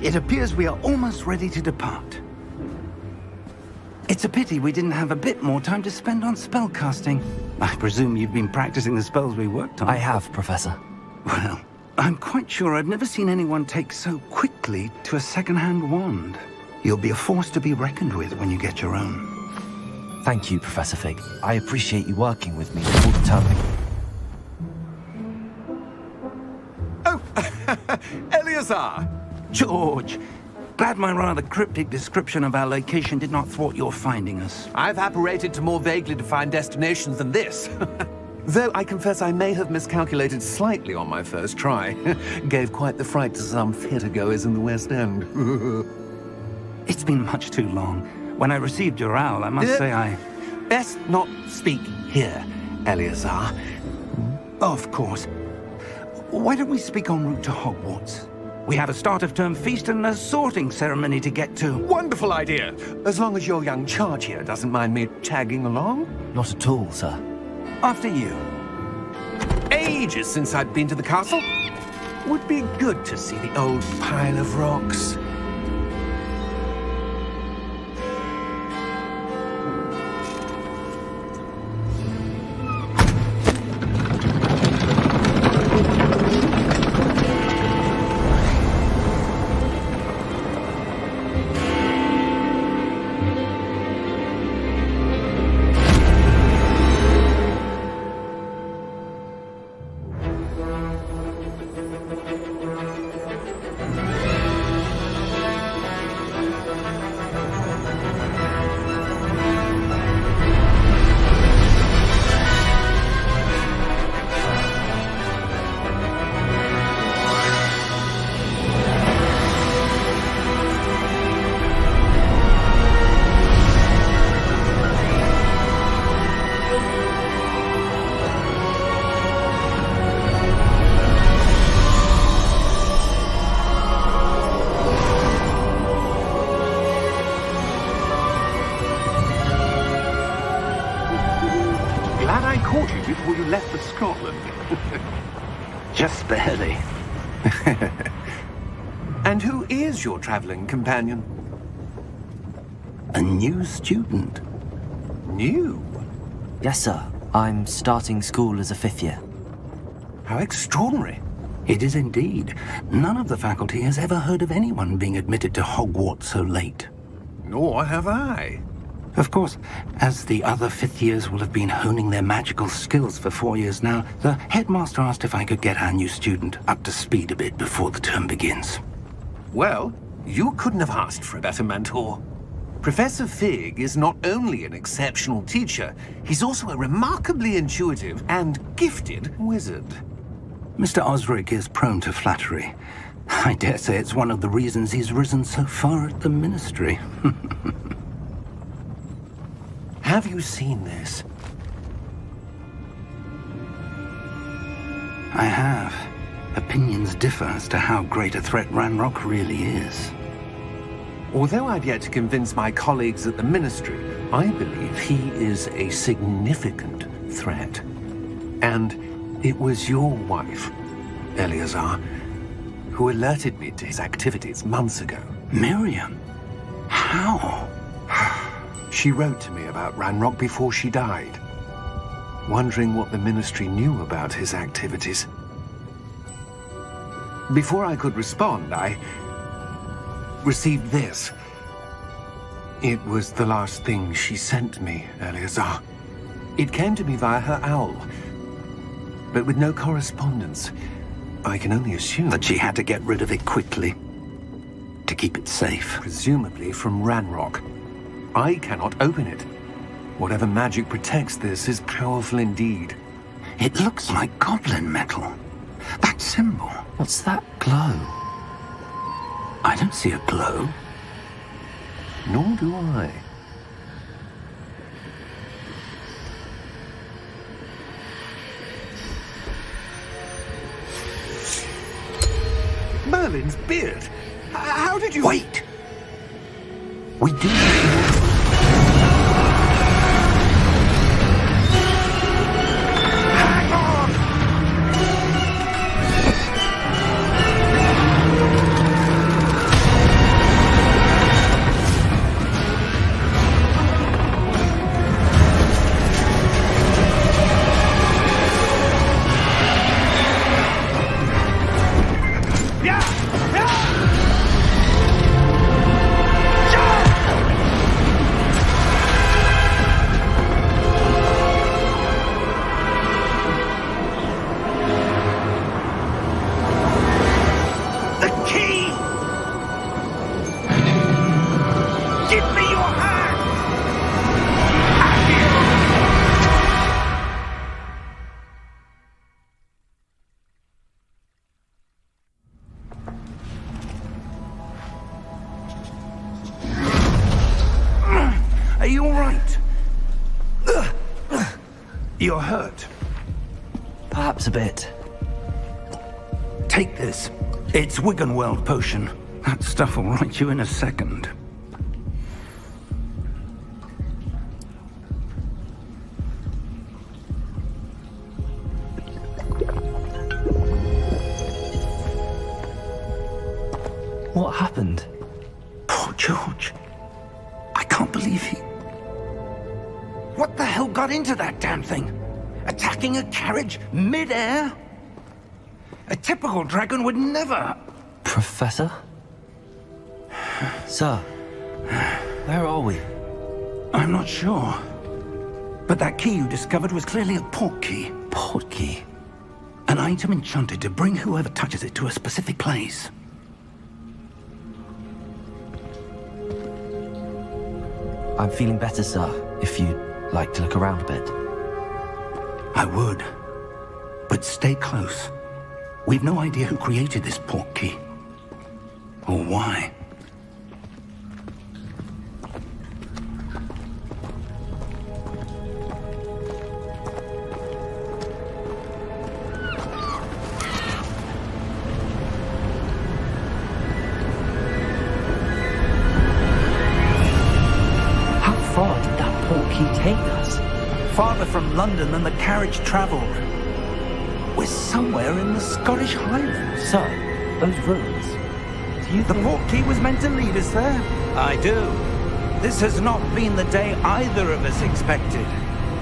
It appears we are almost ready to depart. It's a pity we didn't have a bit more time to spend on spellcasting. I presume you've been practicing the spells we worked on. I have, Professor. Well, I'm quite sure I've never seen anyone take so quickly to a second-hand wand. You'll be a force to be reckoned with when you get your own. Thank you, Professor Fig. I appreciate you working with me all the time. Oh, Eleazar! George, glad my rather cryptic description of our location did not thwart your finding us. I've apparated to more vaguely defined destinations than this. Though I confess I may have miscalculated slightly on my first try. Gave quite the fright to some theatre-goers in the West End. It's been much too long. When I received your owl, I must say I... Best not speak here, Eleazar. Of course. Why don't we speak en route to Hogwarts? We have a start-of-term feast and a sorting ceremony to get to. Wonderful idea! As long as your young charge here doesn't mind me tagging along. Not at all, sir. After you. Ages since I'd been to the castle. Would be good to see the old pile of rocks. Before you left for Scotland. Just barely. And who is your traveling companion? A new student. New? Yes, sir. I'm starting school as a 5th year. How extraordinary. It is indeed. None of the faculty has ever heard of anyone being admitted to Hogwarts so late. Nor have I. Of course, as the other 5th years will have been honing their magical skills for 4 years now, the headmaster asked if I could get our new student up to speed a bit before the term begins. Well, you couldn't have asked for a better mentor. Professor Fig is not only an exceptional teacher, he's also a remarkably intuitive and gifted wizard. Mr. Osric is prone to flattery. I dare say it's one of the reasons he's risen so far at the ministry. Have you seen this? I have. Opinions differ as to how great a threat Ranrock really is. Although I've yet to convince my colleagues at the Ministry, I believe he is a significant threat. And it was your wife, Eleazar, who alerted me to his activities months ago. Miriam? How? She wrote to me about Ranrock before she died, wondering what the Ministry knew about his activities. Before I could respond, I received this. It was the last thing she sent me, Eleazar. It came to me via her owl, but with no correspondence. I can only assume That she had to get rid of it quickly, to keep it safe. presumably from Ranrock. I cannot open it. Whatever magic protects this is powerful indeed. It looks like goblin metal. That symbol. What's that glow? I don't see a glow. Nor do I. Merlin's beard! How did you... Wait! We do... Hang on! You're hurt. Perhaps a bit. Take this. It's Wiggenweld potion. That stuff will right you in a second. What happened? Poor George. I can't believe he... What the hell got into that damn thing? Attacking a carriage mid-air? A typical dragon would never... Professor? Sir, where are we? I'm not sure. But that key you discovered was clearly a port key. Port key? An item enchanted to bring whoever touches it to a specific place. I'm feeling better, sir, if you'd like to look around a bit. I would. But stay close. We've no idea who created this port key. Or why. How far did that port key take us? Farther from London than the carriage traveled. We're somewhere in the Scottish Highlands. Sir, those ruins. Do you The think... port key was meant to lead us there? I do. This has not been the day either of us expected.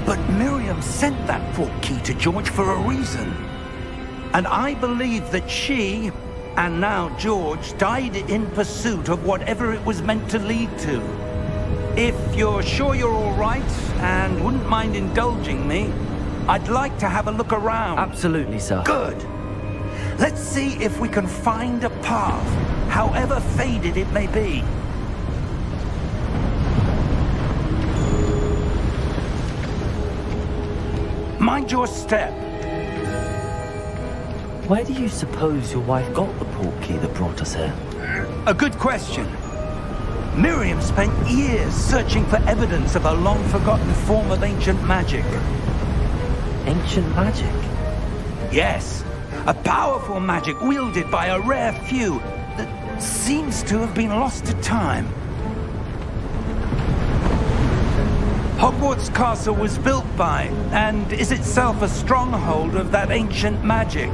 But Miriam sent that port key to George for a reason. And I believe that she, and now George, died in pursuit of whatever it was meant to lead to. If you're sure you're all right, and wouldn't mind indulging me, I'd like to have a look around. Absolutely, sir. Good. Let's see if we can find a path, however faded it may be. Mind your step. Where do you suppose your wife got the port key that brought us here? A good question. Miriam spent years searching for evidence of a long-forgotten form of ancient magic. Ancient magic? Yes, a powerful magic wielded by a rare few that seems to have been lost to time. Hogwarts Castle was built by, and is itself a stronghold of that ancient magic.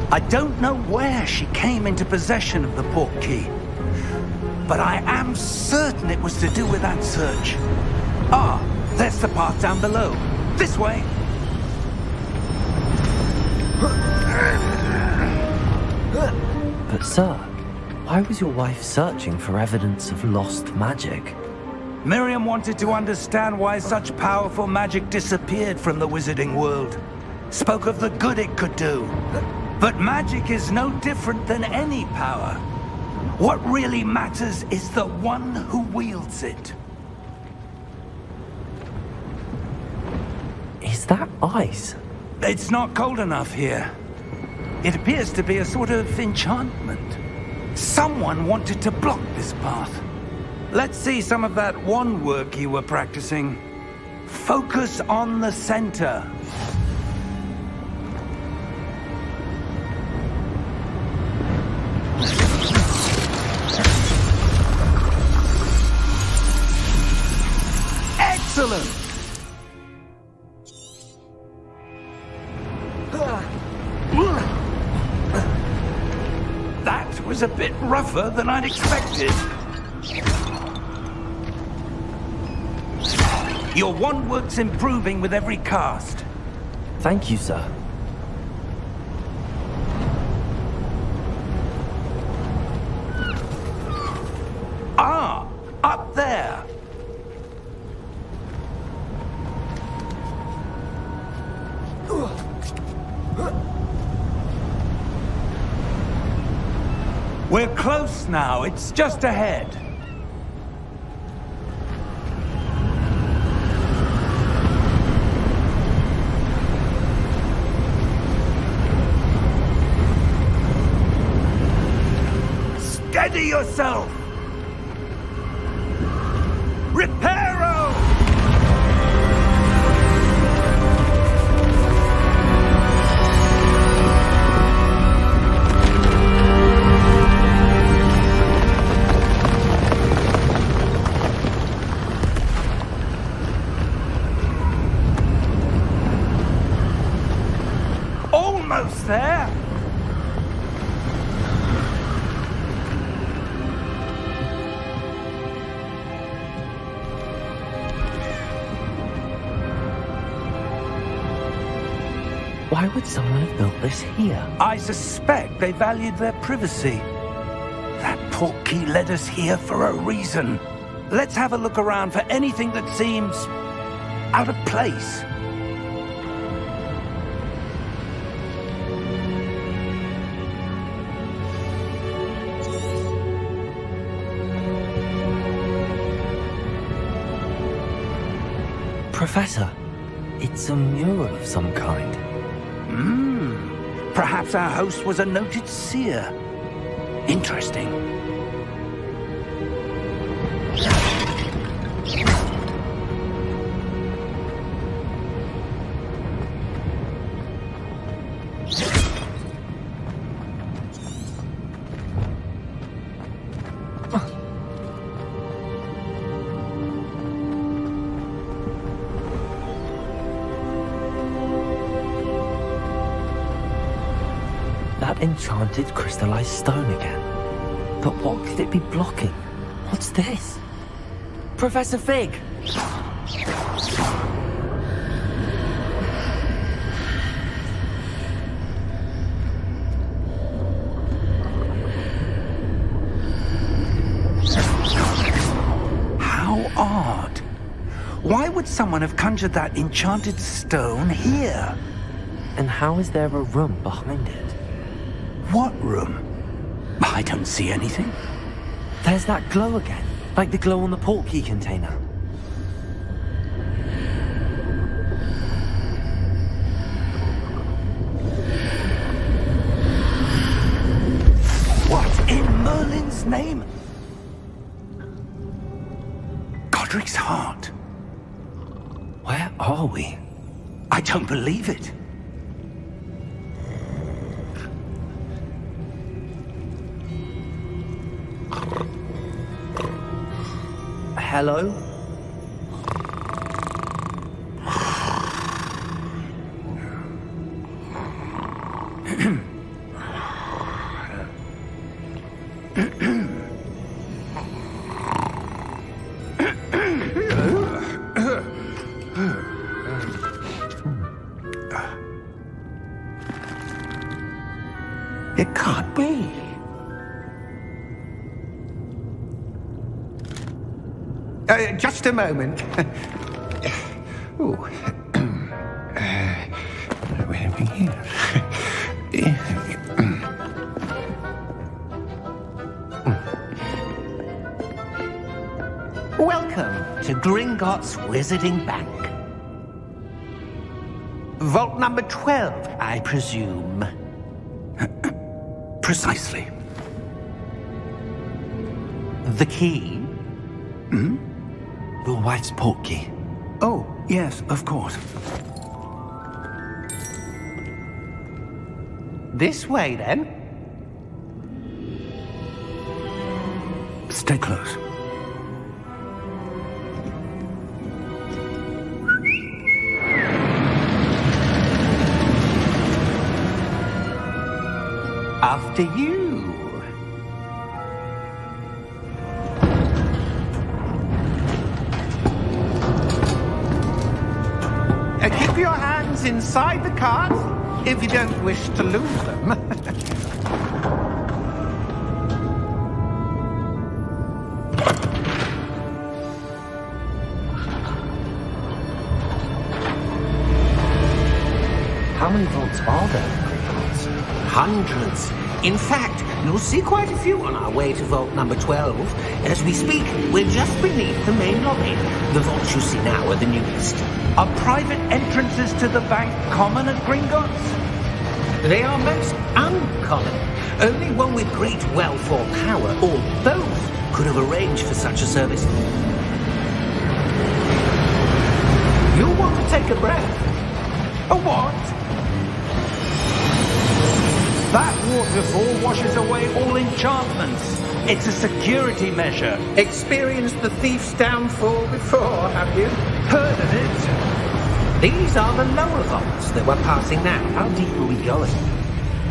I don't know where she came into possession of the port key, but I am certain it was to do with that search. Ah, there's the path down below. This way. But sir, why was your wife searching for evidence of lost magic? Miriam wanted to understand why such powerful magic disappeared from the wizarding world. Spoke of the good it could do. But magic is no different than any power. What really matters is the one who wields it. Is that ice? It's not cold enough here. It appears to be a sort of enchantment. Someone wanted to block this path. Let's see some of that wand work you were practicing. Focus on the center. Excellent! That was a bit rougher than I'd expected. Your wand work's improving with every cast. Thank you, sir. Ah, up there. We're close now. It's just ahead. Steady yourself! Reparo! almost there. Why would someone have built this here? I suspect they valued their privacy. That portkey led us here for a reason. Let's have a look around for anything that seems out of place. Professor, it's a mural of some kind. Perhaps our host was a noted seer. Interesting. That enchanted crystallized stone again. But what could it be blocking? What's this? Professor Fig! How odd. Why would someone have conjured that enchanted stone here? And how is there a room behind it? What room? I don't see anything. There's that glow again, like the glow on the portkey container. What in Merlin's name? Godric's heart. Where are we? I don't believe it. Hello? It can't be. Just a moment. Oh. Where are we here? Welcome to Gringotts Wizarding Bank. Vault number 12, I presume. Precisely. The key? Your wife's portkey. Oh, yes, of course. This way, then. Stay close. After you. Keep your hands inside the cart if you don't wish to lose them. How many vaults are there in Gringotts? Hundreds. In fact, you'll see quite a few on our way to vault number 12. As we speak, we're just beneath the main lobby. The vaults you see now are the newest. Are private entrances to the bank common at Gringotts? They are most uncommon. Only one with great wealth or power, or both, could have arranged for such a service. You'll want to take a breath. A what? That waterfall washes away all enchantments. It's a security measure. Experienced the thief's downfall before, have you? Heard of it? These are the lower vaults that we're passing now. How deep are we going?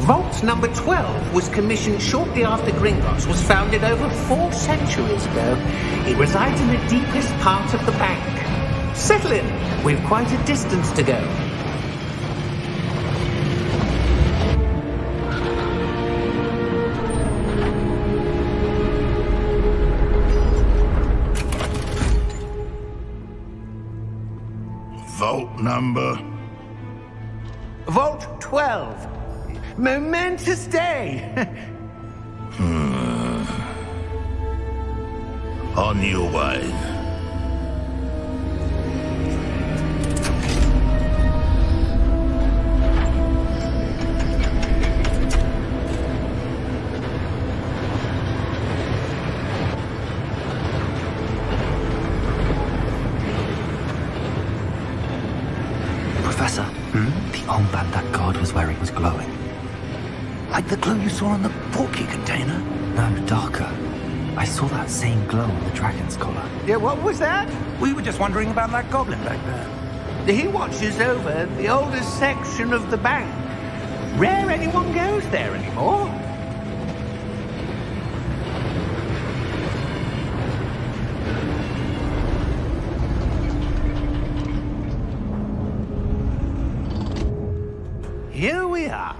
Vault number 12 was commissioned shortly after Gringotts was founded over 4 centuries ago. It resides in the deepest part of the bank. Settle in. We've quite a distance to go. Vault number. Vault 12. Momentous day. On your way. Professor, the armband that guard was wearing was glowing. Like the glow you saw on the portkey container? No, darker. I saw that same glow on the dragon's collar. Yeah, what was that? We were just wondering about that goblin back there. He watches over the oldest section of the bank. Rare anyone goes there anymore. Here we are.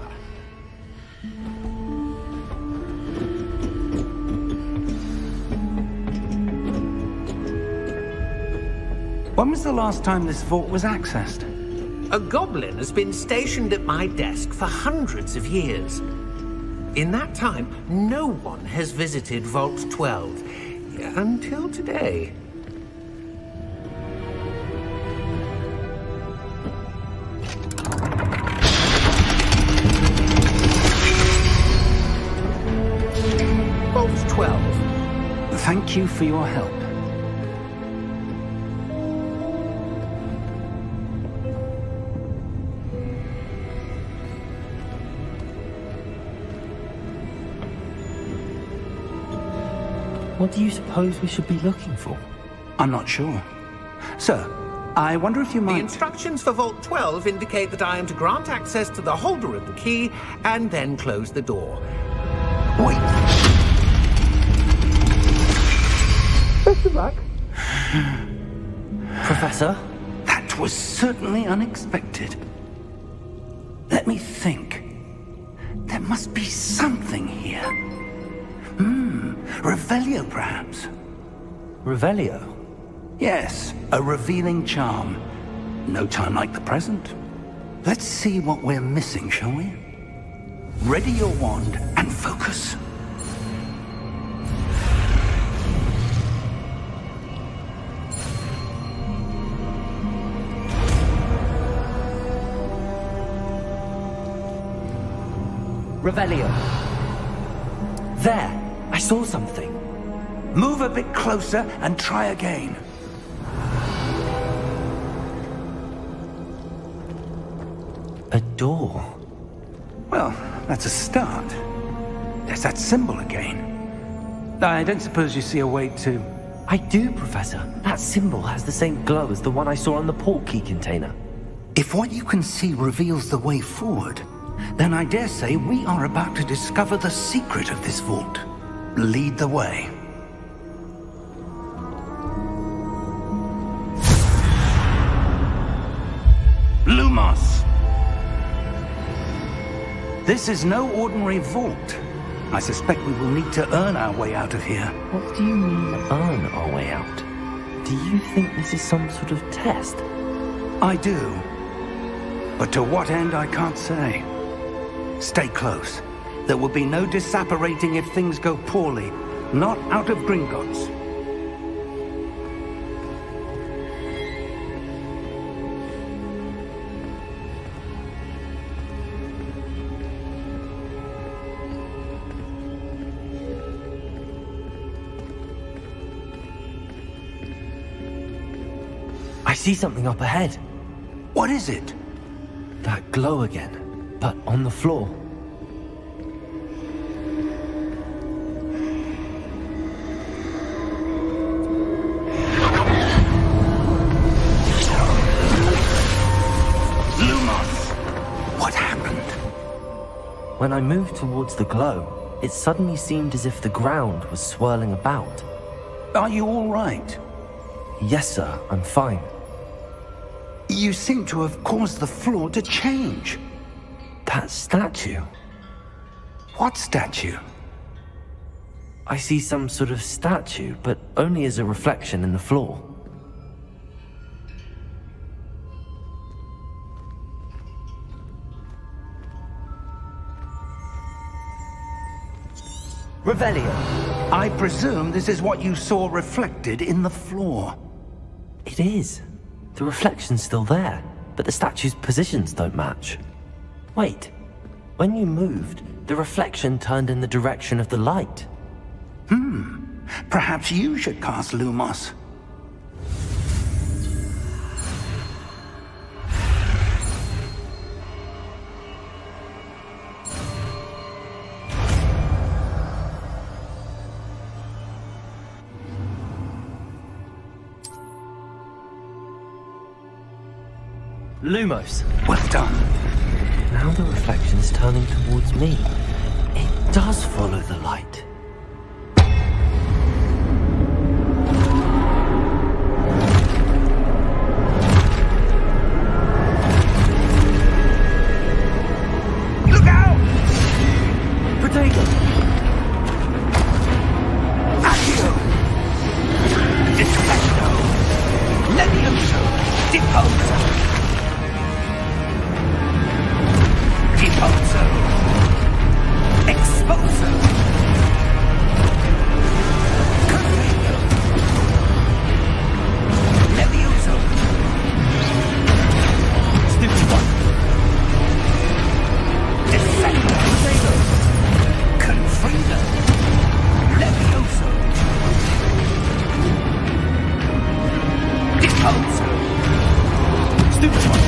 When was the last time this vault was accessed? A goblin has been stationed at my desk for hundreds of years. In that time, no one has visited Vault 12 until today. Vault 12. Thank you for your help. What do you suppose we should be looking for? I'm not sure. Sir, I wonder if you The might... instructions for Vault 12 indicate that I am to grant access to the holder of the key and then close the door. Wait. Best of luck. Professor? That was certainly unexpected. Let me think. There must be something here. Revelio, perhaps? Revelio? Yes, a revealing charm. No time like the present. Let's see what we're missing, shall we? Ready your wand and focus. Revelio. There! I saw something. Move a bit closer and try again. A door. Well, that's a start. There's that symbol again. I don't suppose you see a way to... I do, Professor. That symbol has the same glow as the one I saw on the portkey container. If what you can see reveals the way forward, then I dare say we are about to discover the secret of this vault. Lead the way. Lumos! This is no ordinary vault. I suspect we will need to earn our way out of here. What do you mean, earn our way out? Do you think this is some sort of test? I do. But to what end, I can't say. Stay close. There will be no disapparating if things go poorly. Not out of Gringotts. I see something up ahead. What is it? That glow again, but on the floor. When I moved towards the glow, it suddenly seemed as if the ground was swirling about. Are you all right? Yes, sir, I'm fine. You seem to have caused the floor to change. That statue. What statue? I see some sort of statue, but only as a reflection in the floor. Revelio. I presume this is what you saw reflected in the floor. It is. The reflection's still there, but the statue's positions don't match. Wait. When you moved, the reflection turned in the direction of the light. Perhaps you should cast Lumos. Lumos. Well done. Now the reflection's turning towards me. It does follow the light. Look out! Potato! Accio! Deflecto! Levioso! Deposo! Deposo! Exposo! Convego! Levioso! Stupid one! Deflecto! Potato! Confrido! Levioso! Deposo! Stupid one!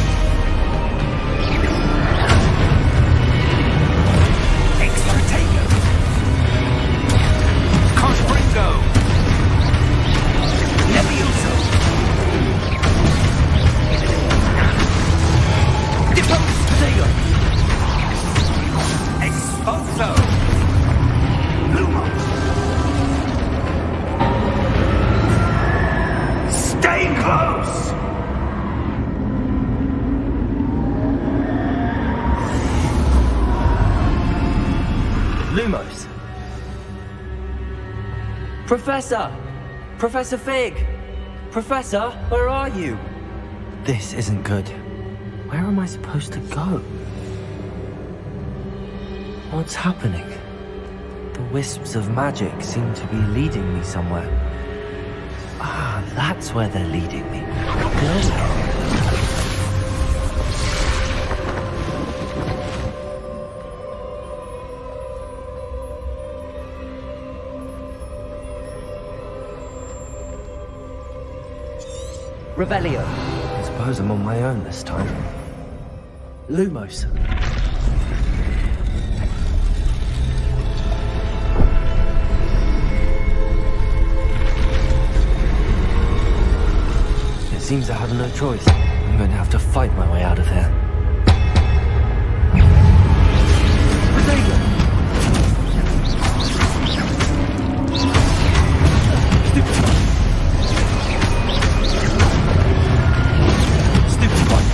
Extratego! Confringo! Levioso! Deposo! Potato! Exposo! Lumos! Stay close! Lumos. Professor! Professor Fig! Professor, where are you? This isn't good. Where am I supposed to go? What's happening? The wisps of magic seem to be leading me somewhere. Ah, that's where they're leading me. Glowing. Revelio. I suppose I'm on my own this time. Lumos. It seems I have no choice. I'm going to have to fight my way out of here. Potato! Stupid one! Stupid one!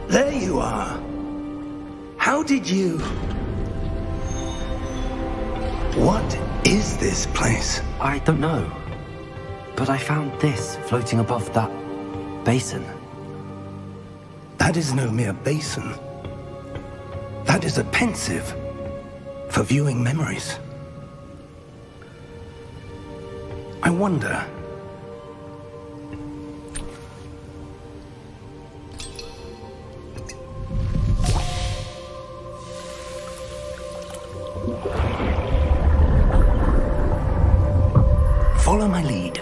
There you are. How did you... What is this place? I don't know. But I found this floating above that basin. That is no mere basin. That is a pensive for viewing memories. I wonder... Follow my lead.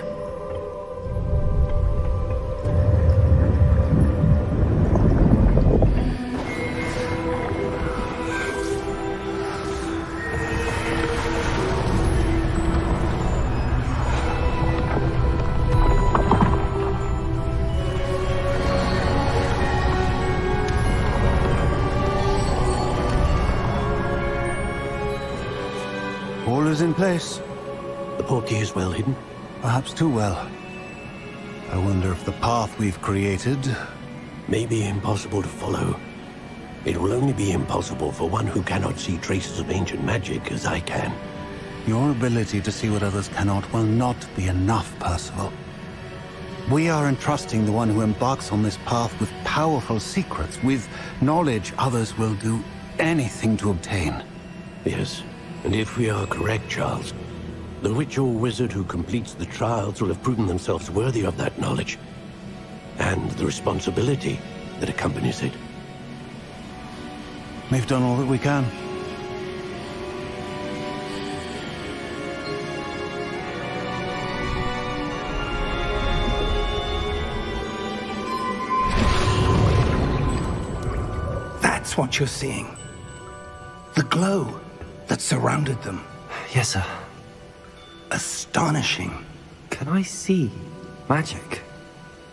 All is in place. The portkey is well hidden. Perhaps too well. I wonder if the path we've created... May be impossible to follow. It will only be impossible for one who cannot see traces of ancient magic as I can. Your ability to see what others cannot will not be enough, Percival. We are entrusting the one who embarks on this path with powerful secrets, with knowledge others will do anything to obtain. Yes, and if we are correct, Charles, the witch or wizard who completes the trials will have proven themselves worthy of that knowledge, and the responsibility that accompanies it. We've done all that we can. That's what you're seeing. The glow that surrounded them. Yes, sir. Astonishing. Can I see magic?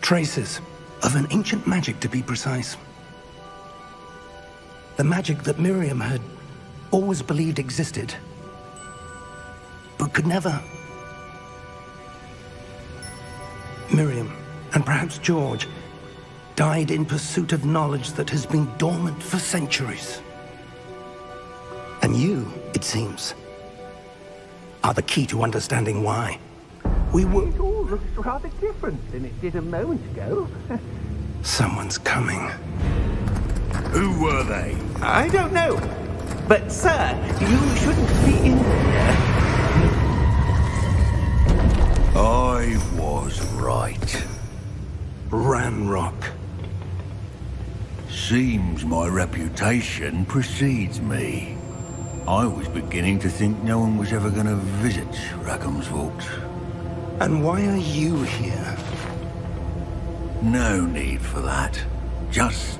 Traces of an ancient magic, to be precise. The magic that Miriam had always believed existed, but could never. Miriam, and perhaps George, died in pursuit of knowledge that has been dormant for centuries. And you, it seems, are the key to understanding why. We were... It all looks rather different than it did a moment ago. Someone's coming. Who were they? I don't know. But, sir, you shouldn't be in here. I was right. Ranrock. Seems my reputation precedes me. I was beginning to think no one was ever going to visit Rackham's Vault. And why are you here? No need for that. Just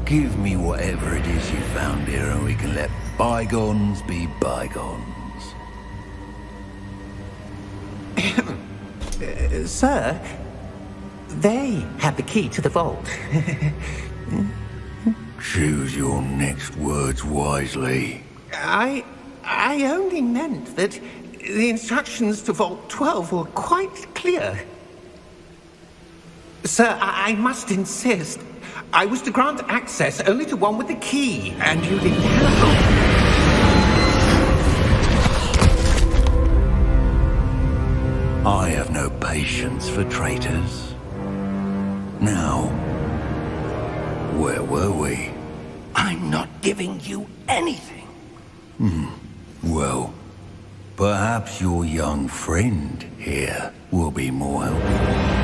give me whatever it is you found here and we can let bygones be bygones. Sir, they had the key to the vault. Choose your next words wisely. I only meant that the instructions to Vault 12 were quite clear. Sir, I must insist. I was to grant access only to one with the key, and you didn't have... I have no patience for traitors. Now, where were we? I'm not giving you anything. Well, perhaps your young friend here will be more helpful.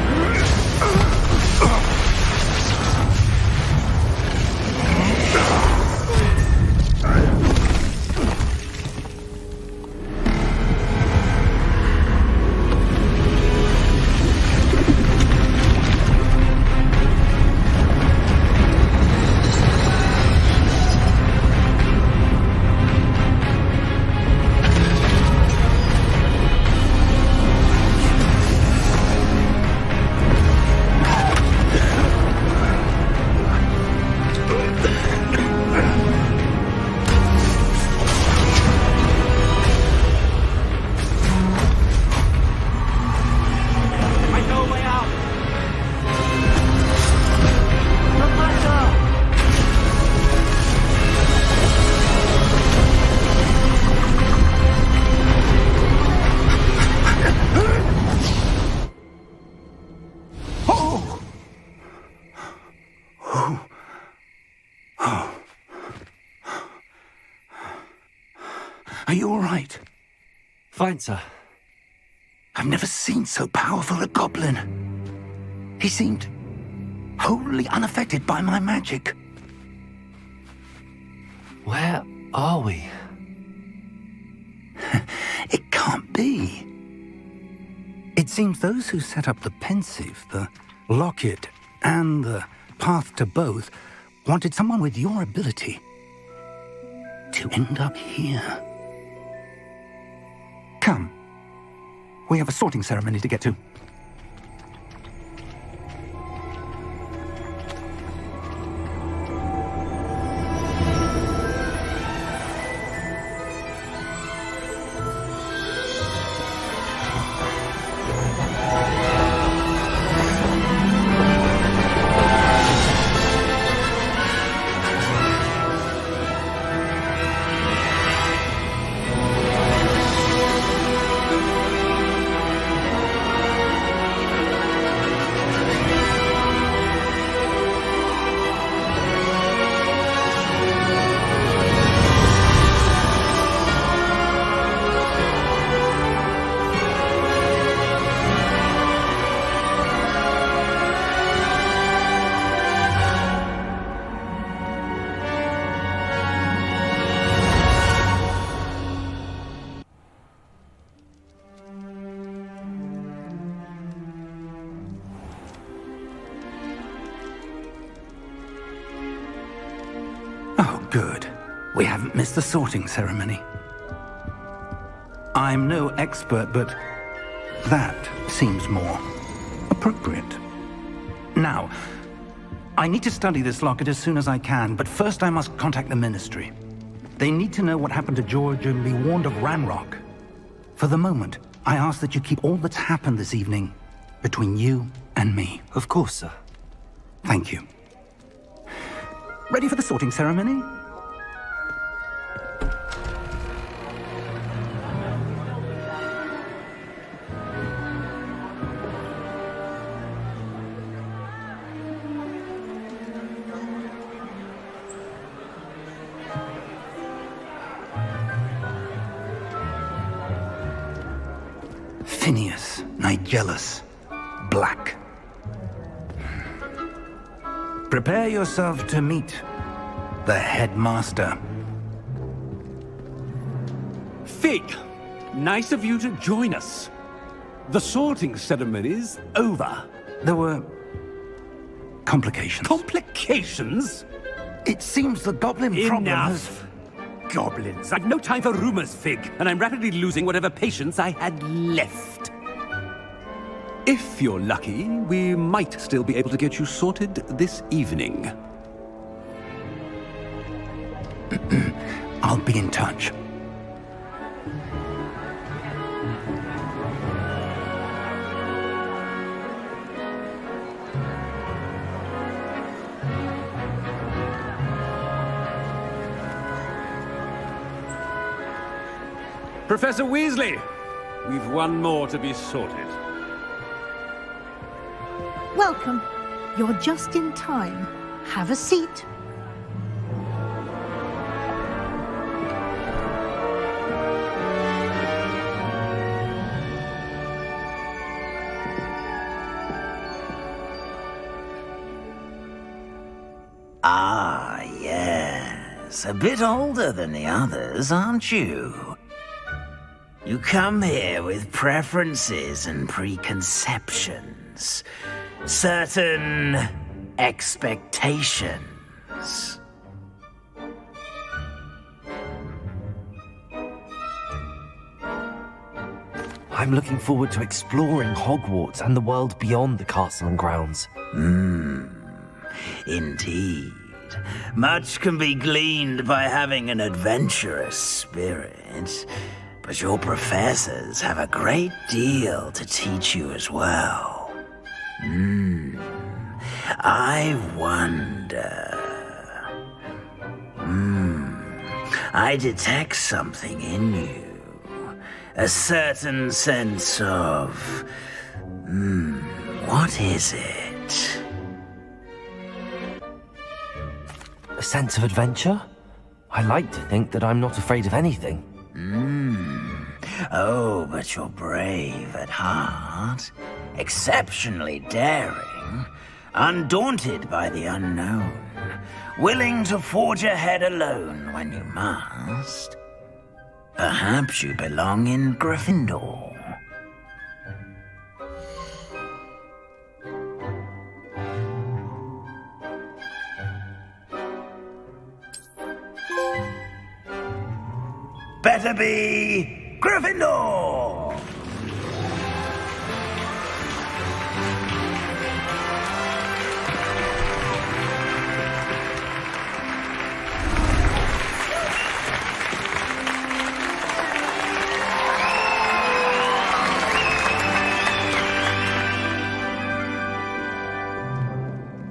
Are you all right? Fine, sir. I've never seen so powerful a goblin. He seemed wholly unaffected by my magic. Where are we? It can't be. It seems those who set up the pensive, the locket, and the path to both wanted someone with your ability to end up here. Come. We have a sorting ceremony to get to. Oh, good. We haven't missed the sorting ceremony. I'm no expert, but that seems more appropriate. Now, I need to study this locket as soon as I can, but first I must contact the Ministry. They need to know what happened to George and be warned of Ranrock. For the moment, I ask that you keep all that's happened this evening between you and me. Of course, sir. Thank you. Ready for the sorting ceremony? Phineas, Nigellus, Black. Prepare yourself to meet the headmaster. Fig, nice of you to join us. The sorting ceremony's over. There were complications. Complications? It seems the goblin problem has... Enough. Goblins. I've no time for rumors, Fig, and I'm rapidly losing whatever patience I had left. If you're lucky, we might still be able to get you sorted this evening. I'll be in touch. Professor Weasley, we've one more to be sorted. Welcome. You're just in time. Have a seat. Ah, yes. A bit older than the others, aren't you? You come here with preferences and preconceptions. Certain expectations. I'm looking forward to exploring Hogwarts and the world beyond the castle and grounds. Indeed. Much can be gleaned by having an adventurous spirit, but your professors have a great deal to teach you as well. I wonder... I detect something in you. A certain sense of... what is it? A sense of adventure? I like to think that I'm not afraid of anything. Oh, but you're brave at heart, exceptionally daring, undaunted by the unknown, willing to forge ahead alone when you must. Perhaps you belong in Gryffindor. Better be Gryffindor!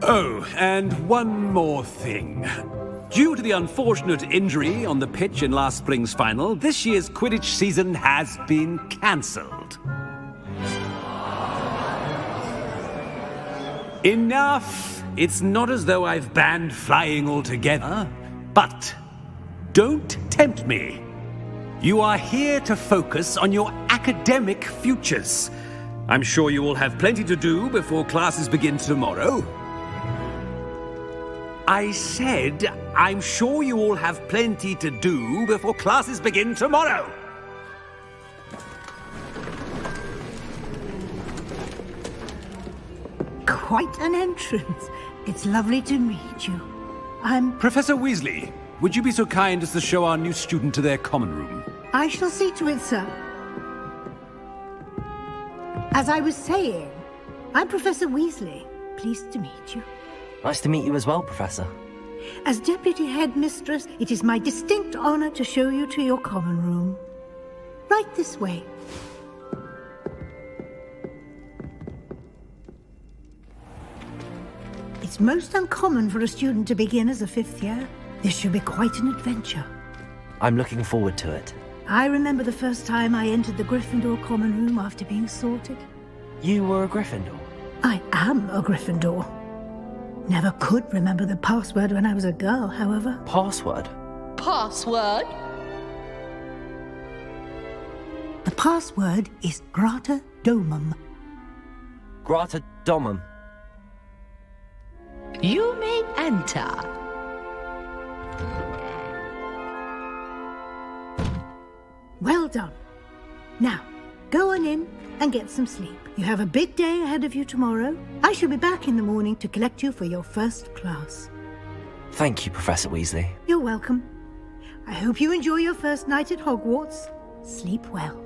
Oh, and one more thing. Due to the unfortunate injury on the pitch in last spring's final, this year's Quidditch season has been cancelled. Enough! It's not as though I've banned flying altogether, but don't tempt me. You are here to focus on your academic futures. I'm sure you will have plenty to do before classes begin tomorrow. I said, I'm sure you all have plenty to do before classes begin tomorrow. Quite an entrance. It's lovely to meet you. I'm... Professor Weasley, would you be so kind as to show our new student to their common room? I shall see to it, sir. As I was saying, I'm Professor Weasley. Pleased to meet you. Nice to meet you as well, Professor. As Deputy Headmistress, it is my distinct honor to show you to your common room. Right this way. It's most uncommon for a student to begin as a fifth year. This should be quite an adventure. I'm looking forward to it. I remember the first time I entered the Gryffindor common room after being sorted. You were a Gryffindor? I am a Gryffindor. Never could remember the password when I was a girl, however. Password? Password? The password is Grata Domum. Grata Domum. You may enter. Well done. Now, go on in and get some sleep. You have a big day ahead of you tomorrow. I shall be back in the morning to collect you for your first class. Thank you, Professor Weasley. You're welcome. I hope you enjoy your first night at Hogwarts. Sleep well.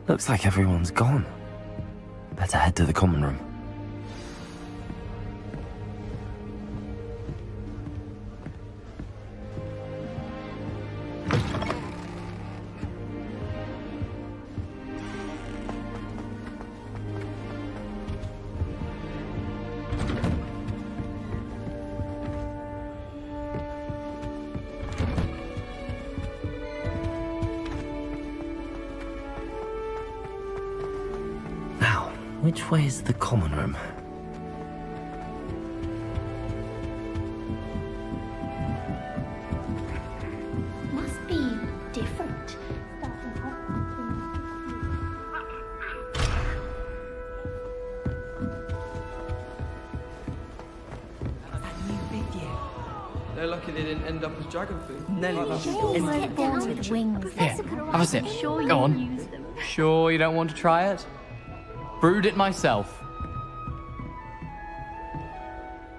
Looks like everyone's gone. Better head to the common room. Which way is the common room? Must be different. They're lucky they didn't end up as dragon food. Nelly, Here, have a sip. Go on. Sure you don't want to try it? Brewed it myself.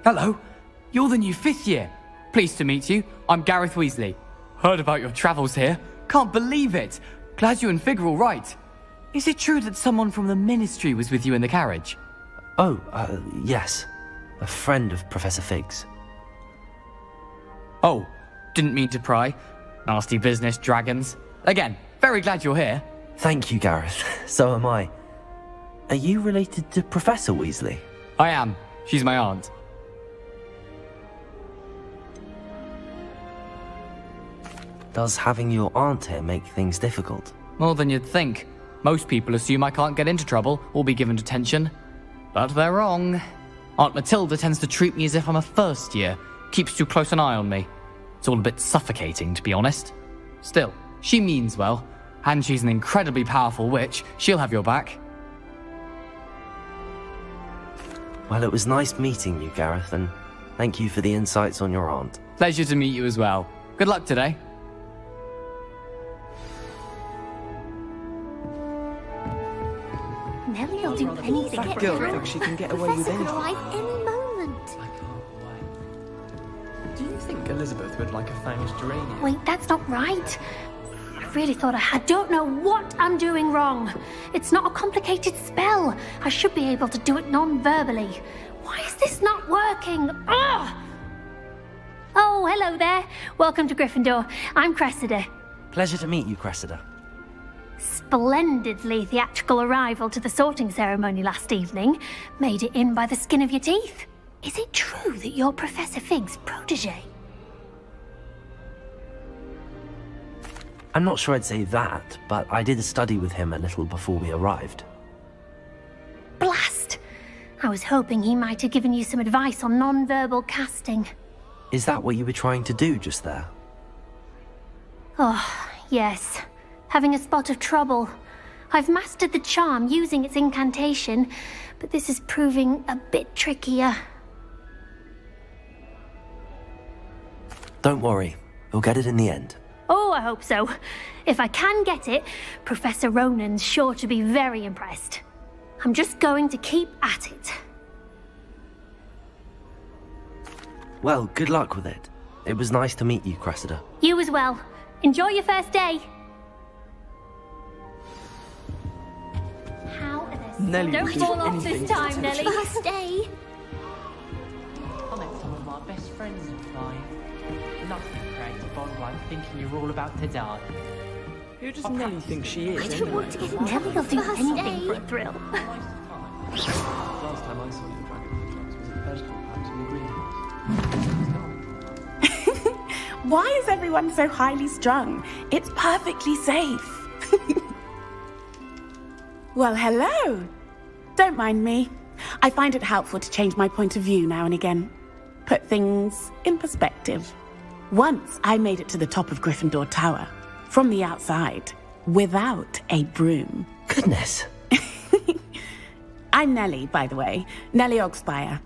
Hello, you're the new fifth year. Pleased to meet you. I'm Gareth Weasley. Heard about your travels here. Can't believe it. Glad you and Fig are all right. Is it true that someone from the Ministry was with you in the carriage? Oh, yes. A friend of Professor Fig's. Oh, didn't mean to pry. Nasty business, dragons. Again, very glad you're here. Thank you, Gareth. So am I. Are you related to Professor Weasley? I am. She's my aunt. Does having your aunt here make things difficult? More than you'd think. Most people assume I can't get into trouble or be given detention. But they're wrong. Aunt Matilda tends to treat me as if I'm a first year, keeps too close an eye on me. It's all a bit suffocating, to be honest. Still, she means well, and she's an incredibly powerful witch. She'll have your back. Well, it was nice meeting you, Gareth, and thank you for the insights on your aunt. Pleasure to meet you as well. Good luck today. Nellie will do anything to That get girl through. thinks she can get away with Professor could anything. arrive any moment. Do you think Elizabeth would like a famous geranium? Wait, that's not right. I really thought I don't know what I'm doing wrong. It's not a complicated spell. I should be able to do it non-verbally. Why is this not working? Ugh! Oh, hello there. Welcome to Gryffindor. I'm Cressida. Pleasure to meet you, Cressida. Splendidly theatrical arrival to the sorting ceremony last evening. Made it in by the skin of your teeth. Is it true that you're Professor Fig's protege? I'm not sure I'd say that, but I did study with him a little before we arrived. Blast! I was hoping he might have given you some advice on non-verbal casting. Is that what you were trying to do just there? Oh, yes. Having a spot of trouble. I've mastered the charm using its incantation, but this is proving a bit trickier. Don't worry, we'll get it in the end. Oh, I hope so. If I can get it, Professor Ronan's sure to be very impressed. I'm just going to keep at it. Well, good luck with it. It was nice to meet you, Cressida. You as well. Enjoy your first day. How are there Nellie Don't will do fall off anything this to time, touch Nellie. First day. I met some of my best friends at 5. Nothing creates a bond like thinking you're all about to die. Who does Nellie think she is, I don't anyway? want to get Nellie will do First anything day. for a thrill. Last time I saw your dragon tracks was at the vegetable patch in the greenhouse. Why is everyone so highly strung? It's perfectly safe. Well, hello. Don't mind me. I find it helpful to change my point of view now and again. Put things in perspective. Once I made it to the top of Gryffindor Tower, from the outside, without a broom. Goodness. I'm Nellie, by the way. Nellie Ogspire.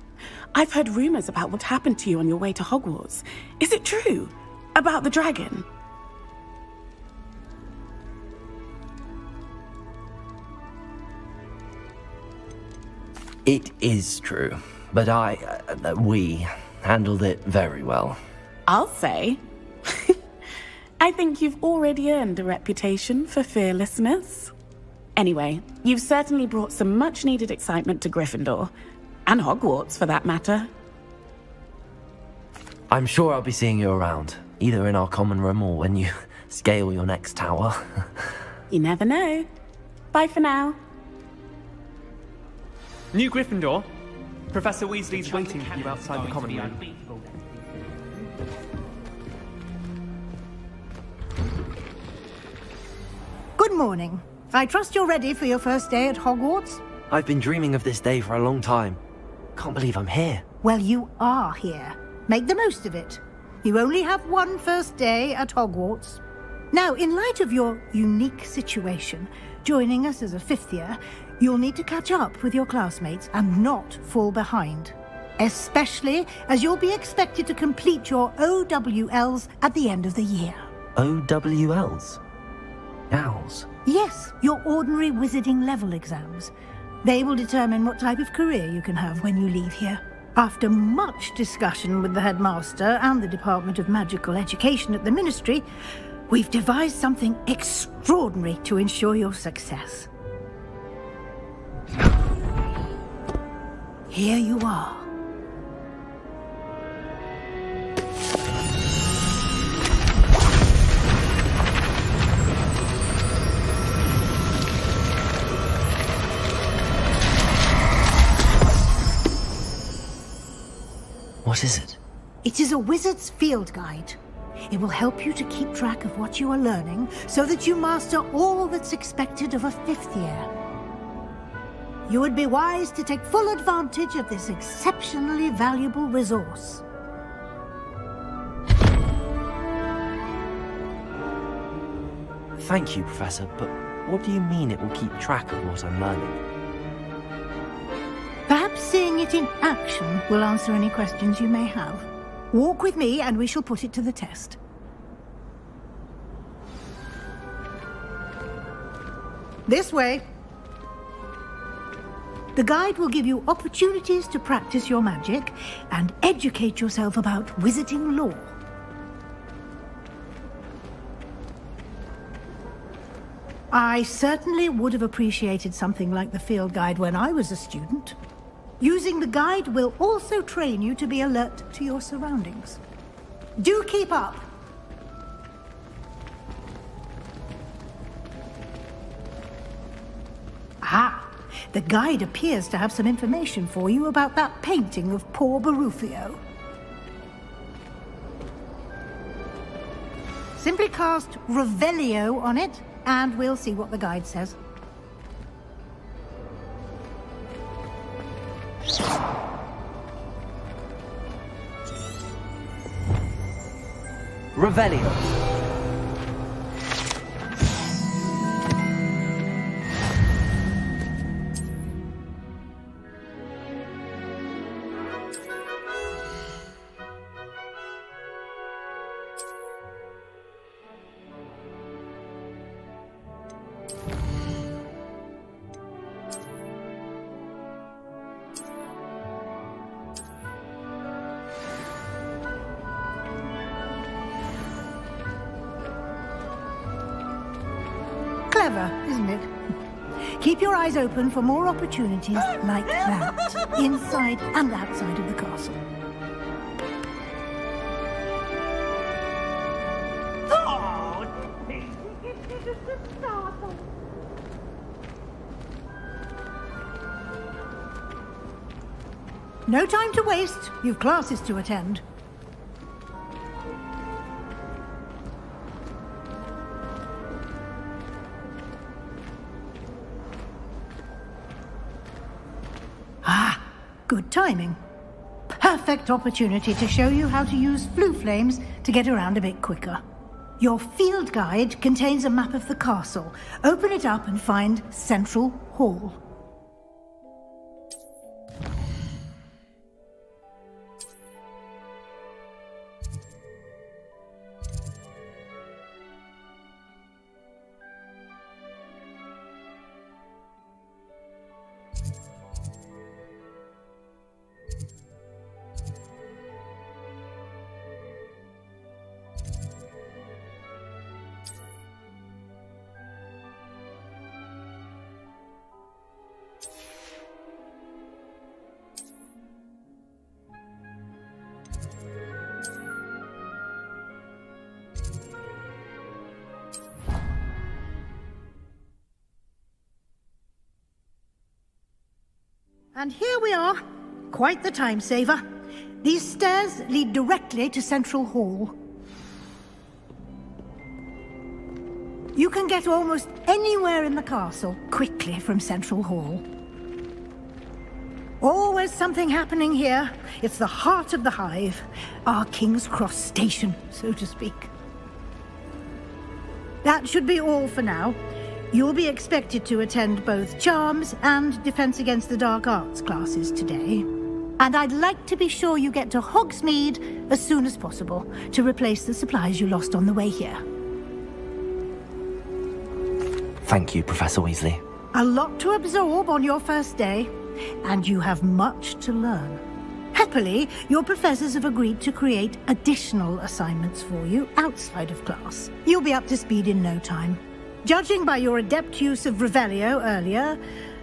I've heard rumors about what happened to you on your way to Hogwarts. Is it true? About the dragon? It is true, but we handled it very well. I'll say. I think you've already earned a reputation for fearlessness. Anyway, you've certainly brought some much-needed excitement to Gryffindor. And Hogwarts, for that matter. I'm sure I'll be seeing you around, either in our common room or when you scale your next tower. You never know. Bye for now. New Gryffindor. Professor Weasley's waiting for you outside the common room. Good morning. I trust you're ready for your first day at Hogwarts? I've been dreaming of this day for a long time. Can't believe I'm here. Well, you are here. Make the most of it. You only have one first day at Hogwarts. Now, in light of your unique situation, joining us as a fifth year, you'll need to catch up with your classmates and not fall behind. Especially as you'll be expected to complete your OWLs at the end of the year. OWLs? Owls? Yes, your ordinary wizarding level exams. They will determine what type of career you can have when you leave here. After much discussion with the headmaster and the Department of Magical Education at the Ministry, we've devised something extraordinary to ensure your success. Here you are. What is it? It is a wizard's field guide. It will help you to keep track of what you are learning so that you master all that's expected of a 5th year. You would be wise to take full advantage of this exceptionally valuable resource. Thank you, Professor, but what do you mean it will keep track of what I'm learning? Perhaps seeing it in action will answer any questions you may have. Walk with me and we shall put it to the test. This way. The guide will give you opportunities to practice your magic and educate yourself about wizarding lore. I certainly would have appreciated something like the field guide when I was a student. Using the guide will also train you to be alert to your surroundings. Do keep up! Ah, the guide appears to have some information for you about that painting of poor Barufio. Simply cast Revelio on it, and we'll see what the guide says. Revelio. Clever, isn't it? Keep your eyes open for more opportunities like that, inside and outside of the castle. No time to waste. You've classes to attend. Good timing. Perfect opportunity to show you how to use flue flames to get around a bit quicker. Your field guide contains a map of the castle. Open it up and find Central Hall. And here we are. Quite the time saver. These stairs lead directly to Central Hall. You can get almost anywhere in the castle quickly from Central Hall. Always something happening here. It's the heart of the hive. Our King's Cross station, so to speak. That should be all for now. You'll be expected to attend both Charms and Defense Against the Dark Arts classes today. And I'd like to be sure you get to Hogsmeade as soon as possible to replace the supplies you lost on the way here. Thank you, Professor Weasley. A lot to absorb on your first day, and you have much to learn. Happily, your professors have agreed to create additional assignments for you outside of class. You'll be up to speed in no time. Judging by your adept use of Revelio earlier,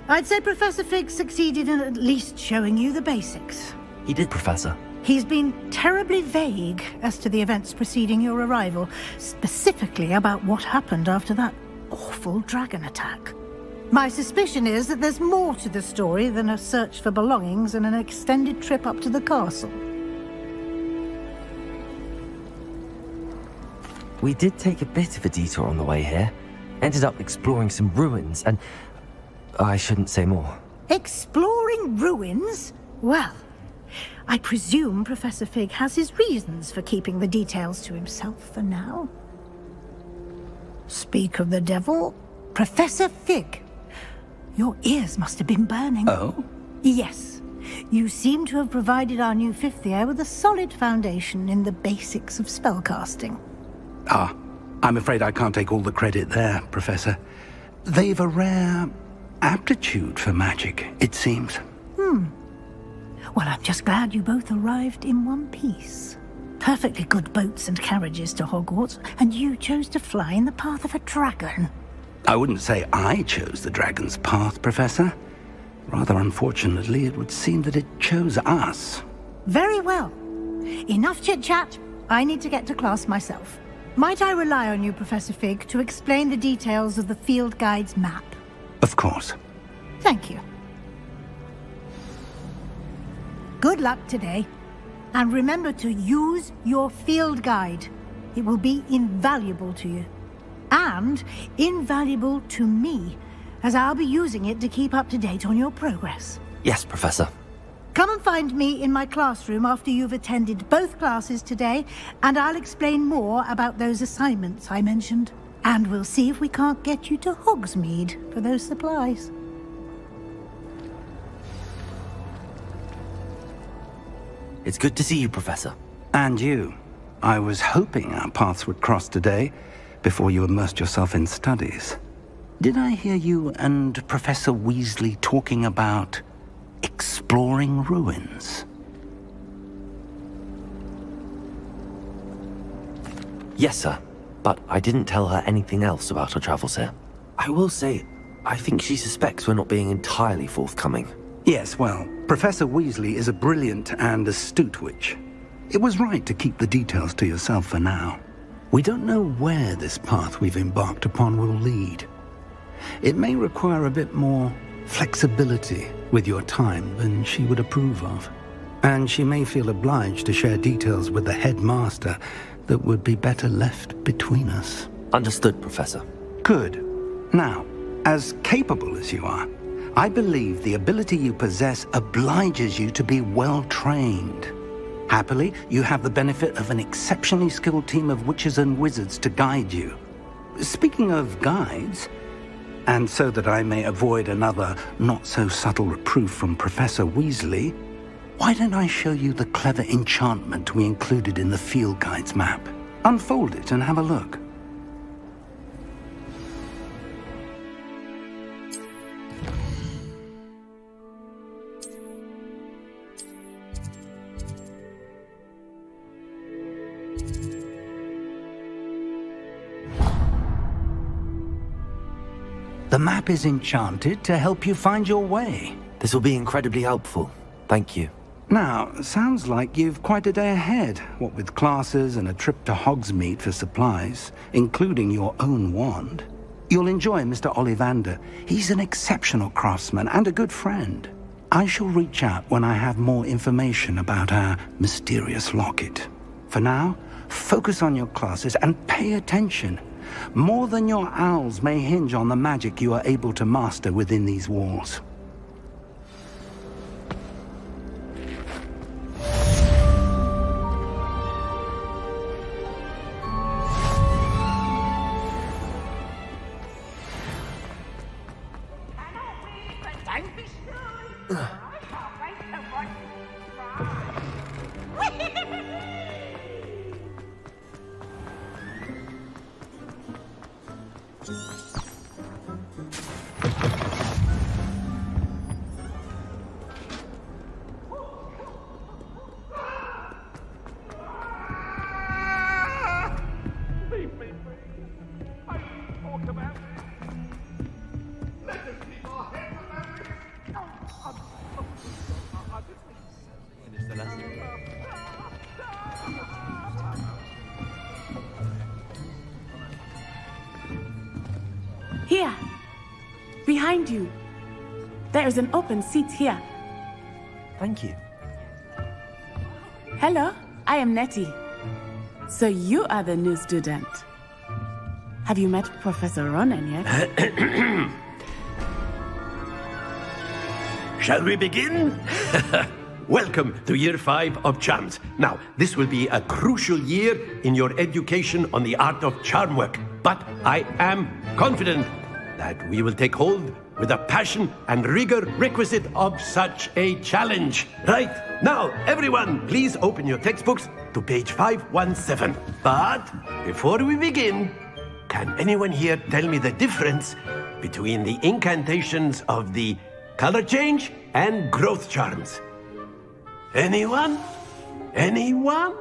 I'd say Professor Fig succeeded in at least showing you the basics. He did, Professor. He's been terribly vague as to the events preceding your arrival, specifically about what happened after that awful dragon attack. My suspicion is that there's more to the story than a search for belongings and an extended trip up to the castle. We did take a bit of a detour on the way here. Ended up exploring some ruins and... I shouldn't say more. Exploring ruins? Well, I presume Professor Fig has his reasons for keeping the details to himself for now. Speak of the devil, Professor Fig. Your ears must have been burning. Oh? Yes. You seem to have provided our new fifth year with a solid foundation in the basics of spellcasting. Ah, I'm afraid I can't take all the credit there, Professor. They've a rare aptitude for magic, it seems. Well, I'm just glad you both arrived in one piece. Perfectly good boats and carriages to Hogwarts, and you chose to fly in the path of a dragon. I wouldn't say I chose the dragon's path, Professor. Rather unfortunately, it would seem that it chose us. Very well. Enough chit-chat. I need to get to class myself. Might I rely on you, Professor Fig, to explain the details of the field guide's map? Of course. Thank you. Good luck today. And remember to use your field guide. It will be invaluable to you. And invaluable to me, as I'll be using it to keep up to date on your progress. Yes, Professor. Come and find me in my classroom after you've attended both classes today, and I'll explain more about those assignments I mentioned. And we'll see if we can't get you to Hogsmeade for those supplies. It's good to see you, Professor. And you. I was hoping our paths would cross today, before you immersed yourself in studies. Did I hear you and Professor Weasley talking about exploring ruins? Yes, sir. But I didn't tell her anything else about her travels here. I will say, I think she suspects we're not being entirely forthcoming. Yes, well, Professor Weasley is a brilliant and astute witch. It was right to keep the details to yourself for now. We don't know where this path we've embarked upon will lead. It may require a bit more flexibility with your time than she would approve of. And she may feel obliged to share details with the headmaster that would be better left between us. Understood, Professor. Good. Now, as capable as you are, I believe the ability you possess obliges you to be well trained. Happily, you have the benefit of an exceptionally skilled team of witches and wizards to guide you. Speaking of guides, and so that I may avoid another not-so-subtle reproof from Professor Weasley, why don't I show you the clever enchantment we included in the field guide's map? Unfold it and have a look. The map is enchanted to help you find your way. This will be incredibly helpful. Thank you. Now, sounds like you've quite a day ahead, what with classes and a trip to Hogsmeade for supplies, including your own wand. You'll enjoy Mr. Ollivander. He's an exceptional craftsman and a good friend. I shall reach out when I have more information about our mysterious locket. For now, focus on your classes and pay attention. More than your owls may hinge on the magic you are able to master within these walls. Here. Behind you. There is an open seat here. Thank you. Hello, I am Nettie. So you are the new student. Have you met Professor Ronen yet? Shall we begin? Welcome to Year 5 of Charms. Now, this will be a crucial year in your education on the art of charm work. But I am confident that we will take hold with the passion and rigor requisite of such a challenge. Right, now, everyone, please open your textbooks to page 517. But before we begin, can anyone here tell me the difference between the incantations of the color change and growth charms? Anyone? Anyone?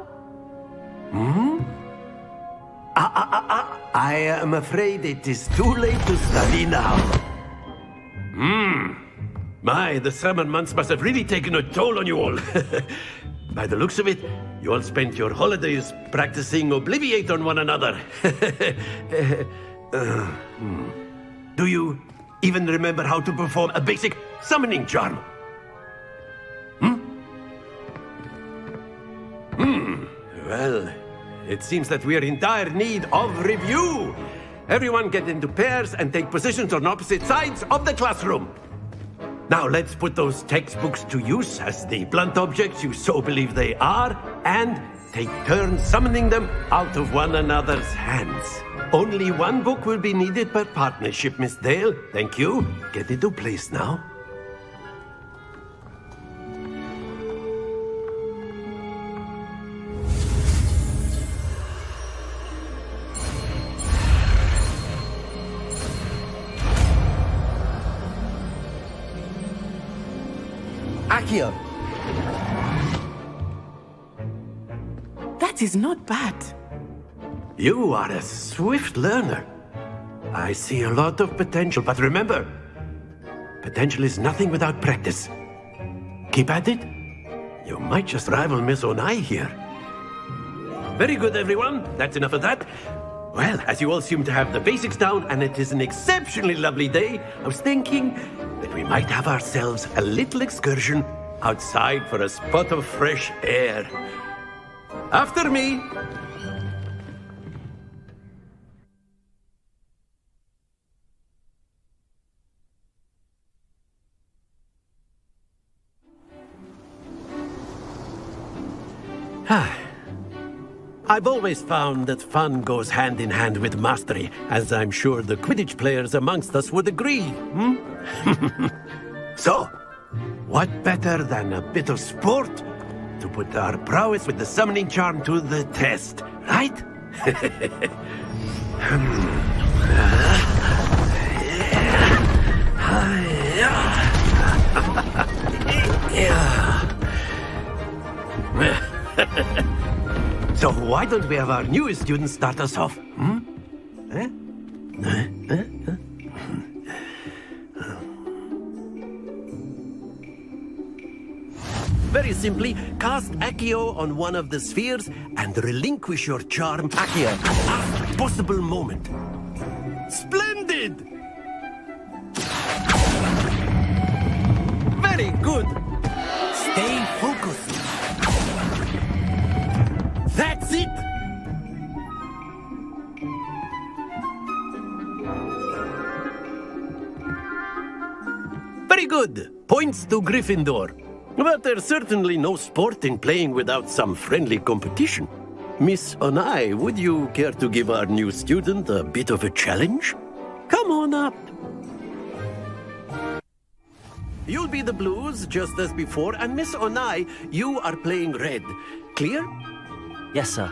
I am afraid it is too late to study now. My, the summer months must have really taken a toll on you all. By the looks of it, you all spent your holidays practicing Obliviate on one another. Do you even remember how to perform a basic summoning charm? Well, it seems that we are in dire need of review. Everyone get into pairs and take positions on opposite sides of the classroom. Now let's put those textbooks to use as the blunt objects you so believe they are, and take turns summoning them out of one another's hands. Only one book will be needed per partnership, Miss Dale. Thank you. Get into place now. Accio. That is not bad. You are a swift learner. I see a lot of potential, but remember, potential is nothing without practice. Keep at it. You might just rival Miss Onai here. Very good, everyone. That's enough of that. Well, as you all seem to have the basics down, and it is an exceptionally lovely day, I was thinking that we might have ourselves a little excursion outside for a spot of fresh air. After me. I've always found that fun goes hand in hand with mastery, as I'm sure the Quidditch players amongst us would agree. So, what better than a bit of sport to put our prowess with the summoning charm to the test, right? So why don't we have our newest student start us off? Very simply, cast Accio on one of the spheres and relinquish your charm Accio at the last possible moment. Splendid! Very good. Stay focused. That's it! Very good. Points to Gryffindor. But there's certainly no sport in playing without some friendly competition. Miss Onai, would you care to give our new student a bit of a challenge? Come on up. You'll be the blues, just as before, and Miss Onai, you are playing red. Clear? Yes, sir.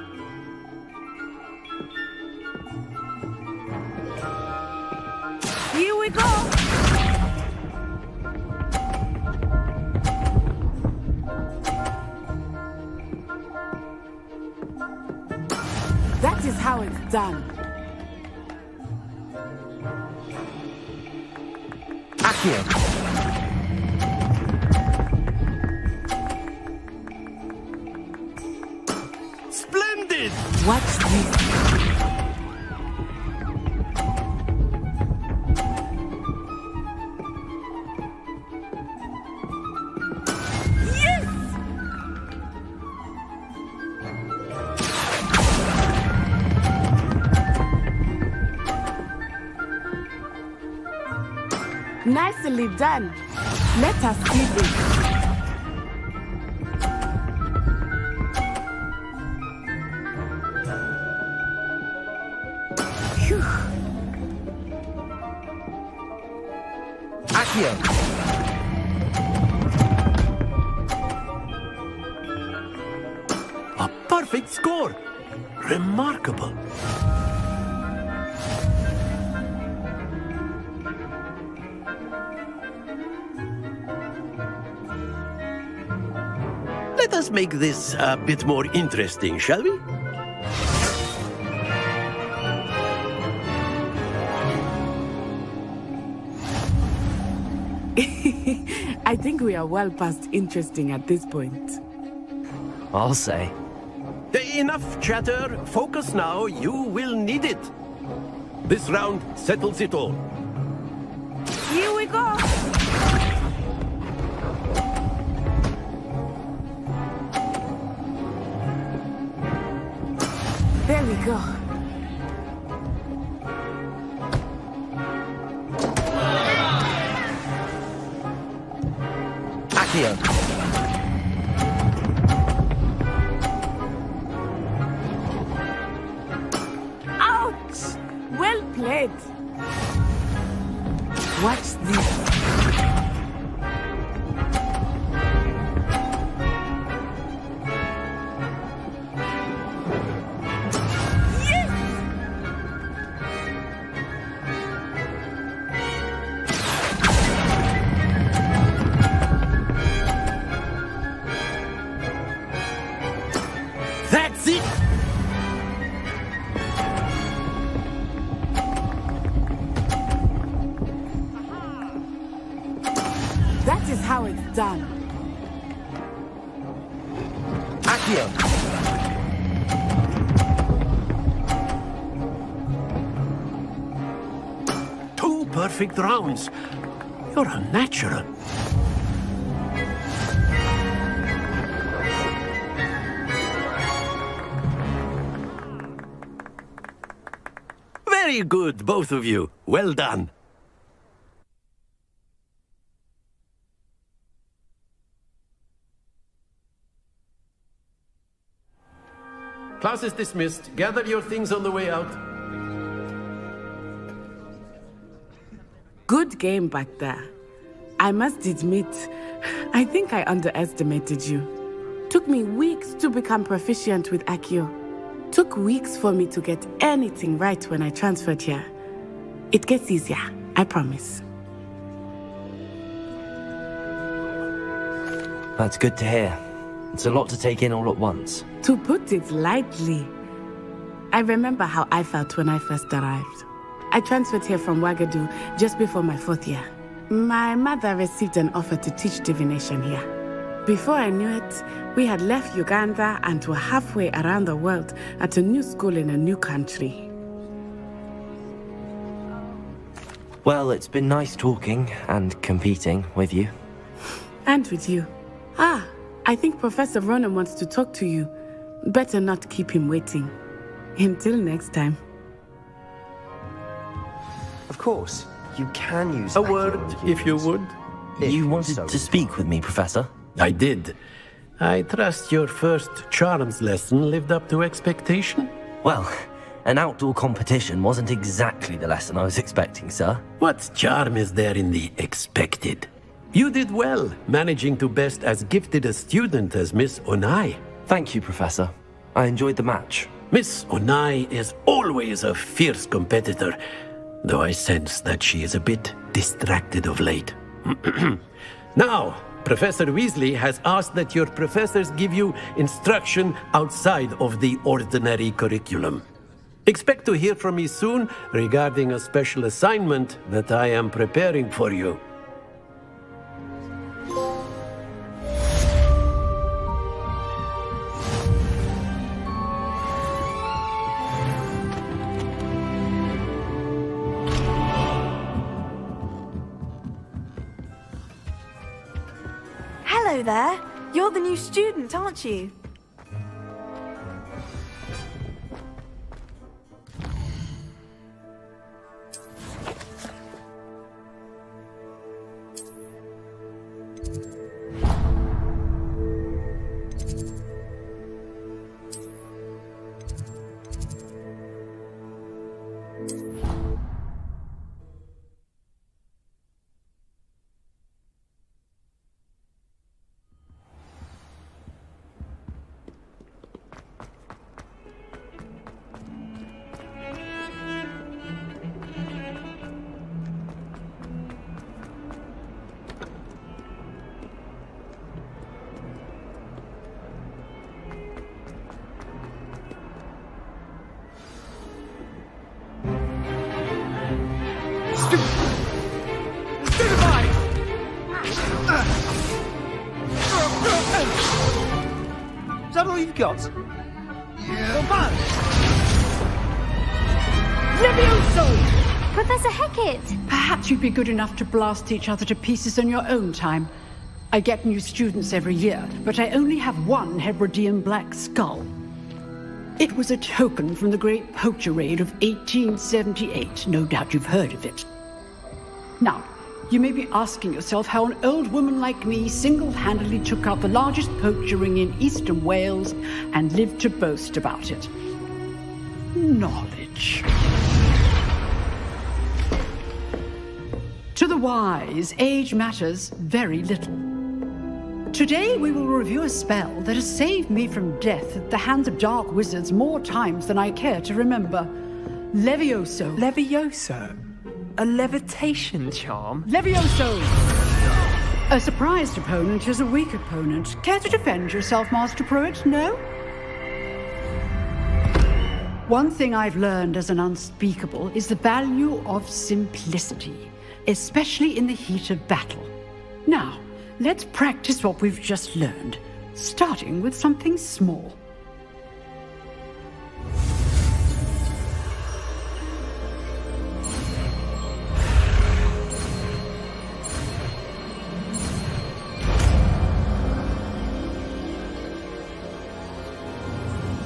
Here we go! That is how it's done. Accio. Splendid! Watch this. Nicely done. Let us see this. Phew. Accio! A perfect score! Remarkable! Let us make this a bit more interesting, shall we? I think we are well past interesting at this point. I'll say. Enough chatter. Focus now. You will need it. This round settles it all. Here we go! There we go. Accio. Ouch! Well played. Watch this. That's it! That is how it's done. Accio! Two perfect rounds. You're a natural. Very good, both of you. Well done. Class is dismissed. Gather your things on the way out. Good game back there. I must admit, I think I underestimated you. Took me weeks to become proficient with Accio. Took weeks for me to get anything right when I transferred here. It gets easier, I promise. That's good to hear. It's a lot to take in all at once. To put it lightly, I remember how I felt when I first arrived. I transferred here from Wagadu just before my 4th year. My mother received an offer to teach divination here. Before I knew it, we had left Uganda and were halfway around the world at a new school in a new country. Well, it's been nice talking and competing with you. And with you. I think Professor Ronan wants to talk to you. Better not keep him waiting. Until next time. Of course, you can use a word, if you would. You wanted to speak with me, Professor? I did. I trust your first charms lesson lived up to expectation? Well, an outdoor competition wasn't exactly the lesson I was expecting, sir. What charm is there in the expected? You did well, managing to best as gifted a student as Miss Onai. Thank you, Professor. I enjoyed the match. Miss Onai is always a fierce competitor, though I sense that she is a bit distracted of late. Now, Professor Weasley has asked that your professors give you instruction outside of the ordinary curriculum. Expect to hear from me soon regarding a special assignment that I am preparing for you. Hello there. You're the new student, aren't you? got? Levioso! Professor Hecat! Perhaps you'd be good enough to blast each other to pieces on your own time. I get new students every year, but I only have one Hebridean black skull. It was a token from the Great Poacher Raid of 1878. No doubt you've heard of it. Now, you may be asking yourself how an old woman like me single-handedly took out the largest poacher ring in eastern Wales and lived to boast about it. Knowledge. To the wise, age matters very little. Today we will review a spell that has saved me from death at the hands of dark wizards more times than I care to remember. Levioso. Levioso? A levitation charm? Levioso! A surprised opponent is a weak opponent. Care to defend yourself, Master Pruitt? No? One thing I've learned as an unspeakable is the value of simplicity, especially in the heat of battle. Now, let's practice what we've just learned, starting with something small.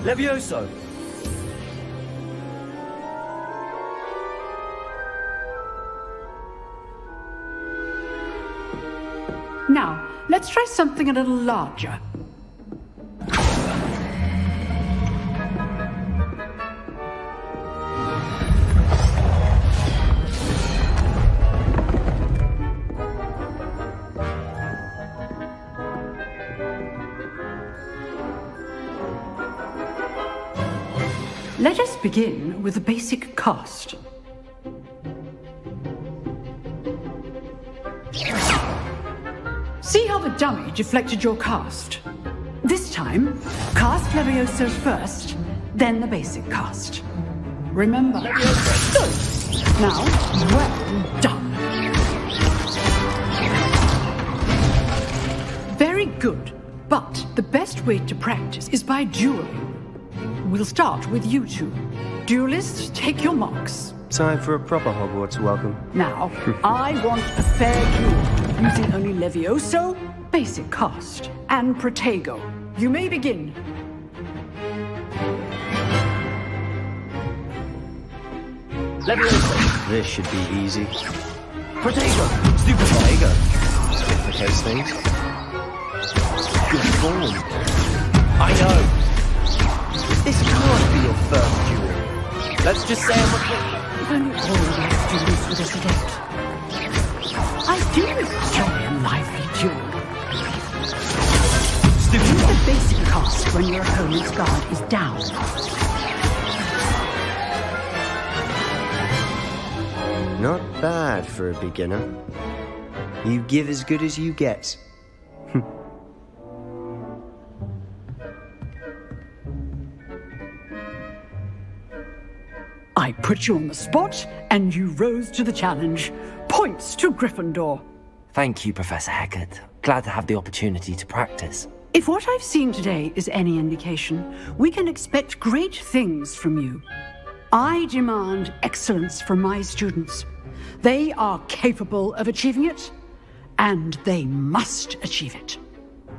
Levioso! Now, let's try something a little larger. Let us begin with a basic cast. See how the dummy deflected your cast? This time, cast Levioso first, then the basic cast. Remember. Good. Now, well done. Very good. But the best way to practice is by dueling. We'll start with you two. Duelists, take your marks. Time for a proper Hogwarts welcome. Now, I want a fair duel, using only Levioso, basic cast, and Protego. You may begin. Levioso. This should be easy. Protego! Stupid Protego. Simplificates things. Good form. I know. This can't be your first duel. Let's just say If only all the other students would have left. I do enjoy a lively duel. Use the basic cast when your opponent's guard is down. Not bad for a beginner. You give as good as you get. I put you on the spot, and you rose to the challenge. Points to Gryffindor. Thank you, Professor Hecat. Glad to have the opportunity to practice. If what I've seen today is any indication, we can expect great things from you. I demand excellence from my students. They are capable of achieving it, and they must achieve it.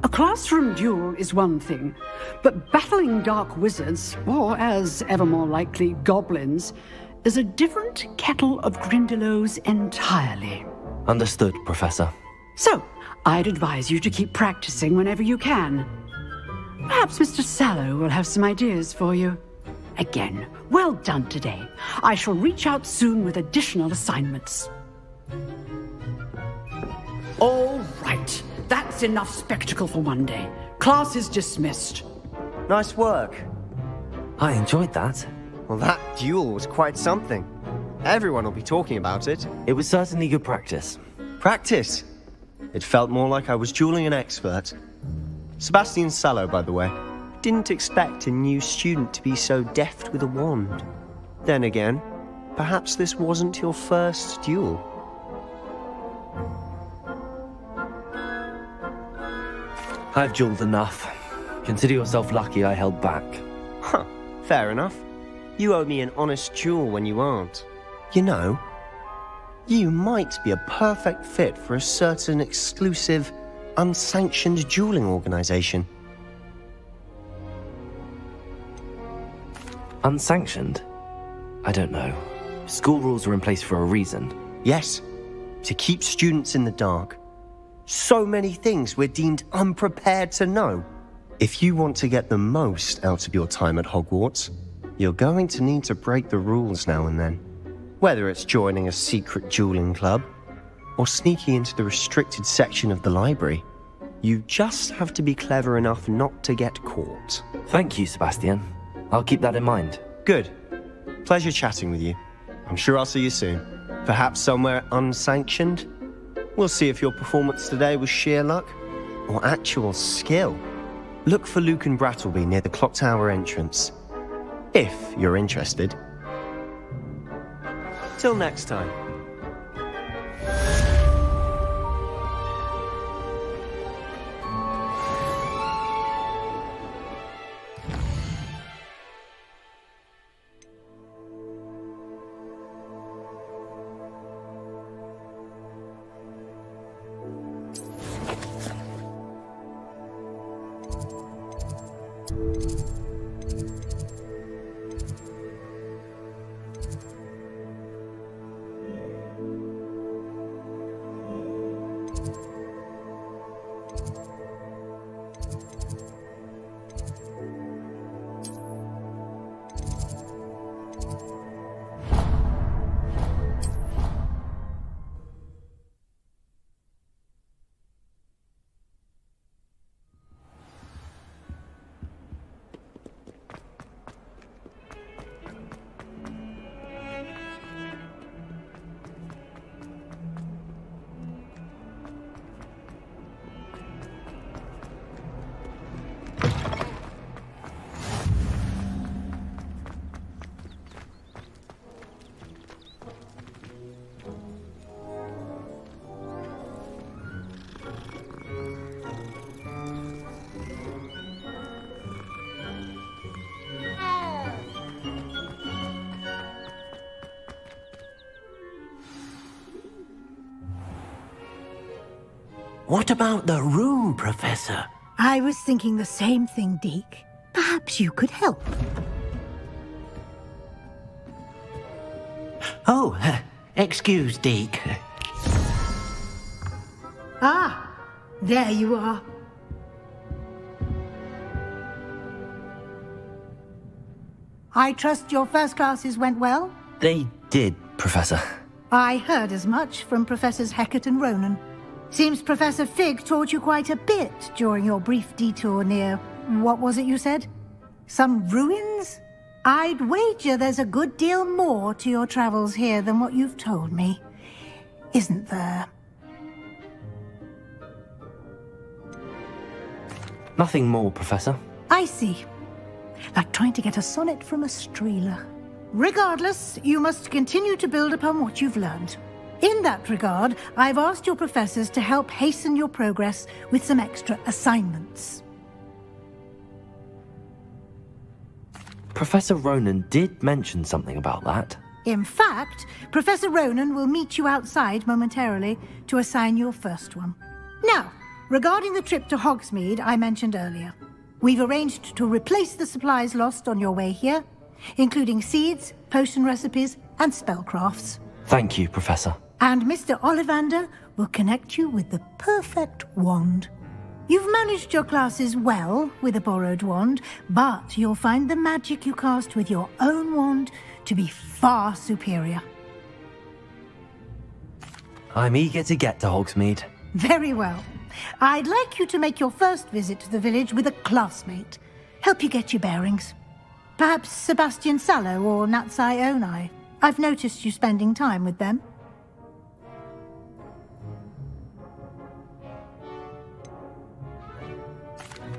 A classroom duel is one thing, but battling dark wizards, or as ever more likely, goblins, is a different kettle of Grindylows entirely. Understood, Professor. So, I'd advise you to keep practicing whenever you can. Perhaps Mr. Sallow will have some ideas for you. Again, well done today. I shall reach out soon with additional assignments. All right. That's enough spectacle for one day. Class is dismissed. Nice work. I enjoyed that. Well, that duel was quite something. Everyone will be talking about it. It was certainly good practice. Practice? It felt more like I was dueling an expert. Sebastian Sallow, by the way. Didn't expect a new student to be so deft with a wand. Then again, perhaps this wasn't your first duel. I've dueled enough. Consider yourself lucky I held back. Huh, fair enough. You owe me an honest duel when you aren't. You know, you might be a perfect fit for a certain exclusive, unsanctioned dueling organization. Unsanctioned? I don't know. School rules are in place for a reason. Yes, to keep students in the dark. So many things we're deemed unprepared to know. If you want to get the most out of your time at Hogwarts, you're going to need to break the rules now and then. Whether it's joining a secret dueling club, or sneaking into the restricted section of the library, you just have to be clever enough not to get caught. Thank you, Sebastian. I'll keep that in mind. Good. Pleasure chatting with you. I'm sure I'll see you soon. Perhaps somewhere unsanctioned? We'll see if your performance today was sheer luck or actual skill. Look for Luke and Brattleby near the clock tower entrance, if you're interested. Till next time. What about the room, Professor? I was thinking the same thing, Deke. Perhaps you could help. Oh, excuse, Deke. Ah, there you are. I trust your first classes went well? They did, Professor. I heard as much from Professors Hecat and Ronan. Seems Professor Fig taught you quite a bit during your brief detour near... what was it you said? Some ruins? I'd wager there's a good deal more to your travels here than what you've told me. Isn't there? Nothing more, Professor. I see. Like trying to get a sonnet from a streeler. Regardless, you must continue to build upon what you've learned. In that regard, I've asked your professors to help hasten your progress with some extra assignments. Professor Ronan did mention something about that. In fact, Professor Ronan will meet you outside momentarily to assign your first one. Now, regarding the trip to Hogsmeade I mentioned earlier, we've arranged to replace the supplies lost on your way here, including seeds, potion recipes, and spellcrafts. Thank you, Professor. And Mr. Ollivander will connect you with the perfect wand. You've managed your classes well with a borrowed wand, but you'll find the magic you cast with your own wand to be far superior. I'm eager to get to Hogsmeade. Very well. I'd like you to make your first visit to the village with a classmate. Help you get your bearings. Perhaps Sebastian Sallow or Natsai Onai. I've noticed you spending time with them.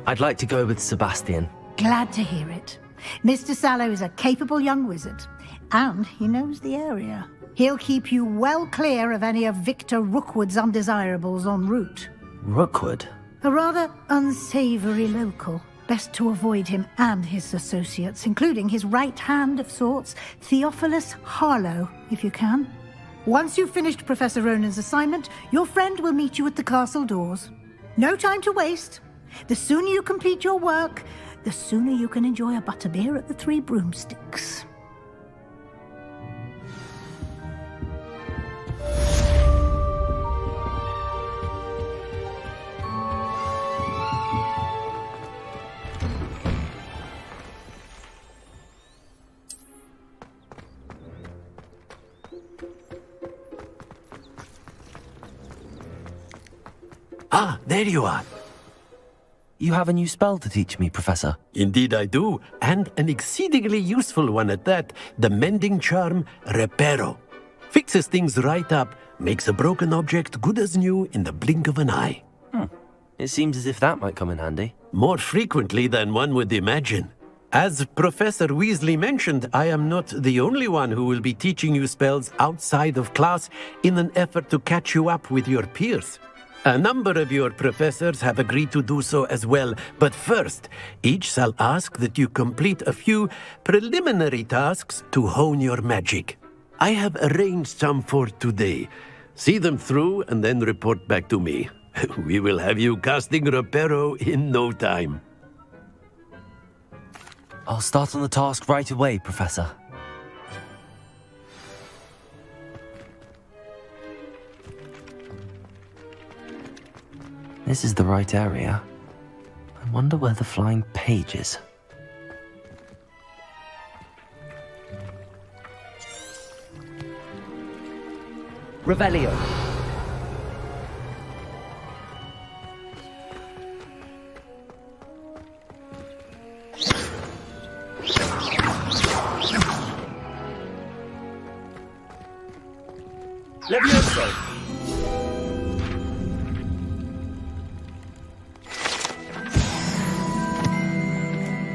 I'd like to go with Sebastian. Glad to hear it. Mr. Sallow is a capable young wizard, and he knows the area. He'll keep you well clear of any of Victor Rookwood's undesirables en route. Rookwood? A rather unsavory local. Best to avoid him and his associates, including his right hand of sorts, Theophilus Harlow, if you can. Once you've finished Professor Ronan's assignment, your friend will meet you at the castle doors. No time to waste. The sooner you complete your work, the sooner you can enjoy a butterbeer at the Three Broomsticks. Ah, there you are. You have a new spell to teach me, Professor. Indeed I do, and an exceedingly useful one at that. The mending charm, Reparo. Fixes things right up, makes a broken object good as new in the blink of an eye. It seems as if that might come in handy. More frequently than one would imagine. As Professor Weasley mentioned, I am not the only one who will be teaching you spells outside of class in an effort to catch you up with your peers. A number of your professors have agreed to do so as well, but first, each shall ask that you complete a few preliminary tasks to hone your magic. I have arranged some for today. See them through and then report back to me. We will have you casting Reparo in no time. I'll start on the task right away, Professor. This is the right area. I wonder where the flying page is. Revelio. Levioso.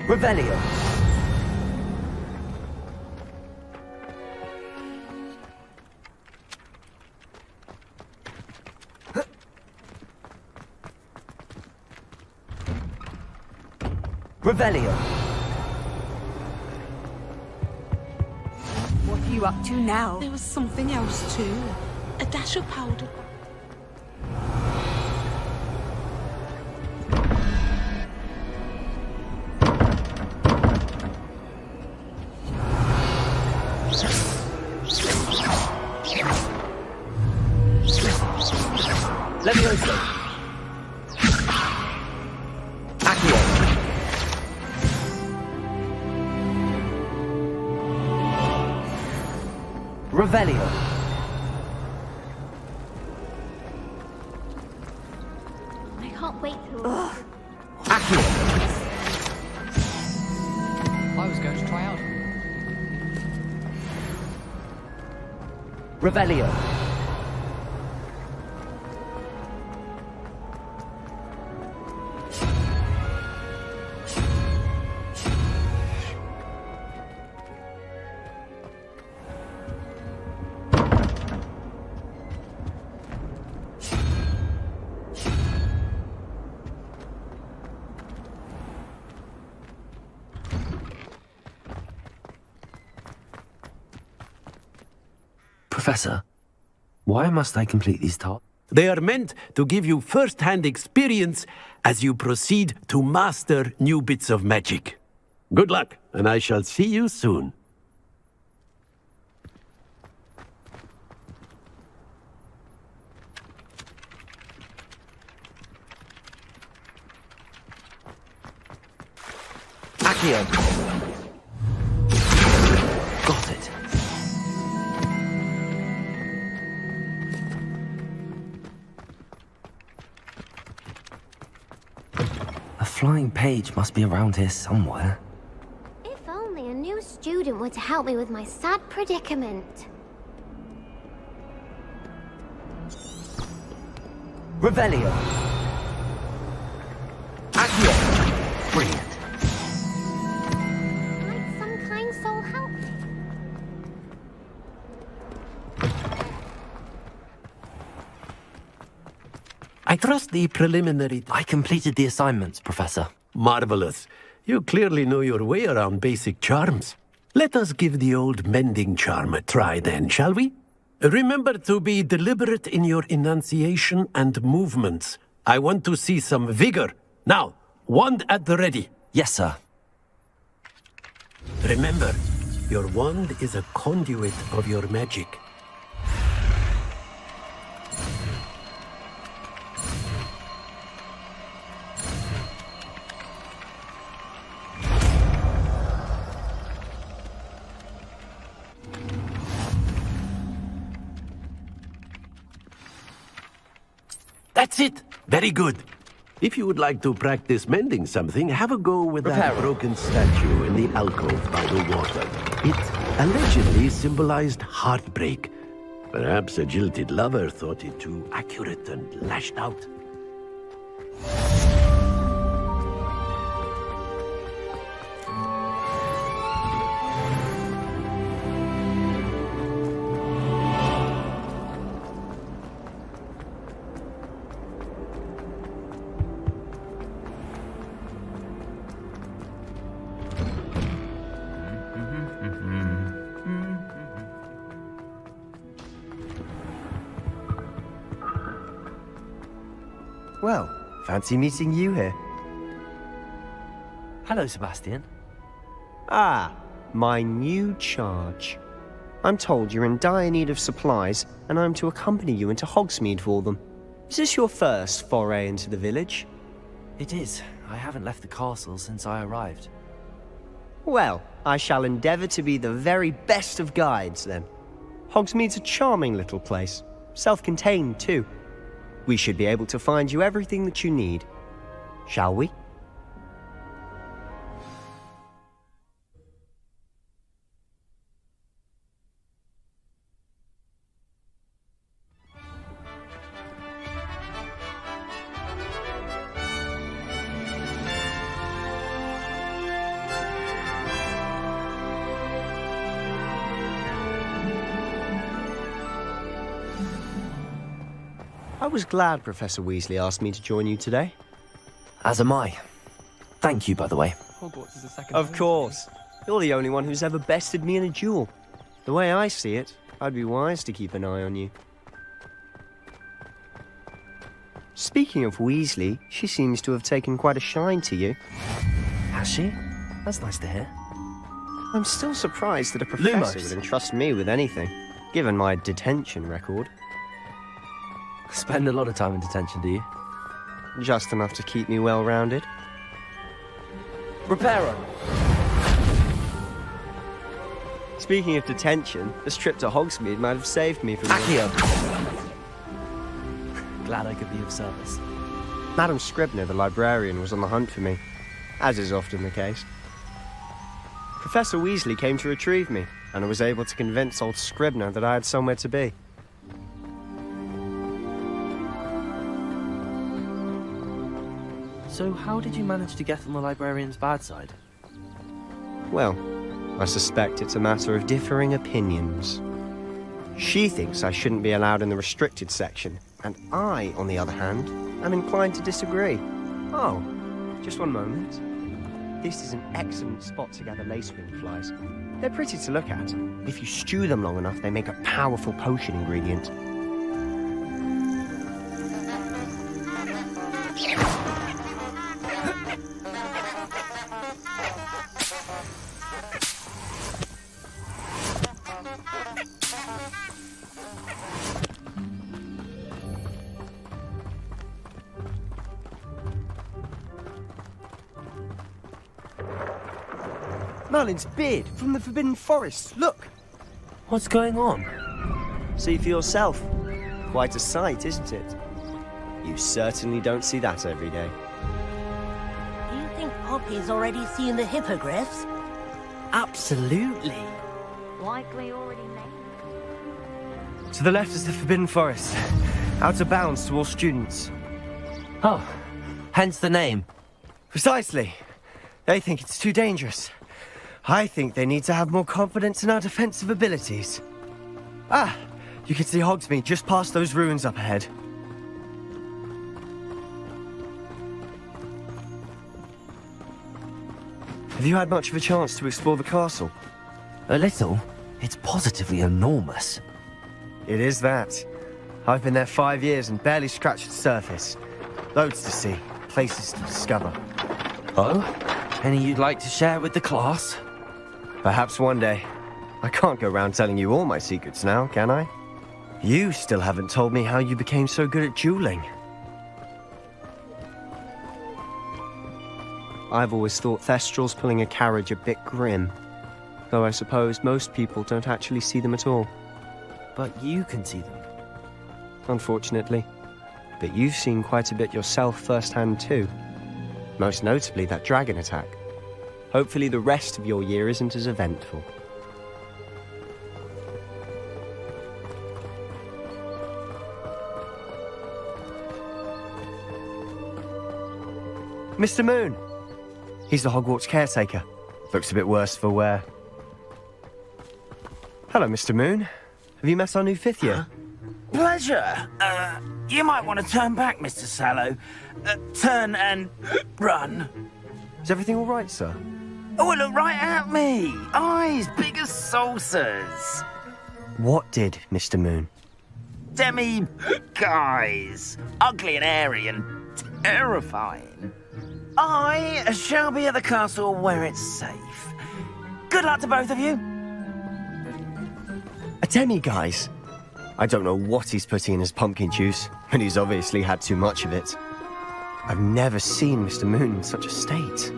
Revelio. Revelio. What are you up to now? There was something else too. A dash of powder. Levioso. Accio. Revelio. I can't wait to... Accio. I was going to try out. Revelio. Professor, why must I complete these tasks? They are meant to give you first-hand experience as you proceed to master new bits of magic. Good luck, and I shall see you soon. Accio. Got it. A flying page must be around here somewhere. If only a new student were to help me with my sad predicament. Revelio. Accio. Brilliant. Might some kind soul help me? I trust the preliminary... I completed the assignments, Professor. Marvelous. You clearly know your way around basic charms. Let us give the old mending charm a try then, shall we? Remember to be deliberate in your enunciation and movements. I want to see some vigor. Now, wand at the ready. Yes, sir. Remember, your wand is a conduit of your magic. That's it! Very good. If you would like to practice mending something, have a go with that broken statue in the alcove by the water. It allegedly symbolized heartbreak. Perhaps a jilted lover thought it too accurate and lashed out. Well, fancy meeting you here. Hello, Sebastian. Ah, my new charge. I'm told you're in dire need of supplies, and I'm to accompany you into Hogsmeade for them. Is this your first foray into the village? It is. I haven't left the castle since I arrived. Well, I shall endeavour to be the very best of guides, then. Hogsmeade's a charming little place. Self-contained, too. We should be able to find you everything that you need. Shall we? I was glad Professor Weasley asked me to join you today. As am I. Thank you, by the way. Hogwarts is a second Of home. course. You're the only one who's ever bested me in a duel. The way I see it, I'd be wise to keep an eye on you. Speaking of Weasley, she seems to have taken quite a shine to you. Has she? That's nice to hear. I'm still surprised that a professor would entrust me with anything, given my detention record. Spend a lot of time in detention, do you? Just enough to keep me well-rounded. Reparo! Speaking of detention, this trip to Hogsmeade might have saved me from... Accio! Glad I could be of service. Madam Scribner, the librarian, was on the hunt for me, as is often the case. Professor Weasley came to retrieve me, and I was able to convince old Scribner that I had somewhere to be. So how did you manage to get on the librarian's bad side? Well, I suspect it's a matter of differing opinions. She thinks I shouldn't be allowed in the restricted section, and I, on the other hand, am inclined to disagree. Oh, just one moment. This is an excellent spot to gather lacewing flies. They're pretty to look at. If you stew them long enough, they make a powerful potion ingredient. Merlin's beard from the Forbidden Forest. Look! What's going on? See for yourself. Quite a sight, isn't it? You certainly don't see that every day. Do you think Poppy's already seen the hippogriffs? Absolutely. Likely already named. To the left is the Forbidden Forest. Out of bounds to all students. Oh, hence the name. Precisely. They think it's too dangerous. I think they need to have more confidence in our defensive abilities. Ah, you can see Hogsmeade just past those ruins up ahead. Have you had much of a chance to explore the castle? A little. It's positively enormous. It is that. I've been there 5 years and barely scratched the surface. Loads to see, places to discover. Oh? Any you'd like to share with the class? Perhaps one day. I can't go around telling you all my secrets now, can I? You still haven't told me how you became so good at dueling. I've always thought Thestrals pulling a carriage a bit grim. Though I suppose most people don't actually see them at all. But you can see them. Unfortunately. But you've seen quite a bit yourself firsthand too. Most notably that dragon attack. Hopefully the rest of your year isn't as eventful. Mr. Moon! He's the Hogwarts caretaker. Looks a bit worse for wear. Hello, Mr. Moon. Have you met our new 5th year? Pleasure. You might want to turn back, Mr. Sallow. Turn and run. Is everything all right, sir? Oh, look right at me. Eyes big as saucers. What did, Mr. Moon? Guys. Ugly and airy and terrifying. I shall be at the castle where it's safe. Good luck to both of you. A demi-guise? I don't know what he's putting in his pumpkin juice, but he's obviously had too much of it. I've never seen Mr. Moon in such a state.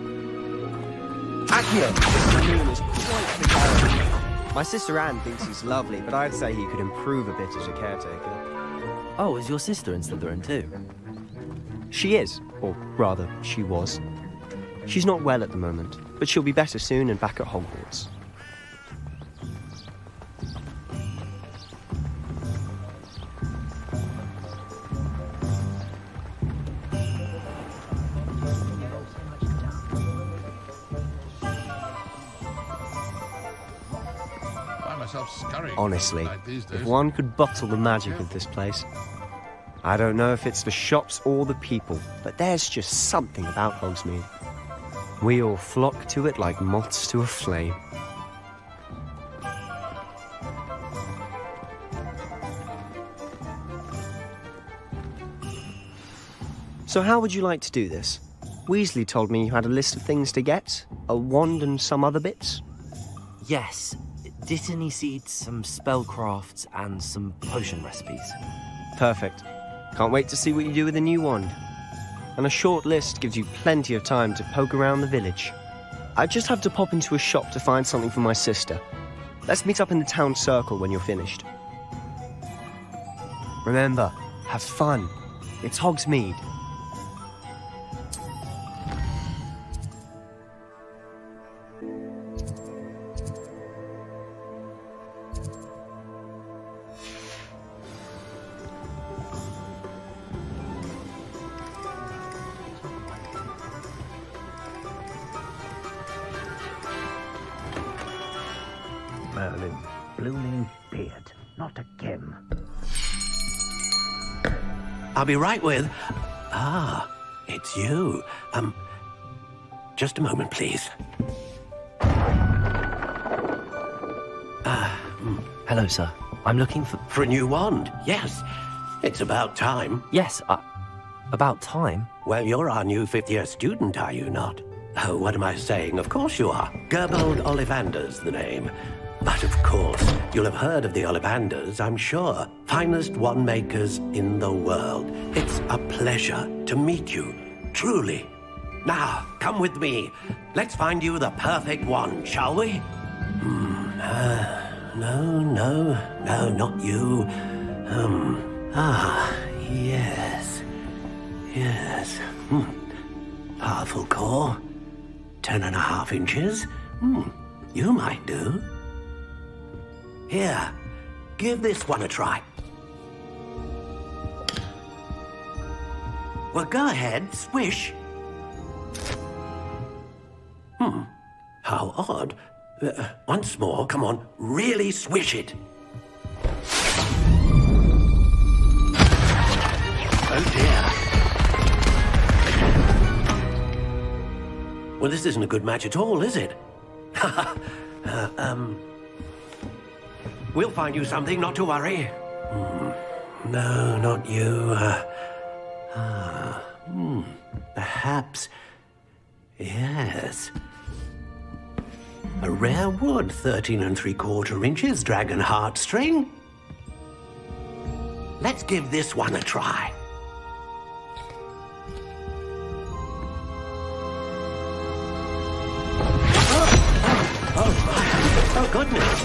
Accurate! Mr. Moon is quite the character. My sister Anne thinks he's lovely, but I'd say he could improve a bit as a caretaker. Oh, is your sister in Slytherin too? She is, or rather, she was. She's not well at the moment, but she'll be better soon and back at Hogwarts. Honestly, if one could bottle the magic of this place. I don't know if it's the shops or the people, but there's just something about Hogsmeade. We all flock to it like moths to a flame. So how would you like to do this? Weasley told me you had a list of things to get, a wand and some other bits. Yes. Dittany seeds, some spellcrafts, and some potion recipes. Perfect. Can't wait to see what you do with the new wand. And a short list gives you plenty of time to poke around the village. I just have to pop into a shop to find something for my sister. Let's meet up in the town circle when you're finished. Remember, have fun. It's Hogsmeade. Merlin, blooming beard, not again. I'll be right with... Ah, it's you. Just a moment, please. Hello, sir. I'm looking for... For a new wand, yes. It's about time. Yes, about time? Well, you're our new 5th-year student, are you not? Oh, what am I saying? Of course you are. Gerbold Ollivander's the name. But of course, you'll have heard of the Ollivanders, I'm sure. Finest wand makers in the world. It's a pleasure to meet you, truly. Now, come with me. Let's find you the perfect wand, shall we? No, not you. Yes. Powerful core. 10.5 inches. You might do. Here, give this one a try. Well, go ahead, swish. How odd. Once more, come on, really swish it. Oh dear. Well, this isn't a good match at all, is it? We'll find you something, not to worry. No, not you. Perhaps... Yes. A rare wood, 13 3/4 inches, dragon heartstring. Let's give this one a try. Oh, goodness.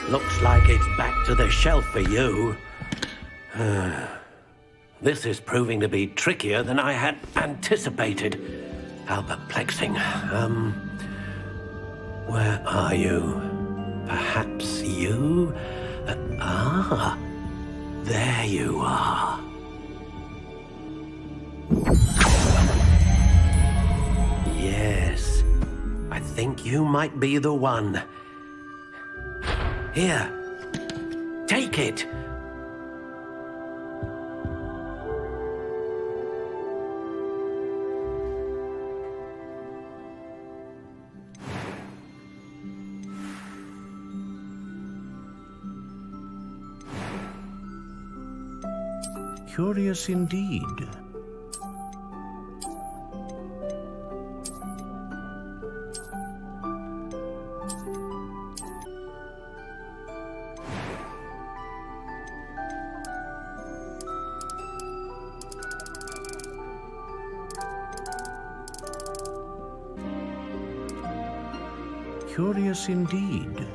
Looks like it's back to the shelf for you. This is proving to be trickier than I had anticipated. How perplexing. Where are you? Perhaps you? There you are. Yes. I think you might be the one. Here. Take it. Curious indeed. Curious indeed.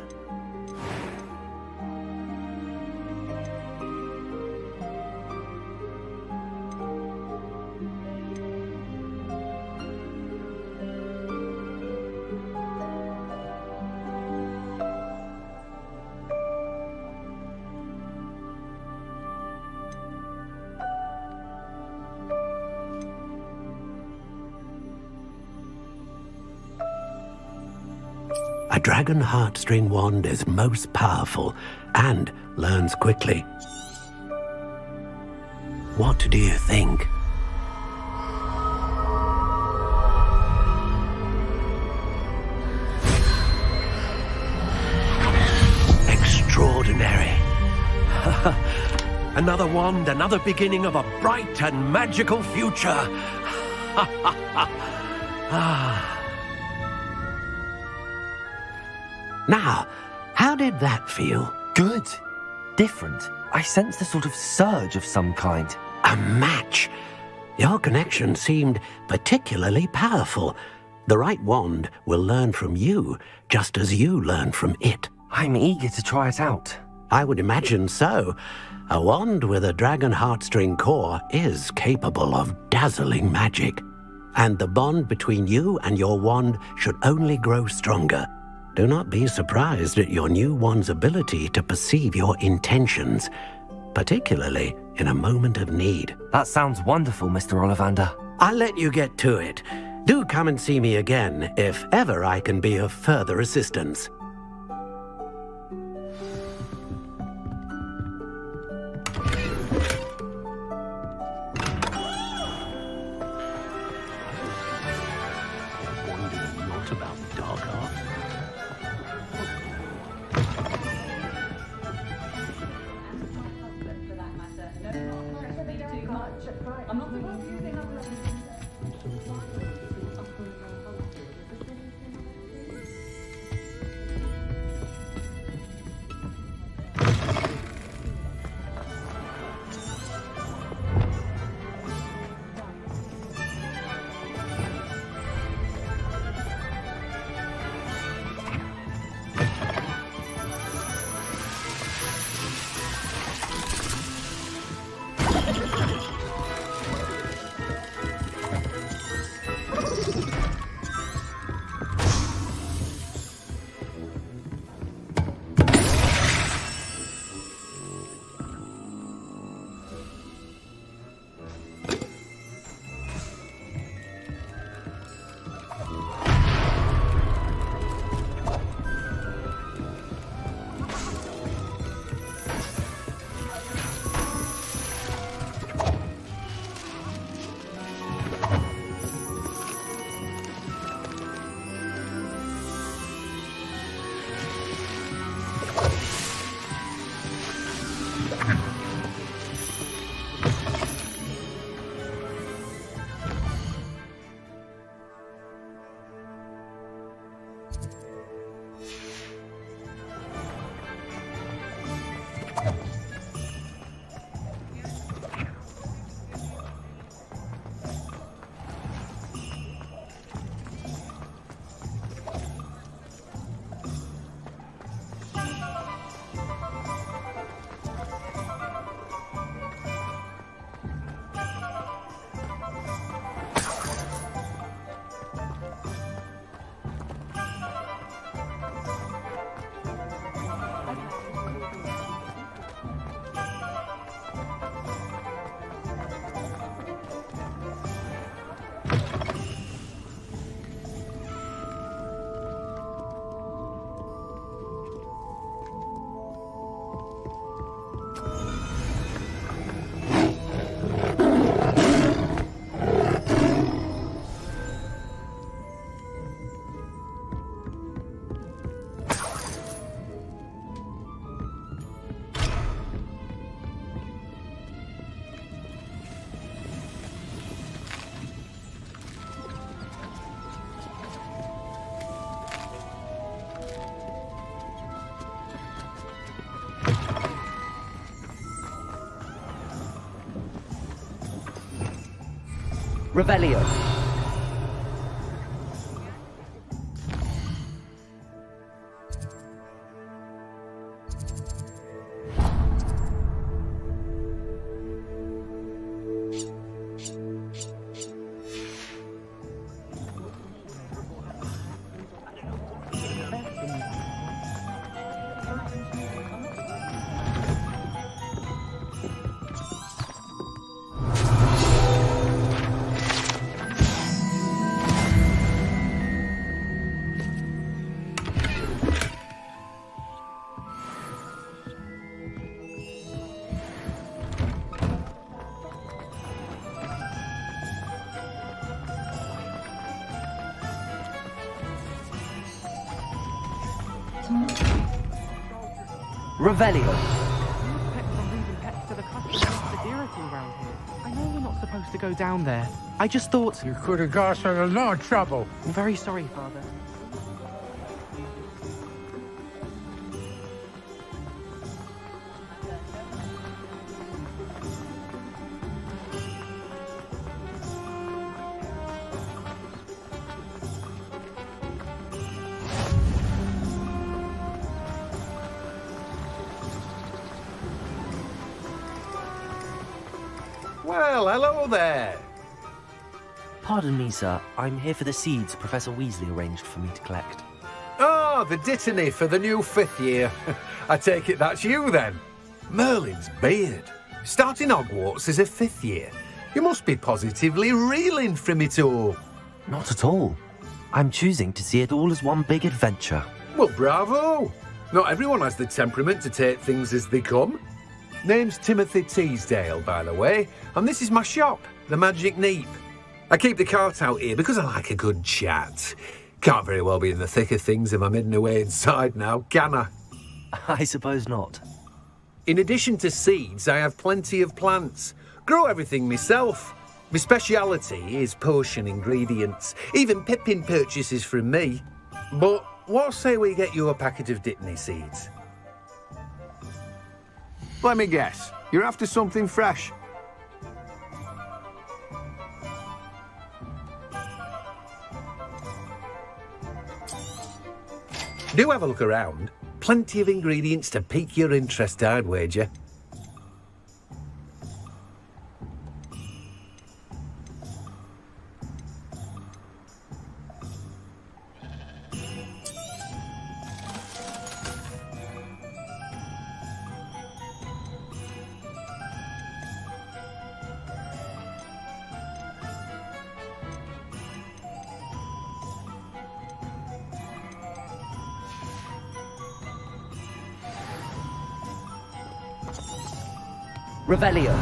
A dragon heartstring wand is most powerful and learns quickly. What do you think? Extraordinary. Another wand, another beginning of a bright and magical future. Now, how did that feel? Good. Different. I sensed a sort of surge of some kind. A match. Your connection seemed particularly powerful. The right wand will learn from you, just as you learn from it. I'm eager to try it out. I would imagine so. A wand with a dragon heartstring core is capable of dazzling magic. And the bond between you and your wand should only grow stronger. Do not be surprised at your new wand's ability to perceive your intentions, particularly in a moment of need. That sounds wonderful, Mr. Ollivander. I'll let you get to it. Do come and see me again if ever I can be of further assistance. Revelio. Revelio. I know we're not supposed to go down there. I just thought... You could have got us in a lot of trouble. I'm very sorry, Father. Well, hello there. Pardon me, sir. I'm here for the seeds Professor Weasley arranged for me to collect. Oh, the dittany for the new 5th year. I take it that's you, then. Merlin's beard. Starting Hogwarts as a 5th year. You must be positively reeling from it all. Not at all. I'm choosing to see it all as one big adventure. Well, bravo. Not everyone has the temperament to take things as they come. Name's Timothy Teasdale, by the way, and this is my shop, the Magic Neep. I keep the cart out here because I like a good chat. Can't very well be in the thick of things if I'm hidden away inside now, can I? I suppose not. In addition to seeds, I have plenty of plants. Grow everything myself. My speciality is potion ingredients. Even Pippin purchases from me. But what say we get you a packet of Dittany seeds? Let me guess. You're after something fresh. Do have a look around. Plenty of ingredients to pique your interest, I'd wager. Revelio.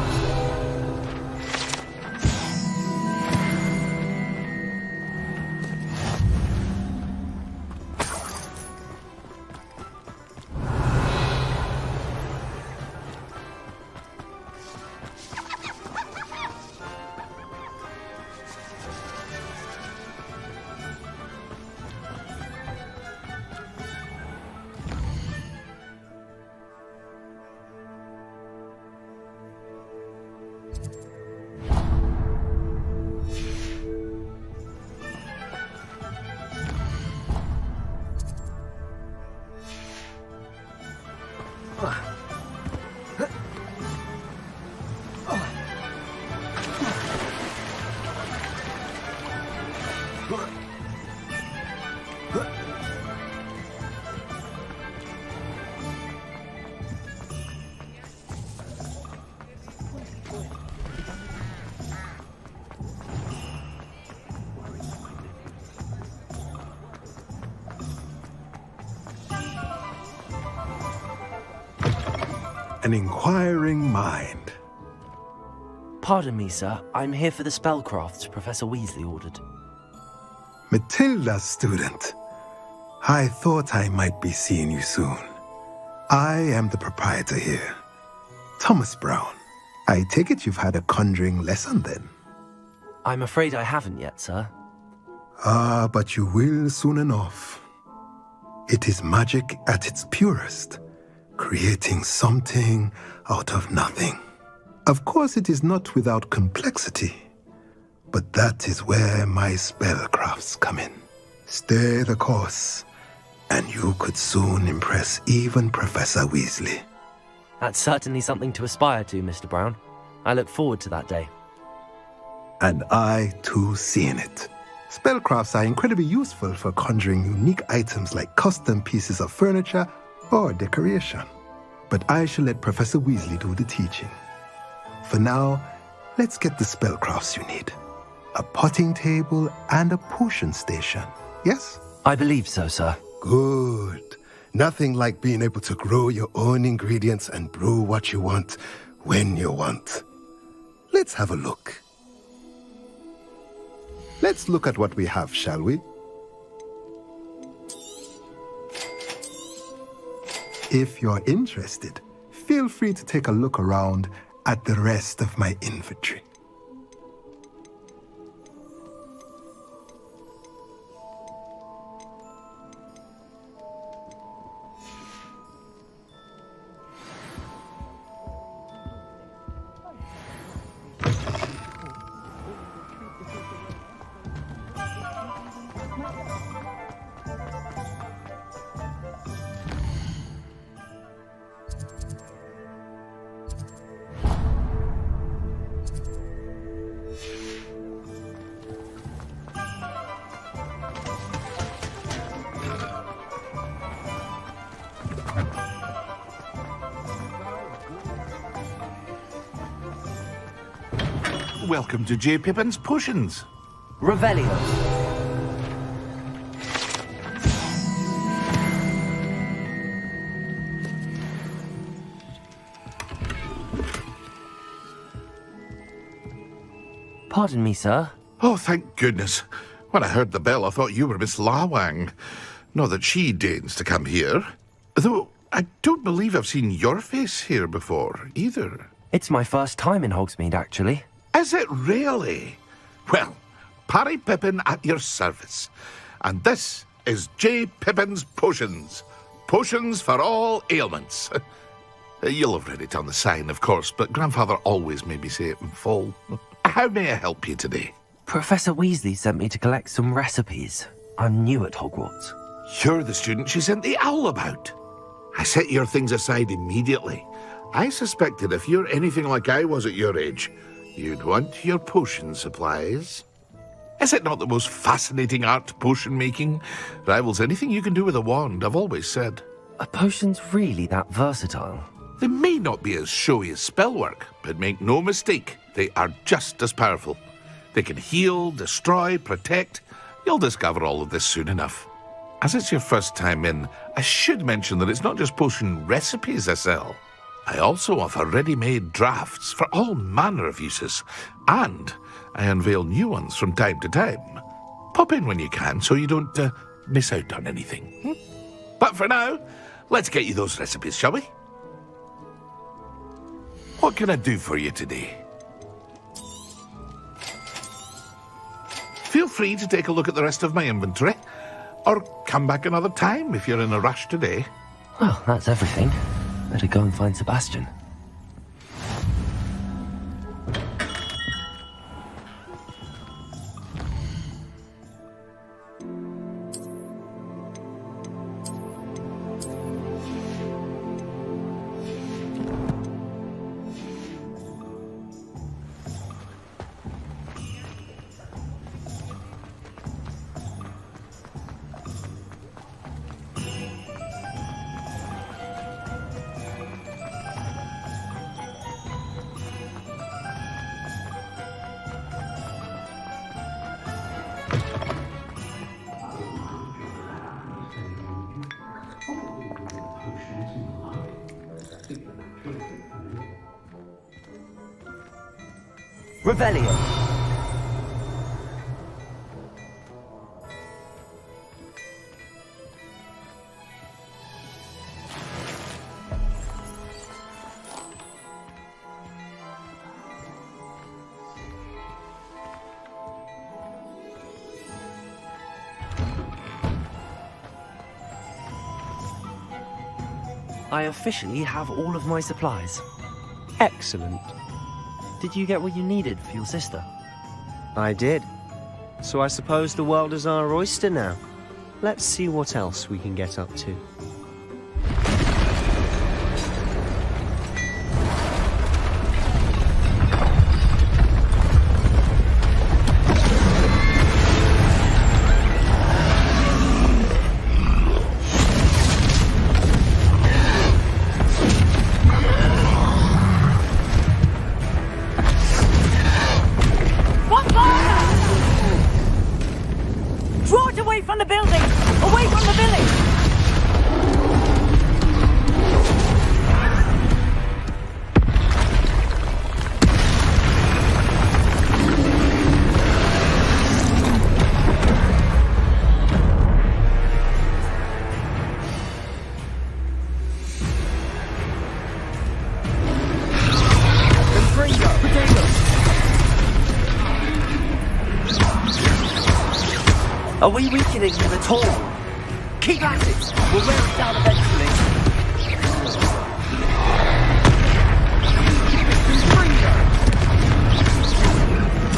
An inquiring mind. Pardon me, sir. I'm here for the spellcrafts Professor Weasley ordered. Matilda's student. I thought I might be seeing you soon. I am the proprietor here, Thomas Brown. I take it you've had a conjuring lesson then? I'm afraid I haven't yet, sir. Ah, but you will soon enough. It is magic at its purest, creating something out of nothing. Of course, it is not without complexity. But that is where my spellcrafts come in. Stay the course, and you could soon impress even Professor Weasley. That's certainly something to aspire to, Mr. Brown. I look forward to that day. And I, too, see in it. Spellcrafts are incredibly useful for conjuring unique items like custom pieces of furniture or decoration. But I shall let Professor Weasley do the teaching. For now, let's get the spellcrafts you need. A potting table and a potion station, yes? I believe so, sir. Good. Nothing like being able to grow your own ingredients and brew what you want, when you want. Let's have a look. Let's look at what we have, shall we? If you're interested, feel free to take a look around at the rest of my inventory. Welcome to J. Pippin's Potions. Revelio. Pardon me, sir. Oh, thank goodness. When I heard the bell, I thought you were Miss Lawang. Not that she deigns to come here. Though I don't believe I've seen your face here before, either. It's my first time in Hogsmeade, actually. Is it really? Well, Parry Pippin at your service. And this is J. Pippin's Potions. Potions for all ailments. You'll have read it on the sign, of course, but Grandfather always made me say it in full. How may I help you today? Professor Weasley sent me to collect some recipes. I'm new at Hogwarts. You're the student she sent the owl about. I set your things aside immediately. I suspected if you're anything like I was at your age, you'd want your potion supplies. Is it not the most fascinating art, potion making? Rivals anything you can do with a wand, I've always said. Are potions really that versatile? They may not be as showy as spellwork, but make no mistake, they are just as powerful. They can heal, destroy, protect. You'll discover all of this soon enough. As it's your first time in, I should mention that it's not just potion recipes I sell. I also offer ready-made drafts for all manner of uses, and I unveil new ones from time to time. Pop in when you can so you don't miss out on anything. But for now, let's get you those recipes, shall we? What can I do for you today? Feel free to take a look at the rest of my inventory, or come back another time if you're in a rush today. Well, that's everything. Better go and find Sebastian. Revelio. I officially have all of my supplies. Excellent. Did you get what you needed for your sister? I did. So I suppose the world is our oyster now. Let's see what else we can get up to. Draw it away from the building! Away from the village! Are we weakening him at all? Keep at it! We'll wear it down eventually.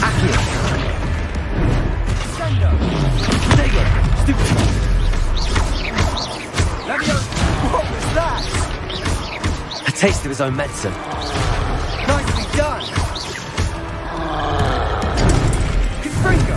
Accio! Sendo! Potato! Stupid! What was that? A taste of his own medicine. Nicely done! Confringo!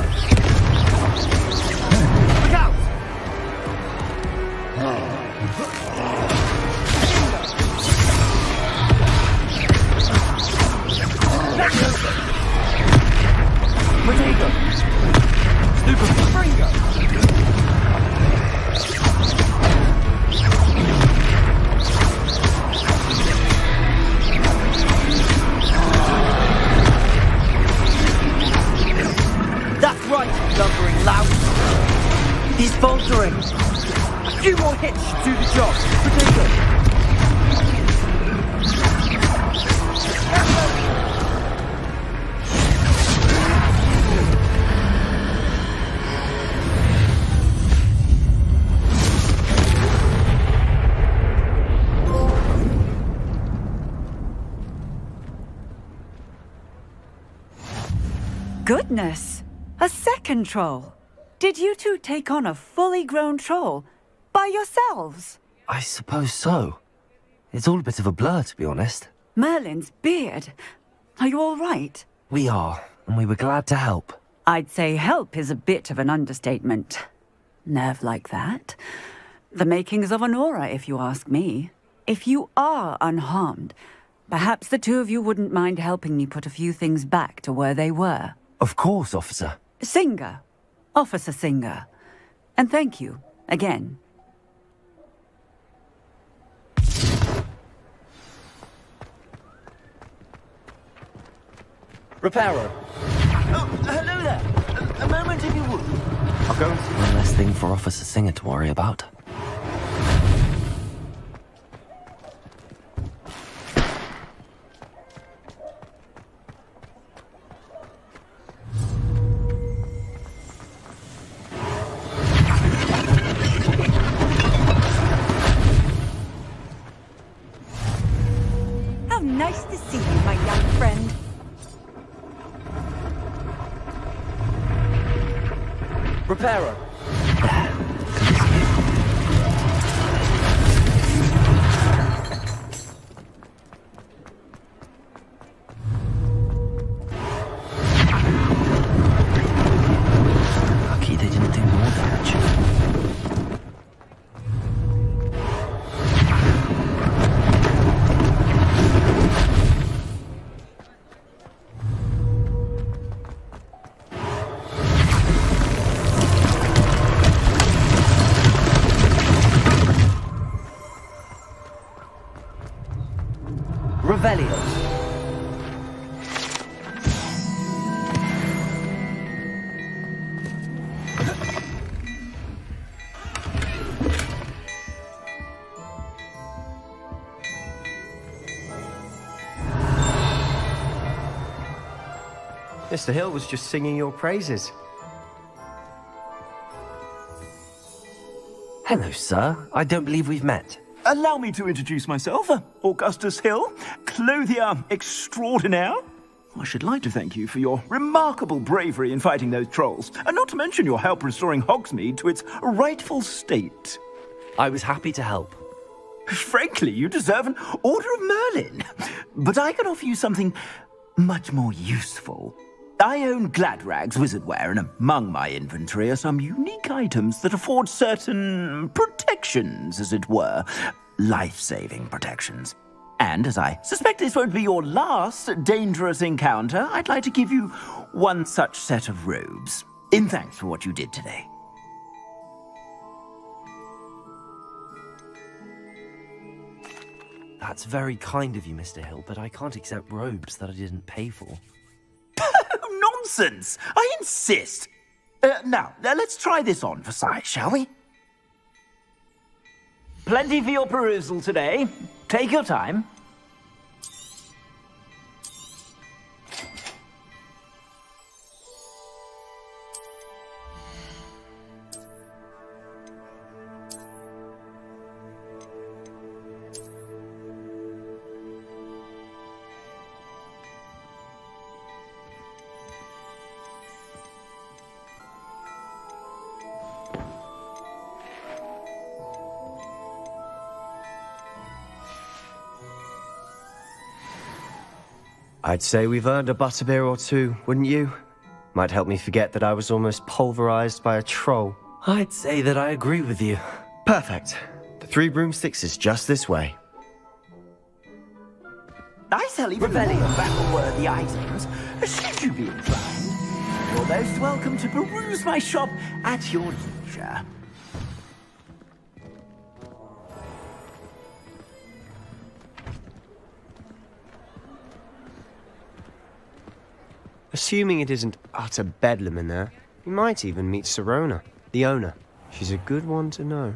That's right, lumbering lout. He's faltering. A few more hits should do the job. Potato. Goodness! A second troll! Did you two take on a fully grown troll? By yourselves? I suppose so. It's all a bit of a blur, to be honest. Merlin's beard. Are you all right? We are, and we were glad to help. I'd say help is a bit of an understatement. Nerve like that. The makings of an aura, if you ask me. If you are unharmed, perhaps the two of you wouldn't mind helping me put a few things back to where they were. Of course, officer. Singer. Officer Singer. And thank you, again. Reparo. Oh, hello there. A moment if you would. I'll go and see one less thing for Officer Singer to worry about. How nice to see you, my young friend. Reparo. Lucky they didn't do more damage. Revelio. Mr. Hill was just singing your praises. Hello, sir. I don't believe we've met. Allow me to introduce myself. Augustus Hill, clothier extraordinaire. I should like to thank you for your remarkable bravery in fighting those trolls, and not to mention your help restoring Hogsmeade to its rightful state. I was happy to help. Frankly, you deserve an Order of Merlin. But I can offer you something much more useful. I own Gladrag's wizardware, and among my inventory are some unique items that afford certain protections, as it were. Life-saving protections. And as I suspect this won't be your last dangerous encounter, I'd like to give you one such set of robes, in thanks for what you did today. That's very kind of you, Mr. Hill, but I can't accept robes that I didn't pay for. Nonsense! I insist! Now, let's try this on for size, shall we? Plenty for your perusal today. Take your time. I'd say we've earned a butterbeer or two, wouldn't you? Might help me forget that I was almost pulverized by a troll. I'd say that I agree with you. Perfect. The 3 broomsticks is just this way. I sell even more battle-worthy items. Should you be inclined, you're most welcome to peruse my shop at your leisure. Assuming it isn't utter bedlam in there, we might even meet Sirona, the owner. She's a good one to know.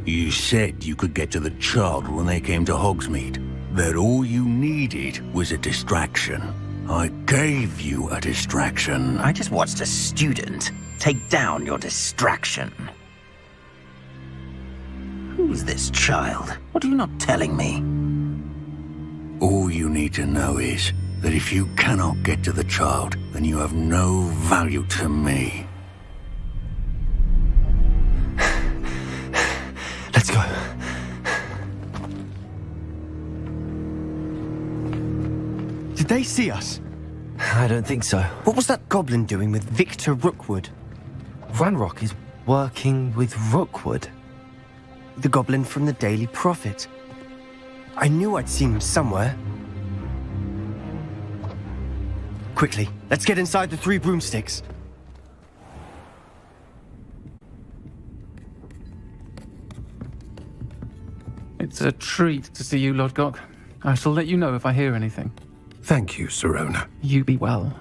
You said you could get to the child when they came to Hogsmeade. That all you needed was a distraction. I gave you a distraction. I just watched a student take down your distraction. Who's this child? What are you not telling me? All you need to know is that if you cannot get to the child, then you have no value to me. Let's go. Did they see us? I don't think so. What was that goblin doing with Victor Rookwood? Ranrock is working with Rookwood. The goblin from the Daily Prophet. I knew I'd seen him somewhere. Quickly, let's get inside the 3 broomsticks. It's a treat to see you, Lodgok. I shall let you know if I hear anything. Thank you, Sirona. You be well.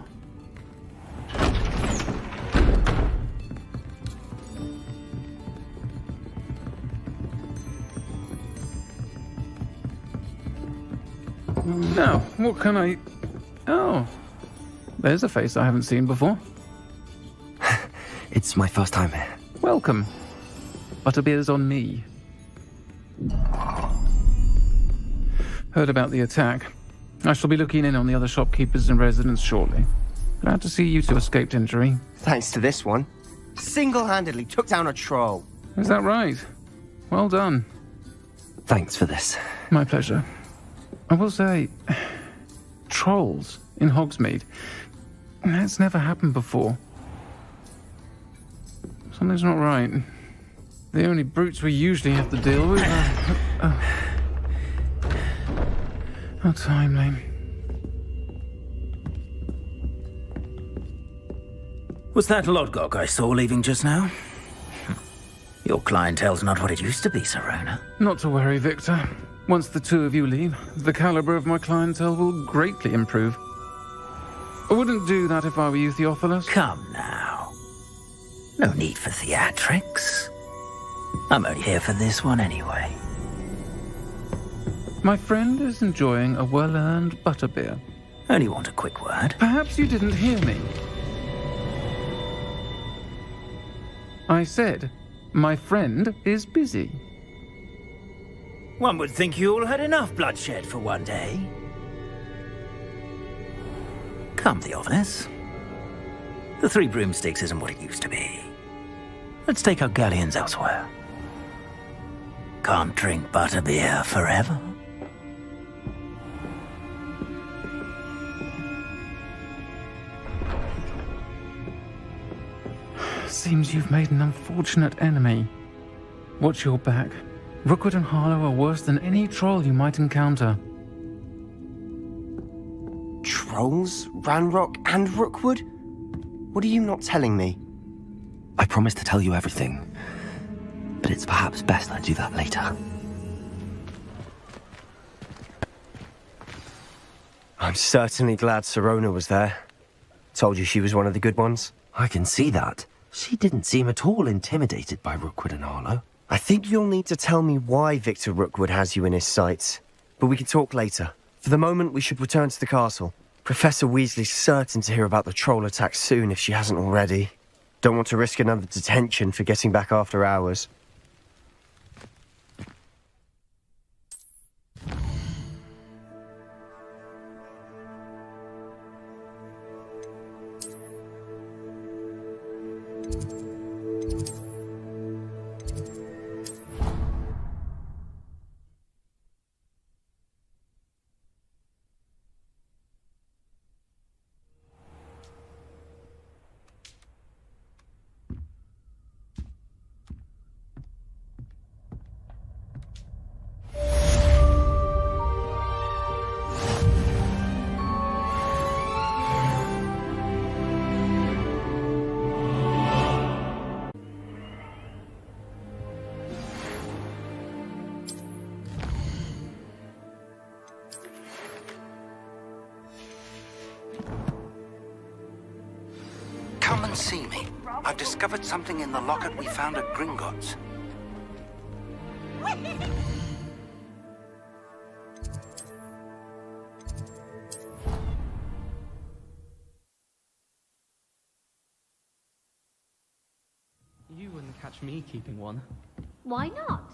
Now, what can I... Oh, there's a face I haven't seen before. It's my first time here. Welcome. Butterbeer's on me. Heard about the attack. I shall be looking in on the other shopkeepers and residents shortly. Glad to see you two escaped injury. Thanks to this one. Single-handedly took down a troll. Is that right? Well done. Thanks for this. My pleasure. I will say, trolls in Hogsmeade. That's never happened before. Something's not right. The only brutes we usually have to deal with are... How timely. Was that Lodgok I saw leaving just now? Your clientele's not what it used to be, Sirona. Not to worry, Victor. Once the 2 of you leave, the caliber of my clientele will greatly improve. I wouldn't do that if I were you, Theophilus. Come now. No need for theatrics. I'm only here for this one anyway. My friend is enjoying a well-earned butterbeer. Only want a quick word. Perhaps you didn't hear me. I said, my friend is busy. One would think you all had enough bloodshed for one day. Come, Theophilus. The Three Broomsticks isn't what it used to be. Let's take our galleons elsewhere. Can't drink butterbeer forever. Seems you've made an unfortunate enemy. Watch your back. Rookwood and Harlow are worse than any troll you might encounter. Trolls? Ranrock and Rookwood? What are you not telling me? I promised to tell you everything, but it's perhaps best I do that later. I'm certainly glad Sirona was there. Told you she was one of the good ones. I can see that. She didn't seem at all intimidated by Rookwood and Harlow. I think you'll need to tell me why Victor Rookwood has you in his sights. But we can talk later. For the moment, we should return to the castle. Professor Weasley's certain to hear about the troll attack soon if she hasn't already. Don't want to risk another detention for getting back after hours. Come and see me. I've discovered something in the locket we found at Gringotts. You wouldn't catch me keeping one. Why not?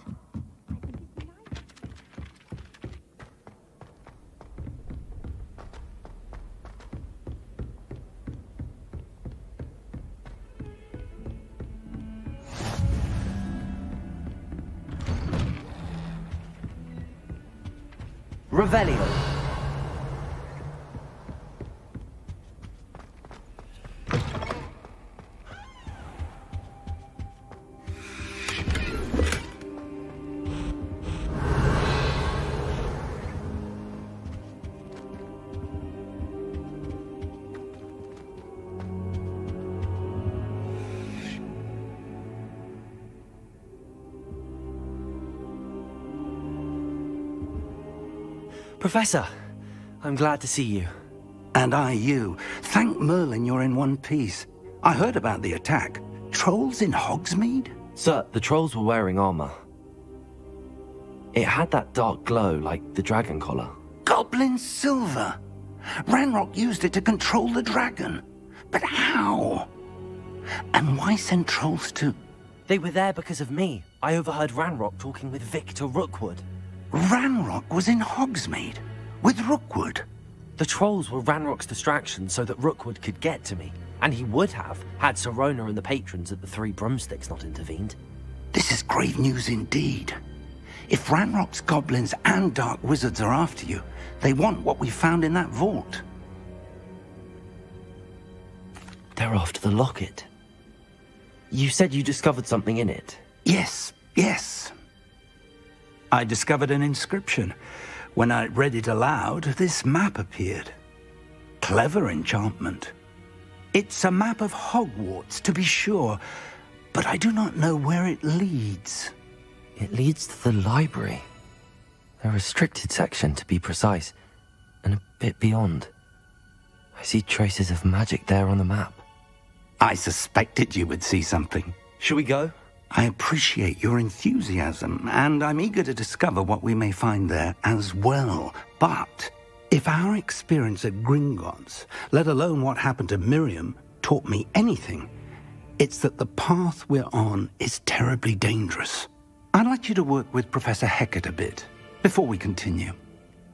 Revelio. Professor, I'm glad to see you. And I you. Thank Merlin you're in one piece. I heard about the attack. Trolls in Hogsmeade? Sir, the trolls were wearing armor. It had that dark glow like the dragon collar. Goblin silver! Ranrock used it to control the dragon. But how? And why send trolls to... They were there because of me. I overheard Ranrock talking with Victor Rookwood. Ranrock was in Hogsmeade with Rookwood. The trolls were Ranrock's distraction so that Rookwood could get to me. And he would have, had Sirona and the patrons at the Three Broomsticks not intervened. This is grave news indeed. If Ranrock's goblins and dark wizards are after you, they want what we found in that vault. They're after the locket. You said you discovered something in it. Yes. I discovered an inscription. When I read it aloud, this map appeared. Clever enchantment. It's a map of Hogwarts, to be sure, but I do not know where it leads. It leads to the library. A restricted section, to be precise, and a bit beyond. I see traces of magic there on the map. I suspected you would see something. Shall we go? I appreciate your enthusiasm, and I'm eager to discover what we may find there as well. But if our experience at Gringotts, let alone what happened to Miriam, taught me anything, it's that the path we're on is terribly dangerous. I'd like you to work with Professor Hecat a bit before we continue.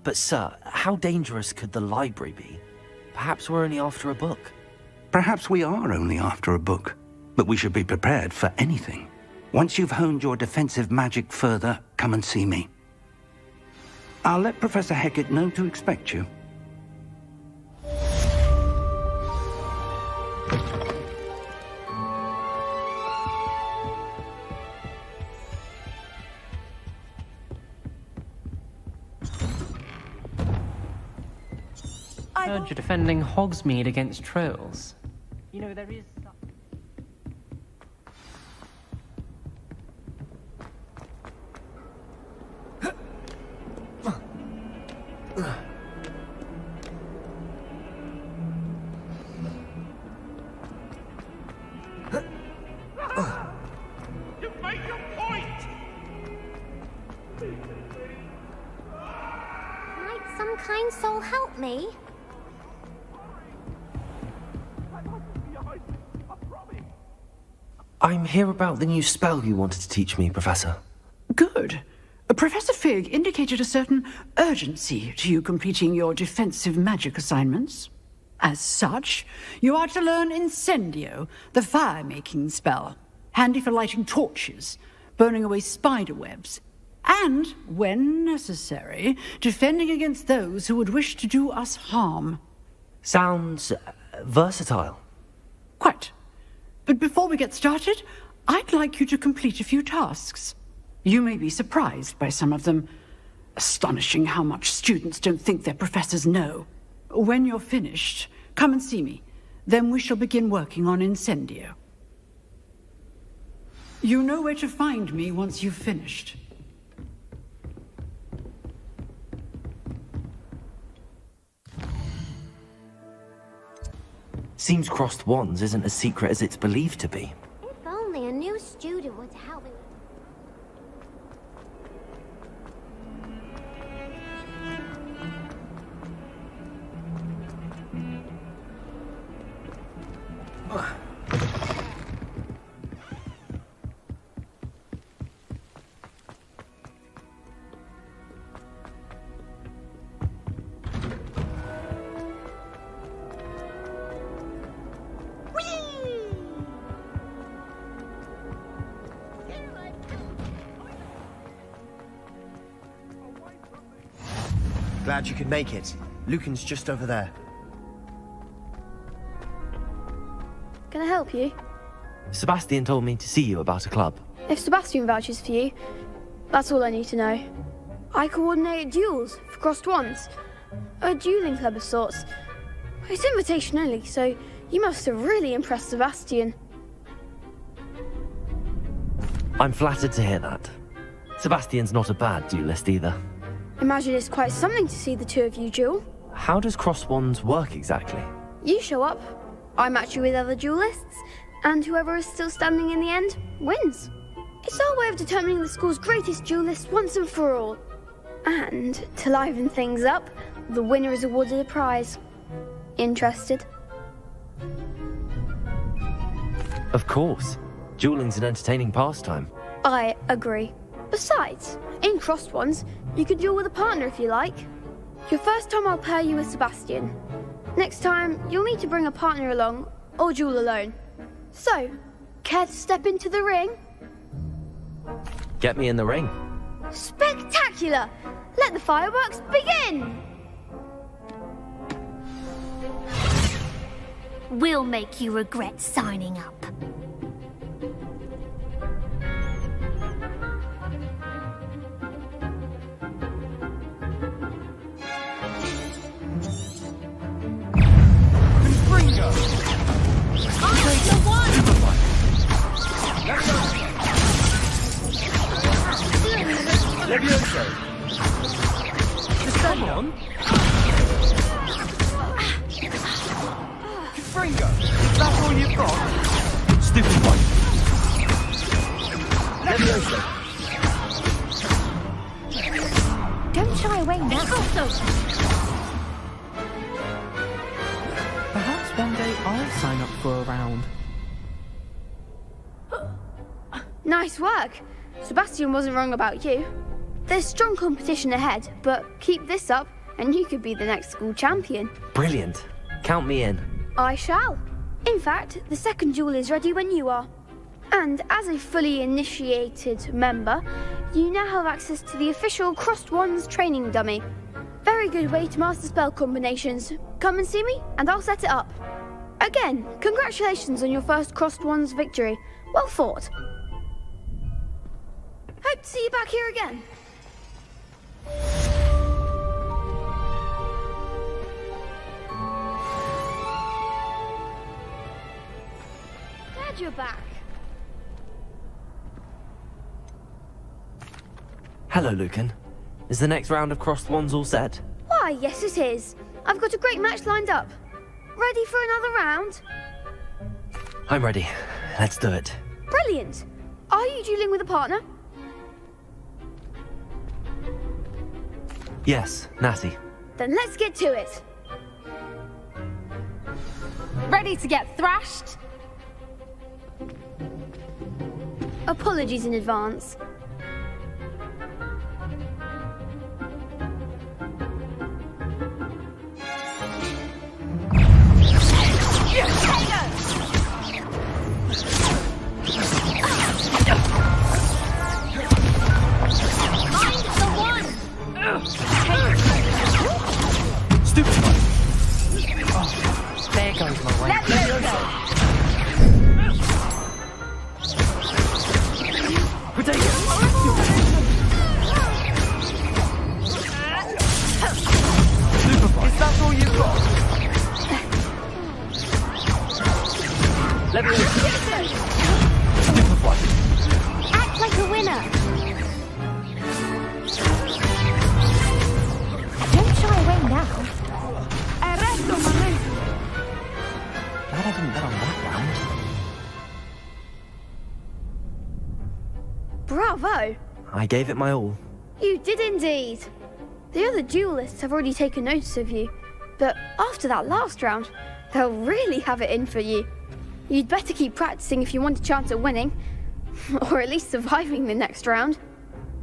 But sir, how dangerous could the library be? Perhaps we're only after a book. Perhaps we are only after a book, but we should be prepared for anything. Once you've honed your defensive magic further, come and see me. I'll let Professor Hecat know to expect you. I heard you're defending Hogsmeade against trolls. You know, there is... Might some kind soul help me? I'm here about the new spell you wanted to teach me, Professor. Good. Professor Fig indicated a certain urgency to you completing your defensive magic assignments. As such, you are to learn Incendio, the fire-making spell, handy for lighting torches, burning away spider webs, and, when necessary, defending against those who would wish to do us harm. Sounds versatile. Quite. But before we get started, I'd like you to complete a few tasks. You may be surprised by some of them. Astonishing how much students don't think their professors know. When you're finished, come and see me. Then we shall begin working on Incendio. You know where to find me once you've finished. Seems crossed wands isn't as secret as it's believed to be. If only a new student would help me. Glad you could make it. Lucan's just over there. Can I help you? Sebastian told me to see you about a club. If Sebastian vouches for you, that's all I need to know. I coordinate duels for crossed wands. A dueling club of sorts. It's invitation only, so you must have really impressed Sebastian. I'm flattered to hear that. Sebastian's not a bad duelist either. Imagine it's quite something to see the two of you duel. How does crossed wands work exactly? You show up, I match you with other duelists, and whoever is still standing in the end wins. It's our way of determining the school's greatest duelist once and for all. And to liven things up, the winner is awarded a prize. Interested? Of course. Dueling's an entertaining pastime. I agree. Besides, in crossed wands, you could duel with a partner if you like. Your first time I'll pair you with Sebastian. Next time, you'll need to bring a partner along, or duel alone. So, care to step into the ring? Get me in the ring. Spectacular! Let the fireworks begin! We'll make you regret signing up. Levioso! Come on! Fringo, is that all you've got? Don't shy away now. Perhaps one day I'll sign up for a round. Nice work. Sebastian wasn't wrong about you. There's strong competition ahead, but keep this up and you could be the next school champion. Brilliant. Count me in. I shall. In fact, the second duel is ready when you are. And as a fully initiated member, you now have access to the official Crossed Wands training dummy. Very good way to master spell combinations. Come and see me, and I'll set it up. Again, congratulations on your first Crossed Wands victory. Well fought. Hope to see you back here again. Glad you're back. Hello, Lucan. Is the next round of Crossed Wands all set? Why, yes it is. I've got a great match lined up. Ready for another round? I'm ready. Let's do it. Brilliant. Are you dueling with a partner? Yes, Natty. Then let's get to it. Ready to get thrashed? Apologies in advance. Stupid one! Oh, there goes my way. Potato! Superfly! Is that all you've got? Let me Superfly! Act like a winner. Don't shy away now. Glad I didn't bet on that round. Bravo! I gave it my all. You did indeed. The other duelists have already taken notice of you, but after that last round, they'll really have it in for you. You'd better keep practicing if you want a chance at winning, or at least surviving the next round.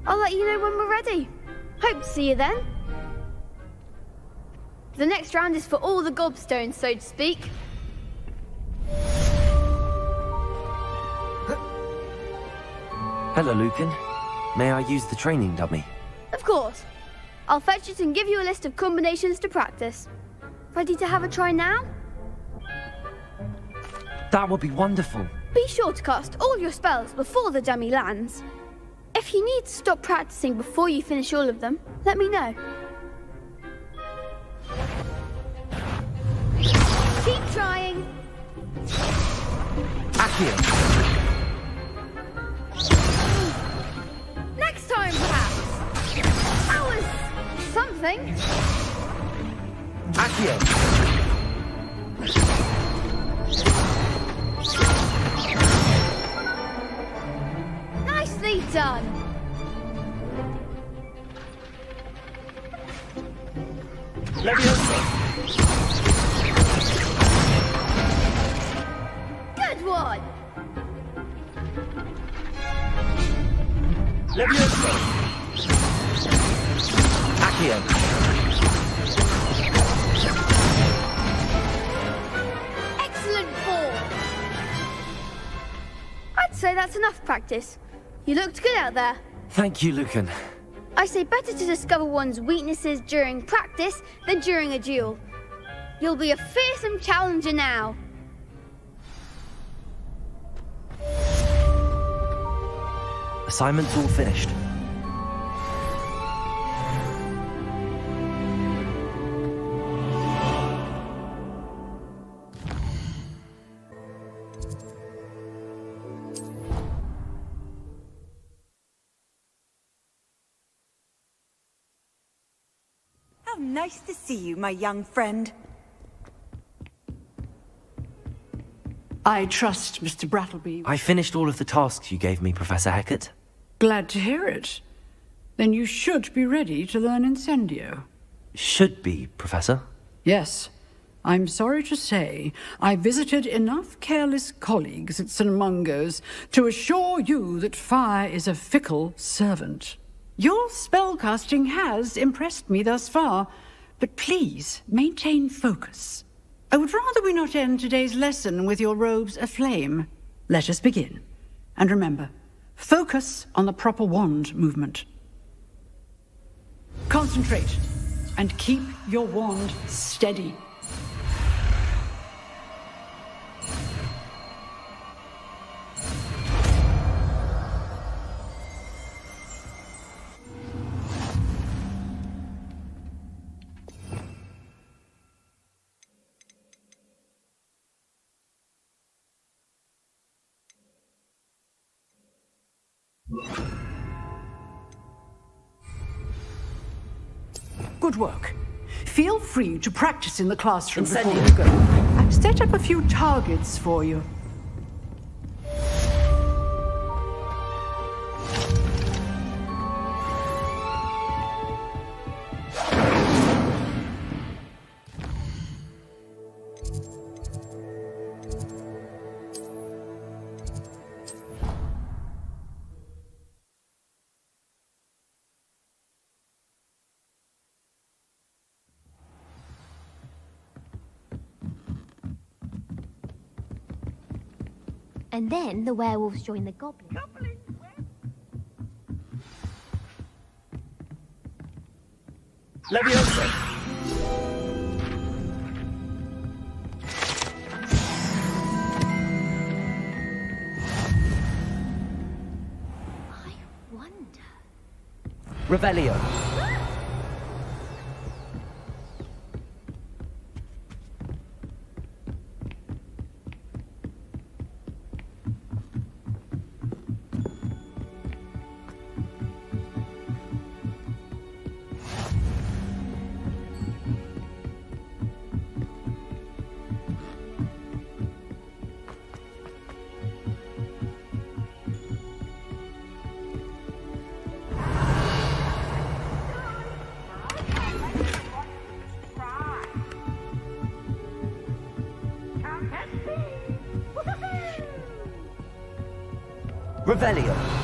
I'll let you know when we're ready. Hope to see you then. The next round is for all the gobstones, so to speak. Hello, Lucan. May I use the training dummy? Of course. I'll fetch it and give you a list of combinations to practice. Ready to have a try now? That would be wonderful. Be sure to cast all your spells before the dummy lands. If you need to stop practicing before you finish all of them, let me know. Keep trying. Accio! Next time, perhaps. That was something. Accio! Nicely done. Good one. Accio! Excellent ball. I'd say that's enough practice. You looked good out there. Thank you, Lucan. I say better to discover one's weaknesses during practice than during a duel. You'll be a fearsome challenger now. Assignment's all finished. How nice to see you, my young friend. I trust Mr. Brattleby. I finished all of the tasks you gave me, Professor Hecat. Glad to hear it. Then you should be ready to learn Incendio. Should be, Professor. Yes. I'm sorry to say I visited enough careless colleagues at St. Mungo's to assure you that fire is a fickle servant. Your spellcasting has impressed me thus far, but please maintain focus. I would rather we not end today's lesson with your robes aflame. Let us begin. And remember, focus on the proper wand movement. Concentrate and keep your wand steady. Good work. Feel free to practice in the classroom before you go. I've set up a few targets for you. And then the werewolves join the goblins. Leviosa! I wonder. Revelio. Revelio.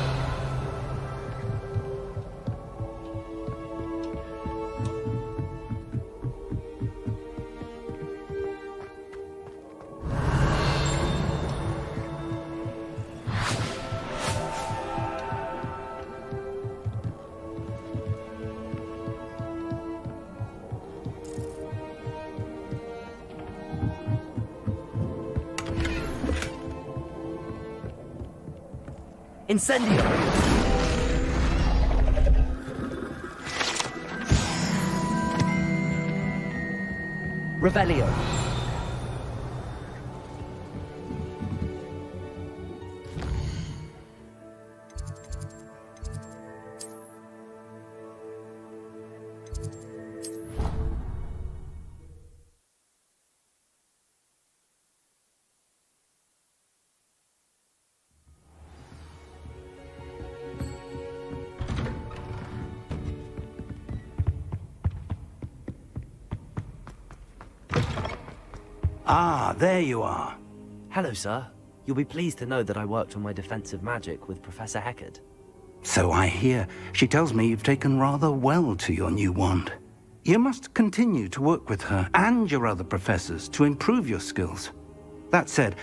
Incendio! Revelio. Ah, there you are. Hello, sir. You'll be pleased to know that I worked on my defensive magic with Professor Heckard. So I hear. She tells me you've taken rather well to your new wand. You must continue to work with her and your other professors to improve your skills. That said,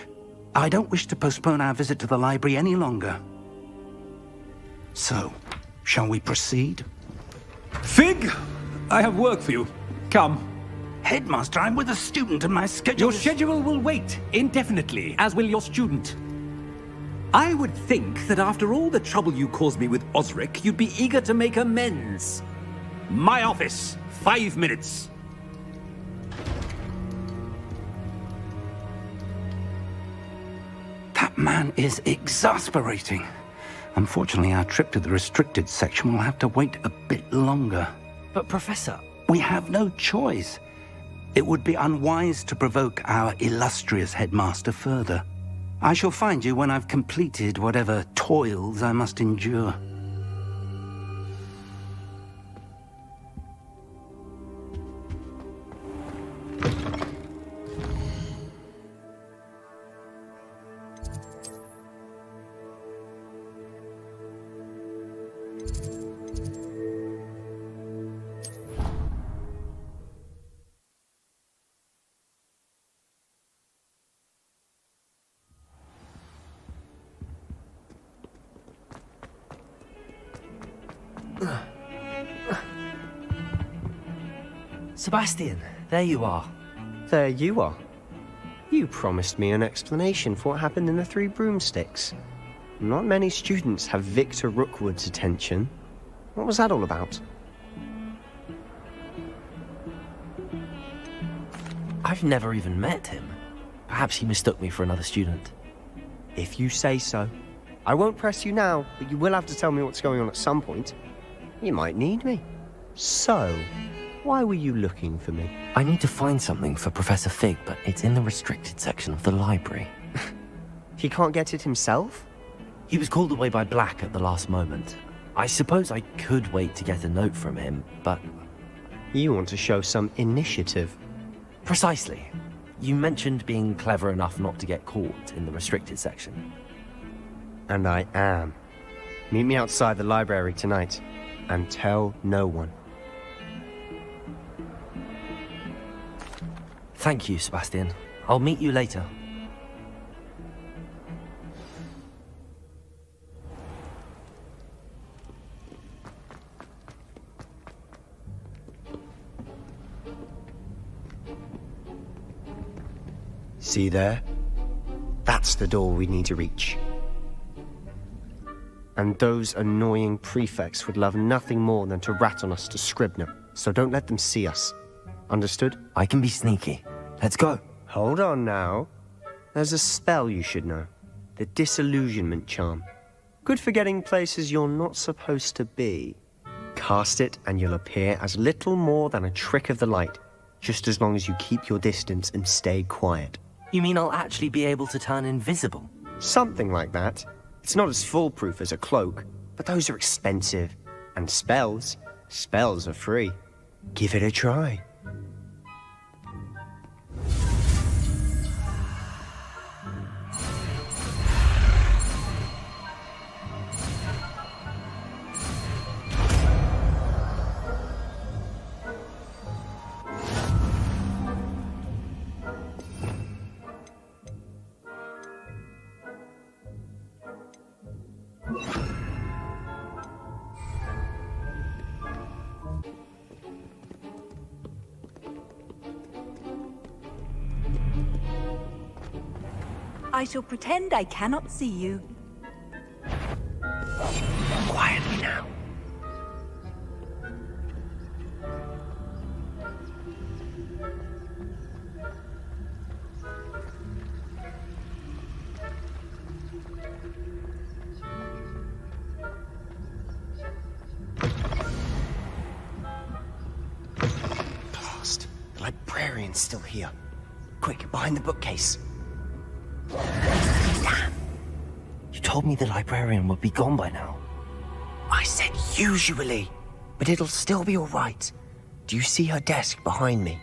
I don't wish to postpone our visit to the library any longer. So, shall we proceed? Fig! I have work for you. Come. Headmaster, I'm with a student and my schedule Your schedule will wait indefinitely, as will your student. I would think that after all the trouble you caused me with Osric, you'd be eager to make amends. My office, 5 minutes. That man is exasperating. Unfortunately, our trip to the restricted section will have to wait a bit longer. But, Professor... We have no choice. It would be unwise to provoke our illustrious headmaster further. I shall find you when I've completed whatever toils I must endure. Sebastian, there you are. There you are. You promised me an explanation for what happened in the Three Broomsticks. Not many students have Victor Rookwood's attention. What was that all about? I've never even met him. Perhaps he mistook me for another student. If you say so. I won't press you now, but you will have to tell me what's going on at some point. You might need me. So, why were you looking for me? I need to find something for Professor Fig, but it's in the restricted section of the library. He can't get it himself? He was called away by Black at the last moment. I suppose I could wait to get a note from him, but... You want to show some initiative. Precisely. You mentioned being clever enough not to get caught in the restricted section. And I am. Meet me outside the library tonight, and tell no one. Thank you, Sebastian. I'll meet you later. See there? That's the door we need to reach. And those annoying prefects would love nothing more than to rat on us to Scribner, so don't let them see us. Understood? I can be sneaky. Let's go. Hold on now. There's a spell you should know. The Disillusionment Charm. Good for getting places you're not supposed to be. Cast it and you'll appear as little more than a trick of the light, just as long as you keep your distance and stay quiet. You mean I'll actually be able to turn invisible? Something like that. It's not as foolproof as a cloak, but those are expensive. And spells are free. Give it a try. I shall pretend I cannot see you. Quietly now. Blast. The librarian's still here. Quick, behind the bookcase. Damn. You told me the librarian would be gone by now. I said usually, but it'll still be all right. Do you see her desk behind me?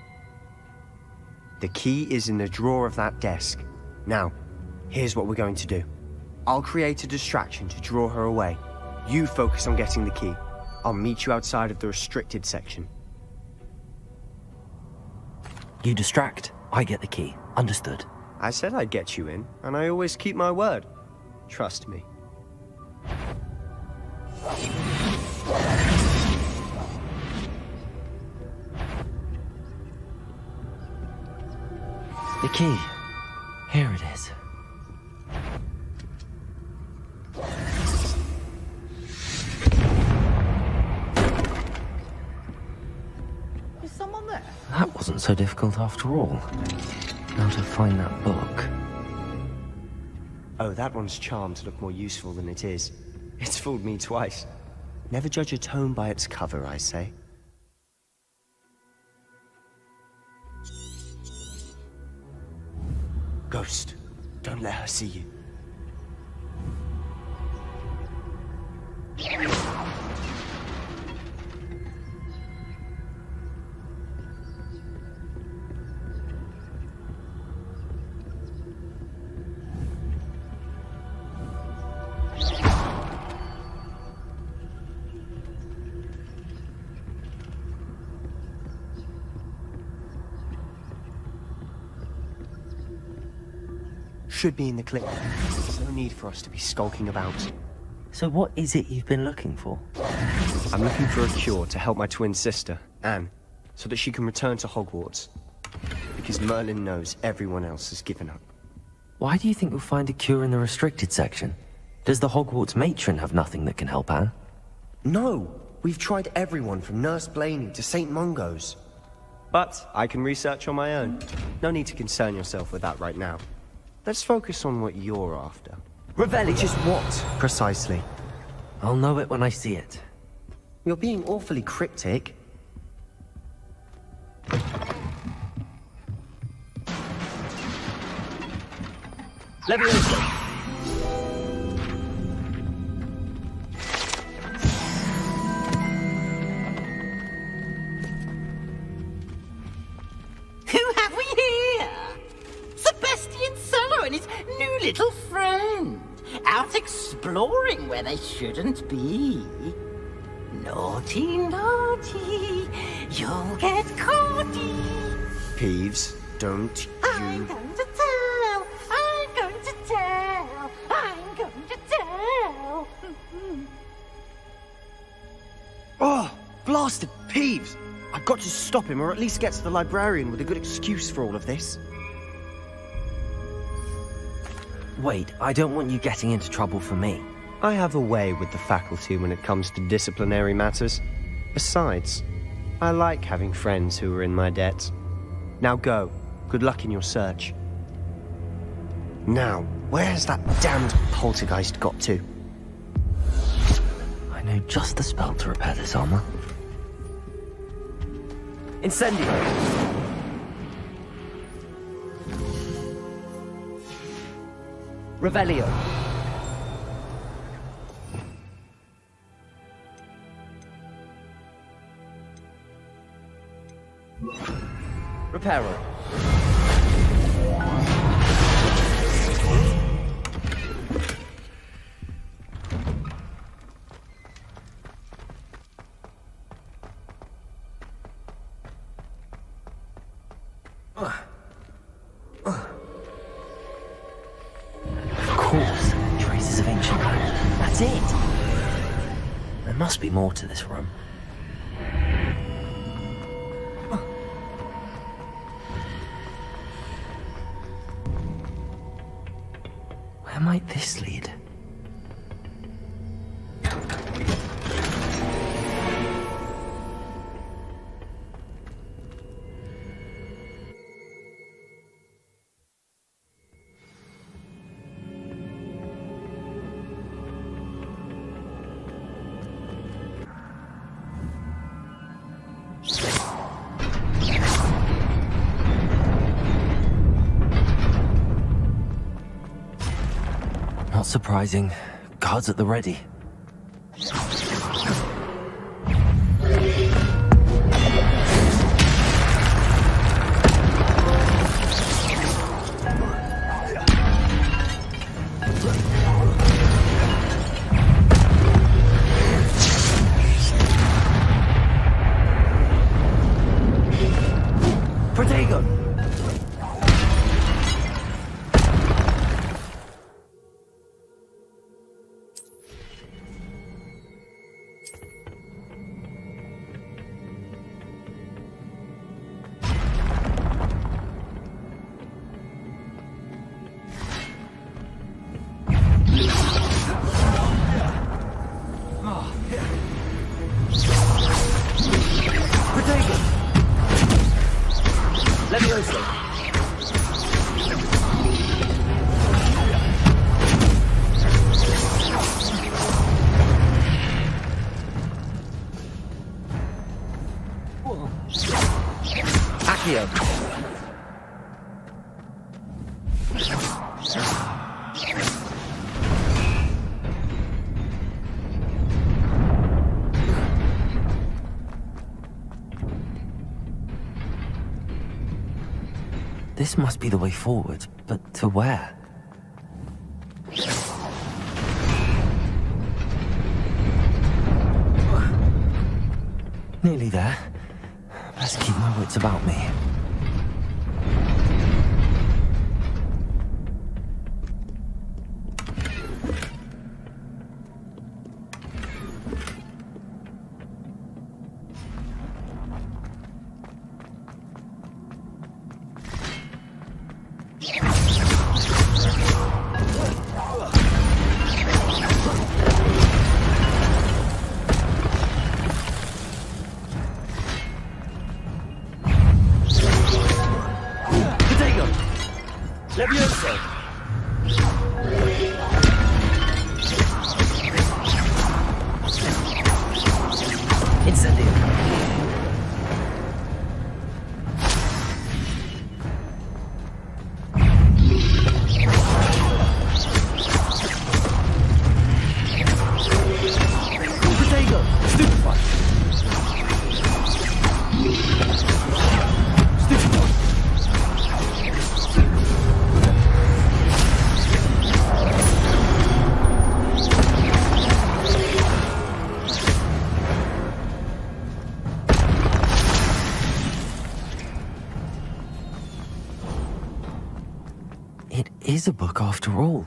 The key is in the drawer of that desk. Now, here's what we're going to do. I'll create a distraction to draw her away. You focus on getting the key. I'll meet you outside of the restricted section. You distract, I get the key. Understood. I said I'd get you in, and I always keep my word. Trust me. The key. Here it is. Is someone there? That wasn't so difficult after all. Now to find that book. Oh, that one's charmed to look more useful than it is. It's fooled me twice. Never judge a tome by its cover, I say. Ghost, don't let her see you. should be in the clinic. There's no need for us to be skulking about. So what is it you've been looking for? I'm looking for a cure to help my twin sister, Anne, so that she can return to Hogwarts. Because Merlin knows everyone else has given up. Why do you think you'll find a cure in the restricted section? Does the Hogwarts matron have nothing that can help Anne? No! We've tried everyone from Nurse Blaney to St. Mungo's. But I can research on my own. No need to concern yourself with that right now. Let's focus on what you're after. Revelio! Which is what, precisely? I'll know it when I see it. You're being awfully cryptic. Leviosa! Who have we here? Sebastian Sallow and his new little friend. Out exploring where they shouldn't be. Naughty, naughty, you'll get caughty. Peeves, don't you... I'm going to tell, I'm going to tell, I'm going to tell. Oh, blasted Peeves! I've got to stop him, or at least get to the librarian with a good excuse for all of this. Wait, I don't want you getting into trouble for me. I have a way with the faculty when it comes to disciplinary matters. Besides, I like having friends who are in my debt. Now go. Good luck in your search. Now, where's that damned poltergeist got to? I know just the spell to repair this armor. Incendio! Revelio! Reparo! Traces of ancient land. That's it! There must be more to this room. Where might this lead? Not surprising. Guards at the ready. Protego! This must be the way forward, but to where? Nearly there. Best keep my wits about me. is a book after all.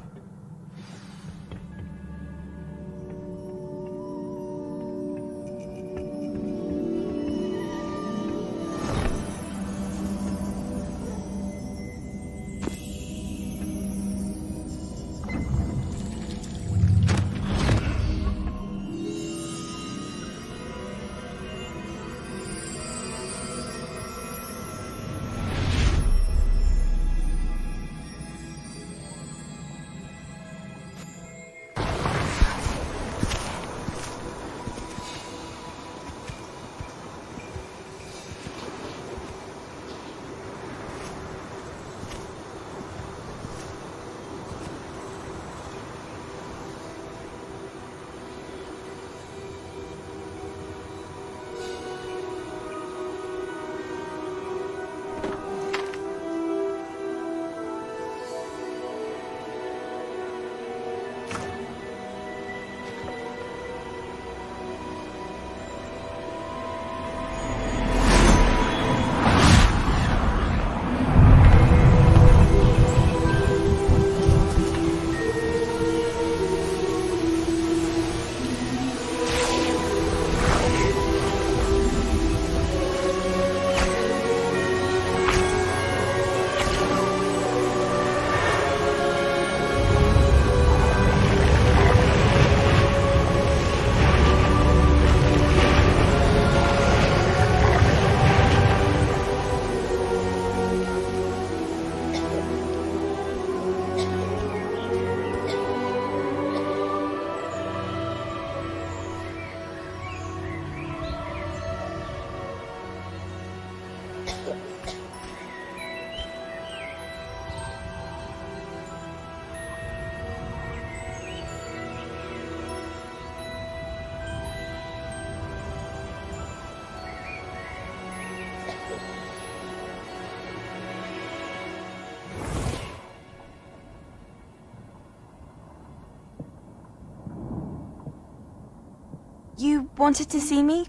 You wanted to see me?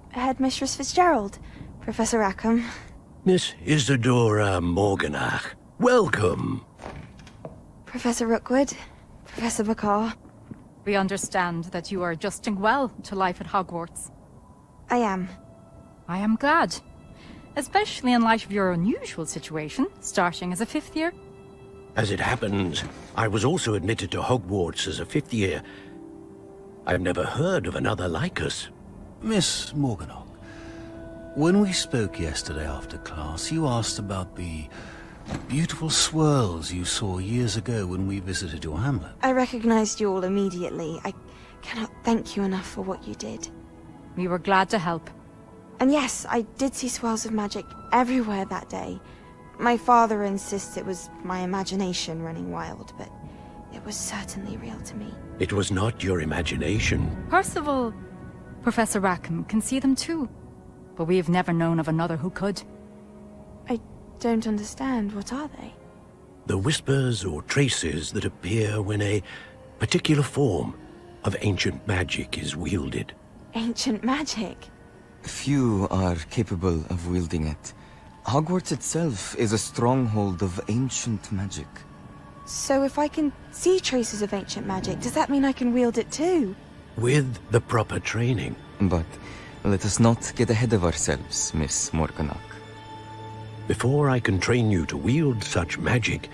Headmistress Fitzgerald? Professor Rackham? Miss Isadora Morganach, welcome. Professor Rookwood? Professor Bakar? We understand that you are adjusting well to life at Hogwarts. I am. I am glad. Especially in light of your unusual situation, starting as a 5th year. As it happens, I was also admitted to Hogwarts as a 5th year. I've never heard of another like us. Miss Morganach, when we spoke yesterday after class, you asked about the beautiful swirls you saw years ago when we visited your hamlet. I recognized you all immediately. I cannot thank you enough for what you did. We were glad to help. And yes, I did see swirls of magic everywhere that day. My father insists it was my imagination running wild, but it was certainly real to me. It was not your imagination. Percival, Professor Rackham can see them too. But we have never known of another who could. I don't understand. What are they? The whispers or traces that appear when a particular form of ancient magic is wielded. Ancient magic? Few are capable of wielding it. Hogwarts itself is a stronghold of ancient magic. So if I can see traces of ancient magic, does that mean I can wield it too? With the proper training. But let us not get ahead of ourselves, Miss Morganach. Before I can train you to wield such magic,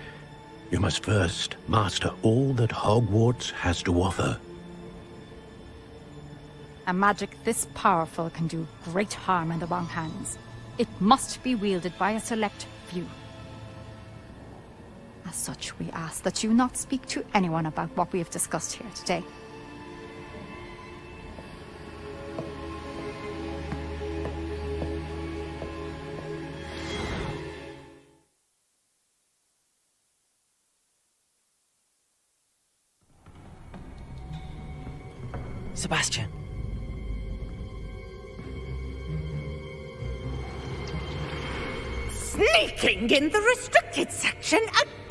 you must first master all that Hogwarts has to offer. A magic this powerful can do great harm in the wrong hands. It must be wielded by a select few. As such, we ask that you not speak to anyone about what we have discussed here today. Sebastian. Sneaking in the restricted section again!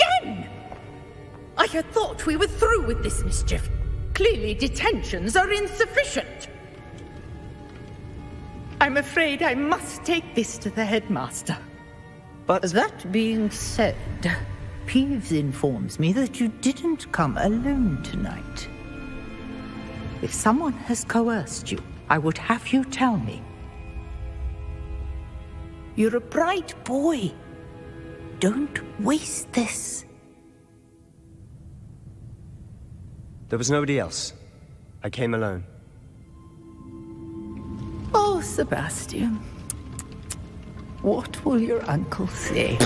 I had thought we were through with this mischief. Clearly detentions are insufficient. I'm afraid I must take this to the headmaster. But that being said, Peeves informs me that you didn't come alone tonight. If someone has coerced you, I would have you tell me. You're a bright boy. Don't waste this. There was nobody else. I came alone. Oh, Sebastian. What will your uncle say?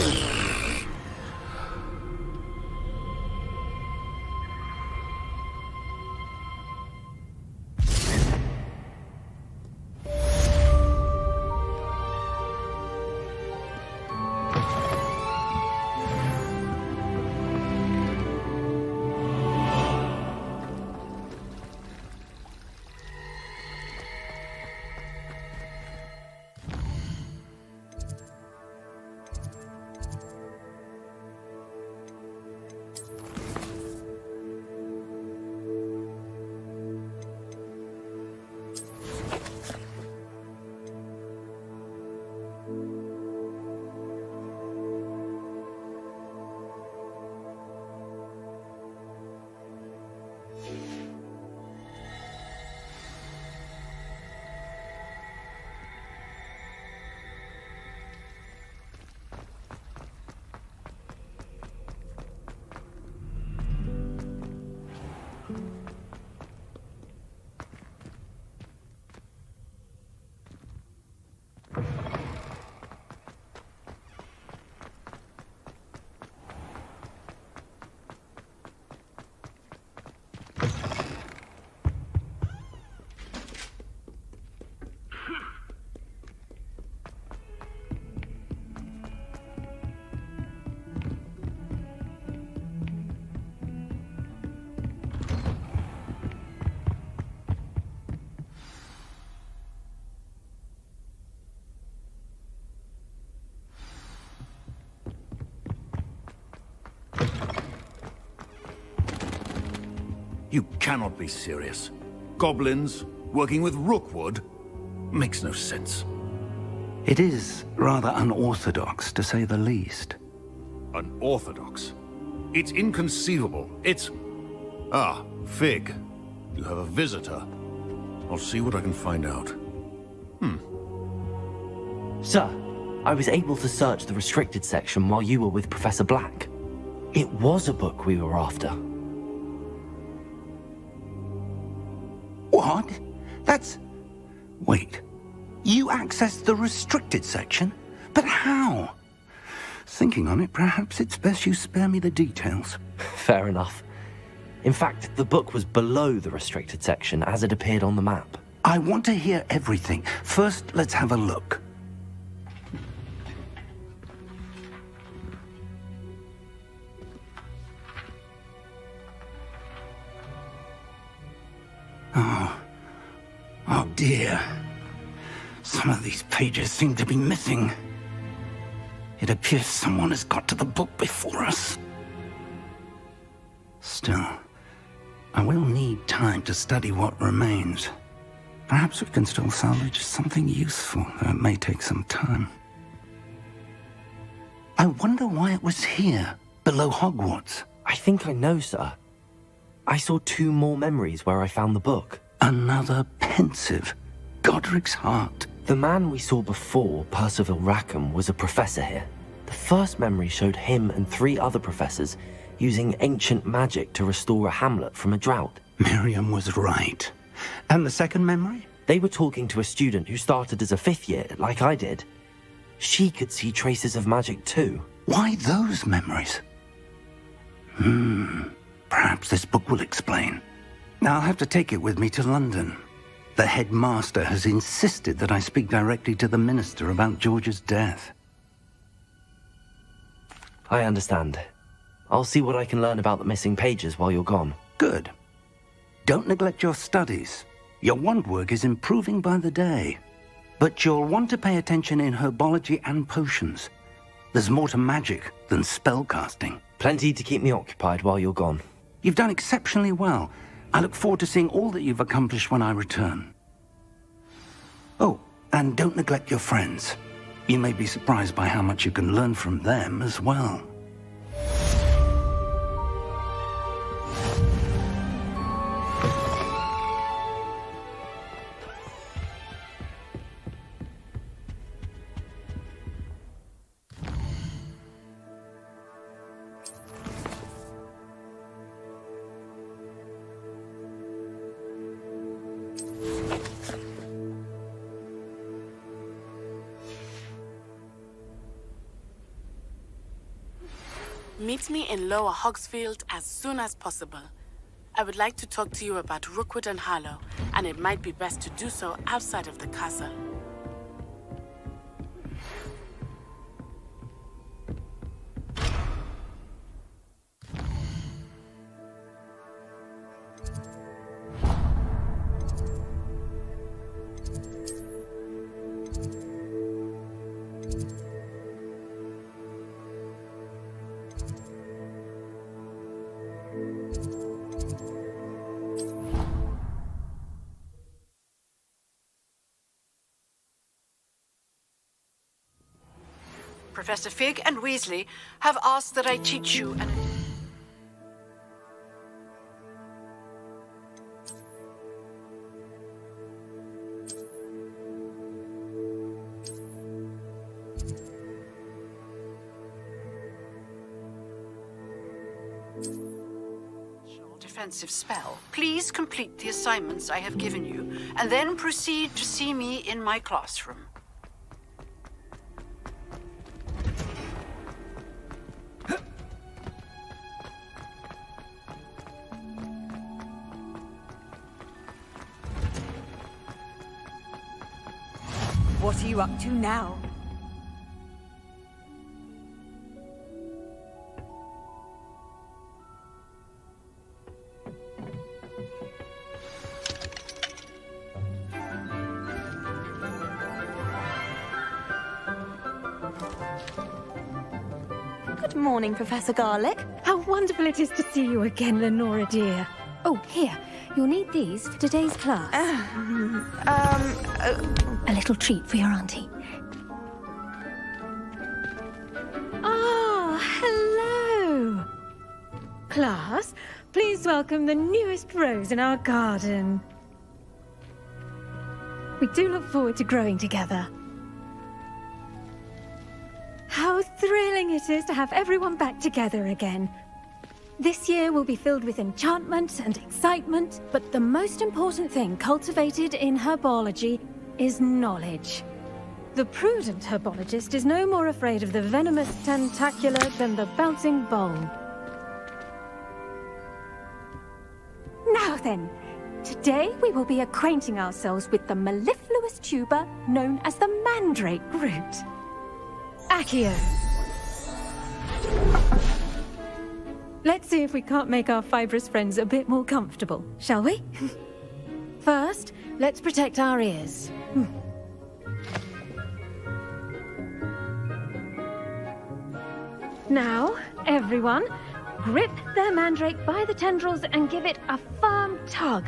You cannot be serious. Goblins working with Rookwood? Makes no sense. It is rather unorthodox, to say the least. Unorthodox? It's inconceivable. It's... Ah, Fig. You have a visitor. I'll see what I can find out. Sir, I was able to search the restricted section while you were with Professor Black. It was a book we were after. What? That's... Wait. You accessed the restricted section? But how? Thinking on it, perhaps it's best you spare me the details. Fair enough. In fact, the book was below the restricted section as it appeared on the map. I want to hear everything. First, let's have a look. Oh dear. Some of these pages seem to be missing. It appears someone has got to the book before us. Still, I will need time to study what remains. Perhaps we can still salvage something useful, though it may take some time. I wonder why it was here, below Hogwarts. I think I know, sir. I saw 2 more memories where I found the book. Another pensive. Godric's heart. The man we saw before, Percival Rackham, was a professor here. The first memory showed him and 3 other professors using ancient magic to restore a hamlet from a drought. Miriam was right. And the second memory? They were talking to a student who started as a 5th year, like I did. She could see traces of magic too. Why those memories? Perhaps this book will explain. Now I'll have to take it with me to London. The headmaster has insisted that I speak directly to the minister about George's death. I understand. I'll see what I can learn about the missing pages while you're gone. Good. Don't neglect your studies. Your wand work is improving by the day. But you'll want to pay attention in herbology and potions. There's more to magic than spellcasting. Plenty to keep me occupied while you're gone. You've done exceptionally well. I look forward to seeing all that you've accomplished when I return. Oh, and don't neglect your friends. You may be surprised by how much you can learn from them as well. Meet me in Lower Hogsfield as soon as possible. I would like to talk to you about Rookwood and Harlow, and it might be best to do so outside of the castle. Professor Fig and Weasley have asked that I teach you an... defensive spell. Please complete the assignments I have given you, and then proceed to see me in my classroom. What are you up to now? Good morning, Professor Garlick. How wonderful it is to see you again, Lenora dear. Oh, here. You'll need these for today's class. A little treat for your auntie. Ah, hello. Class, please welcome the newest rose in our garden. We do look forward to growing together. How thrilling it is to have everyone back together again. This year will be filled with enchantment and excitement, but the most important thing cultivated in herbology is knowledge. The prudent herbologist is no more afraid of the venomous tentacular than the bouncing bowl. Now then, today we will be acquainting ourselves with the mellifluous tuber known as the mandrake root. Accio. Let's see if we can't make our fibrous friends a bit more comfortable, shall we? First, let's protect our ears. Now, everyone, grip their mandrake by the tendrils and give it a firm tug.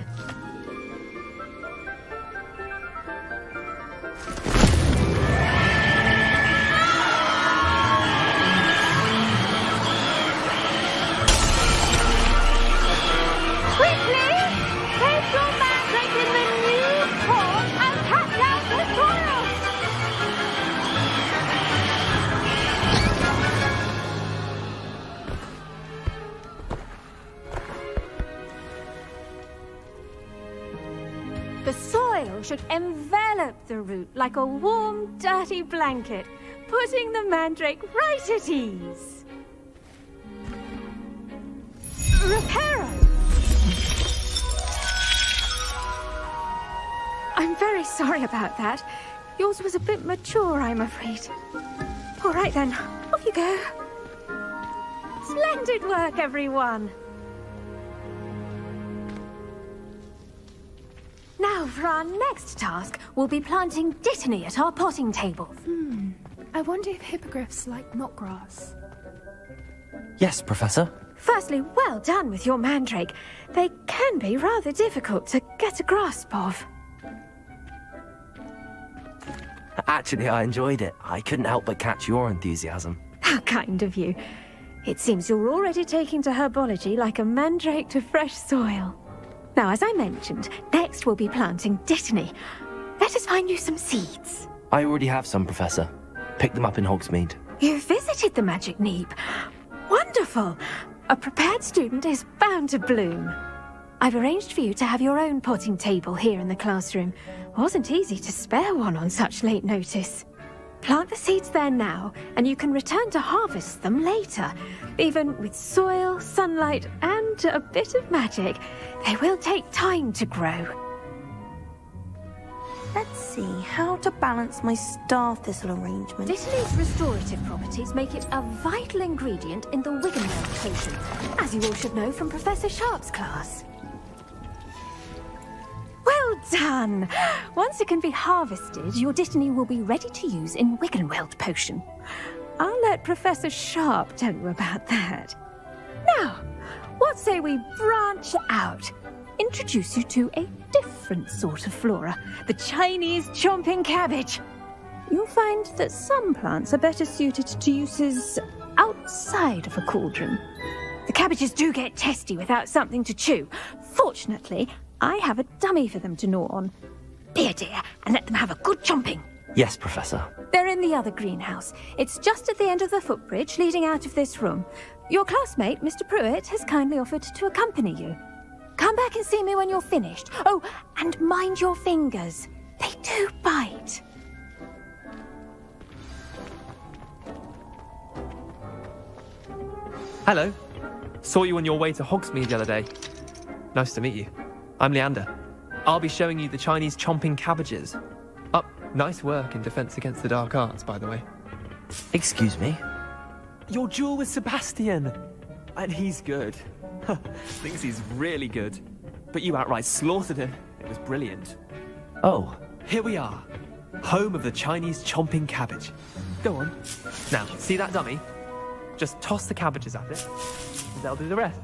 The soil should envelop the root like a warm, dirty blanket, putting the mandrake right at ease. Reparo! I'm very sorry about that. Yours was a bit mature, I'm afraid. All right then, off you go. Splendid work, everyone! Now, for our next task, we'll be planting dittany at our potting tables. I wonder if hippogriffs like knotgrass. Yes, Professor. Firstly, well done with your mandrake. They can be rather difficult to get a grasp of. Actually, I enjoyed it. I couldn't help but catch your enthusiasm. How kind of you. It seems you're already taking to herbology like a mandrake to fresh soil. Now, as I mentioned, next we'll be planting Dittany. Let us find you some seeds. I already have some, Professor. Pick them up in Hogsmeade. You visited the Magic Neep. Wonderful! A prepared student is bound to bloom. I've arranged for you to have your own potting table here in the classroom. Wasn't easy to spare one on such late notice. Plant the seeds there now, and you can return to harvest them later. Even with soil, sunlight, and a bit of magic, they will take time to grow. Let's see how to balance my star thistle arrangement. Dittany's restorative properties make it a vital ingredient in the Wiggenweld potion, as you all should know from Professor Sharp's class. Well done! Once it can be harvested, your Dittany will be ready to use in Wiggenweld potion. I'll let Professor Sharp tell you about that. Now, what say we branch out? Introduce you to a different sort of flora, the Chinese chomping cabbage. You'll find that some plants are better suited to uses outside of a cauldron. The cabbages do get testy without something to chew. Fortunately, I have a dummy for them to gnaw on. Be a dear and let them have a good chomping. Yes, Professor. They're in the other greenhouse. It's just at the end of the footbridge leading out of this room. Your classmate, Mr. Pruitt, has kindly offered to accompany you. Come back and see me when you're finished. Oh, and mind your fingers. They do bite. Hello. Saw you on your way to Hogsmeade the other day. Nice to meet you. I'm Leander. I'll be showing you the Chinese chomping cabbages. Nice work in Defense Against the Dark Arts, by the way. Excuse me? Your duel with Sebastian. And he's good. Thinks he's really good. But you outright slaughtered him. It was brilliant. Oh. Here we are. Home of the Chinese chomping cabbage. Go on. Now, see that dummy? Just toss the cabbages at it, and they'll do the rest.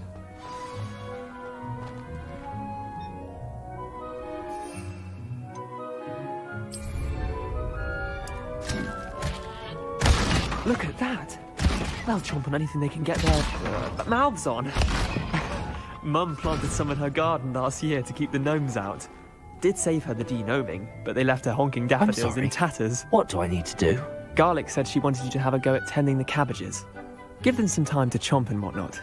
Look at that! They'll chomp on anything they can get their mouths on. Mum planted some in her garden last year to keep the gnomes out. Did save her the de-gnoming, but they left her honking daffodils in tatters. What do I need to do? Garlic said she wanted you to have a go at tending the cabbages. Give them some time to chomp and whatnot.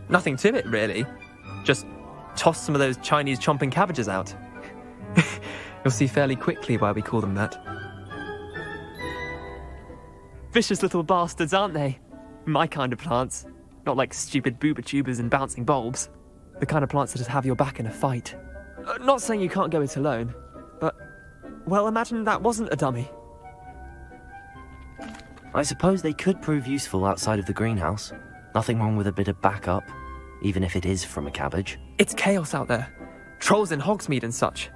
Nothing to it, really. Just toss some of those Chinese chomping cabbages out. You'll see fairly quickly why we call them that. Vicious little bastards, aren't they? My kind of plants. Not like stupid booba tubers and bouncing bulbs. The kind of plants that just have your back in a fight. Not saying you can't go it alone, but, well, imagine that wasn't a dummy. I suppose they could prove useful outside of the greenhouse. Nothing wrong with a bit of backup, even if it is from a cabbage. It's chaos out there. Trolls in Hogsmeade and such.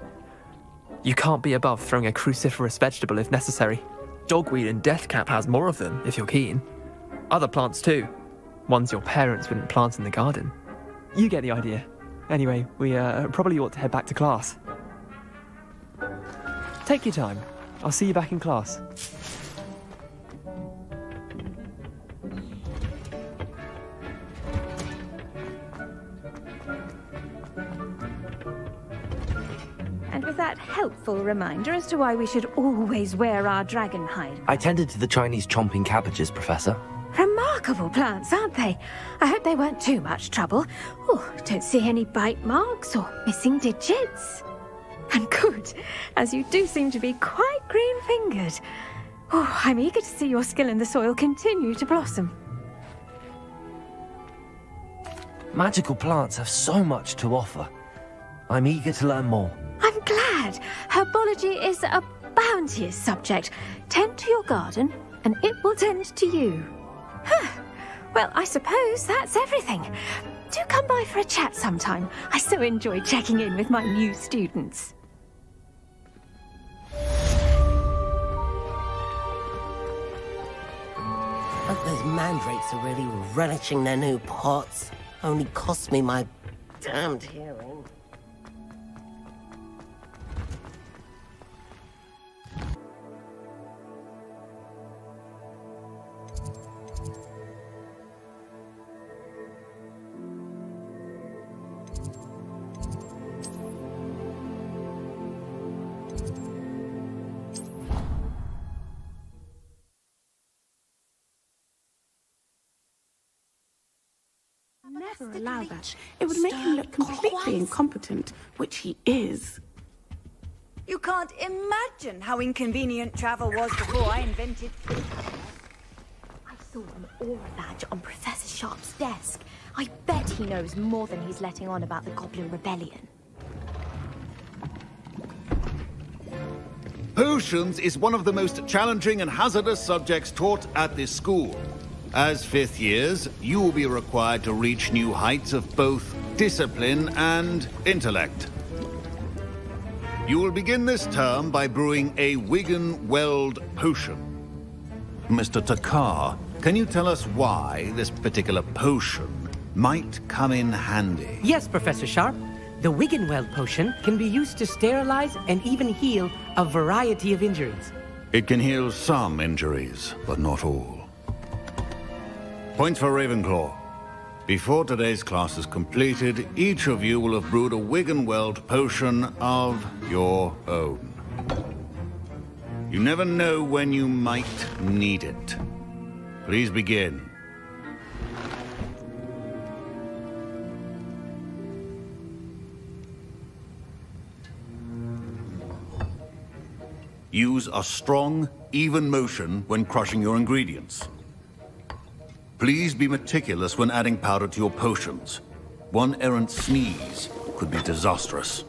You can't be above throwing a cruciferous vegetable if necessary. Dogweed and deathcap has more of them, if you're keen. Other plants too. Ones your parents wouldn't plant in the garden. You get the idea. Anyway, we probably ought to head back to class. Take your time. I'll see you back in class. And with that helpful reminder as to why we should always wear our dragon hide. I tended to the Chinese chomping cabbages, Professor. Remarkable plants, aren't they? I hope they weren't too much trouble. Oh, don't see any bite marks or missing digits. And good, as you do seem to be quite green-fingered. Oh, I'm eager to see your skill in the soil continue to blossom. Magical plants have so much to offer. I'm eager to learn more. I'm glad. Herbology is a bounteous subject. Tend to your garden, and it will tend to you. Well, I suppose that's everything. Do come by for a chat sometime. I so enjoy checking in with my new students. Hope those mandrakes are really relishing their new pots. Only cost me my damned hearing. ever allow that, it would make him look completely incompetent, which he is. You can't imagine how inconvenient travel was before I invented... I saw an aura badge on Professor Sharp's desk. I bet he knows more than he's letting on about the Goblin Rebellion. Potions is one of the most challenging and hazardous subjects taught at this school. As fifth years, you will be required to reach new heights of both discipline and intellect. You will begin this term by brewing a Wigan-Weld potion. Mr. Takar, can you tell us why this particular potion might come in handy? Yes, Professor Sharp. The Wigan-Weld potion can be used to sterilize and even heal a variety of injuries. It can heal some injuries, but not all. Points for Ravenclaw. Before today's class is completed, each of you will have brewed a Wigan-Weld potion of your own. You never know when you might need it. Please begin. Use a strong, even motion when crushing your ingredients. Please be meticulous when adding powder to your potions. One errant sneeze could be disastrous.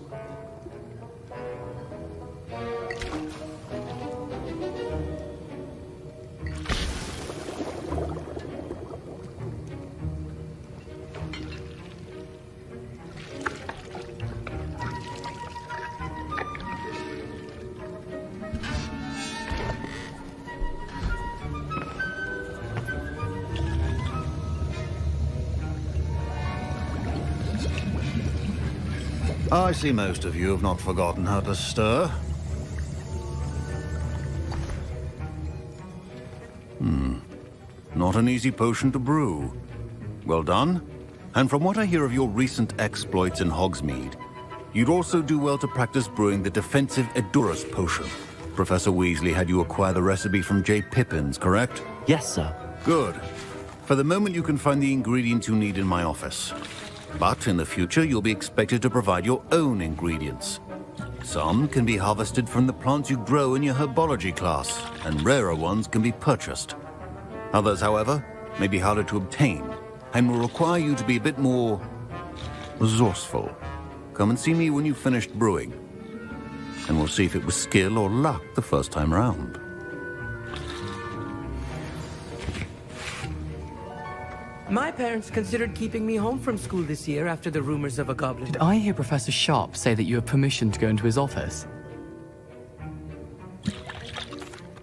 I see most of you have not forgotten how to stir. Not an easy potion to brew. Well done. And from what I hear of your recent exploits in Hogsmeade, you'd also do well to practice brewing the defensive Edurus potion. Professor Weasley had you acquire the recipe from J. Pippins, correct? Yes, sir. Good. For the moment, you can find the ingredients you need in my office. But in the future, you'll be expected to provide your own ingredients. Some can be harvested from the plants you grow in your herbology class, and rarer ones can be purchased. Others, however, may be harder to obtain, and will require you to be a bit more resourceful. Come and see me when you've finished brewing, and we'll see if it was skill or luck the first time round. My parents considered keeping me home from school this year after the rumors of a goblin. Did I hear Professor Sharp say that you have permission to go into his office?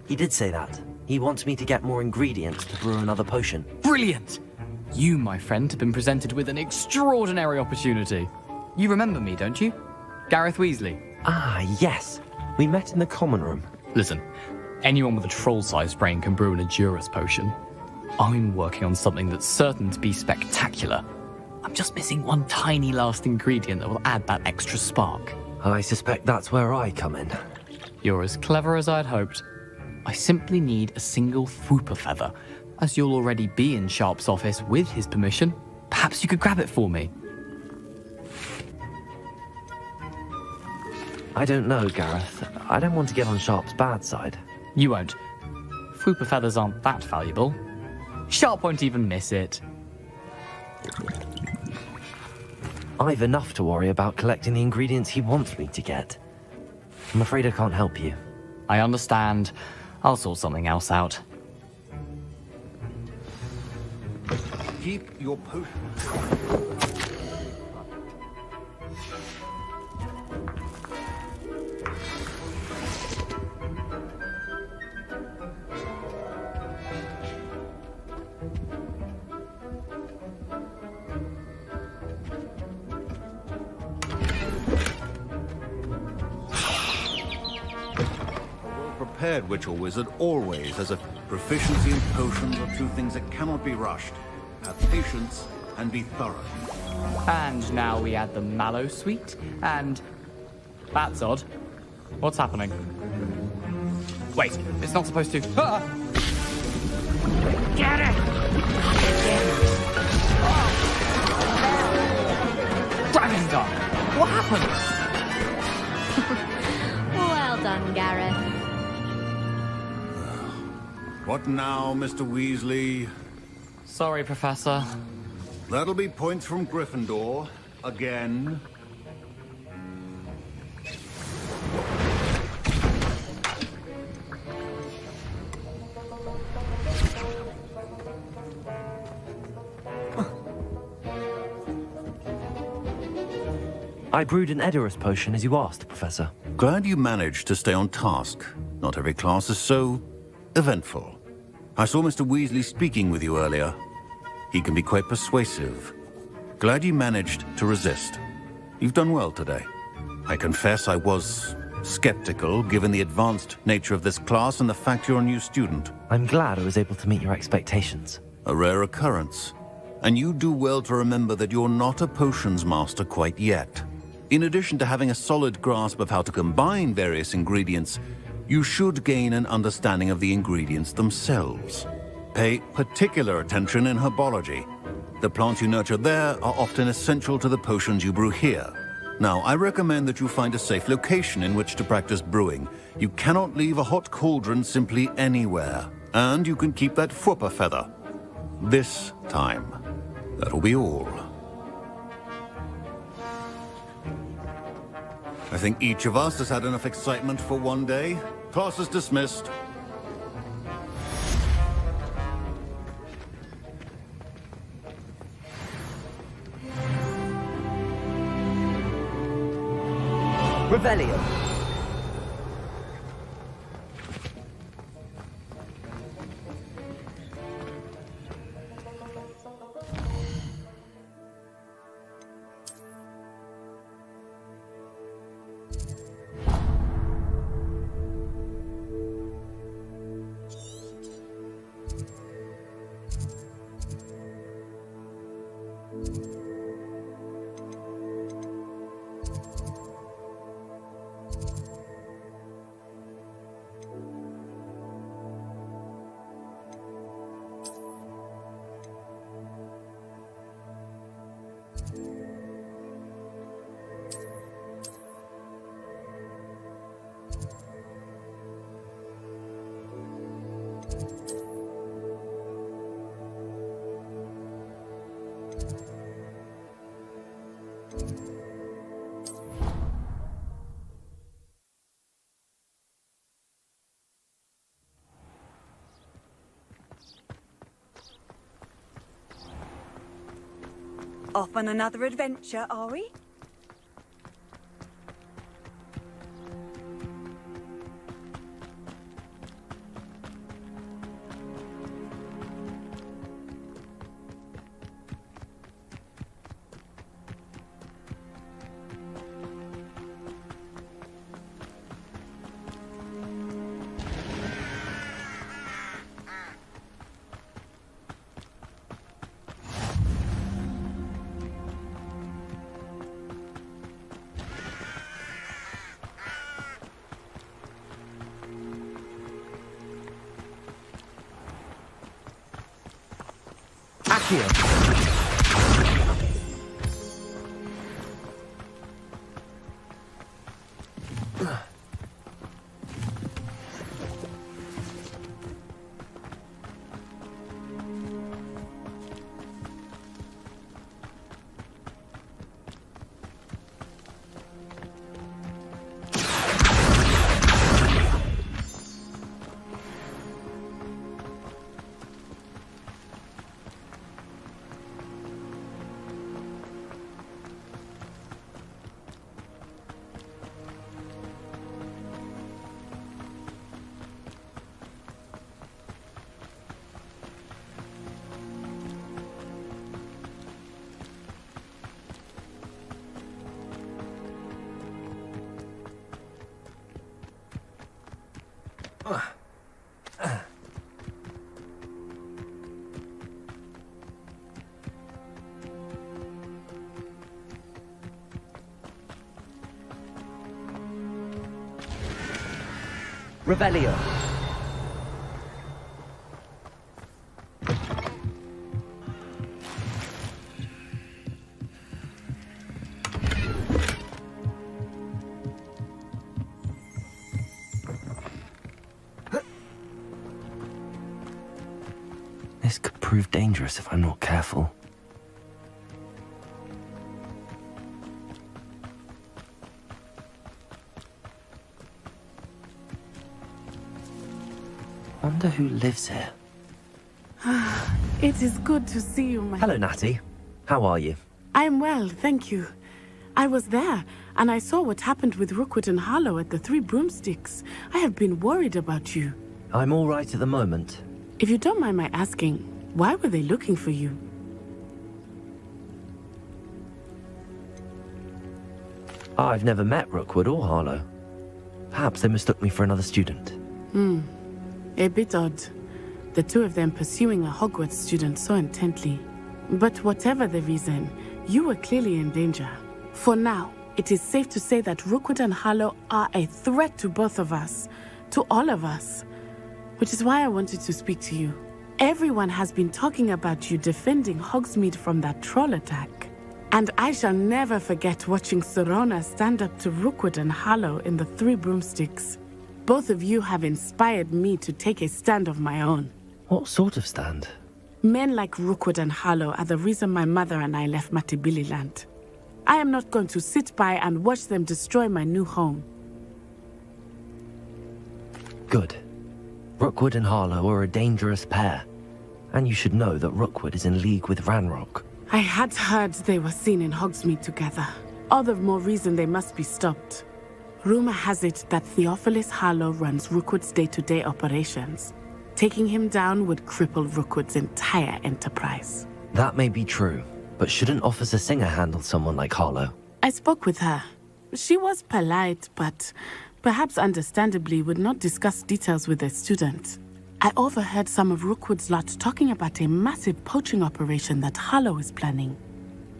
He did say that. He wants me to get more ingredients to brew another potion. Brilliant! You, my friend, have been presented with an extraordinary opportunity. You remember me, don't you? Gareth Weasley. Ah, yes. We met in the common room. Listen, anyone with a troll-sized brain can brew an Edurus potion. I'm working on something that's certain to be spectacular. I'm just missing one tiny last ingredient that will add that extra spark. I suspect that's where I come in. You're as clever as I'd hoped. I simply need a single Fwooper feather. As you'll already be in Sharp's office with his permission, perhaps you could grab it for me. I don't know, Gareth. I don't want to get on Sharp's bad side. You won't. Fwooper feathers aren't that valuable. Sharp won't even miss it. I've enough to worry about collecting the ingredients he wants me to get. I'm afraid I can't help you. I understand. I'll sort something else out. Keep your potion. Prepared witch or wizard always has a proficiency in potions are two things that cannot be rushed. Have patience and be thorough. And now we add the mallow sweet, and... That's odd. What's happening? Wait, it's not supposed to... Ah! Get it! What happened? Well done, Gareth. What now, Mr. Weasley? Sorry, Professor. That'll be points from Gryffindor. Again. I brewed an Edurus potion as you asked, Professor. Glad you managed to stay on task. Not every class is so eventful. I saw Mr. Weasley speaking with you earlier. He can be quite persuasive. Glad you managed to resist. You've done well today. I confess I was skeptical, given the advanced nature of this class and the fact you're a new student. I'm glad I was able to meet your expectations. A rare occurrence. And you do well to remember that you're not a potions master quite yet. In addition to having a solid grasp of how to combine various ingredients, you should gain an understanding of the ingredients themselves. Pay particular attention in herbology. The plants you nurture there are often essential to the potions you brew here. Now, I recommend that you find a safe location in which to practice brewing. You cannot leave a hot cauldron simply anywhere. And you can keep that Fwooper feather. This time. That'll be all. I think each of us has had enough excitement for one day. Class is dismissed. Revelio. Off on another adventure, are we? Revelio. prove dangerous if I'm not careful. Wonder who lives here. It is good to see you, my... Hello, Natty. How are you? I'm well, thank you. I was there, and I saw what happened with Rookwood and Harlow at the Three Broomsticks. I have been worried about you. I'm all right at the moment. If you don't mind my asking, why were they looking for you? I've never met Rookwood or Harlow. Perhaps they mistook me for another student. A bit odd. The two of them pursuing a Hogwarts student so intently. But whatever the reason, you were clearly in danger. For now, it is safe to say that Rookwood and Harlow are a threat to both of us. To all of us. Which is why I wanted to speak to you. Everyone has been talking about you defending Hogsmeade from that troll attack. And I shall never forget watching Serona stand up to Rookwood and Harlow in the Three Broomsticks. Both of you have inspired me to take a stand of my own. What sort of stand? Men like Rookwood and Harlow are the reason my mother and I left Mattibililand. I am not going to sit by and watch them destroy my new home. Good. Rookwood and Harlow are a dangerous pair. And you should know that Rookwood is in league with Ranrock. I had heard they were seen in Hogsmeade together. All the more reason they must be stopped. Rumor has it that Theophilus Harlow runs Rookwood's day-to-day operations. Taking him down would cripple Rookwood's entire enterprise. That may be true, but shouldn't Officer Singer handle someone like Harlow? I spoke with her. She was polite, but perhaps understandably would not discuss details with a student. I overheard some of Rookwood's lot talking about a massive poaching operation that Harlow is planning.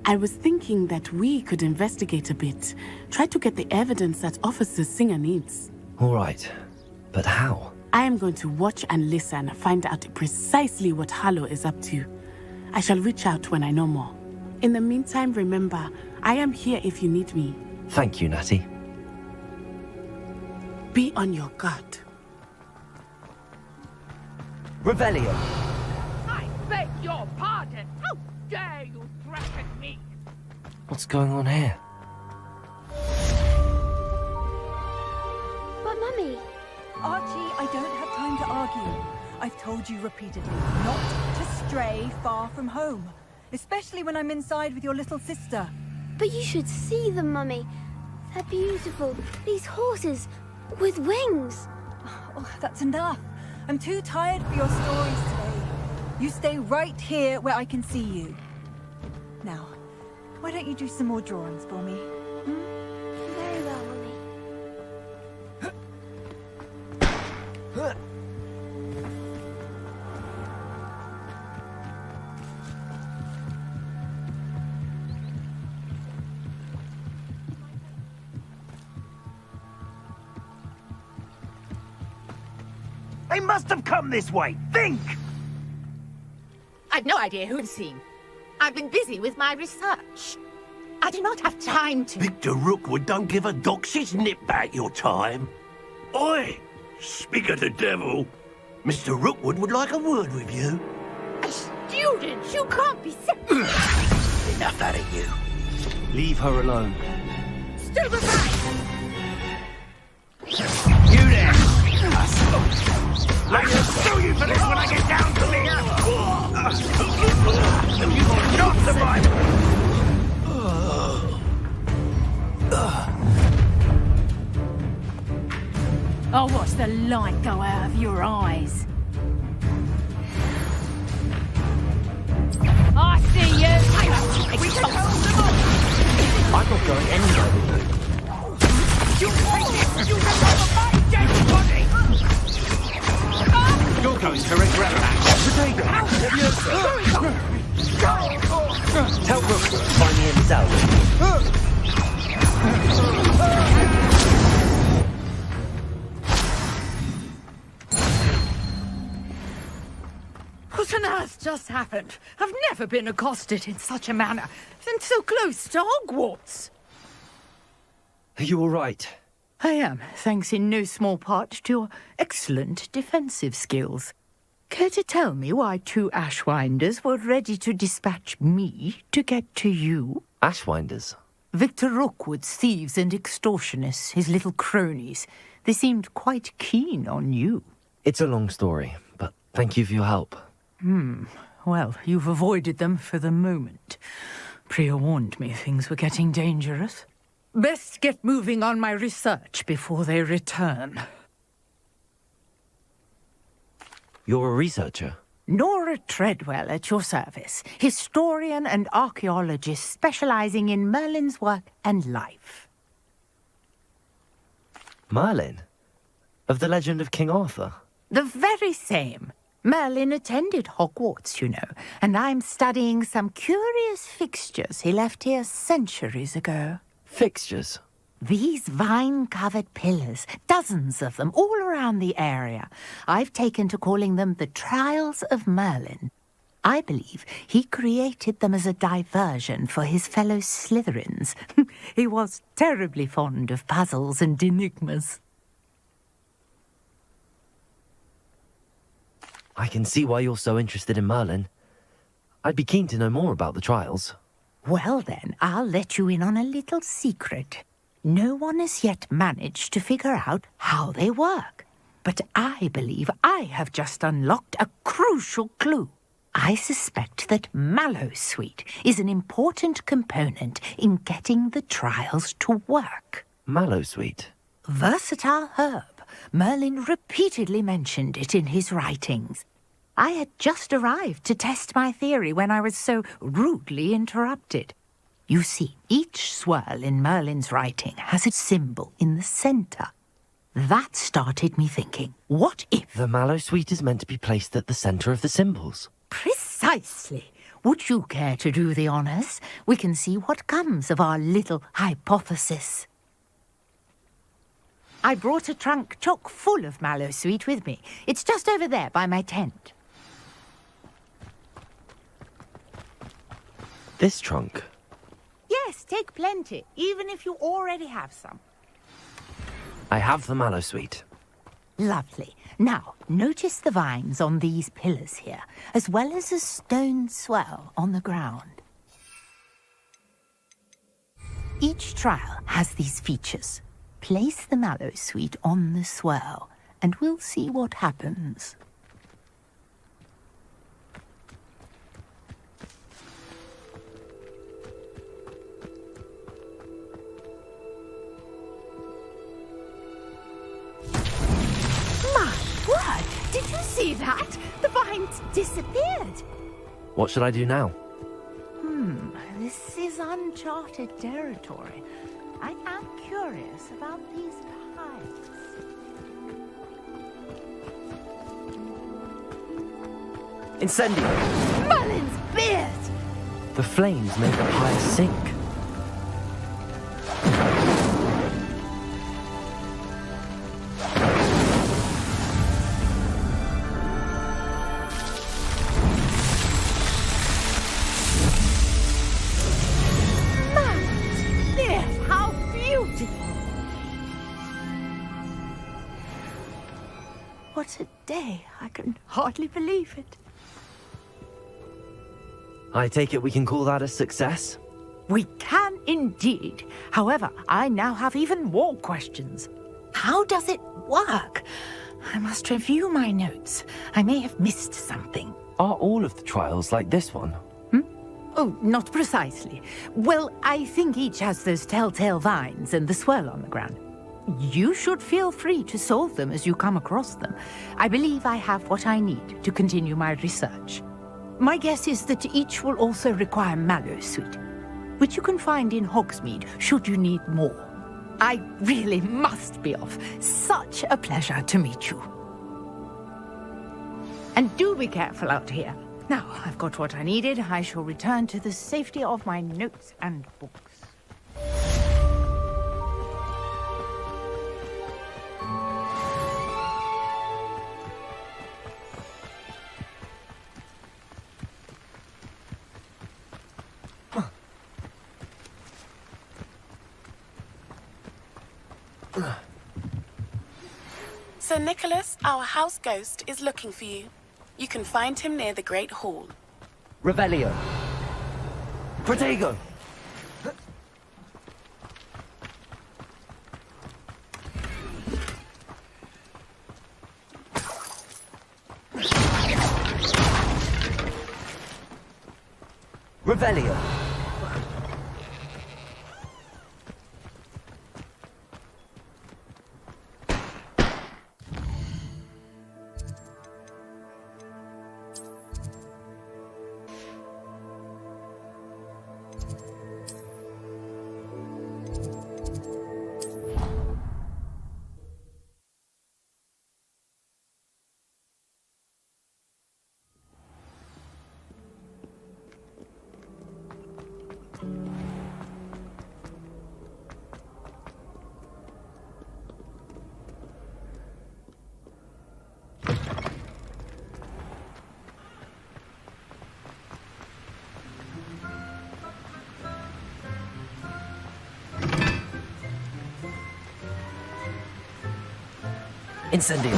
I was thinking that we could investigate a bit, try to get the evidence that Officer Singer needs. All right, but how? I am going to watch and listen, find out precisely what Harlow is up to. I shall reach out when I know more. In the meantime, remember, I am here if you need me. Thank you, Natty. Be on your guard. Revelio. I beg your pardon. How dare you threaten me? What's going on here? But Mummy... Archie, I don't have time to argue. I've told you repeatedly not to stray far from home. Especially when I'm inside with your little sister. But you should see them, Mummy. They're beautiful. These horses with wings. Oh, that's enough. I'm too tired for your stories today. You stay right here where I can see you. Now, why don't you do some more drawings for me? Very well, Mummy. They must have come this way. Think! I've no idea who'd seen. I've been busy with my research. I do not have time to... Victor Rookwood don't give a doxy's nip back your time. Oi! Speak of the devil. Mr. Rookwood would like a word with you. A student? You can't be serious. Enough out of you. Leave her alone. Stupefy! You there! I'll sue you for this when I get down to it! You will not survive! I'll watch the light go out of your eyes. I see you! I'm not going anywhere with you. You take it! You remember my dead body! You're going to regret that. Potato! Tell Rookwood to find me himself. What on earth just happened? I've never been accosted in such a manner, and so close to Hogwarts. Are you all right? I am, thanks in no small part to your excellent defensive skills. Care to tell me why 2 Ashwinders were ready to dispatch me to get to you? Ashwinders? Victor Rookwood's thieves and extortionists, his little cronies. They seemed quite keen on you. It's a long story, but thank you for your help. Well, you've avoided them for the moment. Priya warned me things were getting dangerous. Best get moving on my research before they return. You're a researcher? Nora Treadwell at your service, historian and archaeologist specializing in Merlin's work and life. Merlin? Of the legend of King Arthur? The very same. Merlin attended Hogwarts, you know, and I'm studying some curious fixtures he left here centuries ago. Fixtures? These vine-covered pillars, dozens of them, all around the area. I've taken to calling them the Trials of Merlin. I believe he created them as a diversion for his fellow Slytherins. He was terribly fond of puzzles and enigmas. I can see why you're so interested in Merlin. I'd be keen to know more about the trials. Well then, I'll let you in on a little secret. No one has yet managed to figure out how they work. But I believe I have just unlocked a crucial clue. I suspect that Mallowsweet is an important component in getting the trials to work. Mallowsweet? Versatile herb. Merlin repeatedly mentioned it in his writings. I had just arrived to test my theory when I was so rudely interrupted. You see, each swirl in Merlin's writing has a symbol in the centre. That started me thinking, what if... The Mallowsweet is meant to be placed at the centre of the symbols. Precisely. Would you care to do the honours? We can see what comes of our little hypothesis. I brought a trunk chock full of Mallowsweet with me. It's just over there by my tent. This trunk? Yes, take plenty, even if you already have some. I have the Mallowsweet. Lovely. Now, notice the vines on these pillars here, as well as a stone swell on the ground. Each trial has these features. Place the Mallowsweet on the swell, and we'll see what happens. Did you see that? The vines disappeared. What should I do now? This is uncharted territory. I am curious about these piles. Incendio! Merlin's beard! The flames made the pyre sink. What a day. I can hardly believe it. I take it we can call that a success? We can indeed. However, I now have even more questions. How does it work? I must review my notes. I may have missed something. Are all of the trials like this one? Oh, not precisely. Well, I think each has those telltale vines and the swirl on the ground. You should feel free to solve them as you come across them. I believe I have what I need to continue my research. My guess is that each will also require Mallowsweet, which you can find in Hogsmeade should you need more. I really must be off. Such a pleasure to meet you. And do be careful out here. Now, I've got what I needed. I shall return to the safety of my notes and books. Sir Nicholas, our house ghost, is looking for you. You can find him near the Great Hall. Revelio. Protego. Revelio. Incendio.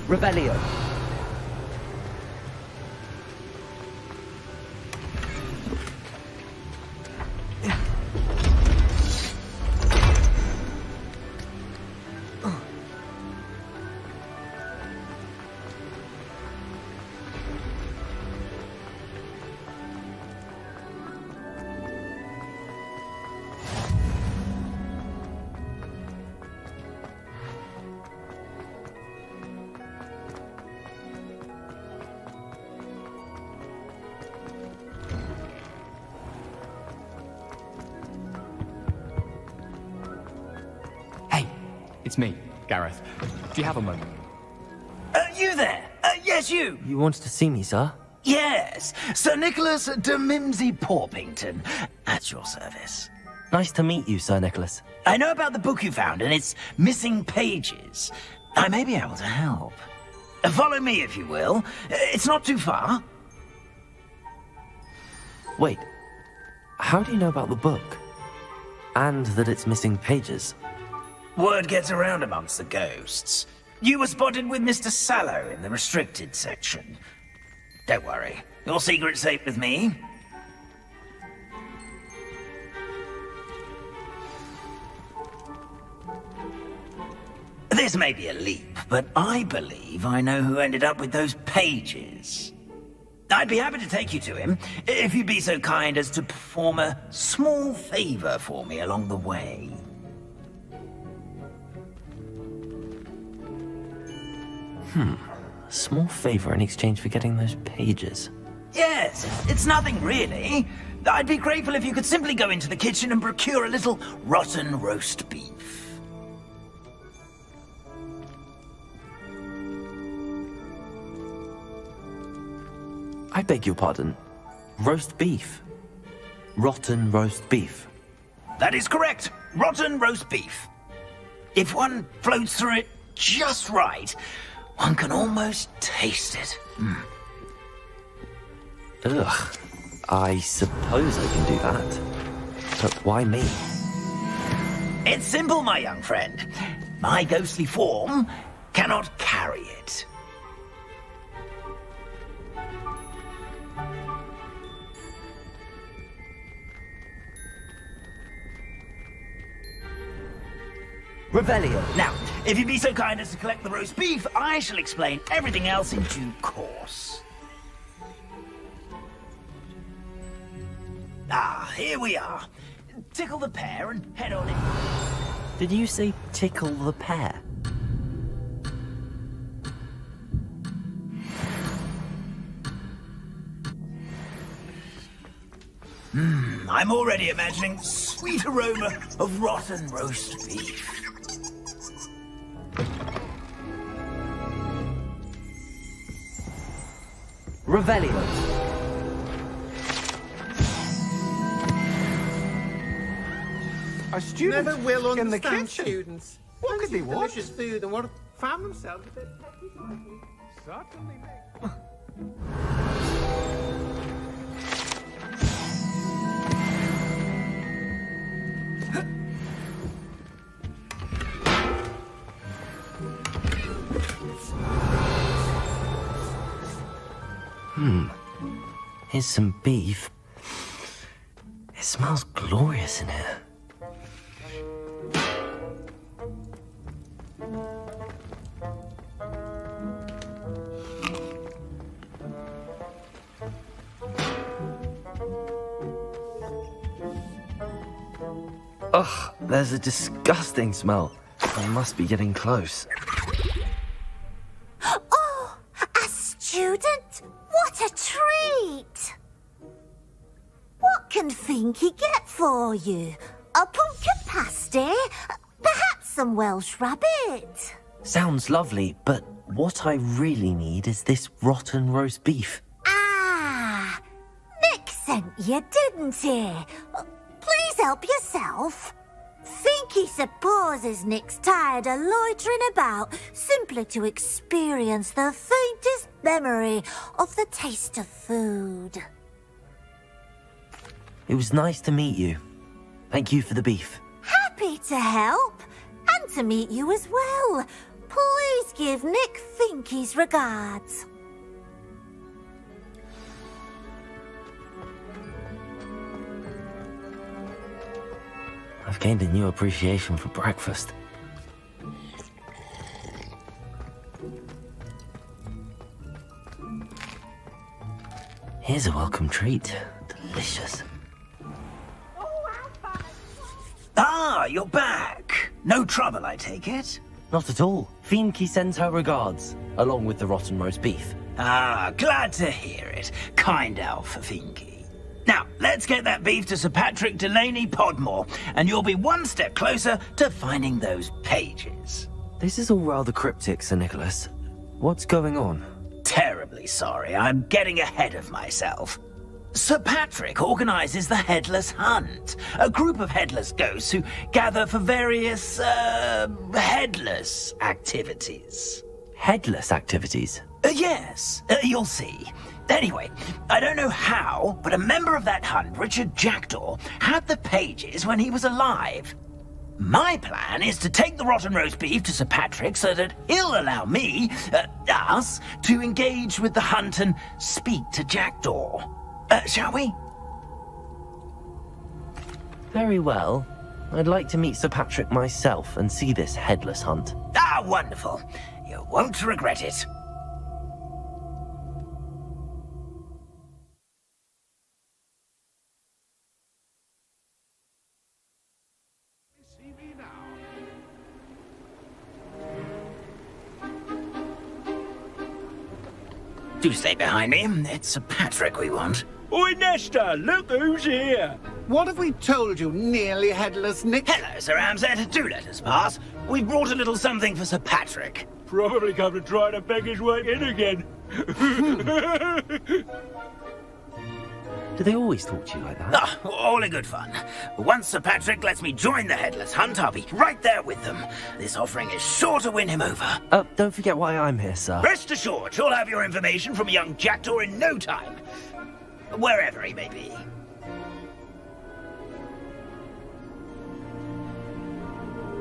Revelio. It's me, Gareth. Do you have a moment? You there? Yes, you. You wanted to see me, sir? Yes, Sir Nicholas de Mimsy Porpington, at your service. Nice to meet you, Sir Nicholas. I know about the book you found and its missing pages. I may be able to help. Follow me, if you will. It's not too far. Wait, how do you know about the book? And that it's missing pages? Word gets around amongst the ghosts. You were spotted with Mr. Sallow in the restricted section. Don't worry, your secret's safe with me. This may be a leap, but I believe I know who ended up with those pages. I'd be happy to take you to him, if you'd be so kind as to perform a small favor for me along the way. A small favor in exchange for getting those pages. Yes, it's nothing really. I'd be grateful if you could simply go into the kitchen and procure a little rotten roast beef. I beg your pardon. Roast beef. Rotten roast beef. That is correct. Rotten roast beef. If one floats through it just right, one can almost taste it. Ugh. I suppose I can do that. But why me? It's simple, my young friend. My ghostly form cannot carry it. Revelio. Now, if you'd be so kind as to collect the roast beef, I shall explain everything else in due course. Ah, here we are. Tickle the pear and head on in. Did you say tickle the pear? I'm already imagining the sweet aroma of rotten roast beef. Revelio. A student Never will in the understand kitchen. students. What could they want? Delicious food and what found themselves a bit pecky slightly. Certainly. Here's some beef. It smells glorious in here. Ugh, there's a disgusting smell. I must be getting close. Oh, a student? What a treat! What can Finky get for you? A pumpkin pasty? Perhaps some Welsh rabbit? Sounds lovely, but what I really need is this rotten roast beef. Ah, Nick sent you, didn't he? Please help yourself. Finky supposes Nick's tired of loitering about simply to experience the faintest memory of the taste of food. It was nice to meet you. Thank you for the beef. Happy to help, and to meet you as well. Please give Nick Finky's regards. I've gained a new appreciation for breakfast. Here's a welcome treat. Delicious. Ah, you're back. No trouble, I take it? Not at all. Finky sends her regards, along with the rotten roast beef. Ah, glad to hear it. Kind elf, Finky. Now, let's get that beef to Sir Patrick Delaney Podmore, and you'll be one step closer to finding those pages. This is all rather cryptic, Sir Nicholas. What's going on? Terribly sorry, I'm getting ahead of myself. Sir Patrick organises the Headless Hunt, a group of headless ghosts who gather for various, headless activities. Headless activities? Yes, you'll see. Anyway, I don't know how, but a member of that hunt, Richard Jackdaw, had the pages when he was alive. My plan is to take the rotten roast beef to Sir Patrick so that he'll allow me, us, to engage with the hunt and speak to Jackdaw. Shall we? Very well. I'd like to meet Sir Patrick myself and see this headless hunt. Ah, wonderful. You won't regret it. Do stay behind me. It's Sir Patrick we want. Oi, Nesta, look who's here. What have we told you, nearly headless Nick? Hello, Sir Ramsed. Do let us pass. We've brought a little something for Sir Patrick. Probably come to try to beg his way in again. Do they always talk to you like that? Ah, all in good fun. Once Sir Patrick lets me join the Headless Hunt, I'll be right there with them. This offering is sure to win him over. Don't forget why I'm here, sir. Rest assured, you'll have your information from young Jackdaw in no time. Wherever he may be.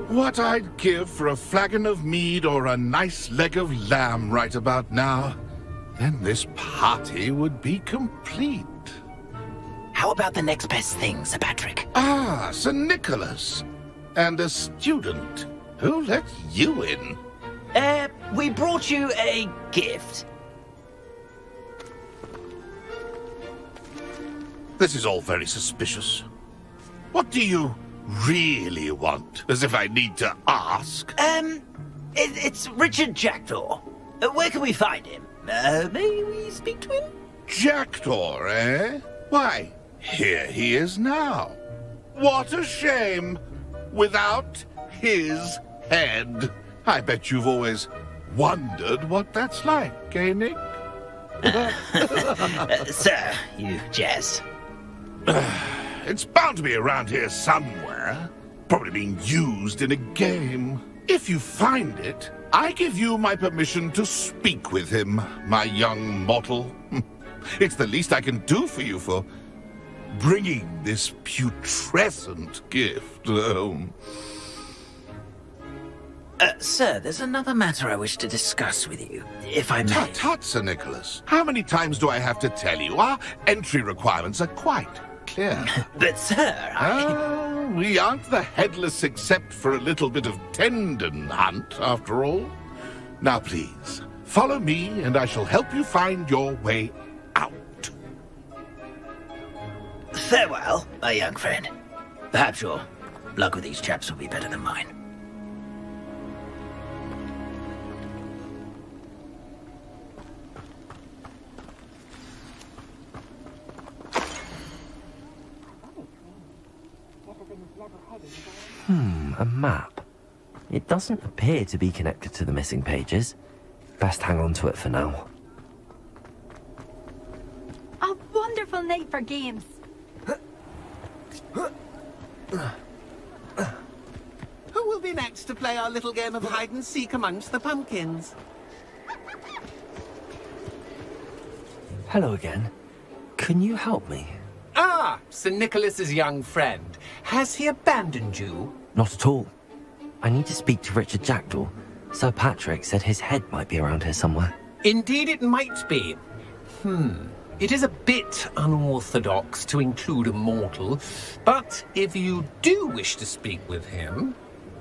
What I'd give for a flagon of mead or a nice leg of lamb right about now. Then this party would be complete. How about the next best thing, Sir Patrick? Ah, Sir Nicholas. And a student. Who let you in? We brought you a gift. This is all very suspicious. What do you really want? As if I need to ask. It's Richard Jackdaw. Where can we find him? May we speak to him? Jackdaw, eh? Why, here he is now. What a shame. Without his head. I bet you've always wondered what that's like, eh, Nick? Sir, you jest. It's bound to be around here somewhere. Probably being used in a game. If you find it, I give you my permission to speak with him, my young mortal. It's the least I can do for you for bringing this putrescent gift home. Sir, there's another matter I wish to discuss with you, if I may. Tut, Sir Nicholas. How many times do I have to tell you? Our entry requirements are quite clear. But, sir, we aren't the headless except for a little bit of tendon hunt, after all. Now, please, follow me, and I shall help you find your way out. Farewell, my young friend. Perhaps your luck with these chaps will be better than mine. A map. It doesn't appear to be connected to the missing pages. Best hang on to it for now. A wonderful night for games. Who will be next to play our little game of hide and seek amongst the pumpkins? Hello again. Can you help me? Ah, Sir Nicholas's young friend. Has he abandoned you? Not at all. I need to speak to Richard Jackdaw. Sir Patrick said his head might be around here somewhere. Indeed it might be. It is a bit unorthodox to include a mortal, but if you do wish to speak with him...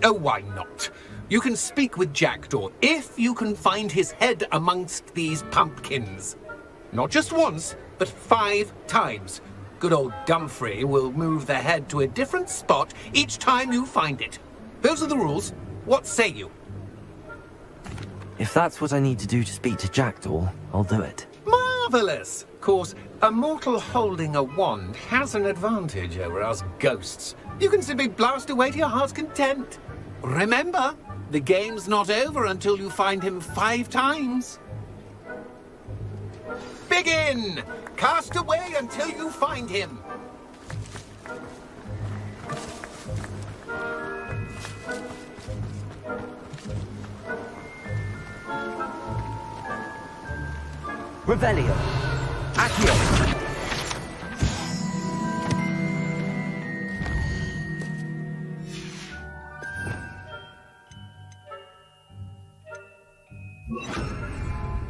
Oh, why not? You can speak with Jackdaw if you can find his head amongst these pumpkins. Not just once, but 5 times. Good old Dumfrey will move the head to a different spot each time you find it. Those are the rules. What say you? If that's what I need to do to speak to Jackdaw, I'll do it. Marvellous! Of course, a mortal holding a wand has an advantage over us ghosts. You can simply blast away to your heart's content. Remember, the game's not over until you find him 5 times. Begin! Cast away until you find him. Revelio. Accio.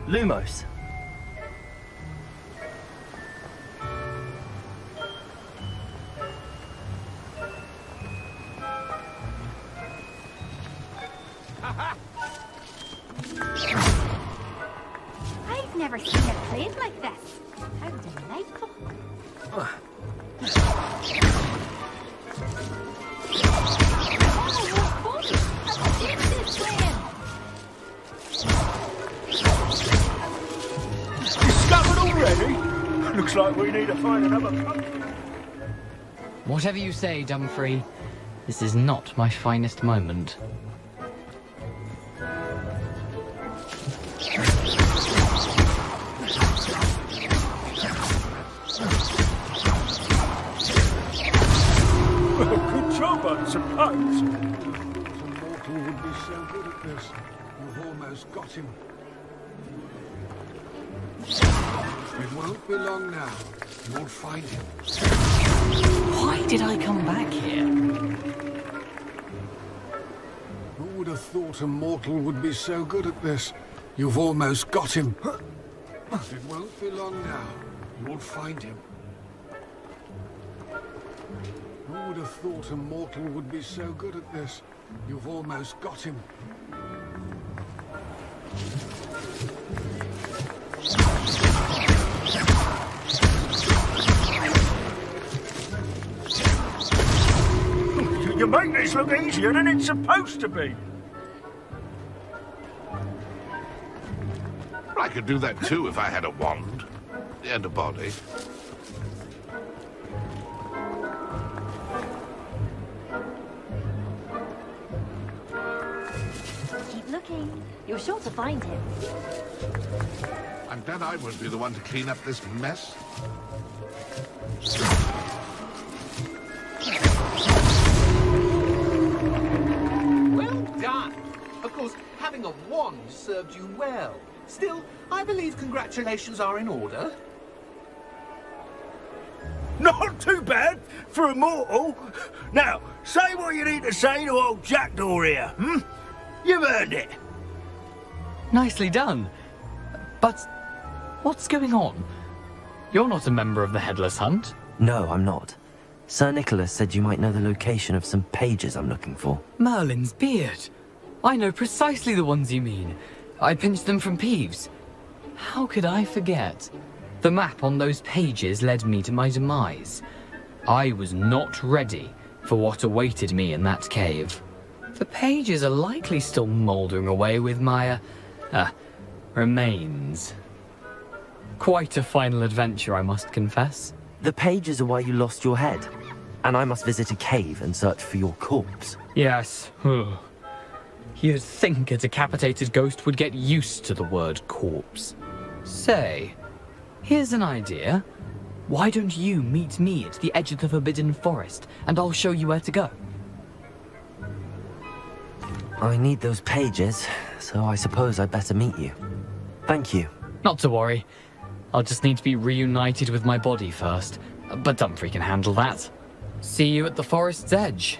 Lumos. I've never seen it played like this. How delightful. Discovered already? Looks like we need to find another pumpkin. Whatever you say, Dumfrey, this is not my finest moment. Good job, I suppose. A mortal would be so good at this. You've almost got him. It won't be long now. You'll find him. Why did I come back here? Who would have thought a mortal would be so good at this? You've almost got him. It won't be long now. You'll find him. Who would have thought a mortal would be so good at this? You've almost got him. You make this look easier than it's supposed to be. I could do that too if I had a wand and a body. Keep looking. You're sure to find him. I'm glad I won't be the one to clean up this mess. Well done. Of course, having a wand served you well. Still, I believe congratulations are in order. Not too bad for a mortal. Now, say what you need to say to old Jackdaw here, hmm? You've earned it. Nicely done. But what's going on? You're not a member of the Headless Hunt. No, I'm not. Sir Nicholas said you might know the location of some pages I'm looking for. Merlin's beard. I know precisely the ones you mean. I pinched them from Peeves. How could I forget? The map on those pages led me to my demise. I was not ready for what awaited me in that cave. The pages are likely still mouldering away with my, remains. Quite a final adventure, I must confess. The pages are why you lost your head, and I must visit a cave and search for your corpse. Yes. You'd think a decapitated ghost would get used to the word corpse. Say, here's an idea. Why don't you meet me at the edge of the Forbidden Forest, and I'll show you where to go? I need those pages, so I suppose I'd better meet you. Thank you. Not to worry. I'll just need to be reunited with my body first. But Dumfries can handle that. See you at the forest's edge.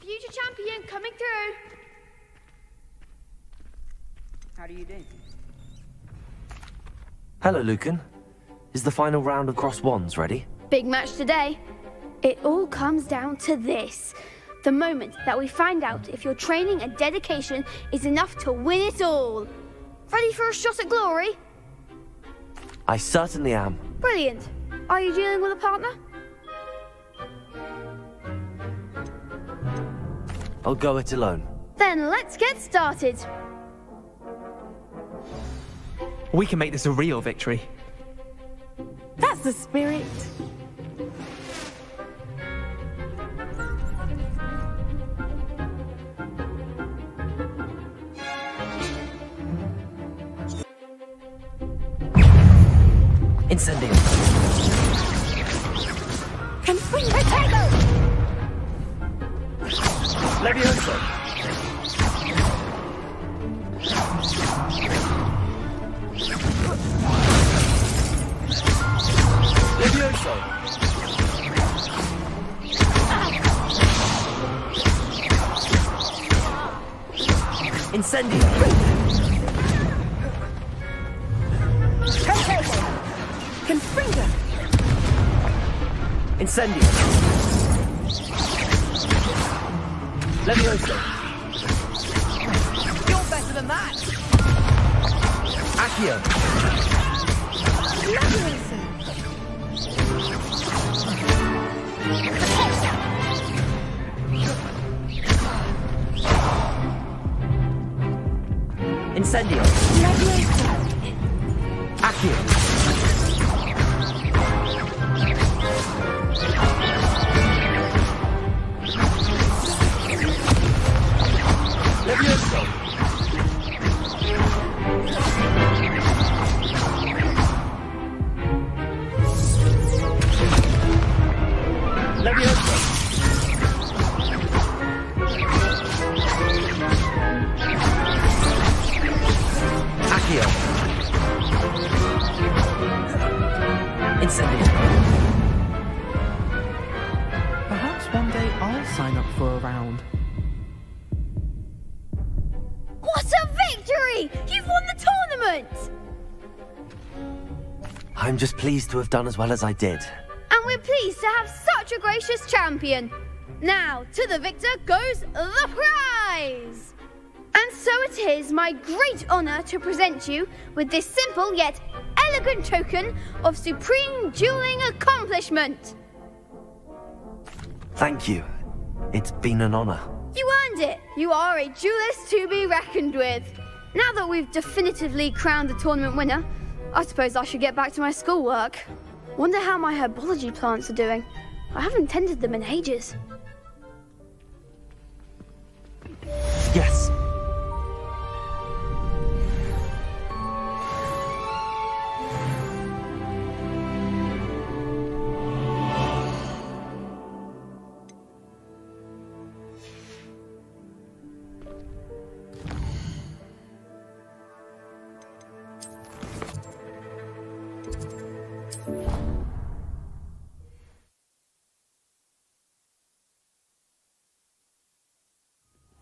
Future champion coming through. How do you do? Hello, Lucan. Is the final round of Cross Wands ready? Big match today. It all comes down to this. The moment that we find out if your training and dedication is enough to win it all. Ready for a shot at glory? I certainly am. Brilliant. Are you dealing with a partner? I'll go it alone. Then let's get started. We can make this a real victory. That's the spirit. Incendio. Potato! Levioso. Levioso. Incendio. Confringo. Incendio. Levioso. You're better than that. Accio. Incendio. Accio. Levioso. Levioso. Fascinating. Perhaps one day I'll sign up for a round. What a victory! You've won the tournament! I'm just pleased to have done as well as I did. And we're pleased to have such a gracious champion. Now, to the victor goes the prize! And so it is my great honour to present you with this simple yet elegant token of supreme dueling accomplishment. Thank you. It's been an honour. You earned it. You are a duelist to be reckoned with. Now that we've definitively crowned the tournament winner, I suppose I should get back to my schoolwork. Wonder how my herbology plants are doing. I haven't tended them in ages. Yes.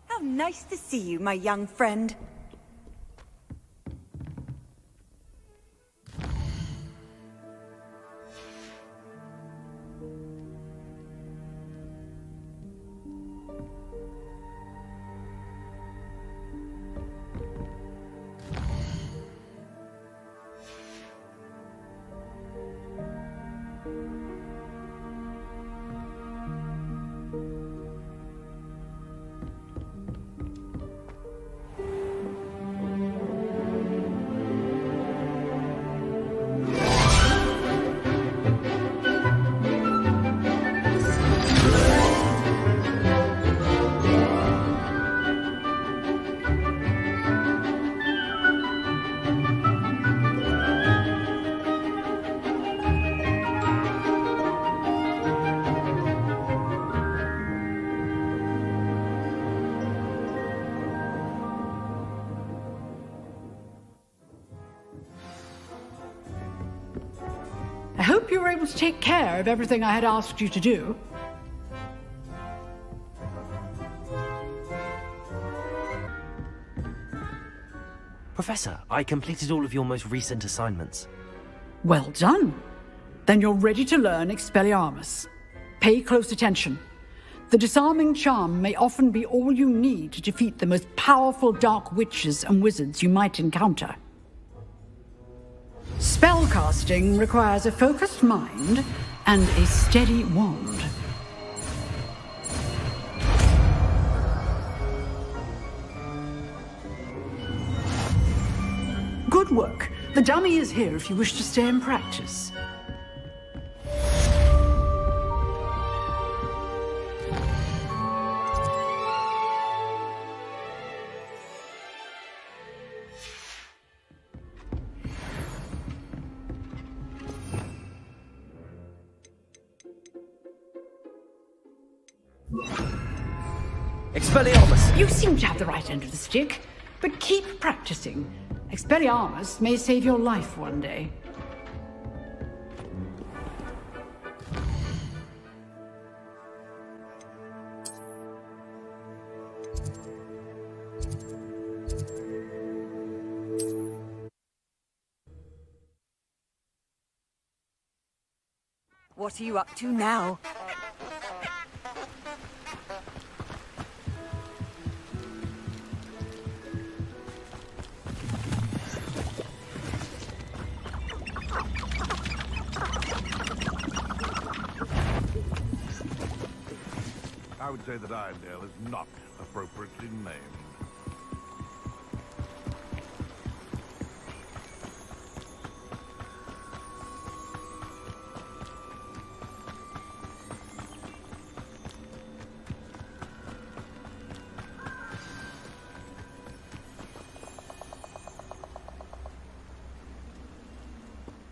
How nice to see you, my young friend. I hope you were able to take care of everything I had asked you to do. Professor, I completed all of your most recent assignments. Well done. Then you're ready to learn Expelliarmus. Pay close attention. The disarming charm may often be all you need to defeat the most powerful dark witches and wizards you might encounter. Spellcasting requires a focused mind and a steady wand. Good work. The dummy is here if you wish to stay and practice. Expelliarmus! You seem to have the right end of the stick, but keep practicing. Expelliarmus may save your life one day. What are you up to now? I would say that Idale is not appropriately named.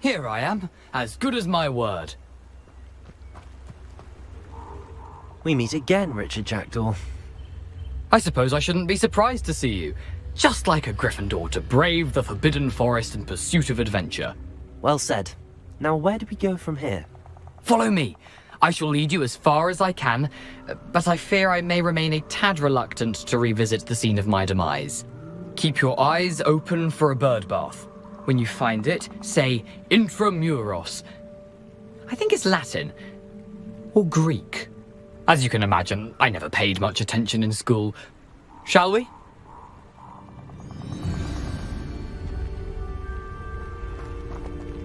Here I am, as good as my word. We meet again, Richard Jackdaw. I suppose I shouldn't be surprised to see you. Just like a Gryffindor to brave the Forbidden Forest in pursuit of adventure. Well said. Now, where do we go from here? Follow me. I shall lead you as far as I can, but I fear I may remain a tad reluctant to revisit the scene of my demise. Keep your eyes open for a bird bath. When you find it, say intramuros. I think it's Latin. Or Greek. As you can imagine, I never paid much attention in school. Shall we?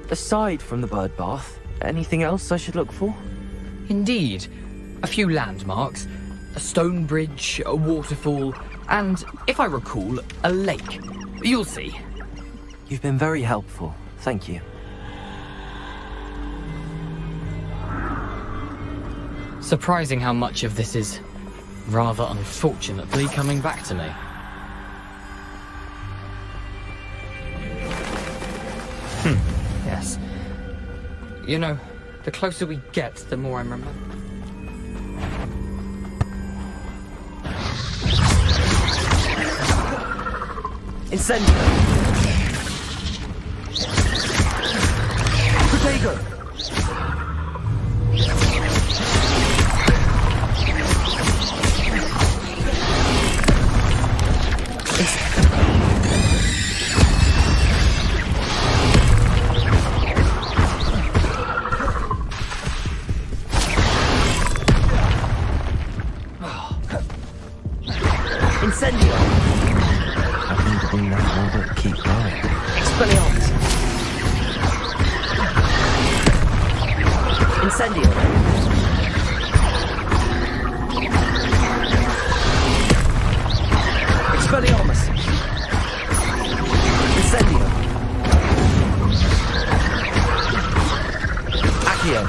Aside from the bird bath, anything else I should look for? Indeed. A few landmarks, a stone bridge, a waterfall, and, if I recall, a lake. You'll see. You've been very helpful. Thank you. Surprising how much of this is rather unfortunately coming back to me. Yes. You know, the closer we get, the more I remember. Incendio! Protego! Incendio! Nothing to do now but keep going. Expelliarmus! Incendio! Expelliarmus! Incendio! Accio!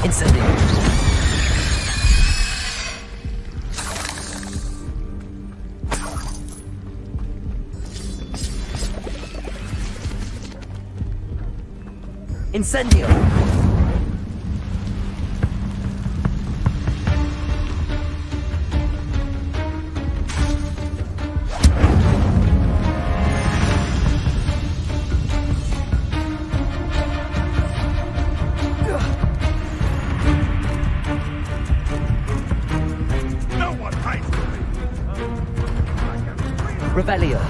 Incendio! Incendio! Revelio.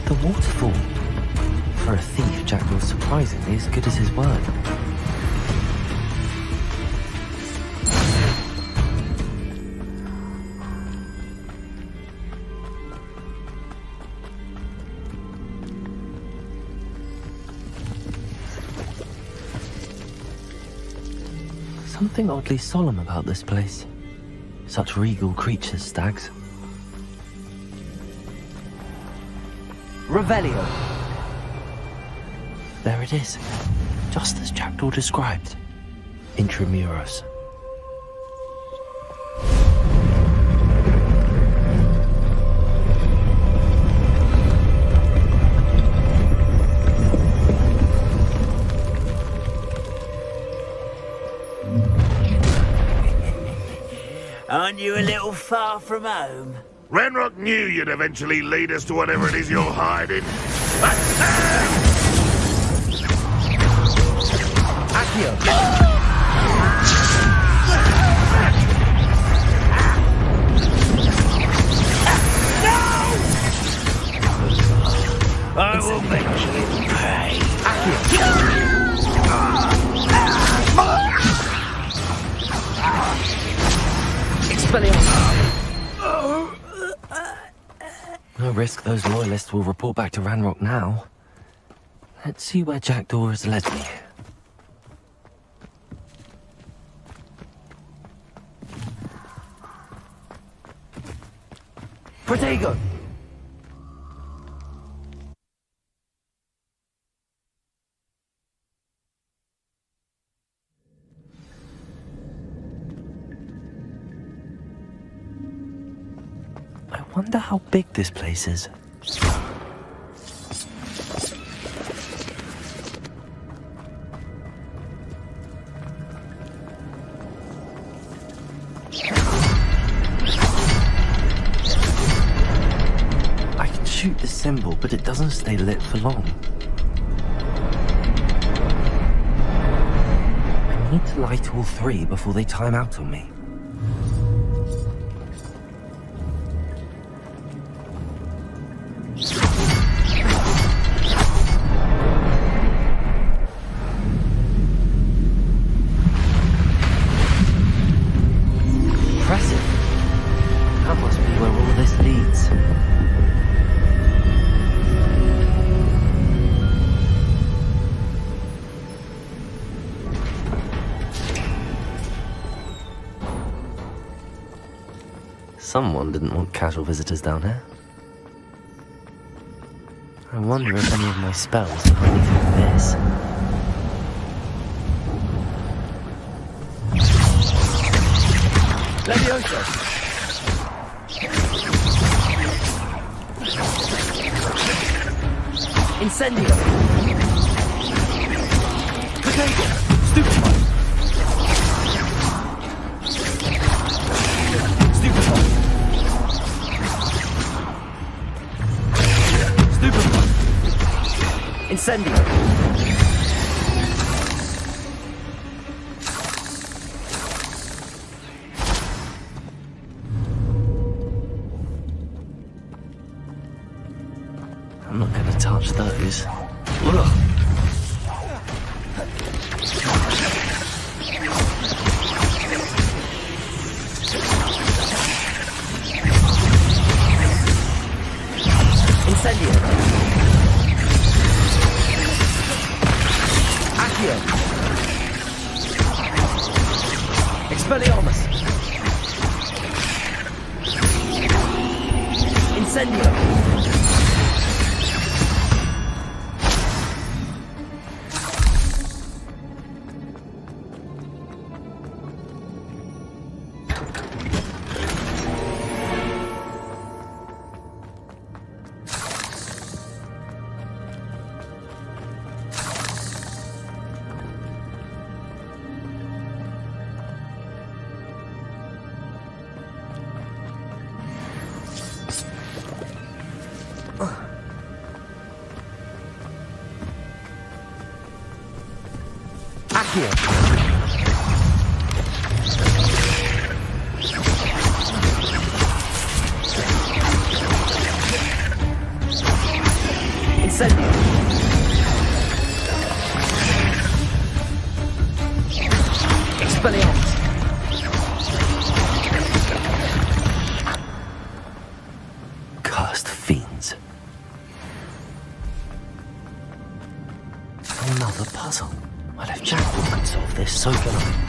The waterfall. For a thief, Jack was surprisingly as good as his word. Something oddly solemn about this place. Such regal creatures, stags. Revelio! There it is, just as Jackdaw described. Intramuros. Aren't you a little far from home? Ranrock knew you'd eventually lead us to whatever it is you're hiding. Accio! I will make you pay. No risk those loyalists will report back to Ranrock now. Let's see where Jackdaw has led me. Protego! I wonder how big this place is. shoot the symbol, but it doesn't stay lit for long. I need to light all three before they time out on me. Impressive. That must be where all this leads. Someone didn't want casual visitors down here. I wonder if any of my spells are anything like this. Leviosa! Incendio! Potato! Stupefy! Stupefy! Stupefy! Incendio! I'm not going to touch those. Ugh. Incendio! Accio! Expelliarmus! Incendio! Accio! Incendio! Expelliarmus! Cursed fiends. Another puzzle. Well, if Jackdaw can solve this, so can I.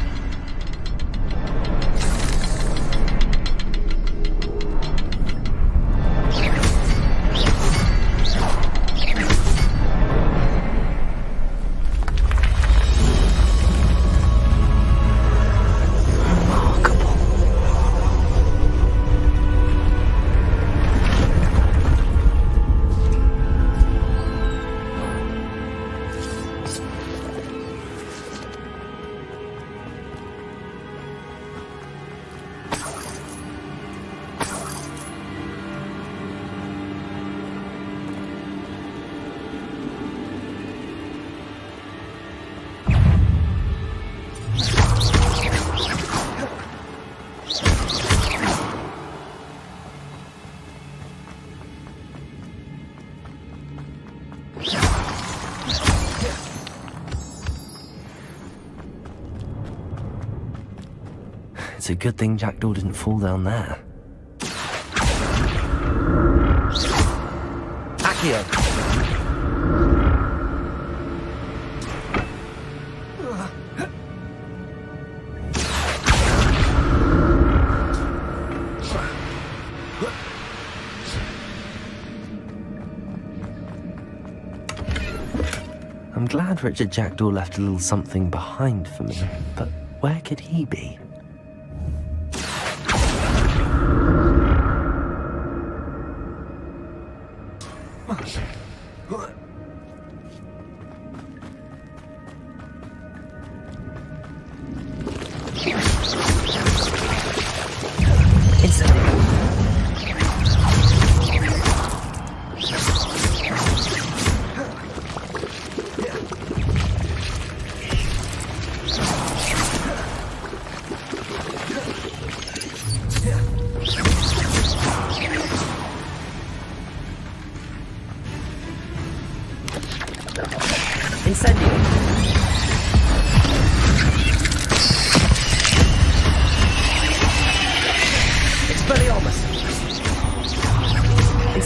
It's a good thing Jackdaw didn't fall down there. Accio! I'm glad Richard Jackdaw left a little something behind for me, but where could he be?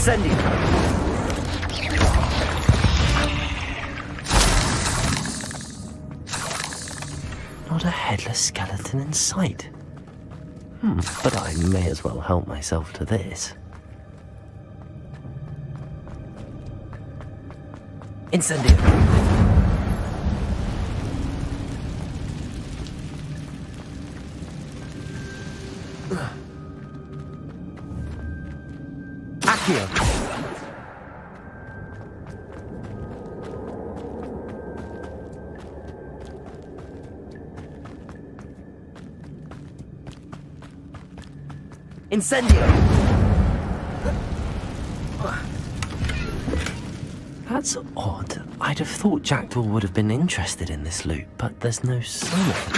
Incendio! Not a headless skeleton in sight. But I may as well help myself to this. Incendio! Accio! Incendio! That's odd. I'd have thought Jackdaw would have been interested in this loot, but there's no sign of it.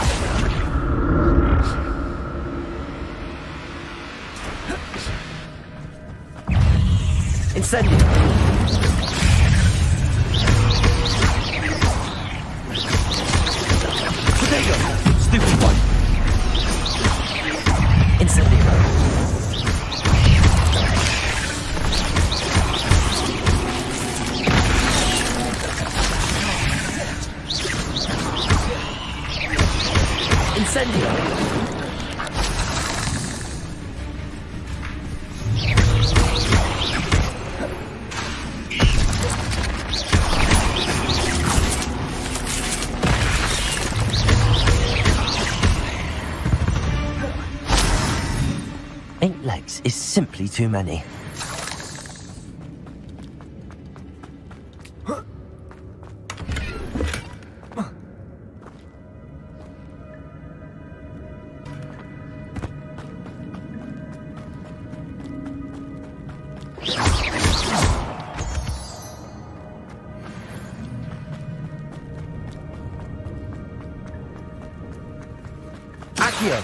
Incendio! Potato! Stupid one! Incendio! Incendio! Eight legs is simply too many. Accio!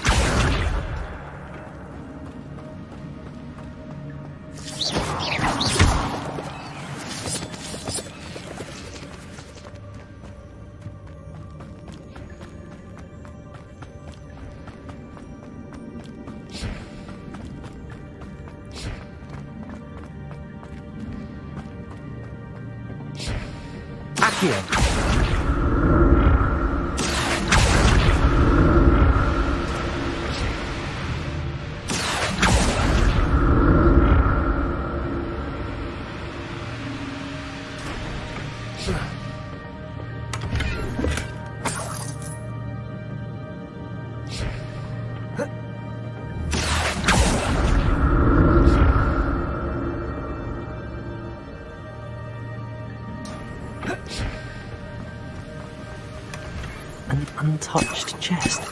Accio! An untouched chest.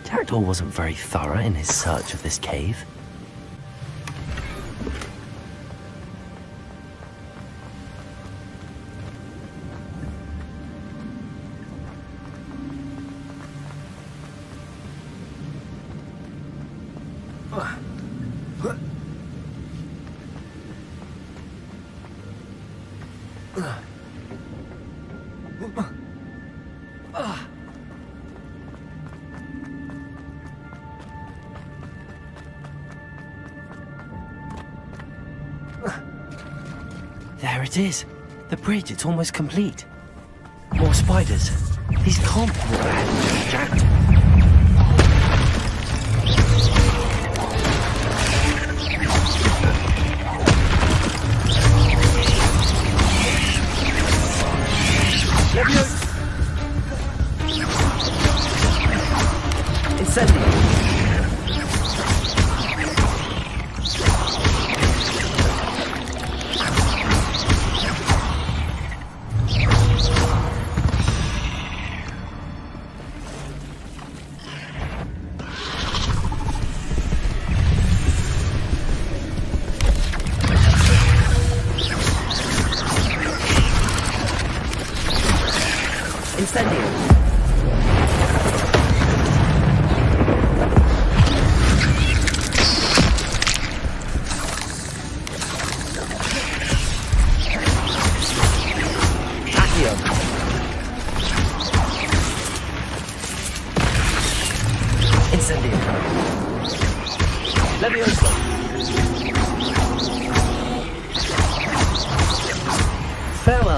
Jackdaw wasn't very thorough in his search of this cave. There it is. The bridge, it's almost complete. More spiders. These can't be what happened to Jackdaw. Incendio!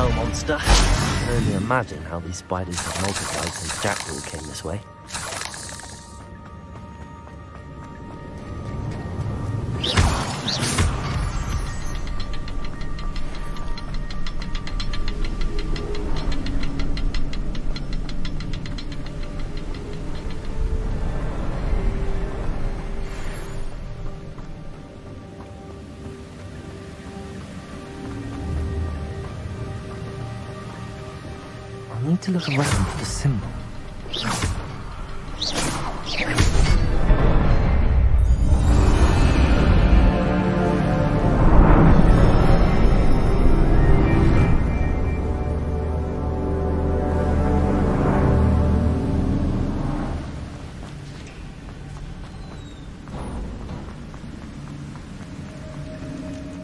Well, monster. I can only imagine how these spiders have multiplied since Jackdaw came this way. I need to look around for the symbol.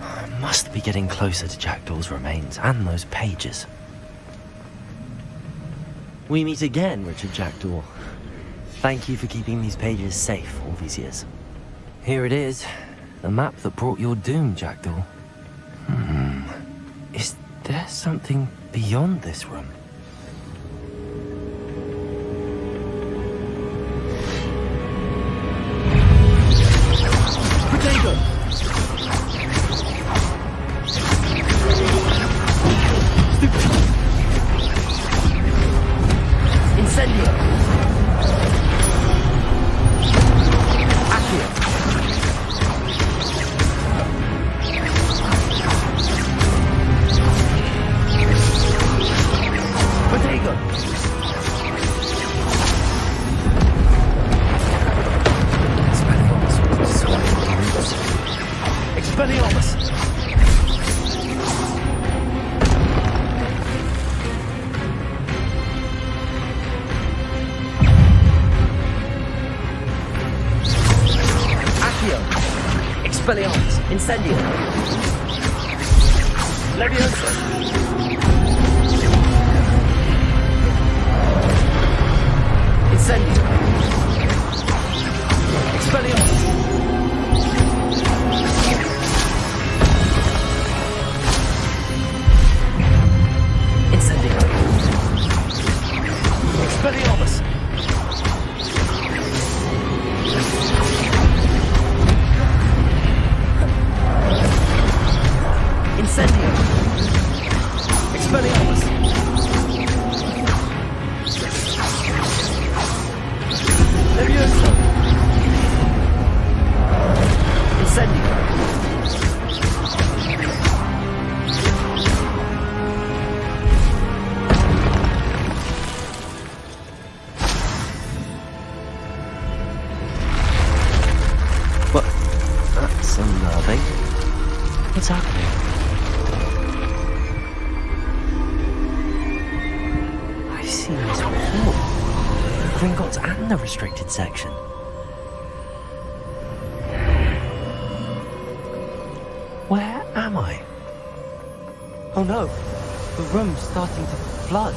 I must be getting closer to Jackdaw's remains and those pages. We meet again, Richard Jackdaw. Thank you for keeping these pages safe all these years. Here it is, the map that brought your doom, Jackdaw. Is there something beyond this room? Potato! Incendio! Accio! Potato! Expelliarmus! Expelliarmus! Incendio! Leviosa! Incendio! Expelliarmus! Incendio! Expelliarmus! Incendio! Expelliarmus! Leviosa! Incendio! What? That's unnerving. What's happening? I've seen this before. Gringotts and the restricted section. Where am I? Oh no, the room's starting to flood.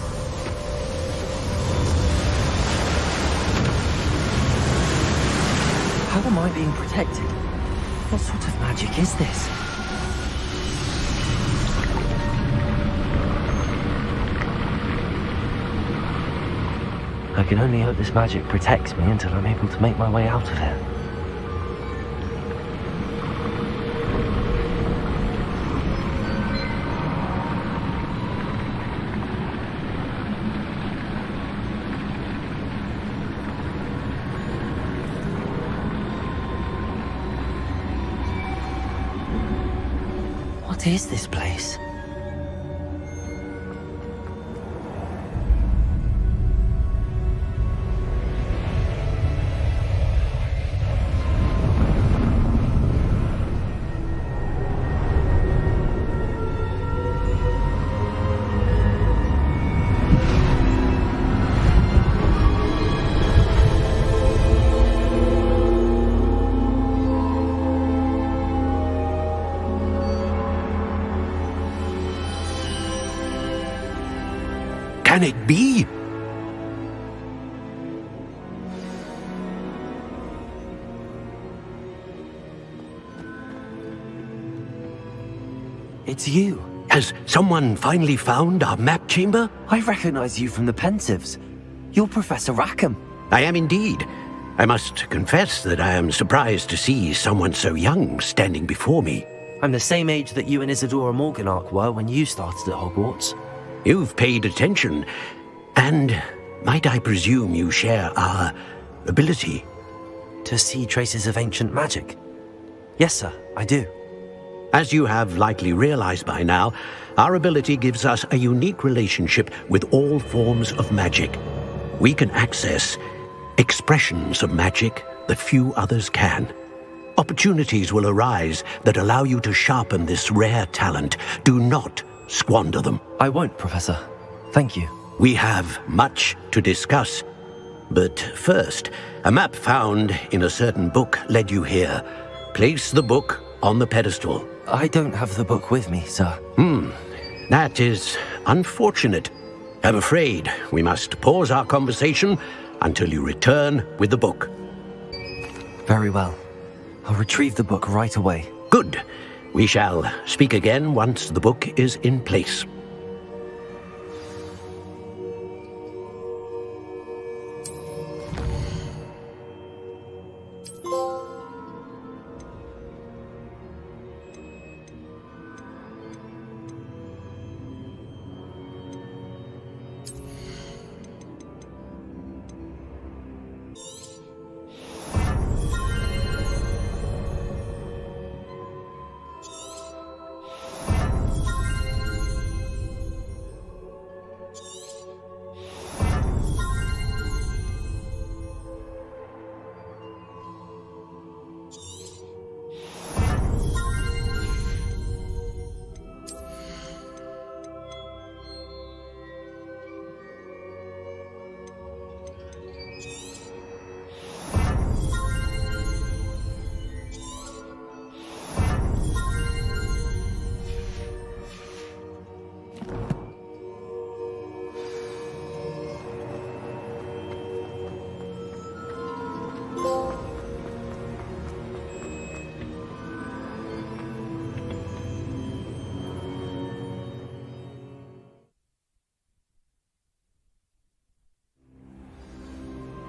How am I being protected? What sort of magic is this? I can only hope this magic protects me until I'm able to make my way out of here. What is this place? Can it be? It's you. Has someone finally found our map chamber? I recognize you from the Pensives. You're Professor Rackham. I am indeed. I must confess that I am surprised to see someone so young standing before me. I'm the same age that you and Isadora Morganach were when you started at Hogwarts. You've paid attention, and might I presume you share our ability? To see traces of ancient magic? Yes, sir, I do. As you have likely realized by now, our ability gives us a unique relationship with all forms of magic. We can access expressions of magic that few others can. Opportunities will arise that allow you to sharpen this rare talent. Do not squander them. I won't, Professor. Thank you. We have much to discuss. But first, a map found in a certain book led you here. Place the book on the pedestal. I don't have the book with me, sir. That is unfortunate. I'm afraid we must pause our conversation until you return with the book. Very well. I'll retrieve the book right away. Good. We shall speak again once the book is in place.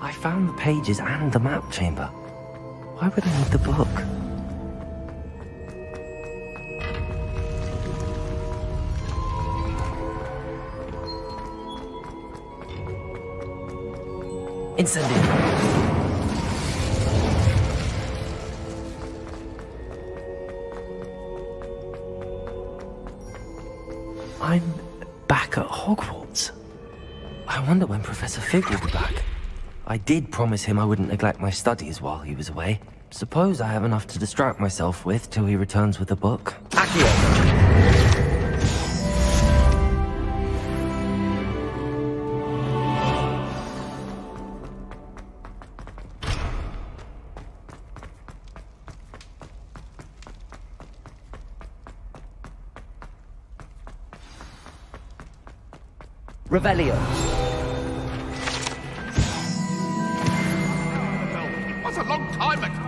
I found the pages and the map chamber. Why would I need the book? Incendiary. I'm back at Hogwarts. I wonder when Professor Fig will be back. I did promise him I wouldn't neglect my studies while he was away. Suppose I have enough to distract myself with till he returns with the book. Accio! Revelio. That's a long time ago.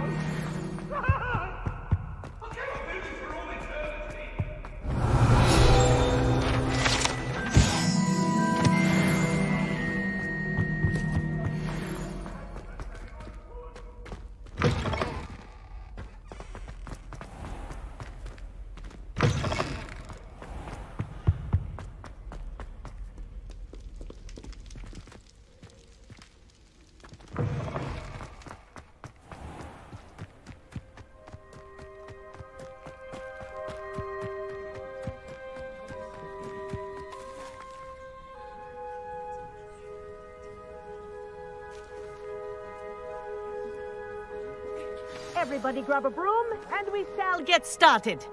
Everybody grab a broom, and we shall get started.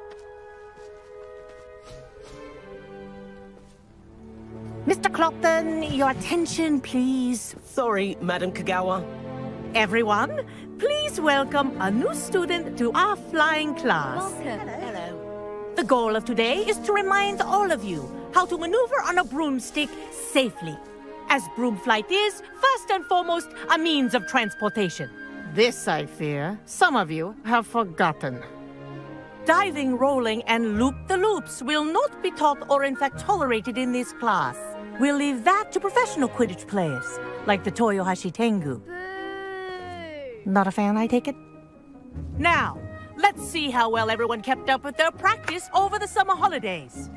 Mr. Clopton, your attention, please. Sorry, Madam Kagawa. Everyone, please welcome a new student to our flying class. Welcome. Hello. The goal of today is to remind all of you how to maneuver on a broomstick safely, as broom flight is, first and foremost, a means of transportation. This, I fear, some of you have forgotten. Diving, rolling, and loop-the-loops will not be taught or in fact tolerated in this class. We'll leave that to professional Quidditch players, like the Toyohashi Tengu. Not a fan, I take it? Now, let's see how well everyone kept up with their practice over the summer holidays.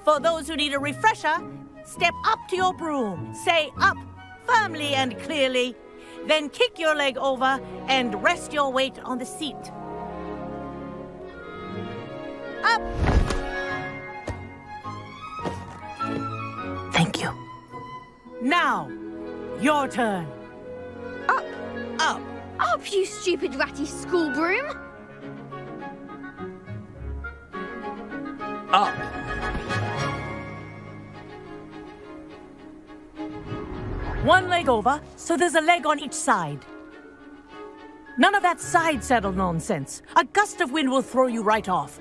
For those who need a refresher, step up to your broom, say up firmly and clearly, then kick your leg over and rest your weight on the seat. Up! Thank you. Now, your turn. Up! Up! Up, you stupid ratty school broom! Up! One leg over, so there's a leg on each side. None of that side saddle nonsense. A gust of wind will throw you right off.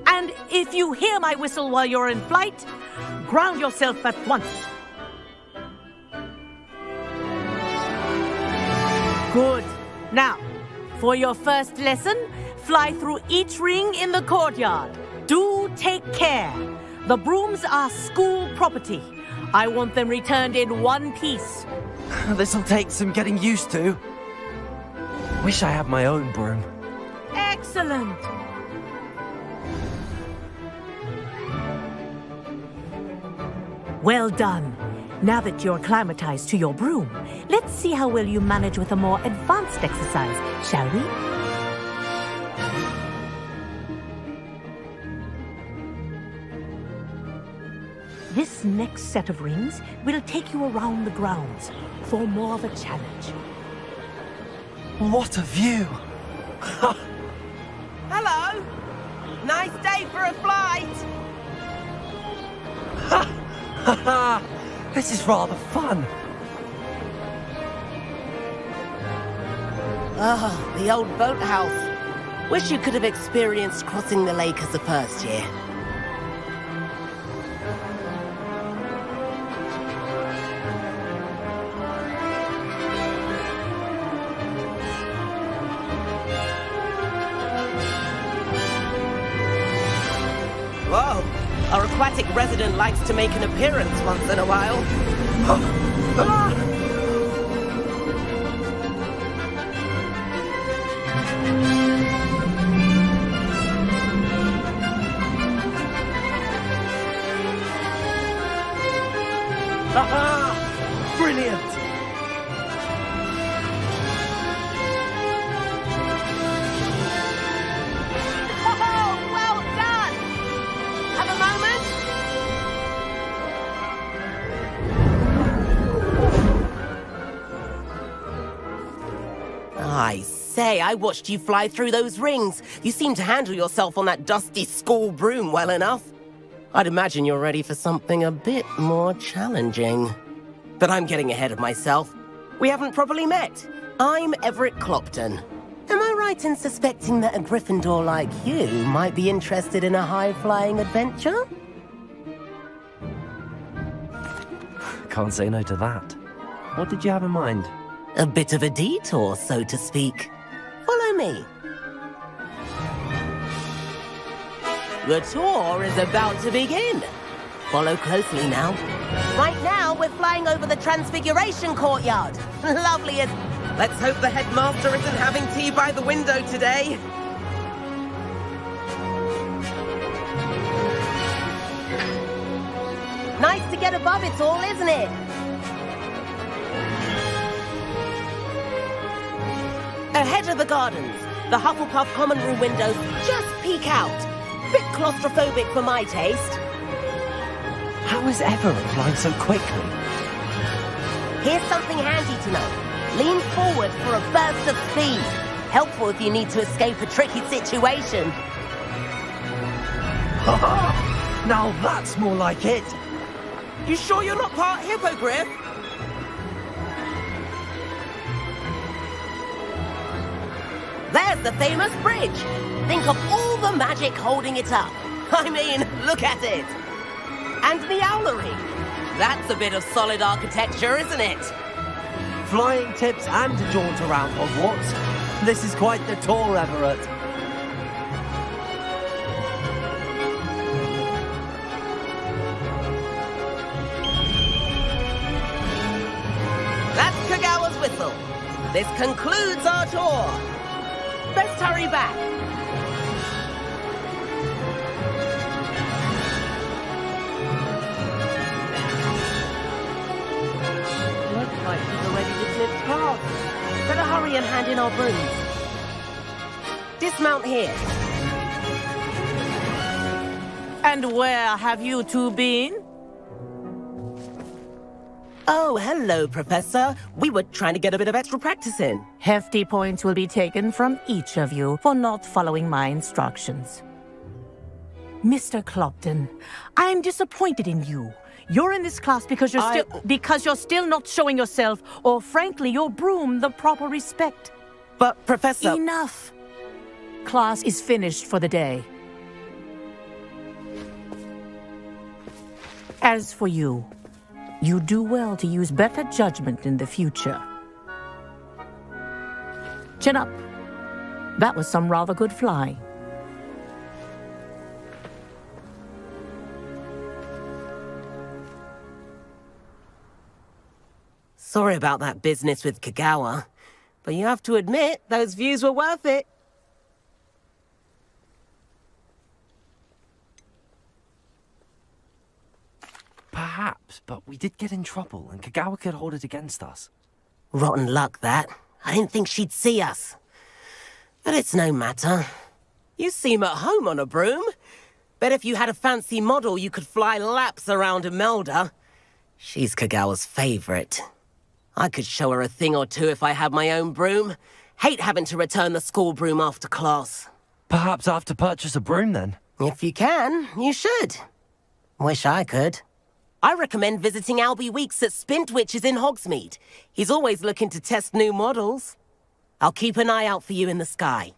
And if you hear my whistle while you're in flight, ground yourself at once. Good. Now, for your first lesson, fly through each ring in the courtyard. Do take care. The brooms are school property. I want them returned in one piece. This'll take some getting used to. Wish I had my own broom. Excellent. Well done. Now that you're acclimatized to your broom, let's see how well you manage with a more advanced exercise, shall we? This next set of rings will take you around the grounds for more of a challenge. What a view! Hello! Nice day for a flight! This is rather fun. Oh, the old boathouse. Wish you could have experienced crossing the lake as a first year. Whoa! Our aquatic resident likes to make an appearance once in a while. Brilliant! Oh, well done! Have a moment? I say, I watched you fly through those rings. You seem to handle yourself on that dusty school broom well enough. I'd imagine you're ready for something a bit more challenging. But I'm getting ahead of myself. We haven't properly met. I'm Everett Clopton. Am I right in suspecting that a Gryffindor like you might be interested in a high-flying adventure? Can't say no to that. What did you have in mind? A bit of a detour, so to speak. Follow me. The tour is about to begin. Follow closely now. Right now, we're flying over the Transfiguration Courtyard. Lovely as... Let's hope the headmaster isn't having tea by the window today. Nice to get above it all, isn't it? Ahead of the gardens, the Hufflepuff common room windows just peek out. Bit claustrophobic for my taste. How is Everett flying so quickly? Here's something handy to know. Lean forward for a burst of speed. Helpful if you need to escape a tricky situation. Now that's more like it. You sure you're not part hippogriff? There's the famous bridge. Think of all the magic holding it up. I mean, look at it. And the owlery. That's a bit of solid architecture, isn't it? Flying tips and a jaunt around Hogwarts. This is quite the tour, Everett. That's Kagawa's whistle. This concludes our tour. Best hurry back. Looks like people ready to flip cars. Better hurry and hand in our brooms. Dismount here. And where have you two been? Oh, hello, Professor. We were trying to get a bit of extra practice in. Hefty points will be taken from each of you for not following my instructions. Mr. Clopton, I'm disappointed in you. You're in this class because you're still not showing yourself, or frankly, your broom the proper respect. But, Professor... Enough! Class is finished for the day. As for you, you do well to use better judgment in the future. Chin up. That was some rather good flying. Sorry about that business with Kagawa, but you have to admit, those views were worth it. Perhaps, but we did get in trouble, and Kagawa could hold it against us. Rotten luck, that. I didn't think she'd see us. But it's no matter. You seem at home on a broom. Bet if you had a fancy model, you could fly laps around Imelda. She's Kagawa's favorite. I could show her a thing or two if I had my own broom. Hate having to return the school broom after class. Perhaps I have to purchase a broom, then? If you can, you should. Wish I could. I recommend visiting Albie Weeks at Spintwitches in Hogsmeade. He's always looking to test new models. I'll keep an eye out for you in the sky.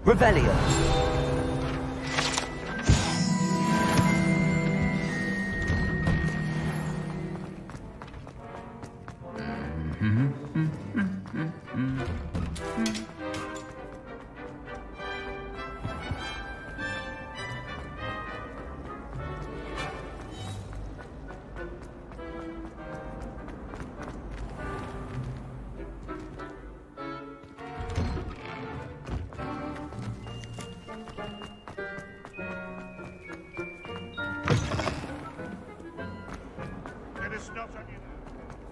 Revelio.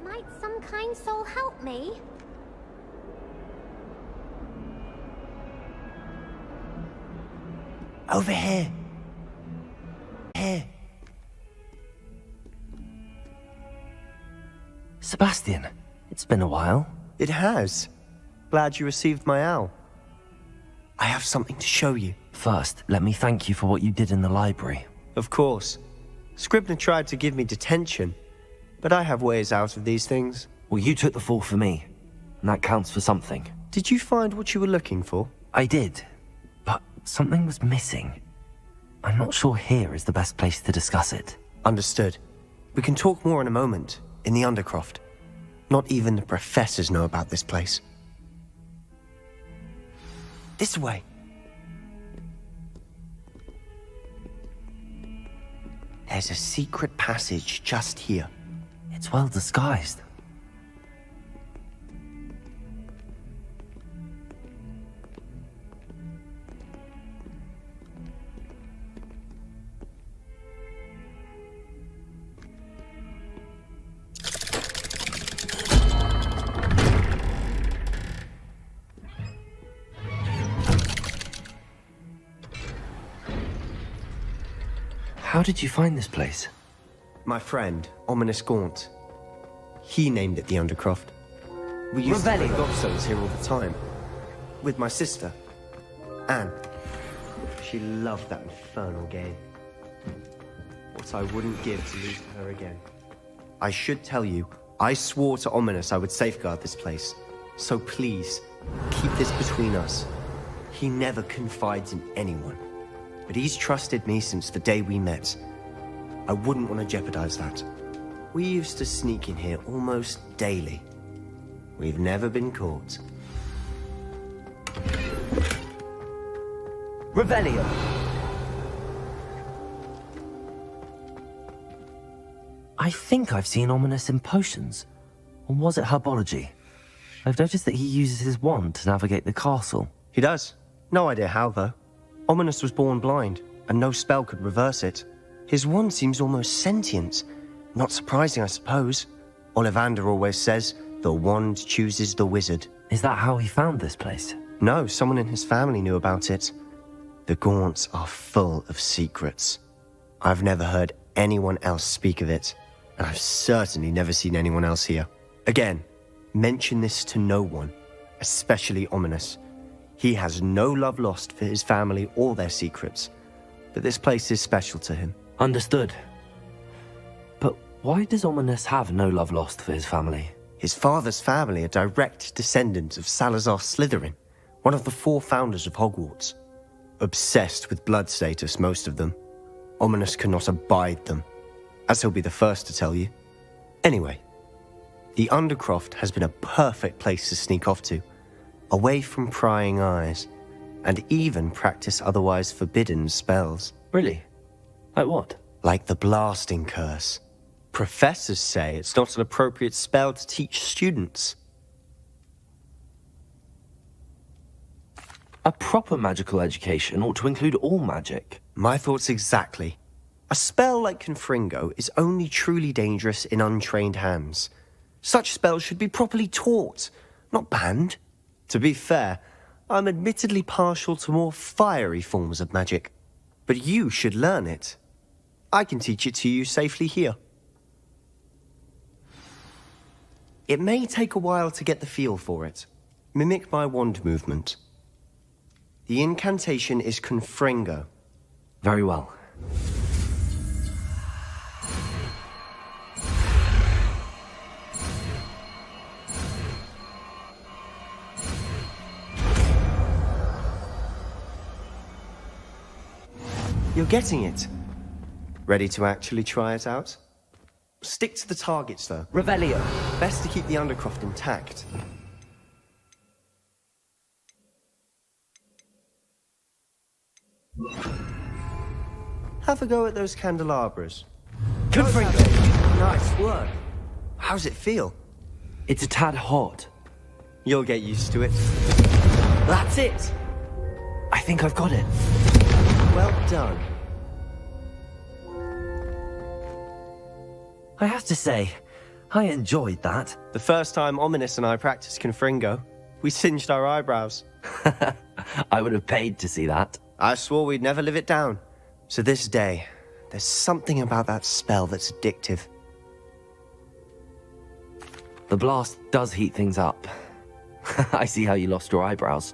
Might some kind soul help me? Over here. Here. Sebastian, it's been a while. It has. Glad you received my owl. I have something to show you. First, let me thank you for what you did in the library. Of course. Scribner tried to give me detention, but I have ways out of these things. Well, you took the fall for me, and that counts for something. Did you find what you were looking for? I did, but something was missing. I'm not sure here is the best place to discuss it. Understood. We can talk more in a moment, in the Undercroft. Not even the professors know about this place. This way. There's a secret passage just here. It's well disguised. How did you find this place? My friend, Ominous Gaunt. He named it the Undercroft. We used to play gobstones here all the time. With my sister, Anne. She loved that infernal game. What I wouldn't give to lose to her again. I should tell you, I swore to Ominous I would safeguard this place. So please, keep this between us. He never confides in anyone. But he's trusted me since the day we met. I wouldn't want to jeopardize that. We used to sneak in here almost daily. We've never been caught. Revelio! I think I've seen Ominous in potions. Or was it herbology? I've noticed that he uses his wand to navigate the castle. He does. No idea how, though. Ominous was born blind, and no spell could reverse it. His wand seems almost sentient. Not surprising, I suppose. Ollivander always says, the wand chooses the wizard. Is that how he found this place? No, someone in his family knew about it. The Gaunts are full of secrets. I've never heard anyone else speak of it, and I've certainly never seen anyone else here. Again, mention this to no one, especially Ominous. He has no love lost for his family or their secrets, but this place is special to him. Understood. But why does Ominous have no love lost for his family? His father's family are direct descendants of Salazar Slytherin, one of the 4 founders of Hogwarts. Obsessed with blood status, most of them. Ominous cannot abide them, as he'll be the first to tell you. Anyway, the Undercroft has been a perfect place to sneak off to, away from prying eyes, and even practice otherwise forbidden spells. Really? Like what? Like the blasting curse. Professors say it's not an appropriate spell to teach students. A proper magical education ought to include all magic. My thoughts exactly. A spell like Confringo is only truly dangerous in untrained hands. Such spells should be properly taught, not banned. To be fair, I'm admittedly partial to more fiery forms of magic. But you should learn it. I can teach it to you safely here. It may take a while to get the feel for it. Mimic my wand movement. The incantation is Confringo. Very well. You're getting it. Ready to actually try it out? Stick to the targets, though. Revelio. Best to keep the Undercroft intact. Have a go at those candelabras. Confringo. Nice work. How's it feel? It's a tad hot. You'll get used to it. That's it. I think I've got it. Well done. I have to say, I enjoyed that. The first time Ominous and I practiced Confringo, we singed our eyebrows. I would have paid to see that. I swore we'd never live it down. So this day, there's something about that spell that's addictive. The blast does heat things up. I see how you lost your eyebrows.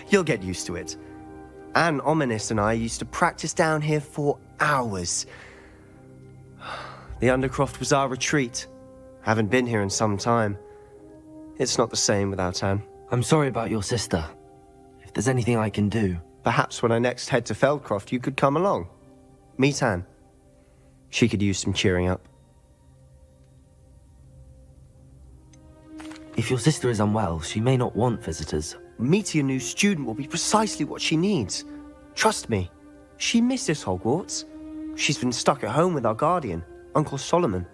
You'll get used to it. Anne, Ominous and I used to practice down here for hours. The Undercroft was our retreat. Haven't been here in some time. It's not the same without Anne. I'm sorry about your sister. If there's anything I can do... Perhaps when I next head to Feldcroft, you could come along. Meet Anne. She could use some cheering up. If your sister is unwell, she may not want visitors. Meeting a new student will be precisely what she needs. Trust me. She misses Hogwarts. She's been stuck at home with our guardian, Uncle Solomon.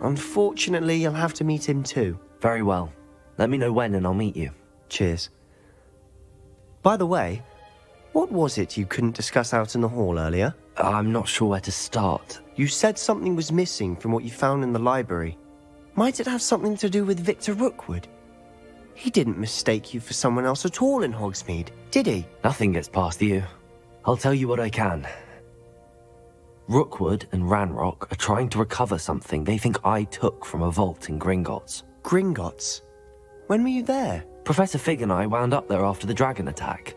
Unfortunately, you'll have to meet him too. Very well. Let me know when and I'll meet you. Cheers. By the way, what was it you couldn't discuss out in the hall earlier? I'm not sure where to start. You said something was missing from what you found in the library. Might it have something to do with Victor Rookwood? He didn't mistake you for someone else at all in Hogsmeade, did he? Nothing gets past you. I'll tell you what I can. Rookwood and Ranrock are trying to recover something they think I took from a vault in Gringotts. Gringotts? When were you there? Professor Fig and I wound up there after the dragon attack.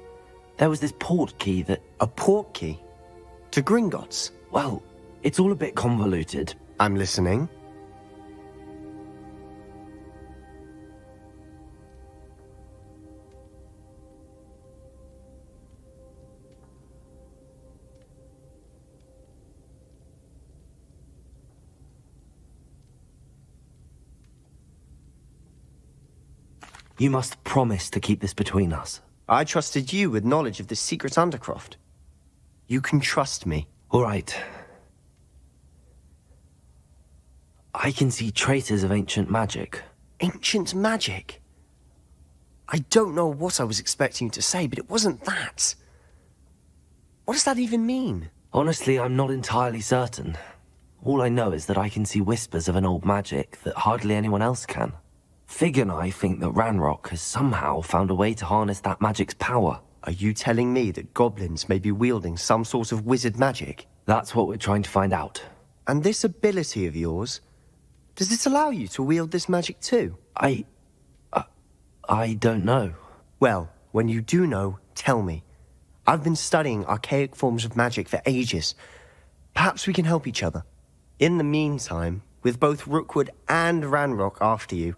There was this port key that... A port key? To Gringotts? Well, it's all a bit convoluted. I'm listening. You must promise to keep this between us. I trusted you with knowledge of the secret Undercroft. You can trust me. All right. I can see traces of ancient magic. Ancient magic? I don't know what I was expecting you to say, but it wasn't that. What does that even mean? Honestly, I'm not entirely certain. All I know is that I can see whispers of an old magic that hardly anyone else can. Fig and I think that Ranrock has somehow found a way to harness that magic's power. Are you telling me that goblins may be wielding some sort of wizard magic? That's what we're trying to find out. And this ability of yours, does it allow you to wield this magic too? I don't know. Well, when you do know, tell me. I've been studying archaic forms of magic for ages. Perhaps we can help each other. In the meantime, with both Rookwood and Ranrock after you,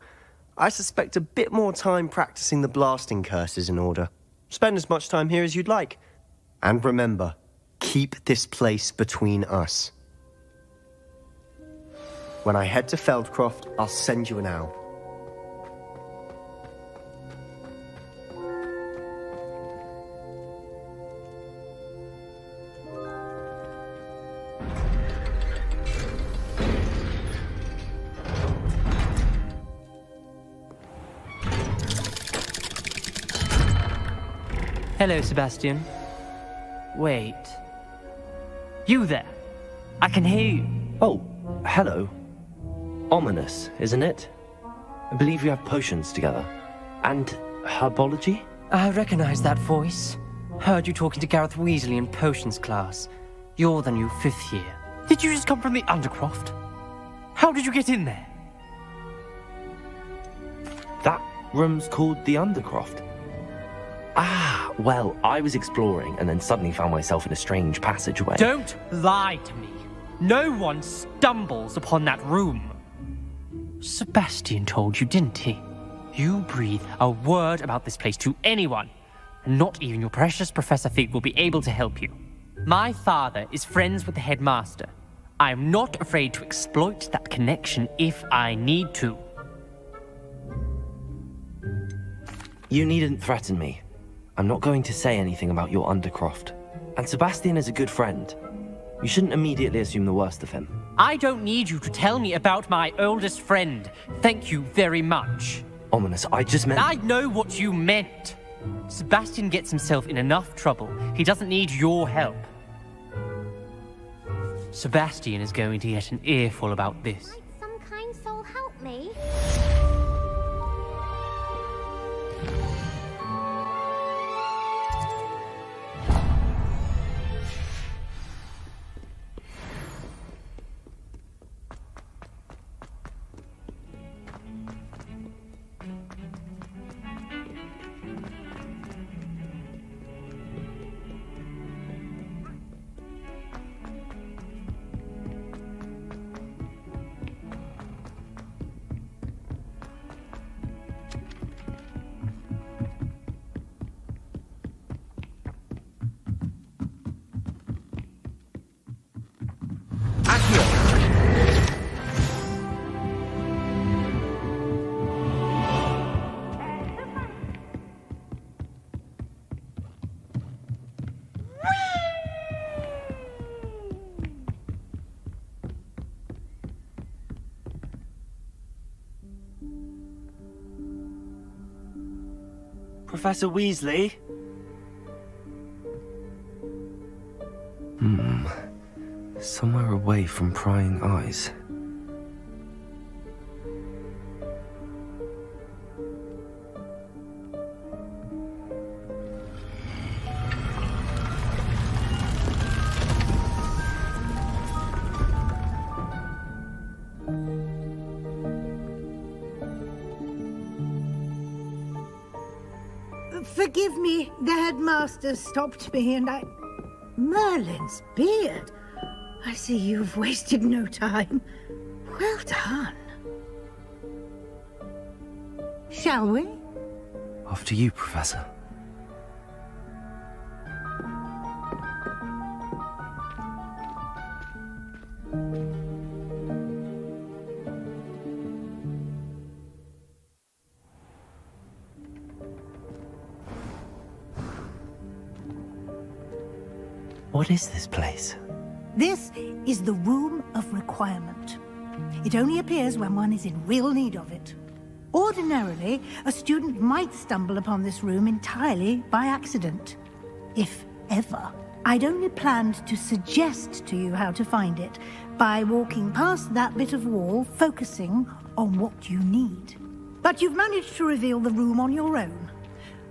I suspect a bit more time practicing the blasting curse is in order. Spend as much time here as you'd like. And remember, keep this place between us. When I head to Feldcroft, I'll send you an owl. Hello, Sebastian. Wait. You there? I can hear you. Oh, hello. Ominous, isn't it? I believe you have potions together. And herbology? I recognize that voice. Heard you talking to Gareth Weasley in potions class. You're the new 5th year. Did you just come from the Undercroft? How did you get in there? That room's called the Undercroft. Ah, well, I was exploring and then suddenly found myself in a strange passageway. Don't lie to me. No one stumbles upon that room. Sebastian told you, didn't he? You breathe a word about this place to anyone, and not even your precious Professor Fig will be able to help you. My father is friends with the headmaster. I am not afraid to exploit that connection if I need to. You needn't threaten me. I'm not going to say anything about your Undercroft. And Sebastian is a good friend. You shouldn't immediately assume the worst of him. I don't need you to tell me about my oldest friend. Thank you very much. Ominous, I just meant... I know what you meant. Sebastian gets himself in enough trouble. He doesn't need your help. Sebastian is going to get an earful about this. Might some kind soul help me? Professor Weasley? Somewhere away from prying eyes. Forgive me, the headmaster stopped me and I... Merlin's beard. I see you've wasted no time. Well done. Shall we? After you, Professor. What is this place? This is the Room of Requirement. It only appears when one is in real need of it. Ordinarily, a student might stumble upon this room entirely by accident. If ever. I'd only planned to suggest to you how to find it by walking past that bit of wall, focusing on what you need. But you've managed to reveal the room on your own.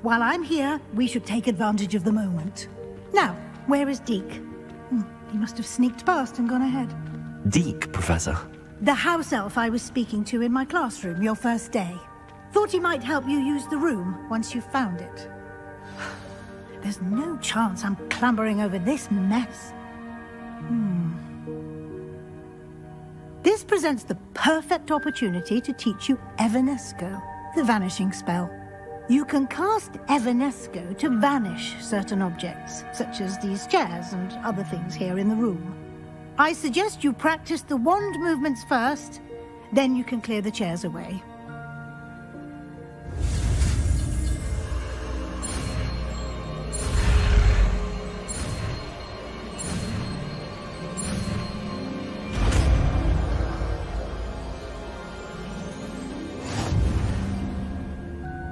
While I'm here, we should take advantage of the moment. Now, where is Deke? He must have sneaked past and gone ahead. Deke, Professor. The house elf I was speaking to in my classroom your first day. Thought he might help you use the room once you've found it. There's no chance I'm clambering over this mess. This presents the perfect opportunity to teach you Evanesco, the vanishing spell. You can cast Evanesco to vanish certain objects, such as these chairs and other things here in the room. I suggest you practice the wand movements first, then you can clear the chairs away.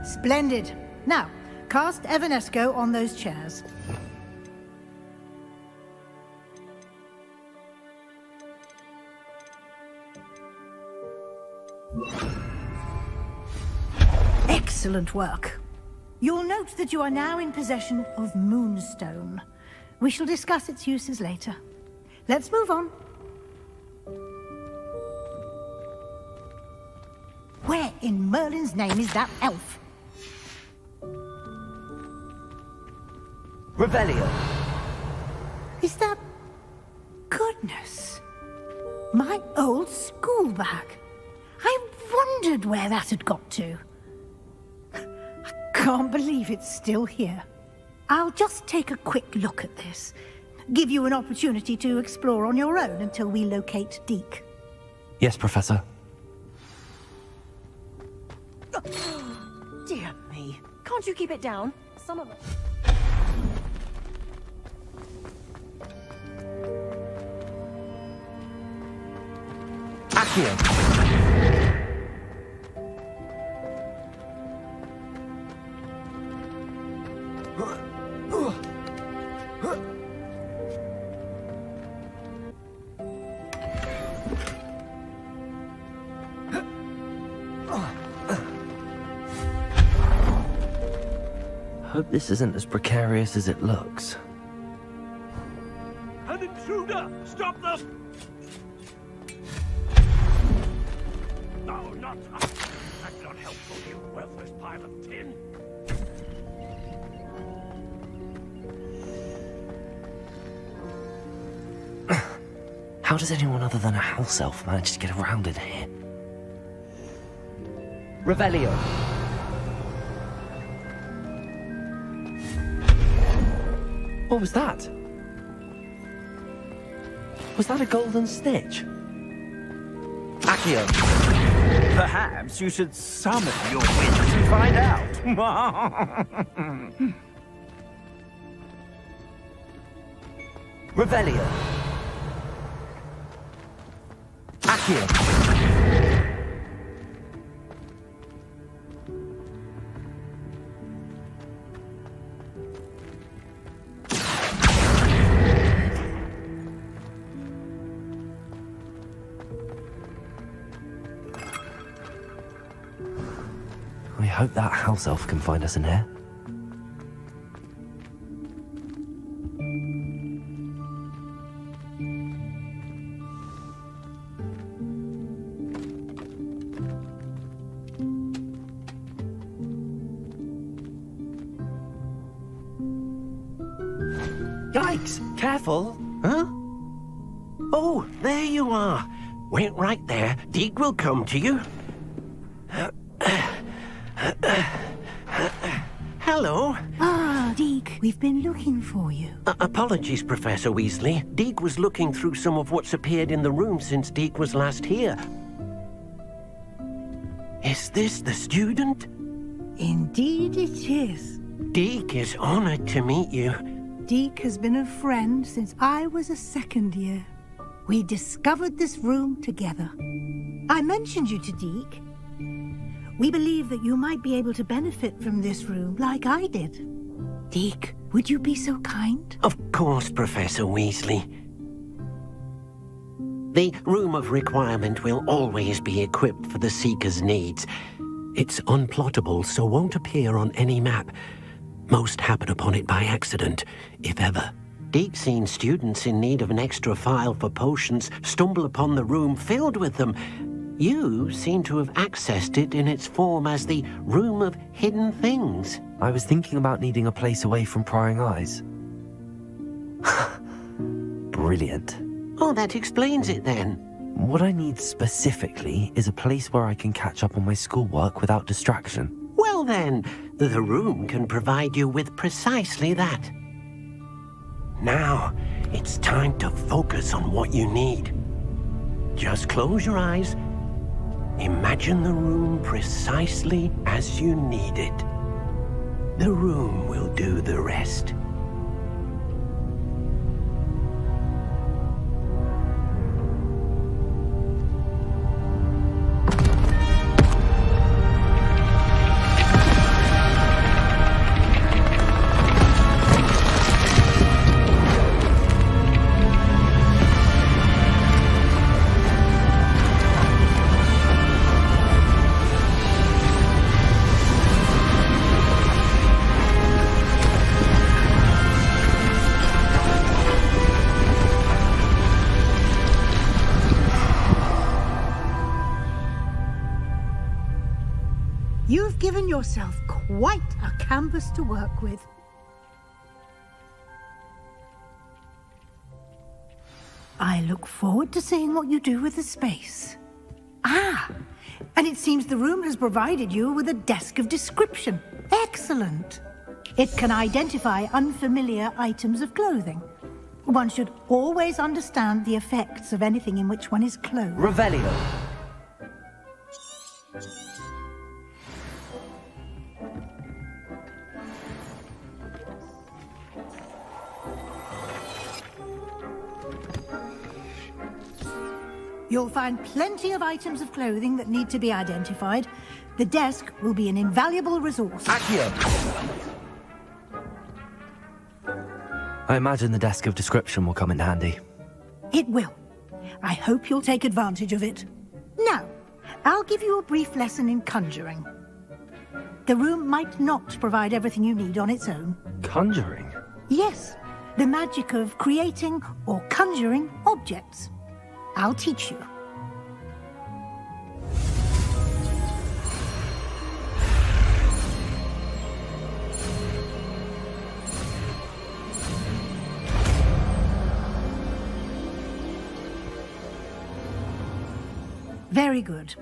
Splendid. Now, cast Evanesco on those chairs. Excellent work. You'll note that you are now in possession of Moonstone. We shall discuss its uses later. Let's move on. Where in Merlin's name is that elf? Revelio. Is that... Goodness. My old school bag. I wondered where that had got to. I can't believe it's still here. I'll just take a quick look at this. Give you an opportunity to explore on your own until we locate Deke. Yes, Professor. Dear me. Can't you keep it down? Some of us... Hope this isn't as precarious as it looks. An intruder! Stop them! No, not us. That's not helpful, you worthless pile of tin. How does anyone other than a house elf manage to get around in here? Revelio. What was that? Was that a golden snitch? Accio. Perhaps you should summon your wits and find out. Revelio. Accio. I hope that house elf can find us in here. Thanks. Careful. Huh? Oh, there you are. Wait right there. Deke will come to you. Hello. Ah, Deke, we've been looking for you. Apologies, Professor Weasley. Deke was looking through some of what's appeared in the room since Deke was last here. Is this the student? Indeed it is. Deke is honored to meet you. Deke has been a friend since I was a second year. We discovered this room together. I mentioned you to Deke. We believe that you might be able to benefit from this room like I did. Deke, would you be so kind? Of course, Professor Weasley. The Room of Requirement will always be equipped for the Seeker's needs. It's unplottable, so won't appear on any map. Most happen upon it by accident, if ever. Deke's seen students in need of an extra file for potions stumble upon the room filled with them. You seem to have accessed it in its form as the Room of Hidden Things. I was thinking about needing a place away from prying eyes. Brilliant. Oh, that explains it then. What I need specifically is a place where I can catch up on my schoolwork without distraction. Well then, the room can provide you with precisely that. Now, it's time to focus on what you need. Just close your eyes. Imagine the room precisely as you need it. The room will do the rest. You've given yourself quite a canvas to work with. I look forward to seeing what you do with the space. Ah, and it seems the room has provided you with a desk of description. Excellent. It can identify unfamiliar items of clothing. One should always understand the effects of anything in which one is clothed. Revelio. You'll find plenty of items of clothing that need to be identified. The desk will be an invaluable resource. Accio! I imagine the desk of description will come in handy. It will. I hope you'll take advantage of it. Now, I'll give you a brief lesson in conjuring. The room might not provide everything you need on its own. Conjuring? Yes, the magic of creating or conjuring objects. I'll teach you. Very good.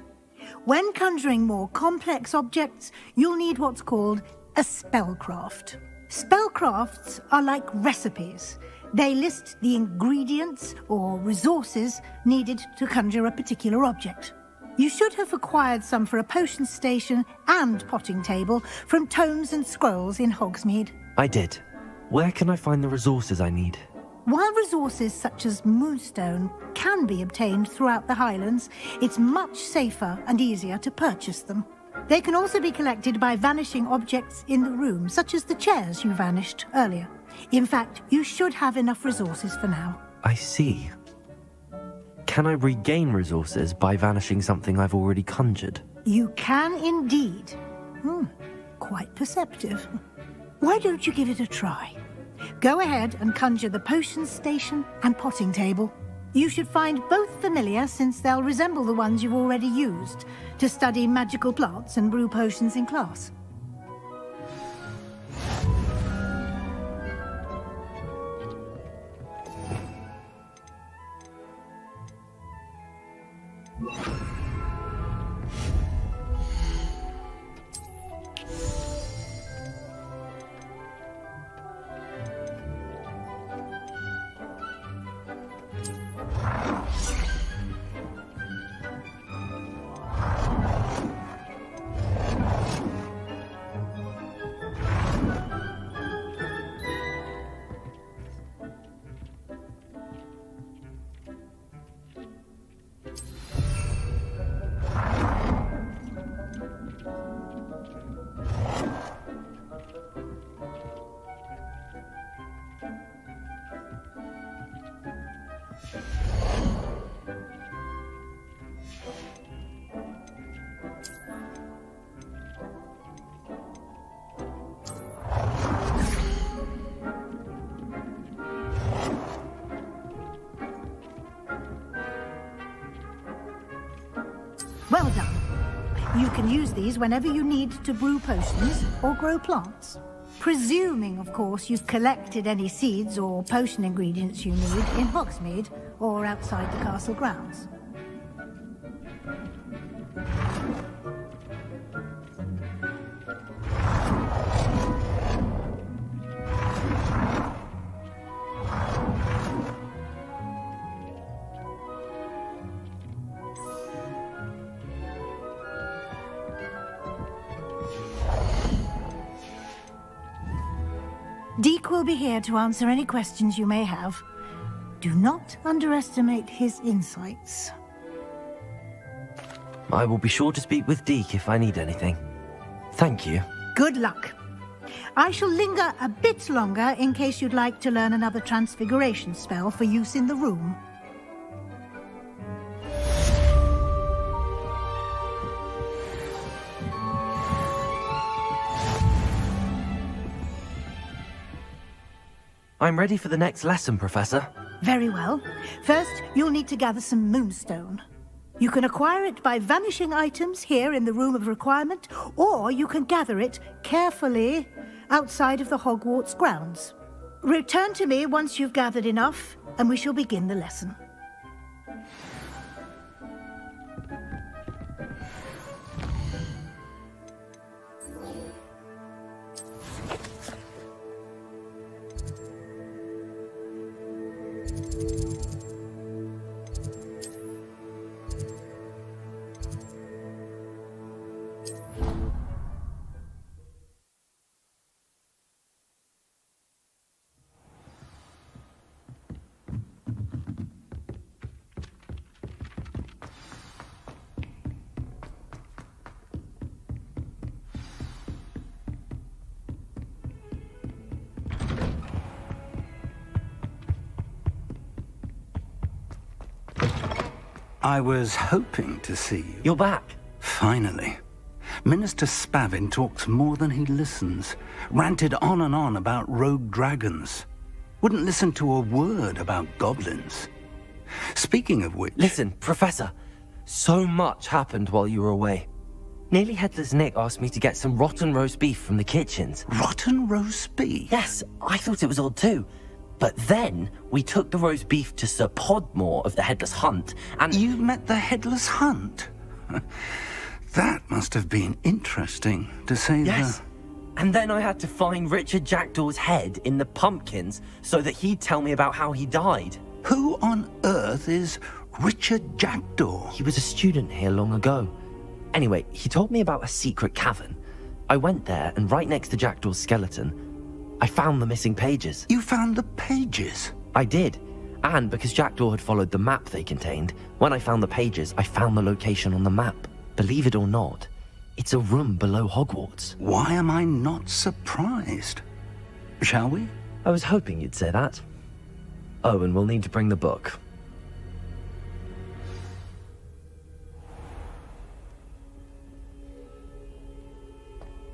When conjuring more complex objects, you'll need what's called a spellcraft. Spellcrafts are like recipes. They list the ingredients or resources needed to conjure a particular object. You should have acquired some for a potion station and potting table from tomes and scrolls in Hogsmeade. I did. Where can I find the resources I need? While resources such as moonstone can be obtained throughout the Highlands, it's much safer and easier to purchase them. They can also be collected by vanishing objects in the room, such as the chairs you vanished earlier. In fact, you should have enough resources for now. I see. Can I regain resources by vanishing something I've already conjured? You can indeed. Quite perceptive. Why don't you give it a try? Go ahead and conjure the potion station and potting table. You should find both familiar, since they'll resemble the ones you've already used to study magical plants and brew potions in class. Well done. You can use these whenever you need to brew potions or grow plants. Presuming, of course, you've collected any seeds or potion ingredients you need in Hogsmeade or outside the castle grounds. Deke will be here to answer any questions you may have. Do not underestimate his insights. I will be sure to speak with Deke if I need anything. Thank you. Good luck. I shall linger a bit longer in case you'd like to learn another transfiguration spell for use in the room. I'm ready for the next lesson, Professor. Very well. First, you'll need to gather some moonstone. You can acquire it by vanishing items here in the Room of Requirement, or you can gather it carefully outside of the Hogwarts grounds. Return to me once you've gathered enough, and we shall begin the lesson. I was hoping to see you. You're back. Finally. Minister Spavin talks more than he listens. Ranted on and on about rogue dragons. Wouldn't listen to a word about goblins. Speaking of which... Listen, Professor. So much happened while you were away. Nearly Headless Nick asked me to get some rotten roast beef from the kitchens. Rotten roast beef? Yes, I thought it was odd too. But then, we took the roast beef to Sir Podmore of the Headless Hunt, and... You met the Headless Hunt? That must have been interesting, to say the... Yes. And then I had to find Richard Jackdaw's head in the pumpkins so that he'd tell me about how he died. Who on earth is Richard Jackdaw? He was a student here long ago. Anyway, he told me about a secret cavern. I went there, and right next to Jackdaw's skeleton, I found the missing pages. You found the pages? I did. And because Jackdaw had followed the map they contained, when I found the pages, I found the location on the map. Believe it or not, it's a room below Hogwarts. Why am I not surprised? Shall we? I was hoping you'd say that. Oh, and we'll need to bring the book.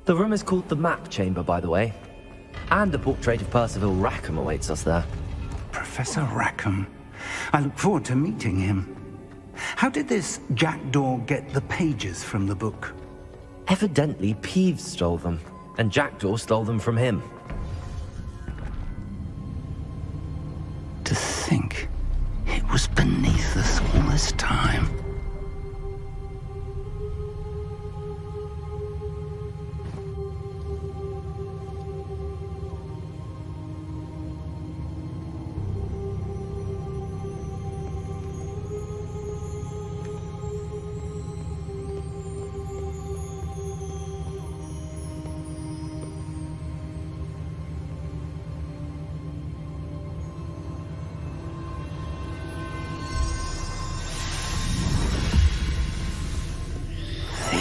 The room is called the Map Chamber, by the way. And a portrait of Percival Rackham awaits us there. Professor Rackham. I look forward to meeting him. How did this Jackdaw get the pages from the book? Evidently, Peeves stole them, and Jackdaw stole them from him. To think it was beneath us all this time.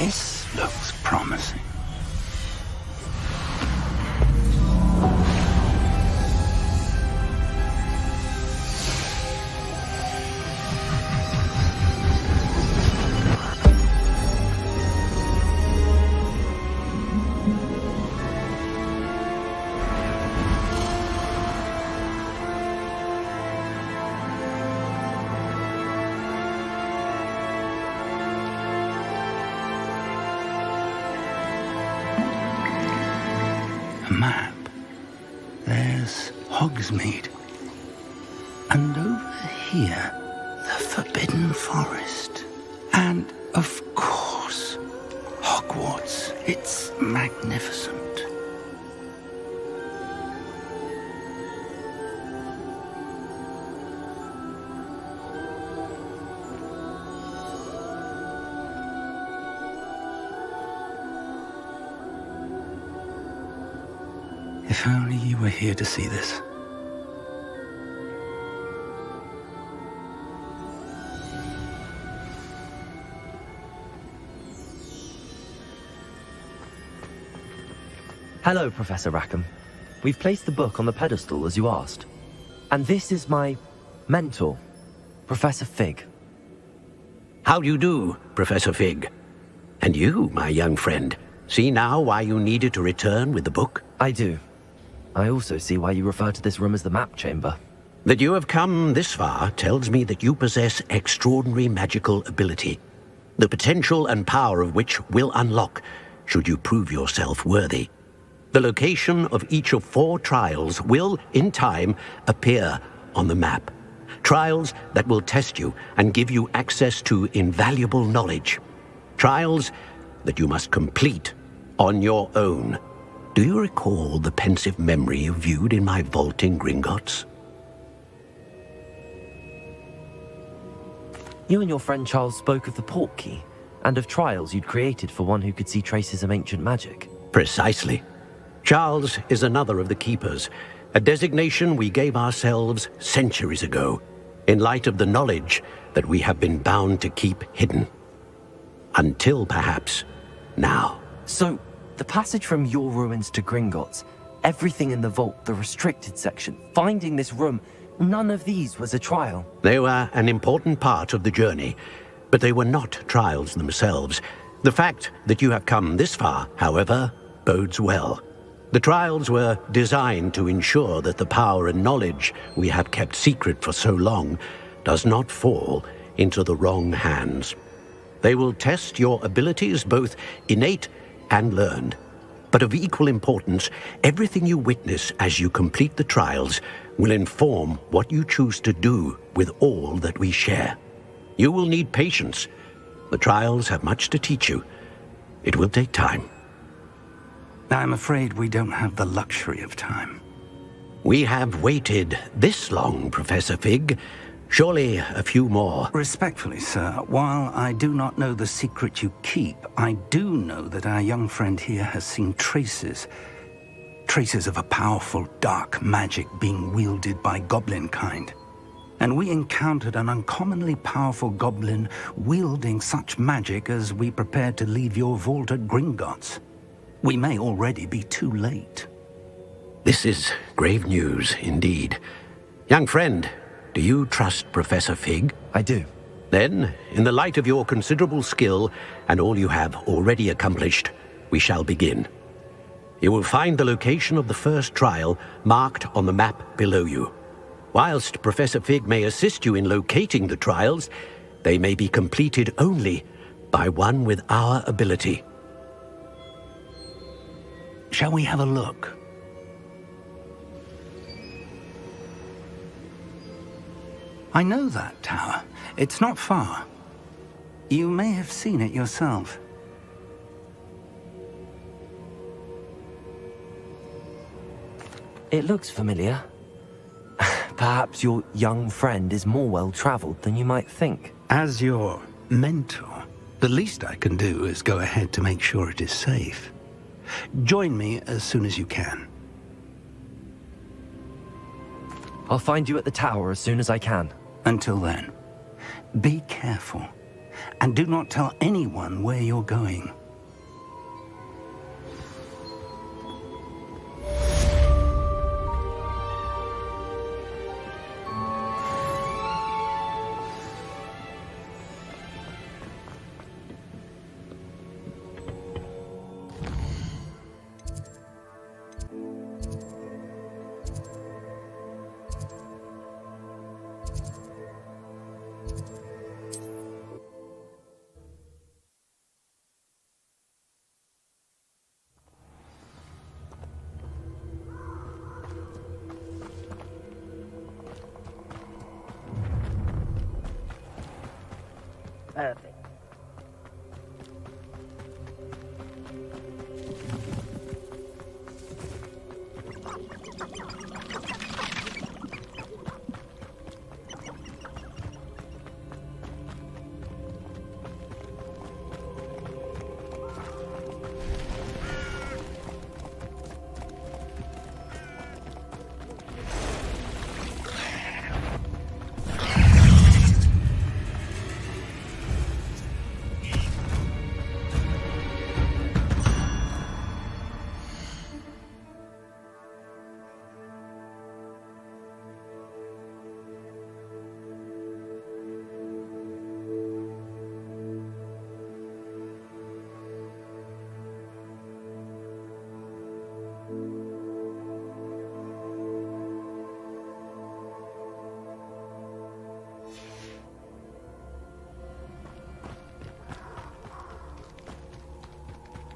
This looks promising. Map. There's Hogsmeade. And over here, the Forbidden Forest. And, of course, Hogwarts. It's magnificent. If only you were here to see this. Hello, Professor Rackham. We've placed the book on the pedestal as you asked. And this is my mentor, Professor Fig. How do you do, Professor Fig? And you, my young friend, see now why you needed to return with the book? I do. I also see why you refer to this room as the map chamber. That you have come this far tells me that you possess extraordinary magical ability, the potential and power of which will unlock should you prove yourself worthy. The location of each of 4 trials will, in time, appear on the map. Trials that will test you and give you access to invaluable knowledge. Trials that you must complete on your own. Do you recall the pensive memory you viewed in my vault in Gringotts? You and your friend Charles spoke of the portkey, and of trials you'd created for one who could see traces of ancient magic. Precisely. Charles is another of the Keepers, a designation we gave ourselves centuries ago, in light of the knowledge that we have been bound to keep hidden. Until, perhaps, now. So, the passage from your ruins to Gringotts, everything in the vault, the restricted section, finding this room, none of these was a trial. They were an important part of the journey, but they were not trials themselves. The fact that you have come this far, however, bodes well. The trials were designed to ensure that the power and knowledge we have kept secret for so long does not fall into the wrong hands. They will test your abilities, both innate and learned. But of equal importance, everything you witness as you complete the trials will inform what you choose to do with all that we share. You will need patience. The trials have much to teach you. It will take time. I'm afraid we don't have the luxury of time. We have waited this long, Professor Fig. Surely a few more. Respectfully, sir, while I do not know the secret you keep, I do know that our young friend here has seen traces of a powerful dark magic being wielded by goblin kind. And we encountered an uncommonly powerful goblin wielding such magic as we prepared to leave your vault at Gringotts. We may already be too late. This is grave news indeed. Young friend, do you trust Professor Fig? I do. Then, in the light of your considerable skill and all you have already accomplished, we shall begin. You will find the location of the first trial marked on the map below you. Whilst Professor Fig may assist you in locating the trials, they may be completed only by one with our ability. Shall we have a look? I know that tower. It's not far. You may have seen it yourself. It looks familiar. Perhaps your young friend is more well-traveled than you might think. As your mentor, the least I can do is go ahead to make sure it is safe. Join me as soon as you can. I'll find you at the tower as soon as I can. Until then, be careful. And do not tell anyone where you're going. Perfect.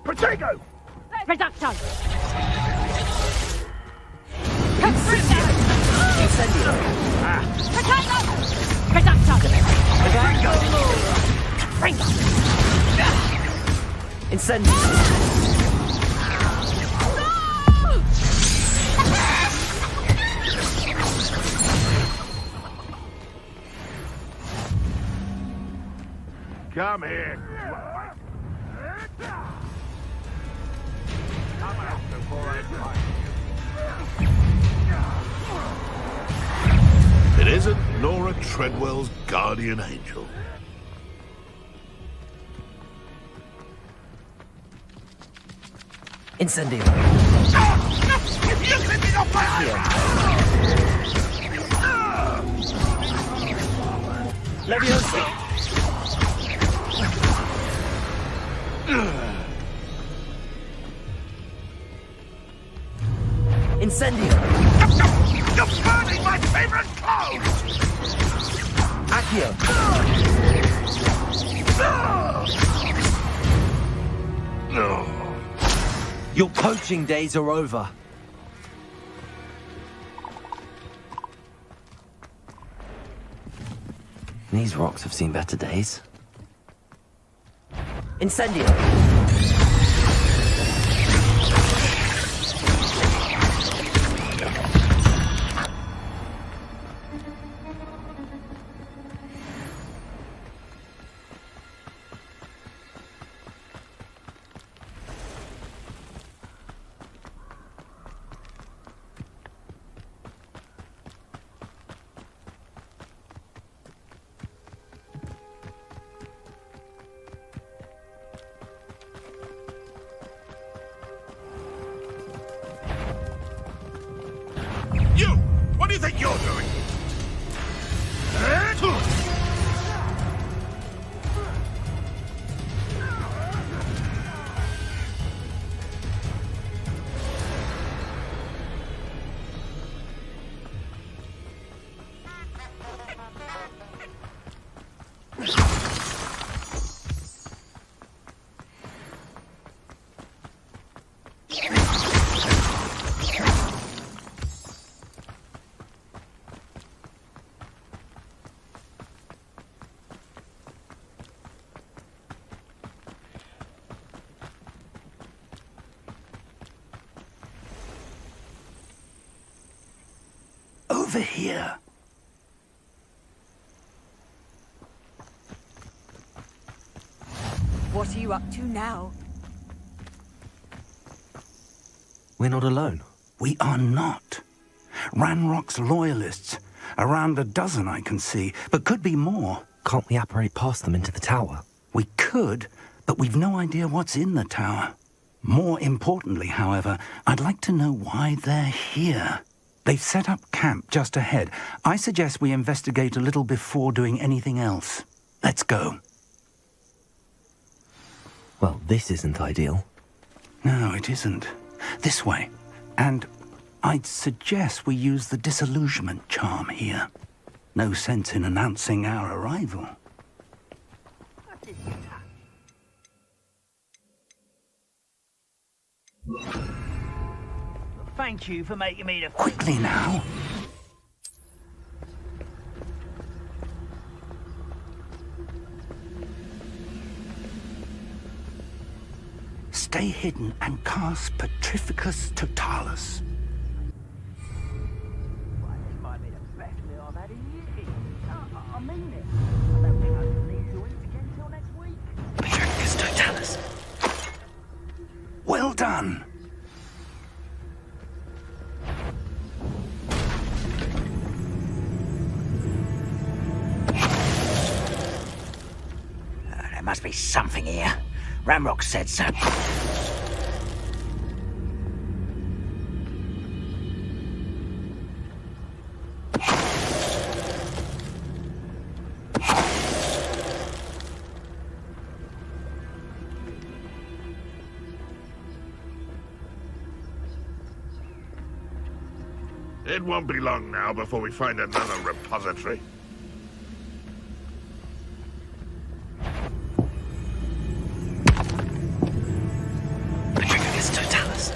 Potato! Reduction! Incendio! Potato! Reduction! Incendio! Come here. Come out before I find you. It isn't Nora Treadwell's guardian angel. Incendio! You're slipping off my Leviosa! Incendio! You're burning my favorite clothes! Accio! Your poaching days are over. These rocks have seen better days. Incendio! You! What do you think you're doing? Over here. What are you up to now? We're not alone. We are not. Ranrock's loyalists. Around a dozen I can see, but could be more. Can't we apparate past them into the tower? We could, but we've no idea what's in the tower. More importantly, however, I'd like to know why they're here. They've set up camp just ahead. I suggest we investigate a little before doing anything else. Let's go. Well, this isn't ideal. No, it isn't. This way. And I'd suggest we use the disillusionment charm here. No sense in announcing our arrival. Thank you for making me the... Quickly now. Stay hidden and cast Petrificus Totalis. This might be the best meal I've had in years. I mean it. I don't think I can leave to eat again till next week. Petrificus Totalis. Well done. There must be something here. Ramrock said so. It won't be long now before we find another repository. Petrificus Totalis.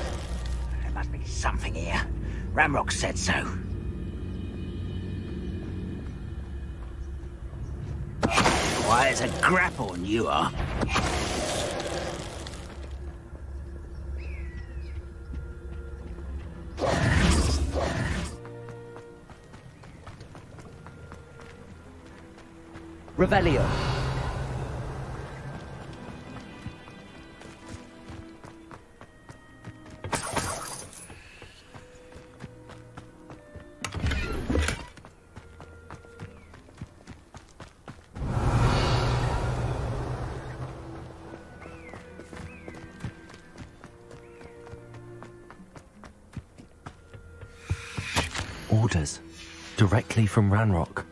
There must be something here. Ramrock said so. Why, it's a grapple, and you are. Revelio. Orders. Directly from Ranrock.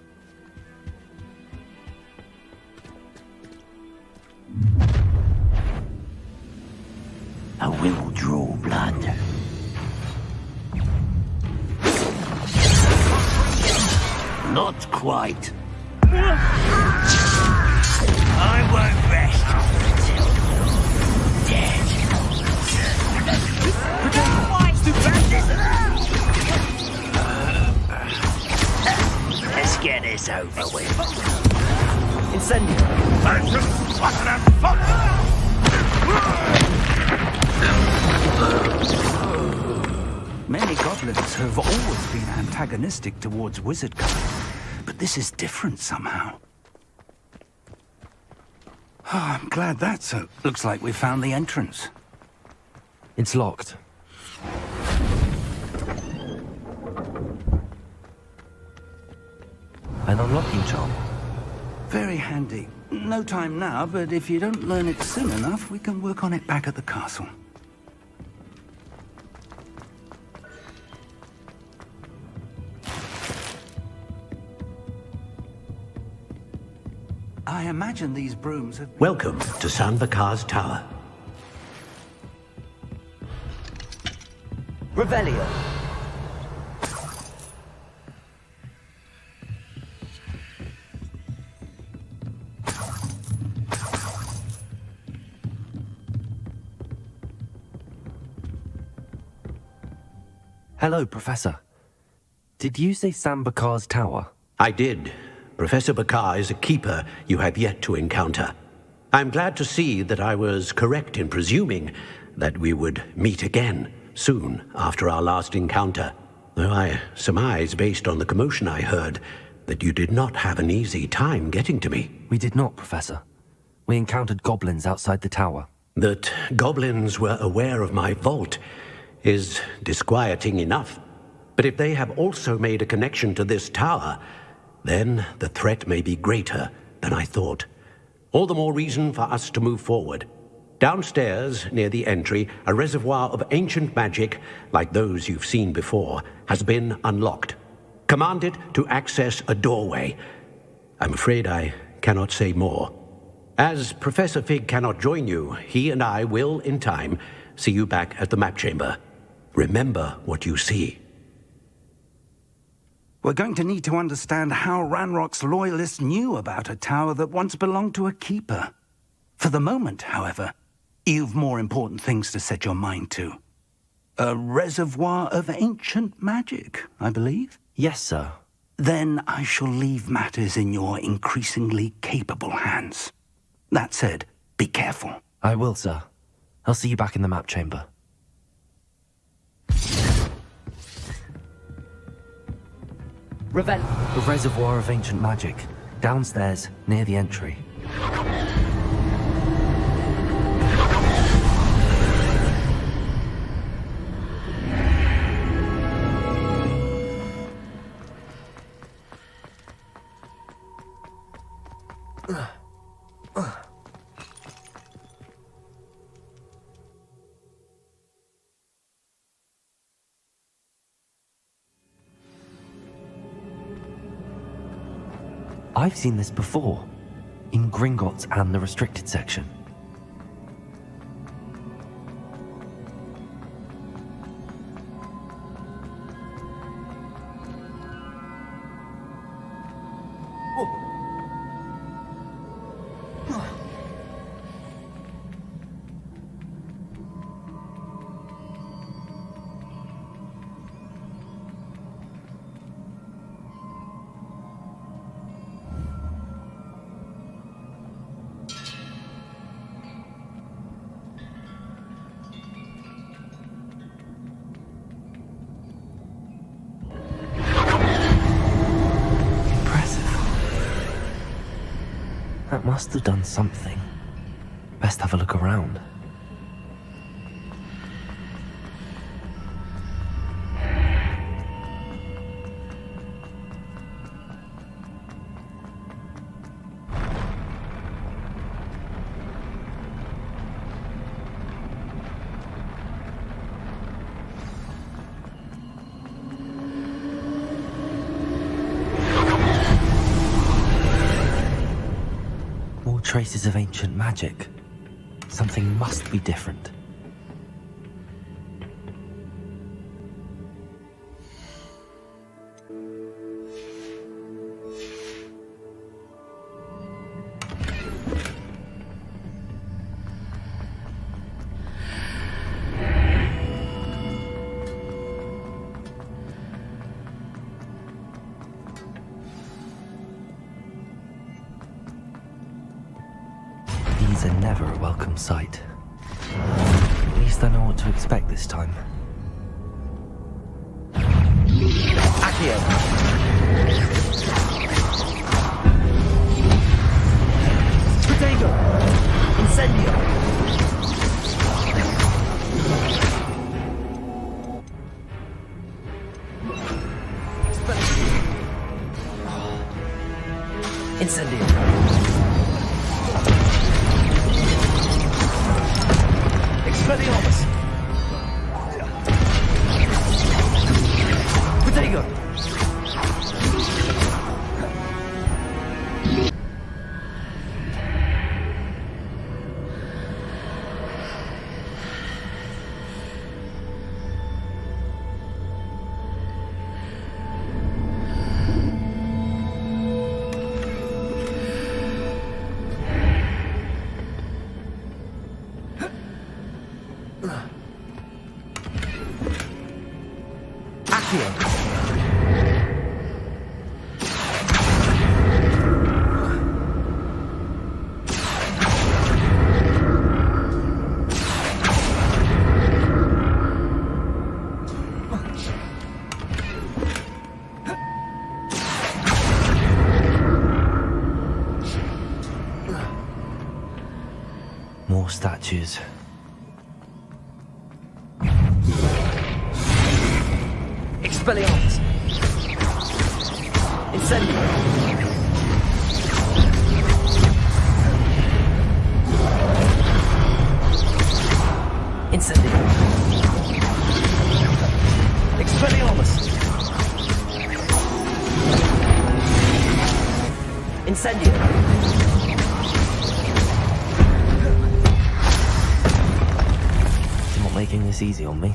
I will draw blood. Not quite. I won't rest until you're dead. Let's get this over with. Incendio. Many goblins have always been antagonistic towards wizard kind, but this is different somehow. Oh, I'm glad that's so. Looks like we found the entrance. It's locked. An unlocking charm. Very handy. No time now, but if you don't learn it soon enough, we can work on it back at the castle. I imagine these brooms have... Welcome to San Bakar's Tower. Revelio. Hello, Professor. Did you say San Bakar's Tower? I did. Professor Bakar is a keeper you have yet to encounter. I'm glad to see that I was correct in presuming that we would meet again soon after our last encounter, though I surmise, based on the commotion I heard, that you did not have an easy time getting to me. We did not, Professor. We encountered goblins outside the tower. That goblins were aware of my vault is disquieting enough. But if they have also made a connection to this tower, then the threat may be greater than I thought. All the more reason for us to move forward. Downstairs, near the entry, a reservoir of ancient magic, like those you've seen before, has been unlocked. Command it to access a doorway. I'm afraid I cannot say more. As Professor Fig cannot join you, he and I will, in time, see you back at the map chamber. Remember what you see. We're going to need to understand how Ranrock's loyalists knew about a tower that once belonged to a keeper. For the moment, however, you've more important things to set your mind to. A reservoir of ancient magic, I believe? Yes, sir. Then I shall leave matters in your increasingly capable hands. That said, be careful. I will, sir. I'll see you back in the map chamber. A reservoir of ancient magic. Downstairs, near the entry. I've seen this before, in Gringotts and the restricted section. That must have done something. Best have a look around. Traces of ancient magic. Something must be different. These are never a welcome sight. At least I know what to expect this time. Accio! Protego! Incendio! Incendio! Expelliarmus! Protego! More statues. Expelliarmus! Incendio! Incendio. Expelliarmus. Incendio. You're not making this easy on me.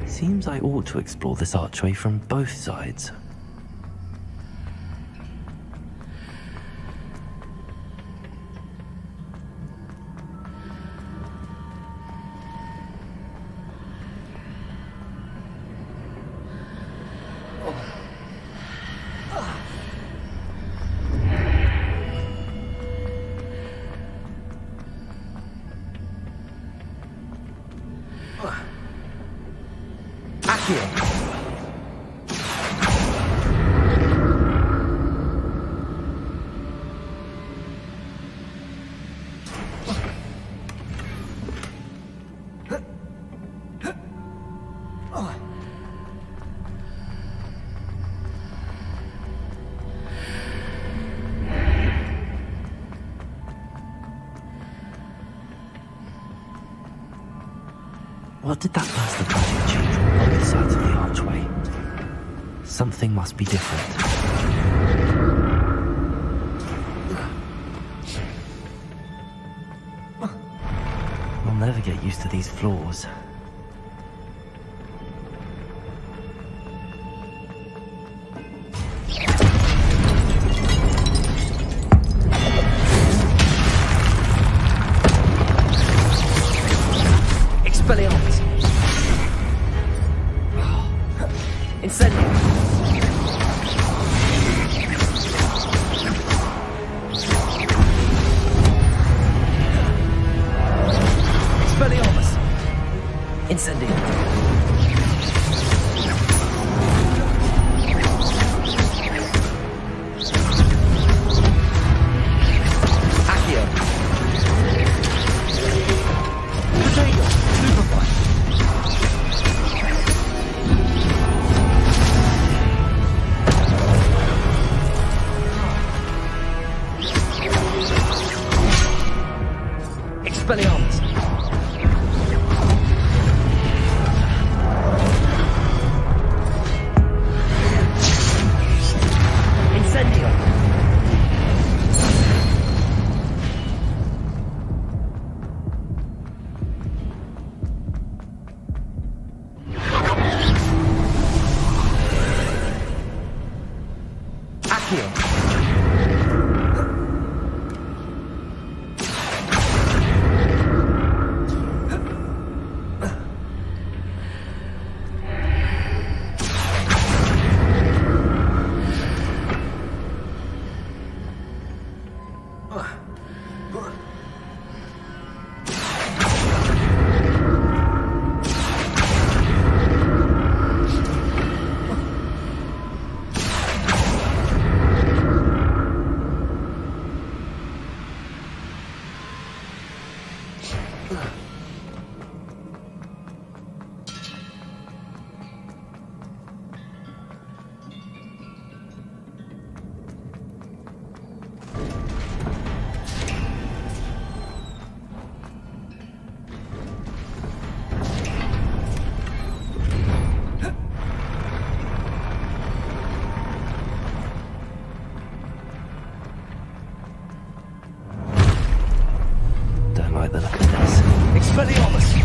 Seems I ought to explore this archway from both sides. What did that burst of magic change on both sides of the archway? Something must be different. I'll never get used to these floors. Expelliarmus. Incendio. Expelliarmus. Incendio. Accio. Potato. Superfly. Expelliarmus. Incendio. Accio. Don't like the look of this. Expelliarmus.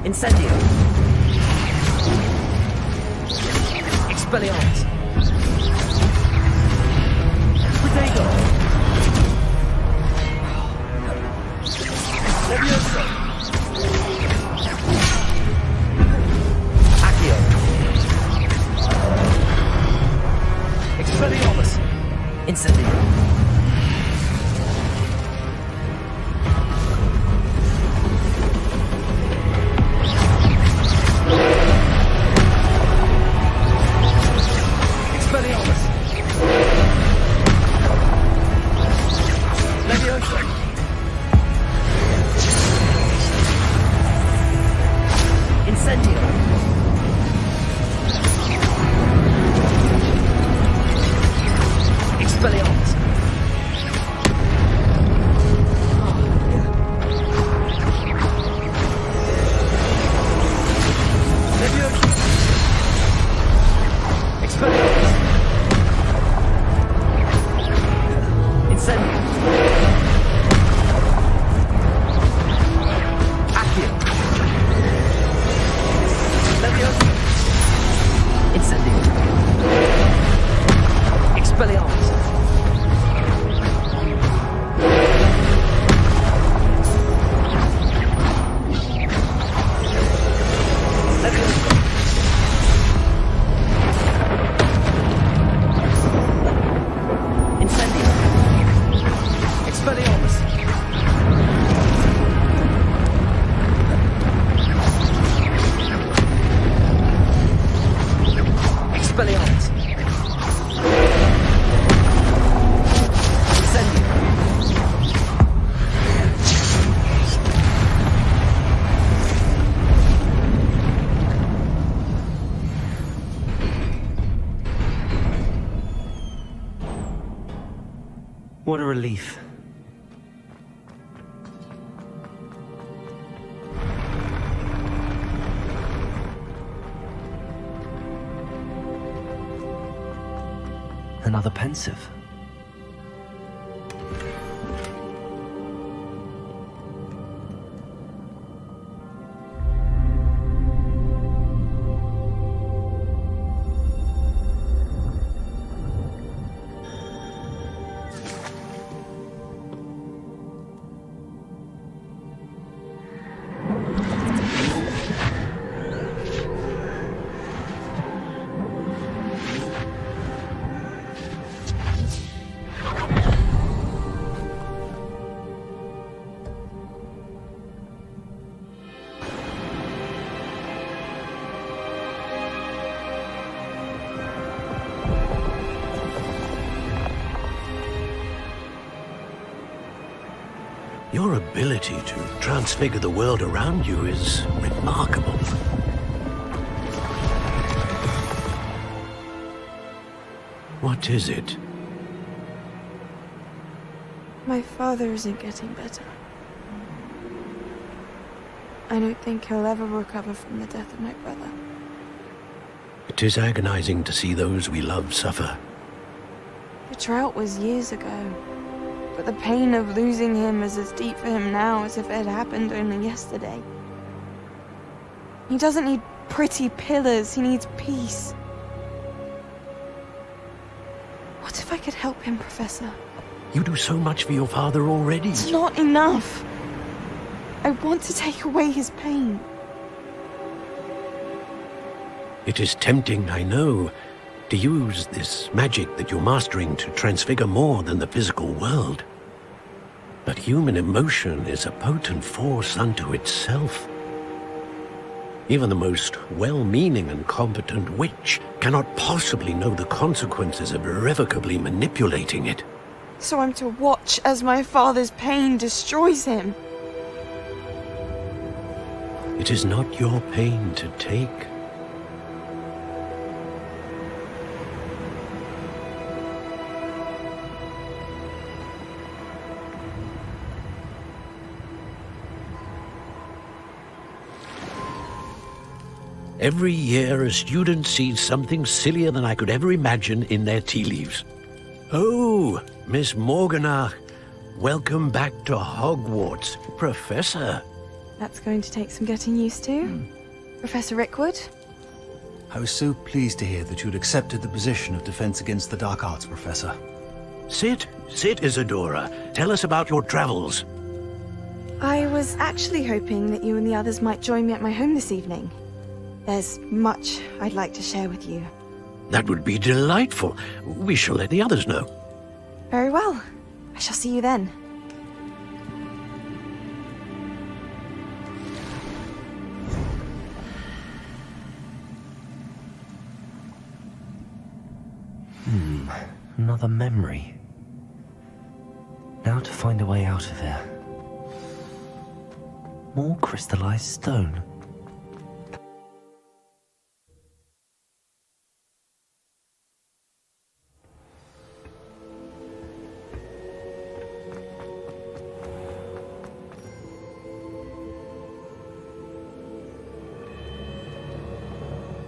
Incendio. Expelliarmus. Potato. Levioso. Accio. What a relief. Another pensive. Your ability to transfigure the world around you is remarkable. What is it? My father isn't getting better. I don't think he'll ever recover from the death of my brother. It is agonizing to see those we love suffer. The drought was years ago, but the pain of losing him is as deep for him now as if it had happened only yesterday. He doesn't need pretty pillars, he needs peace. What if I could help him, Professor? You do so much for your father already. It's not enough. I want to take away his pain. It is tempting, I know, to use this magic that you're mastering to transfigure more than the physical world. But human emotion is a potent force unto itself. Even the most well-meaning and competent witch cannot possibly know the consequences of irrevocably manipulating it. So I'm to watch as my father's pain destroys him. It is not your pain to take. Every year, a student sees something sillier than I could ever imagine in their tea leaves. Oh, Miss Morganach, welcome back to Hogwarts, Professor. That's going to take some getting used to. Professor Rickwood? I was so pleased to hear that you'd accepted the position of Defense Against the Dark Arts, Professor. Sit, Isadora. Tell us about your travels. I was actually hoping that you and the others might join me at my home this evening. There's much I'd like to share with you. That would be delightful. We shall let the others know. Very well. I shall see you then. Another memory. Now to find a way out of here. More crystallized stone.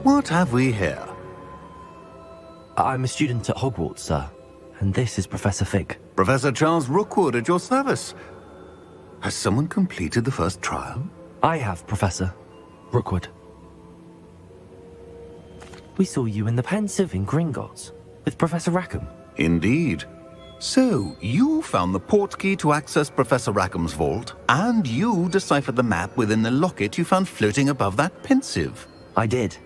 What have we here? I'm a student at Hogwarts, sir. And this is Professor Fig. Professor Charles Rookwood at your service. Has someone completed the first trial? I have, Professor Rookwood. We saw you in the Pensive in Gringotts with Professor Rackham. Indeed. So, you found the portkey to access Professor Rackham's vault, and you deciphered the map within the locket you found floating above that Pensive. I did.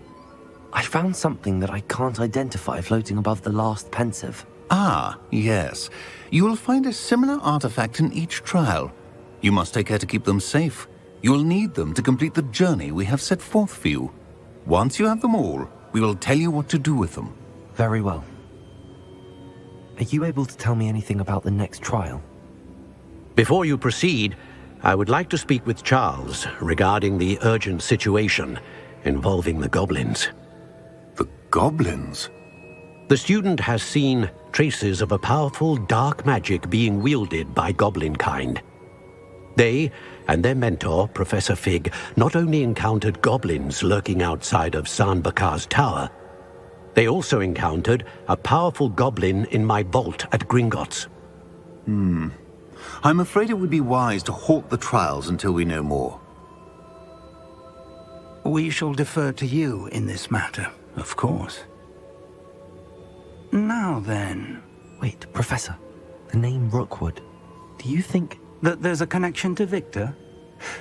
I found something that I can't identify floating above the last Pensive. Ah, yes. You will find a similar artifact in each trial. You must take care to keep them safe. You will need them to complete the journey we have set forth for you. Once you have them all, we will tell you what to do with them. Very well. Are you able to tell me anything about the next trial? Before you proceed, I would like to speak with Charles regarding the urgent situation involving the goblins. The goblins? The student has seen traces of a powerful dark magic being wielded by goblin kind. They and their mentor, Professor Fig, not only encountered goblins lurking outside of San Bakar's tower, they also encountered a powerful goblin in my vault at Gringotts. I'm afraid it would be wise to halt the trials until we know more. We shall defer to you in this matter, of course. Now then... Wait, Professor. The name Rookwood. Do you think... that there's a connection to Victor?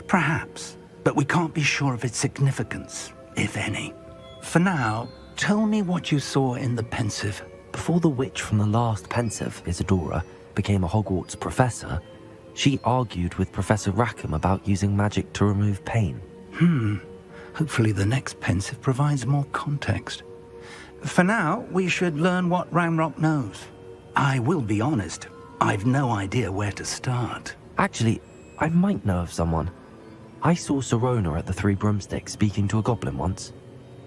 Perhaps, but we can't be sure of its significance, if any. For now, tell me what you saw in the Pensive. Before the witch from the last Pensive, Isadora, became a Hogwarts professor, she argued with Professor Rackham about using magic to remove pain. Hopefully the next Pensive provides more context. For now, we should learn what Ranrock knows. I will be honest, I've no idea where to start. Actually, I might know of someone. I saw Sirona at the Three Broomsticks speaking to a goblin once.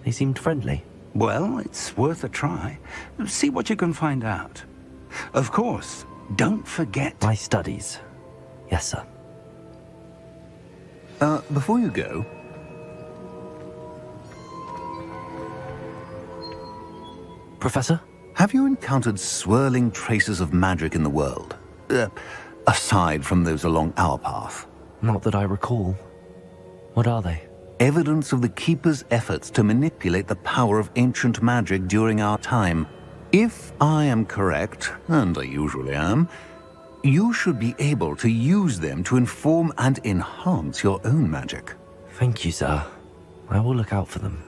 They seemed friendly. Well, it's worth a try. See what you can find out. Of course, don't forget... my studies. Yes, sir. Before you go... Professor? Have you encountered swirling traces of magic in the world? Aside from those along our path? Not that I recall. What are they? Evidence of the Keeper's efforts to manipulate the power of ancient magic during our time. If I am correct, and I usually am, you should be able to use them to inform and enhance your own magic. Thank you, sir. I will look out for them.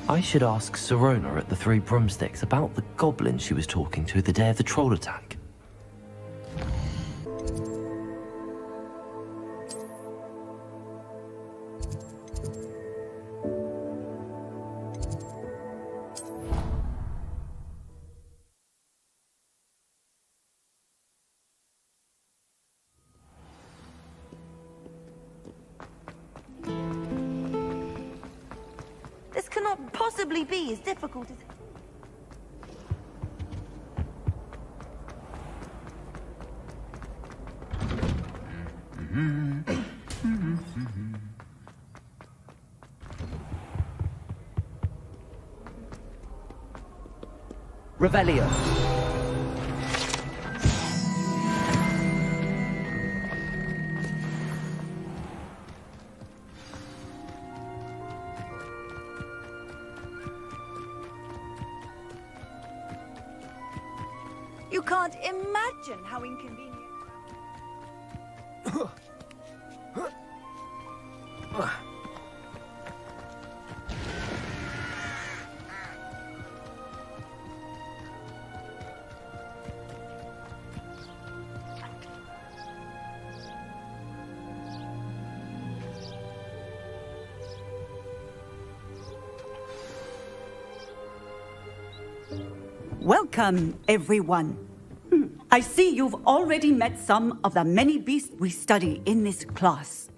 I should ask Sirona at the Three Broomsticks about the goblin she was talking to the day of the troll attack. This cannot possibly be as difficult as... Revelio. You can't imagine how inconvenient. Welcome, everyone. I see you've already met some of the many beasts we study in this class.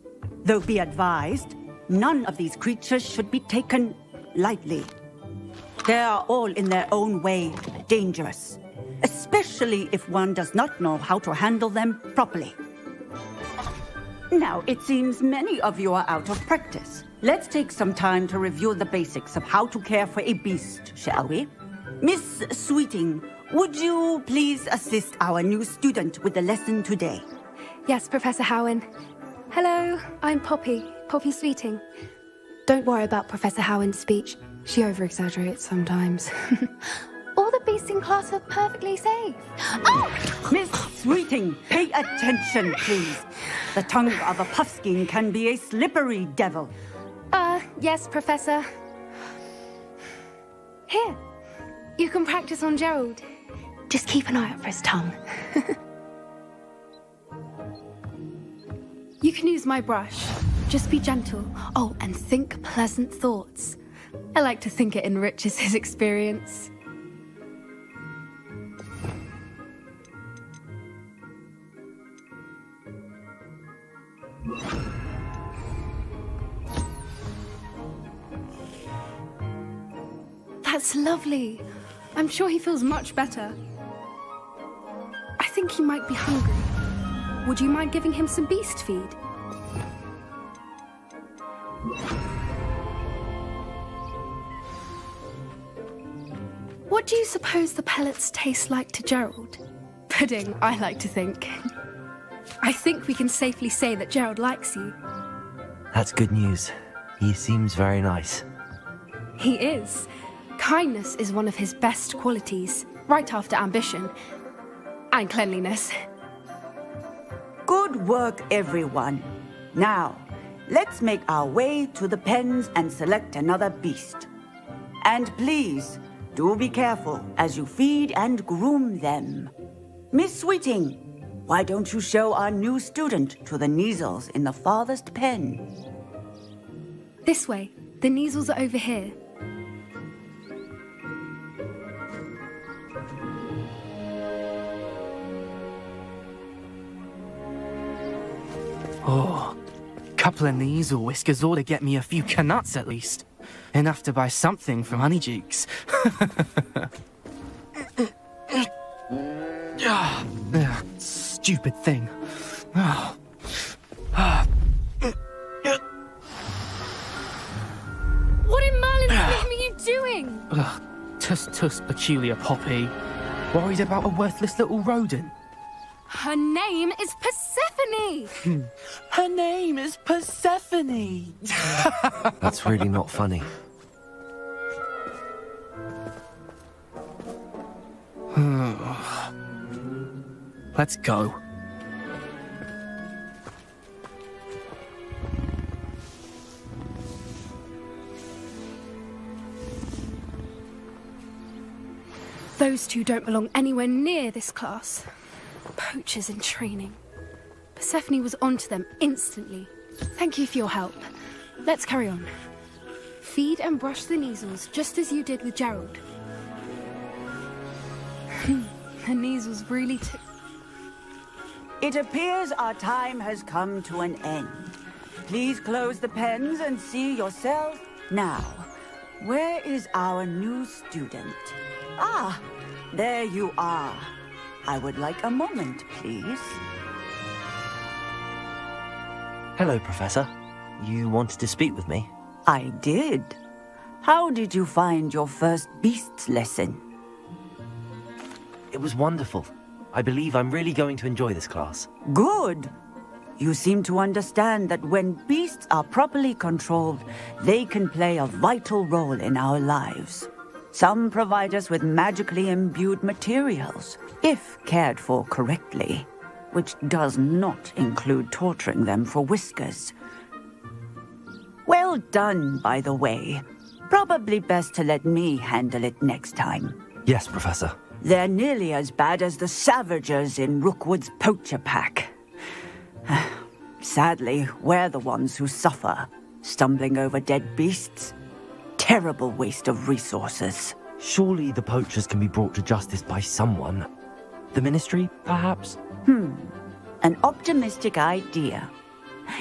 Though be advised, none of these creatures should be taken lightly. They are all in their own way dangerous, especially if one does not know how to handle them properly. Now, it seems many of you are out of practice. Let's take some time to review the basics of how to care for a beast, shall we? Miss Sweeting, would you please assist our new student with the lesson today? Yes, Professor Howen. Hello, I'm Poppy Sweeting. Don't worry about Professor Howen's speech. She over-exaggerates sometimes. All the beasts in class are perfectly safe. Oh! Miss Sweeting, pay attention, please. The tongue of a puffskein can be a slippery devil. Yes, Professor. Here, you can practice on Gerald. Just keep an eye out for his tongue. You can use my brush. Just be gentle. Oh, and think pleasant thoughts. I like to think it enriches his experience. That's lovely. I'm sure he feels much better. I think he might be hungry. Would you mind giving him some beast feed? What do you suppose the pellets taste like to Gerald? Pudding, I like to think. I think we can safely say that Gerald likes you. That's good news. He seems very nice. He is. Kindness is one of his best qualities, right after ambition. And cleanliness. Good work, everyone. Now, let's make our way to the pens and select another beast. And please, do be careful as you feed and groom them. Miss Sweeting, why don't you show our new student to the Neasels in the farthest pen? This way. The Neasels are over here. Oh, couple of Neasel whiskers ought to get me a few canuts at least. Enough to buy something from Honeydukes. Stupid thing. What in Merlin's name are you doing? Tuss, peculiar Poppy. Worried about a worthless little rodent. Her name is Persephone! Her name is Persephone! That's really not funny. Let's go. Those two don't belong anywhere near this class. Poachers in training. Persephone was onto them instantly. Thank you for your help. Let's carry on. Feed and brush the Neasels just as you did with Gerald. The Neasels really It appears our time has come to an end. Please close the pens and see yourself. Now, where is our new student? Ah, there you are. I would like a moment, please. Hello, Professor. You wanted to speak with me? I did. How did you find your first beasts lesson? It was wonderful. I believe I'm really going to enjoy this class. Good. You seem to understand that when beasts are properly controlled, they can play a vital role in our lives. Some provide us with magically imbued materials, if cared for correctly, which does not include torturing them for whiskers. Well done, by the way. Probably best to let me handle it next time. Yes, Professor. They're nearly as bad as the Savagers in Rookwood's poacher pack. Sadly, we're the ones who suffer, stumbling over dead beasts. Terrible waste of resources. Surely the poachers can be brought to justice by someone. The Ministry, perhaps? An optimistic idea.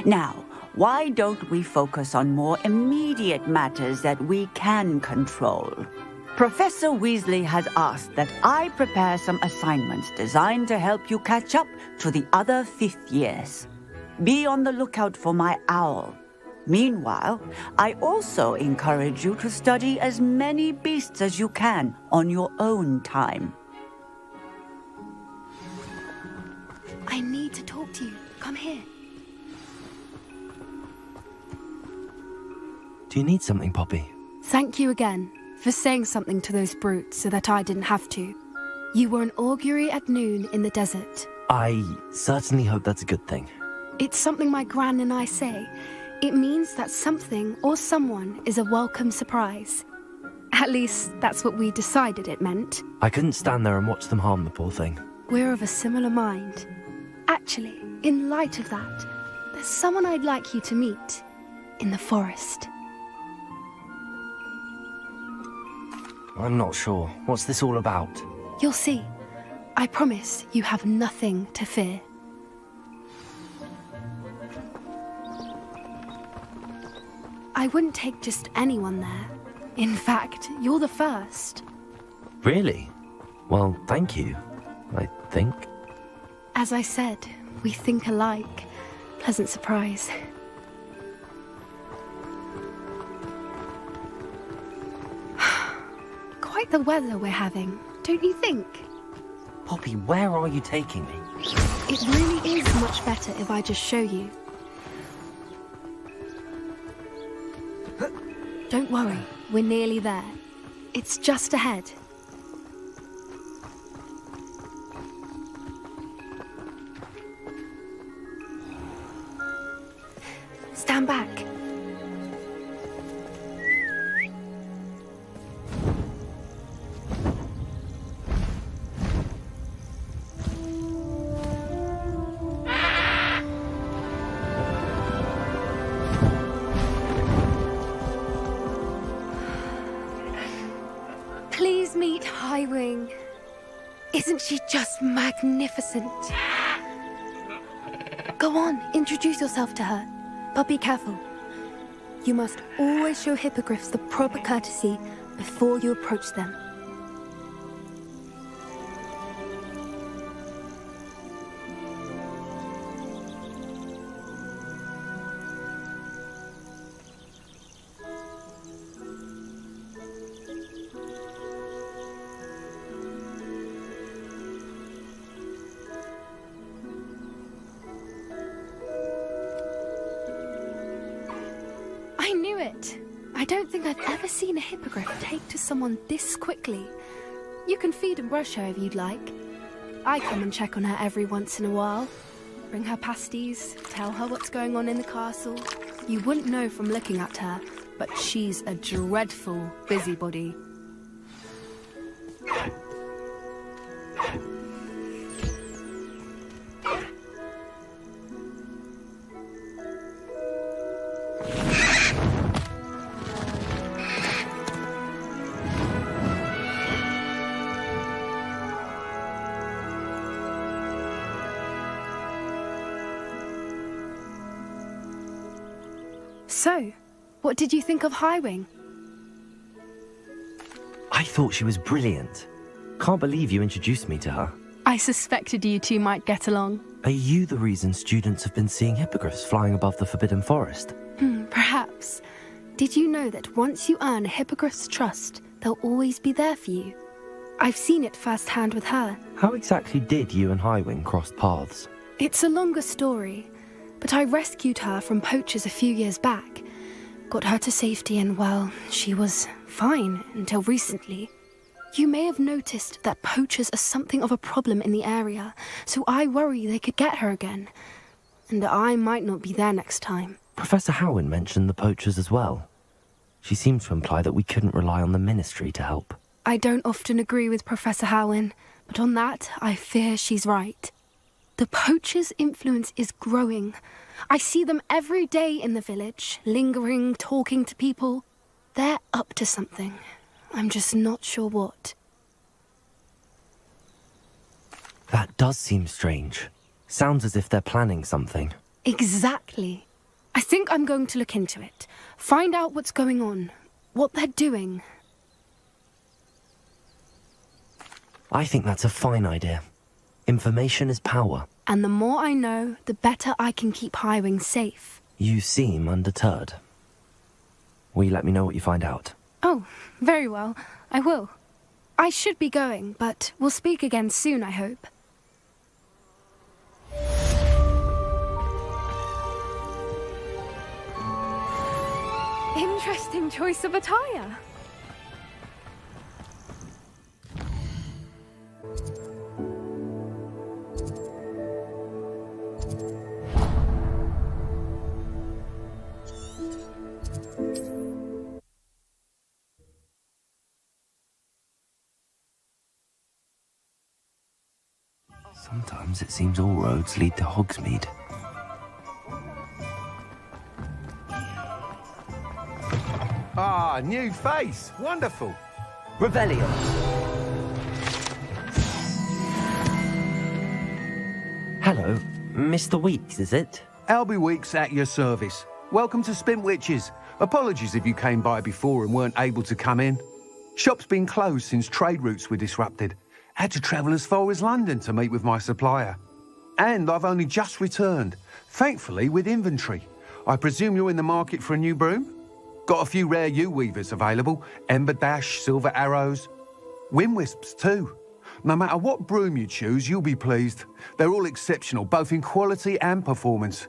Now, why don't we focus on more immediate matters that we can control? Professor Weasley has asked that I prepare some assignments designed to help you catch up to the other 5th years. Be on the lookout for my owl. Meanwhile, I also encourage you to study as many beasts as you can on your own time. I need to talk to you. Come here. Do you need something, Poppy? Thank you again for saying something to those brutes so that I didn't have to. You were an augury at noon in the desert. I certainly hope that's a good thing. It's something my gran and I say. It means that something or someone is a welcome surprise. At least, that's what we decided it meant. I couldn't stand there and watch them harm the poor thing. We're of a similar mind. Actually, in light of that, there's someone I'd like you to meet in the forest. I'm not sure. What's this all about? You'll see. I promise you have nothing to fear. I wouldn't take just anyone there. In fact, you're the first. Really? Well, thank you, I think. As I said, we think alike. Pleasant surprise. Quite the weather we're having, don't you think? Poppy, where are you taking me? It really is much better if I just show you. Don't worry, we're nearly there. It's just ahead. Stand back. Please meet Highwing. Isn't she just magnificent? Go on, introduce yourself to her. But be careful. You must always show hippogriffs the proper courtesy before you approach them. I knew it! I don't think I've ever seen a hippogriff take to someone this quickly. You can feed and brush her if you'd like. I come and check on her every once in a while. Bring her pasties, tell her what's going on in the castle. You wouldn't know from looking at her, but she's a dreadful busybody. So, what did you think of Highwing? I thought she was brilliant. Can't believe you introduced me to her. I suspected you two might get along. Are you the reason students have been seeing hippogriffs flying above the Forbidden Forest? Perhaps. Did you know that once you earn a hippogriff's trust, they'll always be there for you? I've seen it firsthand with her. How exactly did you and Highwing cross paths? It's a longer story, but I rescued her from poachers a few years back. Got her to safety and, well, she was fine until recently. You may have noticed that poachers are something of a problem in the area, so I worry they could get her again. And I might not be there next time. Professor Howen mentioned the poachers as well. She seemed to imply that we couldn't rely on the Ministry to help. I don't often agree with Professor Howen, but on that, I fear she's right. The poachers' influence is growing. I see them every day in the village, lingering, talking to people. They're up to something. I'm just not sure what. That does seem strange. Sounds as if they're planning something. Exactly. I think I'm going to look into it. Find out what's going on, what they're doing. I think that's a fine idea. Information is power. And the more I know, the better I can keep Highwing safe. You seem undeterred. Will you let me know what you find out? Oh, very well. I will. I should be going, but we'll speak again soon, I hope. Interesting choice of attire. Sometimes it seems all roads lead to Hogsmeade. Ah, new face. Wonderful. Revelio. Hello, Mr. Weeks, is it? Albie Weeks at your service. Welcome to Spintwitches. Apologies if you came by before and weren't able to come in. Shop's been closed since trade routes were disrupted. Had to travel as far as London to meet with my supplier. And I've only just returned, thankfully with inventory. I presume you're in the market for a new broom? Got a few rare yew-weavers available. Ember Dash, Silver Arrows. Wind Wisps too. No matter what broom you choose, you'll be pleased. They're all exceptional, both in quality and performance.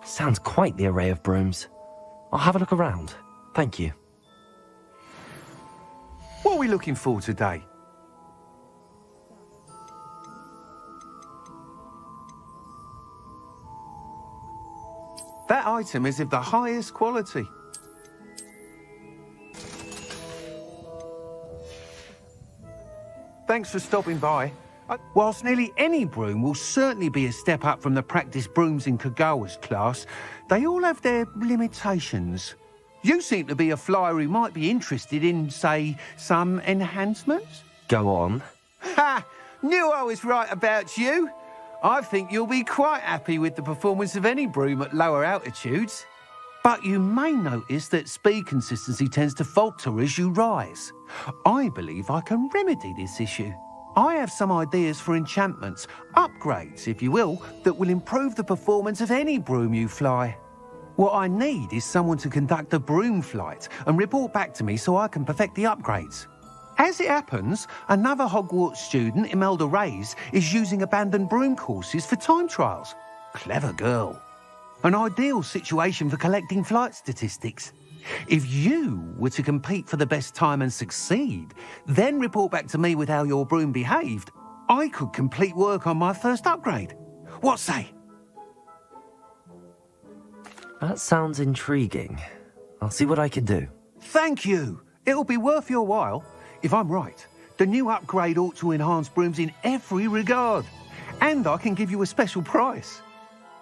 Sounds quite the array of brooms. I'll have a look around. Thank you. What are we looking for today? That item is of the highest quality. Thanks for stopping by. Whilst nearly any broom will certainly be a step up from the practice brooms in Kagawa's class, they all have their limitations. You seem to be a flyer who might be interested in, say, some enhancements? Go on. Ha! Knew I was right about you. I think you'll be quite happy with the performance of any broom at lower altitudes. But you may notice that speed consistency tends to falter as you rise. I believe I can remedy this issue. I have some ideas for enchantments, upgrades, if you will, that will improve the performance of any broom you fly. What I need is someone to conduct a broom flight and report back to me so I can perfect the upgrades. As it happens, another Hogwarts student, Imelda Reyes, is using abandoned broom courses for time trials. Clever girl. An ideal situation for collecting flight statistics. If you were to compete for the best time and succeed, then report back to me with how your broom behaved, I could complete work on my first upgrade. What say? That sounds intriguing. I'll see what I can do. Thank you. It'll be worth your while. If I'm right, the new upgrade ought to enhance brooms in every regard. And I can give you a special price.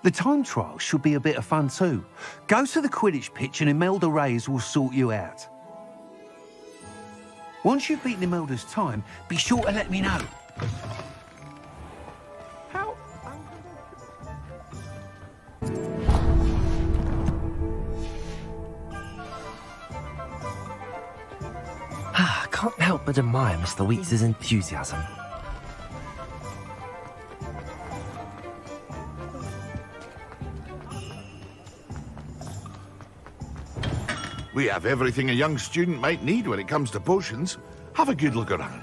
The time trial should be a bit of fun too. Go to the Quidditch pitch and Imelda Reyes will sort you out. Once you've beaten Imelda's time, be sure to let me know. How? I can't help but admire Mr. Weeks' enthusiasm. We have everything a young student might need when it comes to potions. Have a good look around.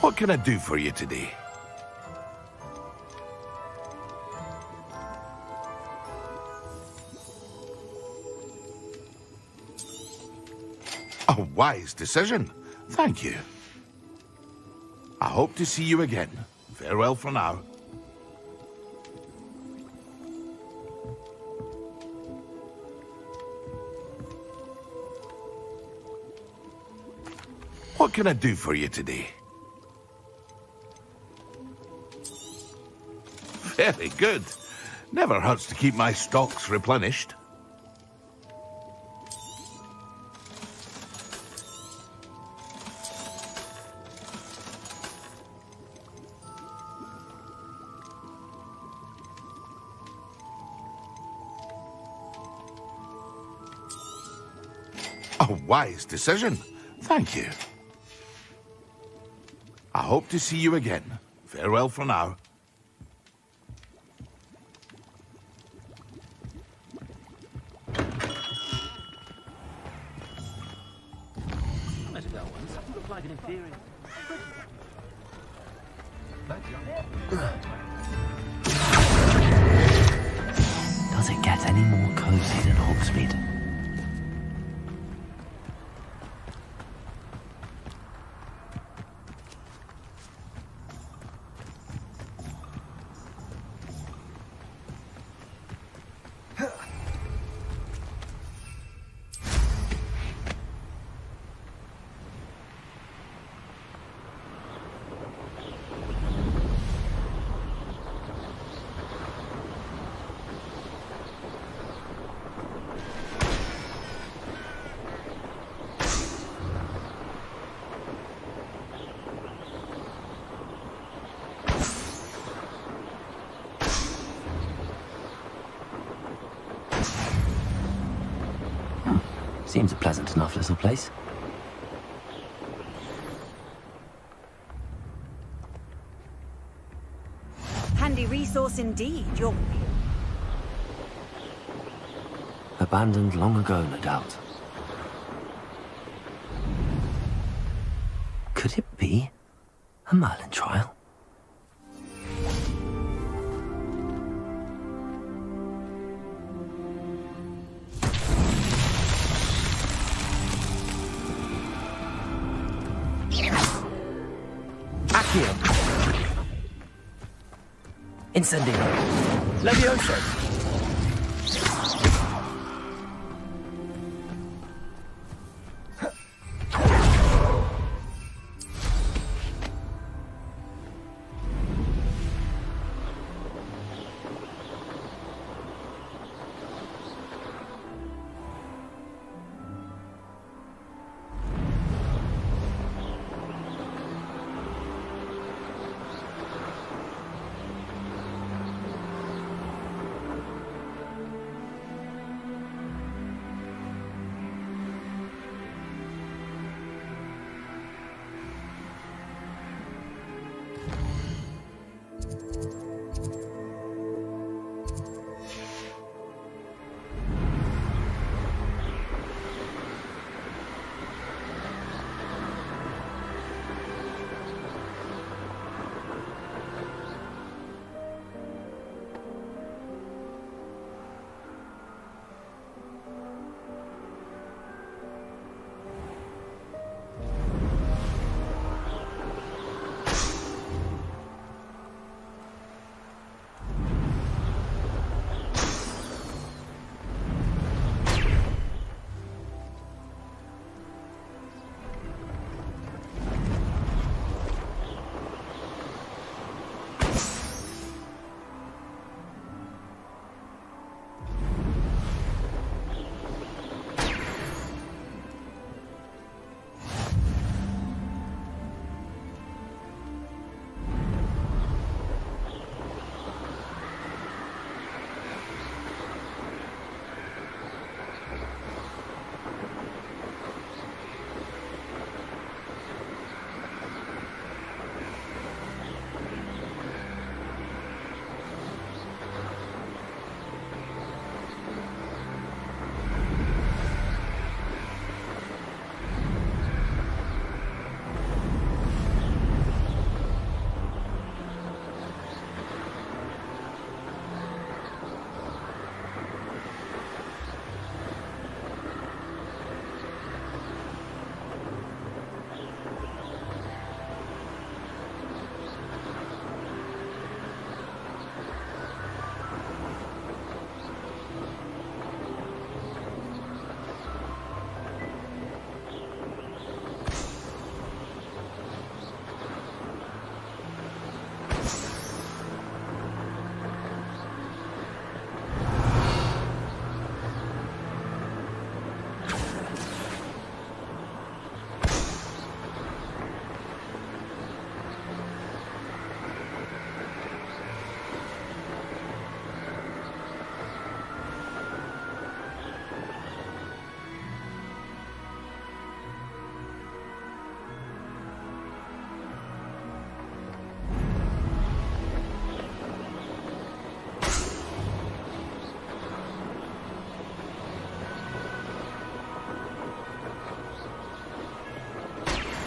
What can I do for you today? A wise decision. Thank you. I hope to see you again. Farewell for now. What can I do for you today? Very good. Never hurts to keep my stocks replenished. A wise decision. Thank you. I hope to see you again. Farewell for now. any more cozy than Hogsmeade. Seems a pleasant enough little place. Handy resource indeed, you're... Abandoned long ago, no doubt. Could it be a Merlin trial? Incendio. Levioso.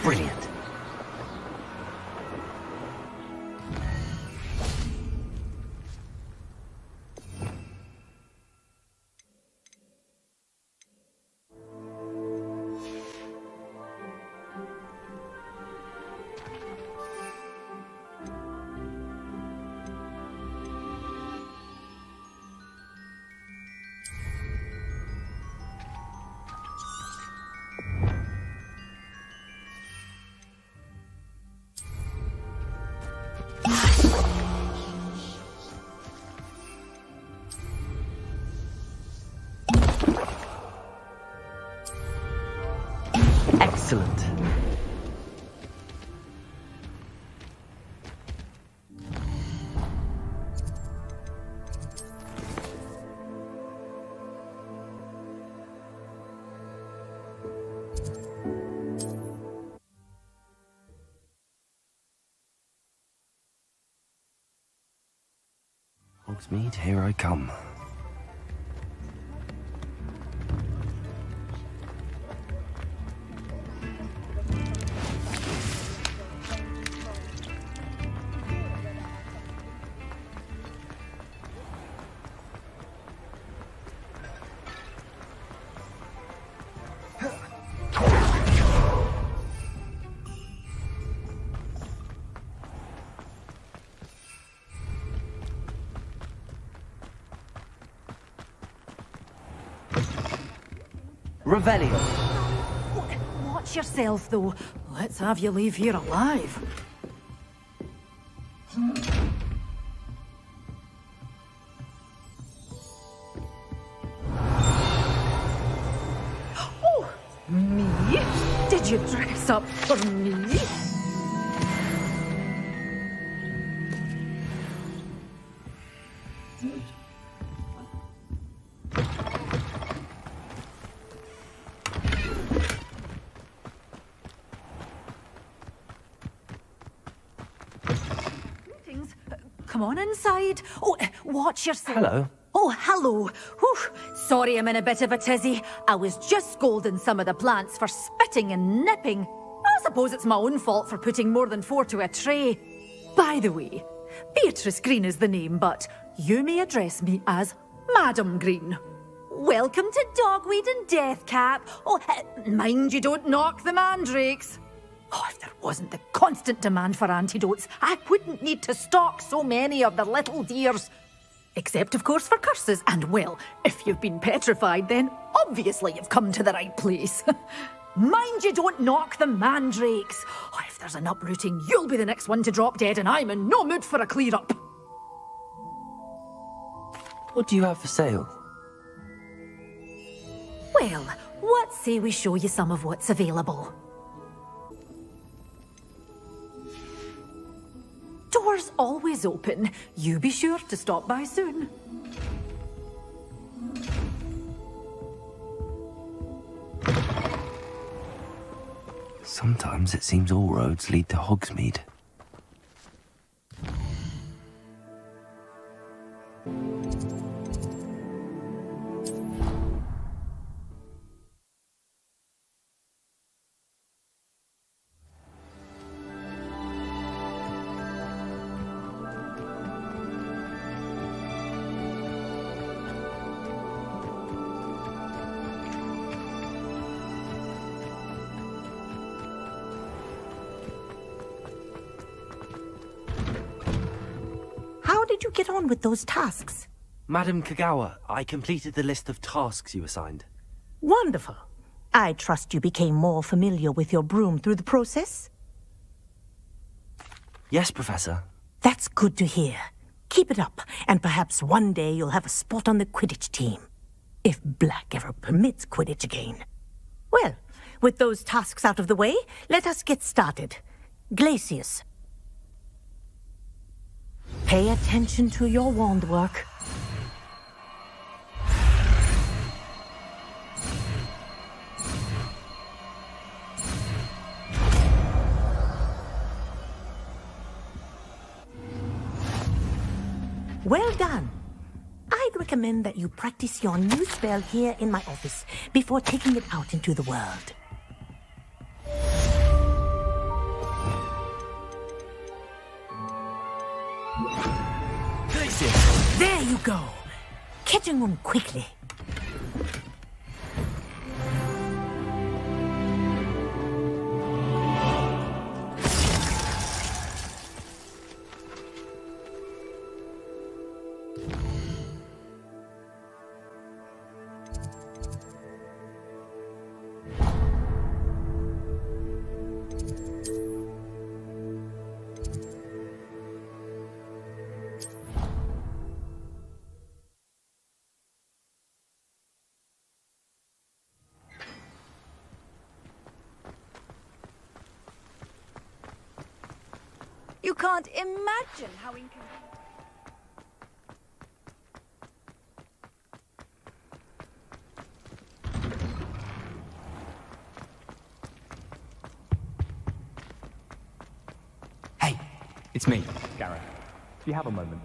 Brilliant. Excellent. Hogsmeade, here I come. Revelio. Watch yourself, though. Let's have you leave here alive. Oh, me? Did you dress up for me? Come on inside. Oh, watch yourself. Hello. Oh, hello. Whew. Sorry I'm in a bit of a tizzy. I was just scolding some of the plants for spitting and nipping. I suppose it's my own fault for putting more than 4 to a tray. By the way, Beatrice Green is the name, but you may address me as Madam Green. Welcome to Dogweed and Deathcap. Oh, mind you don't knock the mandrakes. Oh, if there wasn't the constant demand for antidotes, I wouldn't need to stock so many of the little dears. Except, of course, for curses. And, well, if you've been petrified, then obviously you've come to the right place. Mind you don't knock the mandrakes. Oh, if there's an uprooting, you'll be the next one to drop dead, and I'm in no mood for a clear-up. What do you have for sale? Well, what say we show you some of what's available? Doors always open. You be sure to stop by soon. Sometimes it seems all roads lead to Hogsmeade. How did you get on with those tasks? Madam Kagawa, I completed the list of tasks you assigned. Wonderful. I trust you became more familiar with your broom through the process? Yes, Professor. That's good to hear. Keep it up, and perhaps one day you'll have a spot on the Quidditch team. If Black ever permits Quidditch again. Well, with those tasks out of the way, let us get started. Glacius. Pay attention to your wand work. Well done. I'd recommend that you practice your new spell here in my office before taking it out into the world. There you go. Catching on quickly. You can't imagine how inconvenient. Hey, it's me, Gareth. Do you have a moment?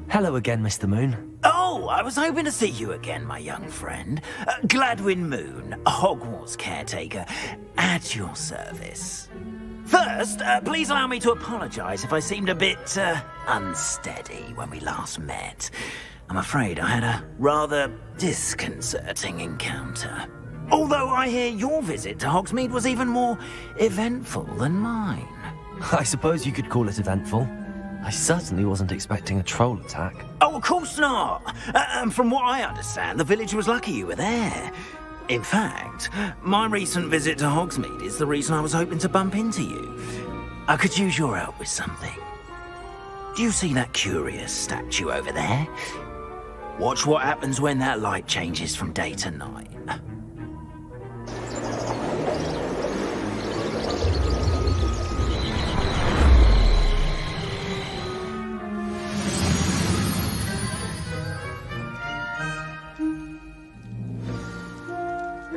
Hello again, Mr. Moon. Oh, I was hoping to see you again, my young friend. Gladwin Moon, Hogwarts caretaker, at your service. First, please allow me to apologise if I seemed a bit unsteady when we last met. I'm afraid I had a rather disconcerting encounter. Although I hear your visit to Hogsmeade was even more eventful than mine. I suppose you could call it eventful. I certainly wasn't expecting a troll attack. Oh, of course not. And from what I understand, the village was lucky you were there. In fact, my recent visit to Hogsmeade is the reason I was hoping to bump into you. I could use your help with something. Do you see that curious statue over there? Watch what happens when that light changes from day to night.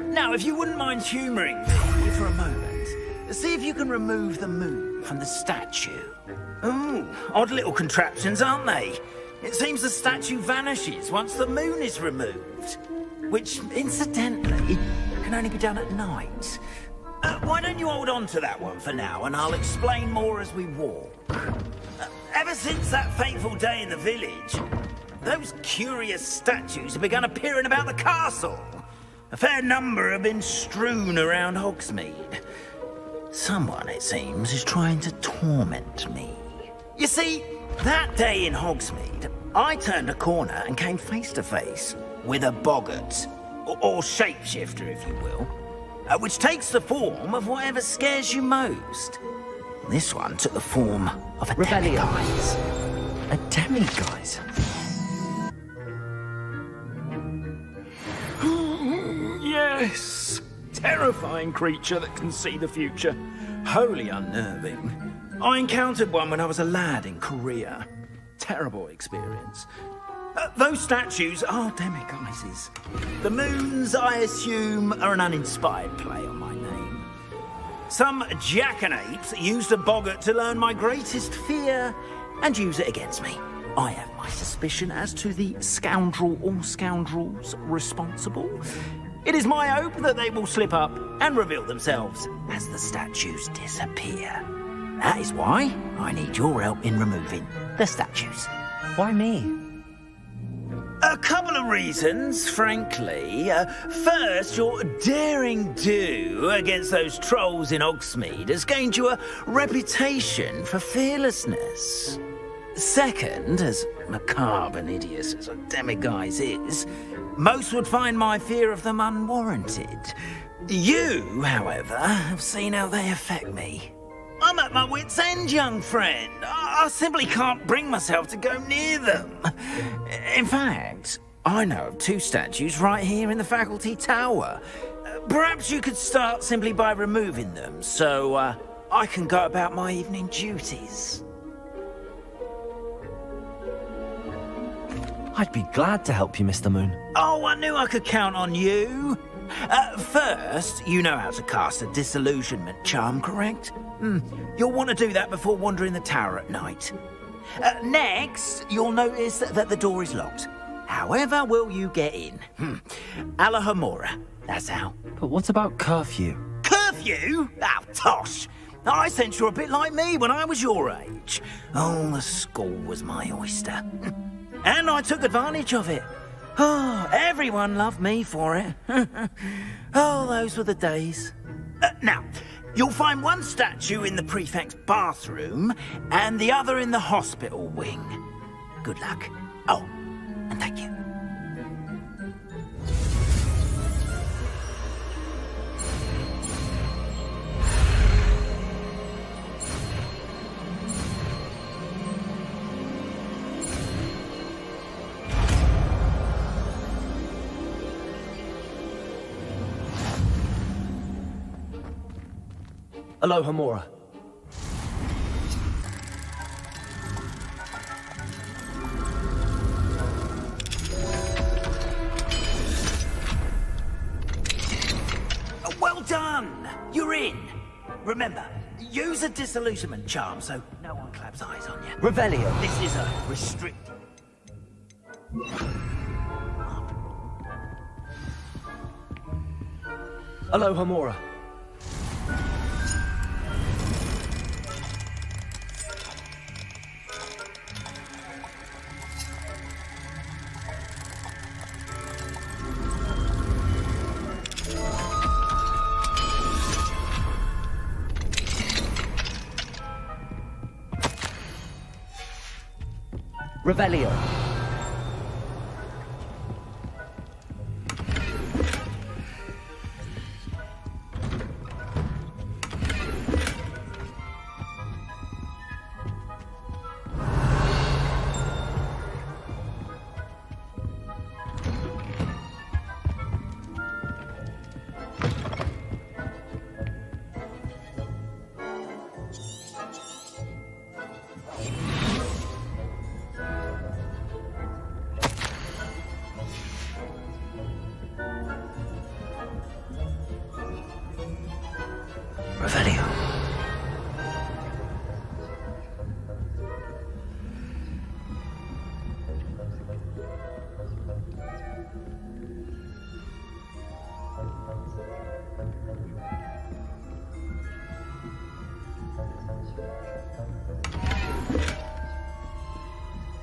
Now, if you wouldn't mind humouring me for a moment, see if you can remove the moon from the statue. Ooh, odd little contraptions, aren't they? It seems the statue vanishes once the moon is removed. Which, incidentally, can only be done at night. Why don't you hold on to that one for now, and I'll explain more as we walk. Ever since that fateful day in the village, those curious statues have begun appearing about the castle. A fair number have been strewn around Hogsmeade. Someone, it seems, is trying to torment me. You see, that day in Hogsmeade, I turned a corner and came face to face with a boggart, or shapeshifter, if you will, which takes the form of whatever scares you most. This one took the form of a demiguise. A demiguise? Yes! Terrifying creature that can see the future. Wholly unnerving. I encountered one when I was a lad in Korea. Terrible experience. Those statues are demiguises. The moons, I assume, are an uninspired play on my name. Some jackanapes used a boggart to learn my greatest fear and use it against me. I have my suspicion as to the scoundrel or scoundrels responsible. It is my hope that they will slip up and reveal themselves as the statues disappear. That is why I need your help in removing the statues. Why me? A couple of reasons, frankly. First, your daring do against those trolls in Hogsmeade has gained you a reputation for fearlessness. Second, as macabre and hideous as a demiguise is, most would find my fear of them unwarranted. You, however, have seen how they affect me. I'm at my wit's end, young friend. I simply can't bring myself to go near them. In fact, I know of two statues right here in the faculty tower. Perhaps you could start simply by removing them, so I can go about my evening duties. I'd be glad to help you, Mr. Moon. Oh, I knew I could count on you. First, you know how to cast a disillusionment charm, correct? You'll want to do that before wandering the tower at night. Next, you'll notice that the door is locked. However will you get in? Alahomora, that's how. But what about curfew? Curfew? Oh, tosh. I sense you're a bit like me when I was your age. Oh, the school was my oyster. And I took advantage of it. Oh, everyone loved me for it. Oh, those were the days. Now, you'll find one statue in the prefect's bathroom and the other in the hospital wing. Good luck. Oh, and thank you. Alohomora. Well done! You're in. Remember, use a disillusionment charm so no one claps eyes on you. Revelio. This is a restrict. Alohomora. Revelio. Revelio.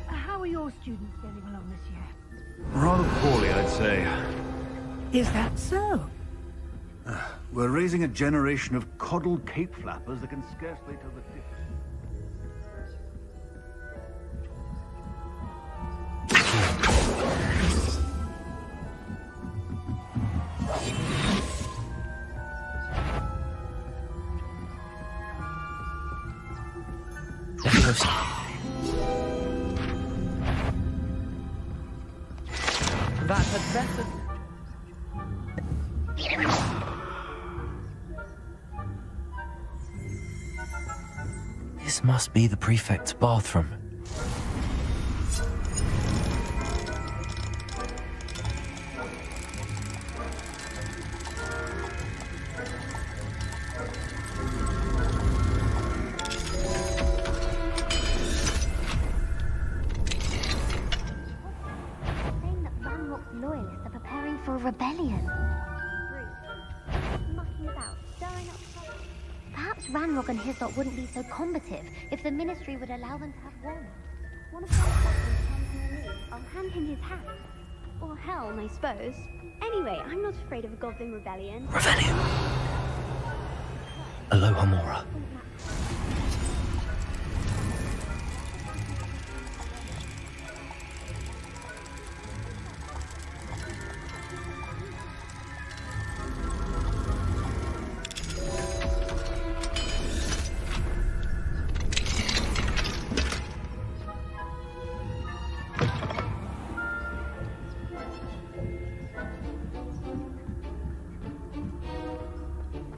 How are your students getting along this year? Rather poorly, I'd say. Is that so? We're raising a generation of coddled cape flappers that can scarcely tell the difference. That had better. This must be the prefect's bathroom. Saying that Ranrock's loyalists are preparing for a rebellion. Mucking about, stirring up trouble. Perhaps Ranrock and his lot wouldn't be so combative if the Ministry would allow them to have warrants. One of those weapons comes in the lead. I'll hand him his hat. Or helm, I suppose. Anyway, I'm not afraid of a goblin rebellion. Revelio. Alohomora.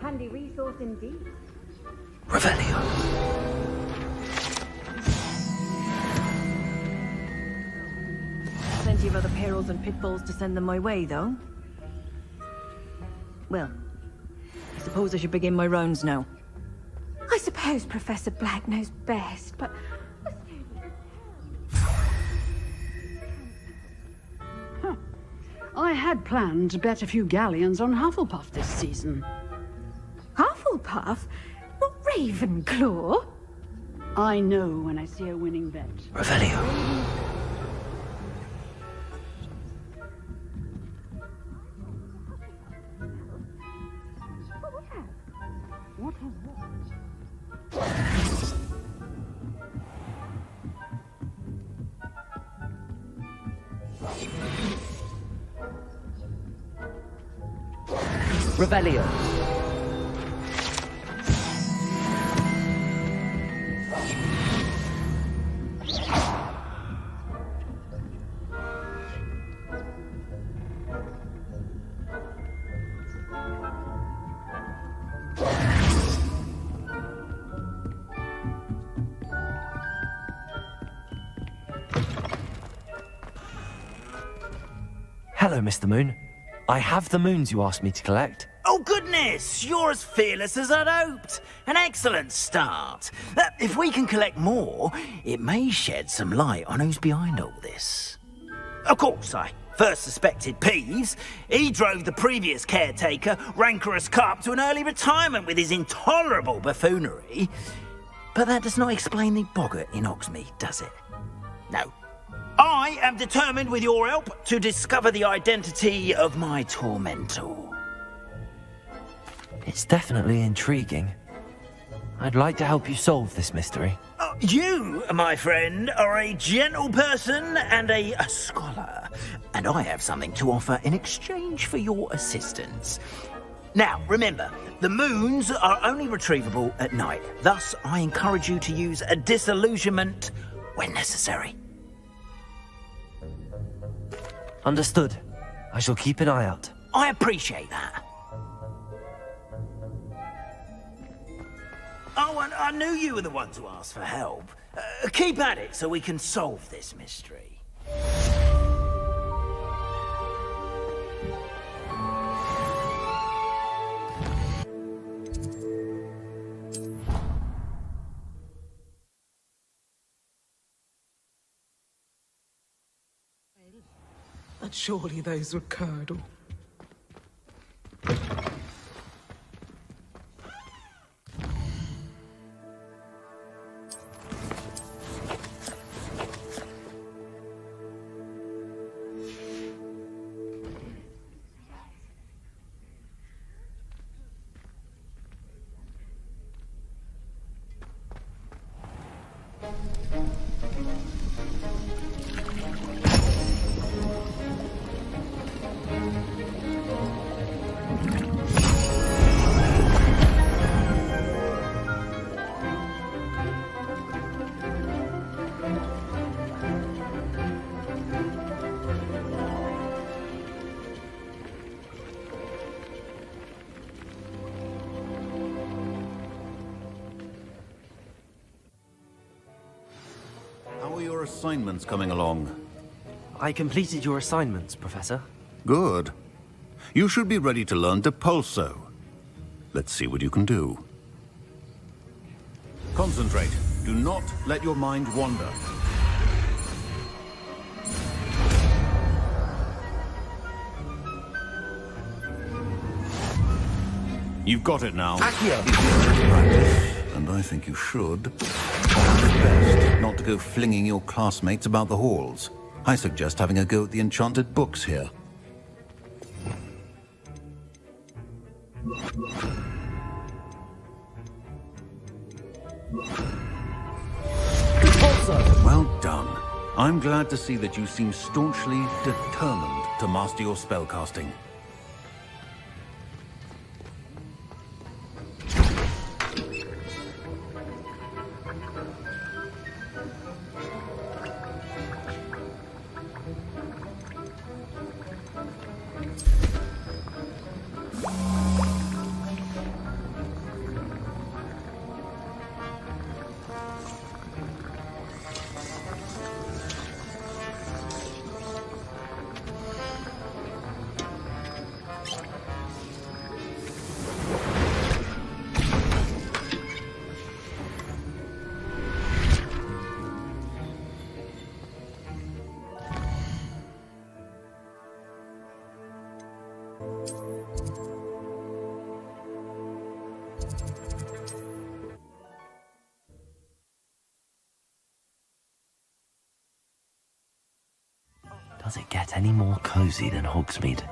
Handy resource indeed. Revelio. Plenty of other perils and pitfalls to send them my way, though. Well, I suppose I should begin my rounds now. I suppose Professor Black knows best, but I had planned to bet a few galleons on Hufflepuff this season. Hufflepuff? Not Ravenclaw? I know when I see a winning bet. Revelio. What is Revelio. Hello, Mr. Moon. I have the moons you asked me to collect. Oh, goodness! You're as fearless as I'd hoped. An excellent start. If we can collect more, it may shed some light on who's behind all this. Of course, I first suspected Peeves. He drove the previous caretaker, Rancorous Carp, to an early retirement with his intolerable buffoonery. But that does not explain the boggart in Hogsmeade, does it? No. I am determined, with your help, to discover the identity of my tormentor. It's definitely intriguing. I'd like to help you solve this mystery. You, my friend, are a gentle person and a scholar, and I have something to offer in exchange for your assistance. Now, remember, the moons are only retrievable at night. Thus, I encourage you to use a disillusionment when necessary. Understood. I shall keep an eye out. I appreciate that. Oh, and I knew you were the one to ask for help. Keep at it so we can solve this mystery. But surely those were curdle. How are your assignments coming along? I completed your assignments, Professor. Good. You should be ready to learn Depulso. Let's see what you can do. Concentrate. Do not let your mind wander. You've got it now. And I think you should. It's best not to go flinging your classmates about the halls. I suggest having a go at the enchanted books here. Well done. I'm glad to see that you seem staunchly determined to master your spellcasting. Does it get any more cozy than Hogsmeade?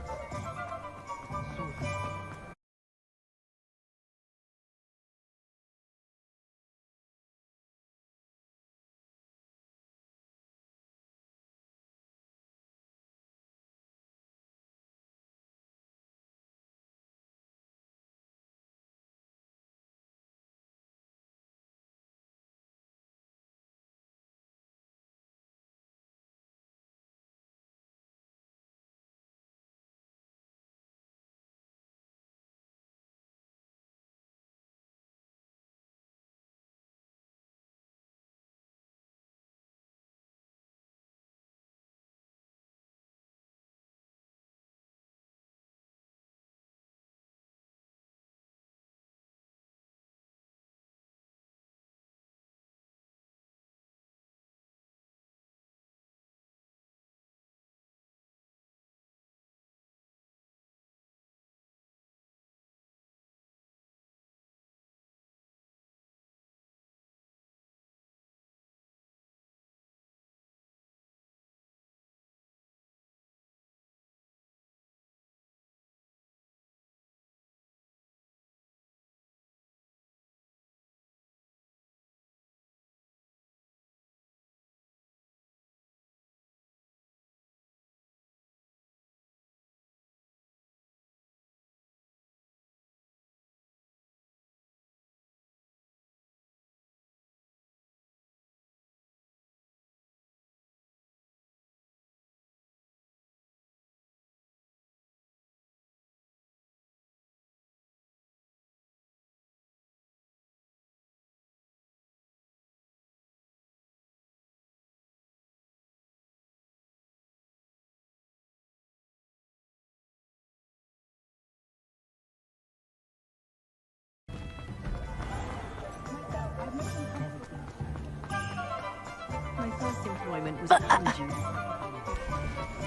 employment was undue.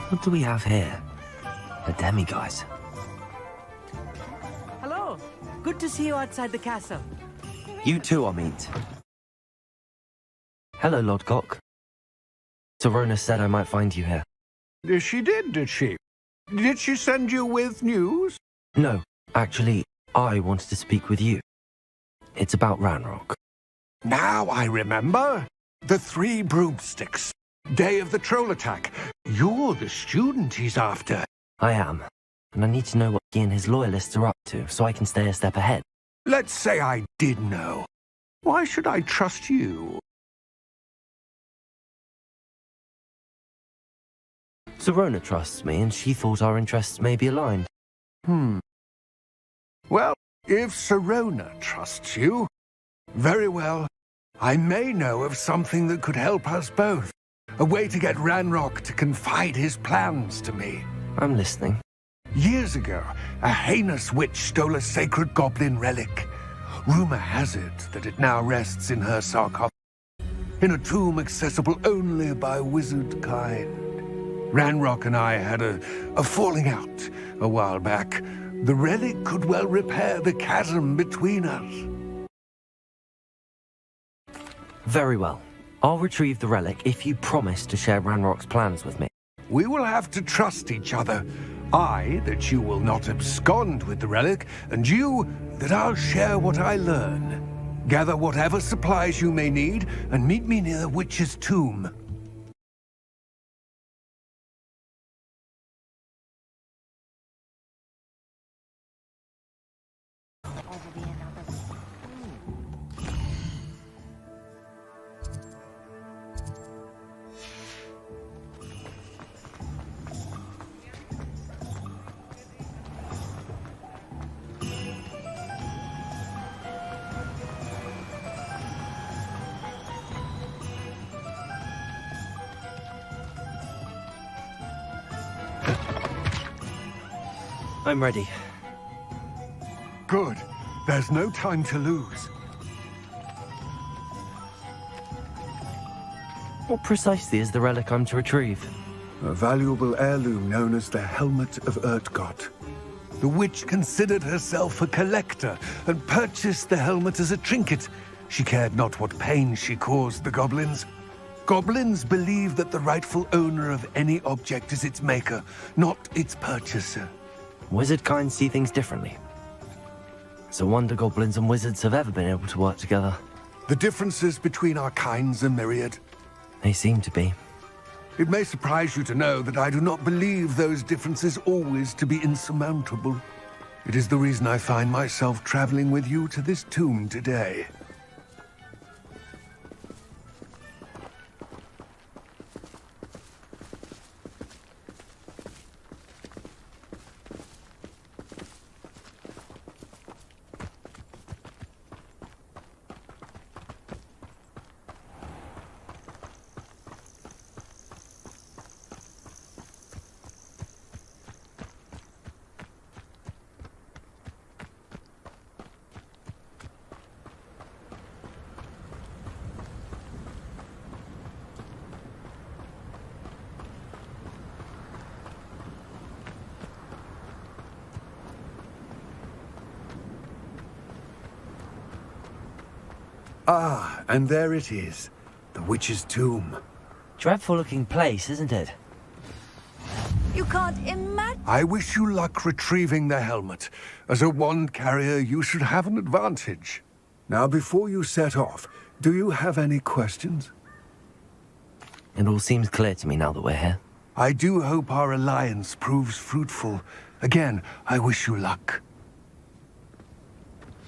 What do we have here? A demiguise. Hello. Good to see you outside the castle. You too, Hogsmeade. Hello, Lodcock. Serona said I might find you here. She did she? Did she send you with news? No, actually, I wanted to speak with you. It's about Ranrock. Now I remember. The 3 broomsticks. Day of the troll attack. You're the student he's after. I am. And I need to know what he and his loyalists are up to, so I can stay a step ahead. Let's say I did know. Why should I trust you? Serona trusts me, and she thought our interests may be aligned. Well, if Serona trusts you, very well. I may know of something that could help us both. A way to get Ranrock to confide his plans to me. I'm listening. Years ago, a heinous witch stole a sacred goblin relic. Rumor has it that it now rests in her sarcophagus, in a tomb accessible only by wizard kind. Ranrock and I had a falling out a while back. The relic could well repair the chasm between us. Very well. I'll retrieve the relic if you promise to share Ranrock's plans with me. We will have to trust each other. I, that you will not abscond with the relic, and you, that I'll share what I learn. Gather whatever supplies you may need, and meet me near the witch's tomb. I'm ready. Good. There's no time to lose. What precisely is the relic I'm to retrieve? A valuable heirloom known as the Helmet of Urtgott. The witch considered herself a collector and purchased the helmet as a trinket. She cared not what pain she caused the goblins. Goblins believe that the rightful owner of any object is its maker, not its purchaser. Wizard kind see things differently. It's a wonder goblins and wizards have ever been able to work together. The differences between our kinds are myriad. They seem to be. It may surprise you to know that I do not believe those differences always to be insurmountable. It is the reason I find myself traveling with you to this tomb today. Ah, and there it is. The witch's tomb. Dreadful-looking place, isn't it? You can't imagine. I wish you luck retrieving the helmet. As a wand carrier, you should have an advantage. Now, before you set off, do you have any questions? It all seems clear to me now that we're here. I do hope our alliance proves fruitful. Again, I wish you luck.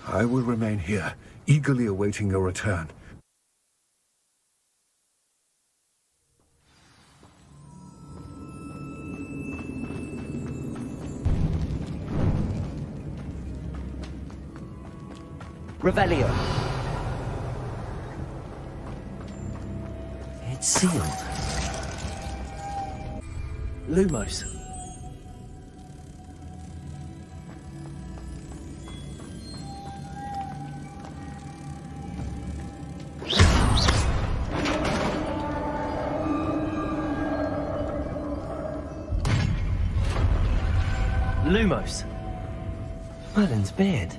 I will remain here, eagerly awaiting your return. Revelio. It's sealed. Lumos. Lumos. Merlin's beard.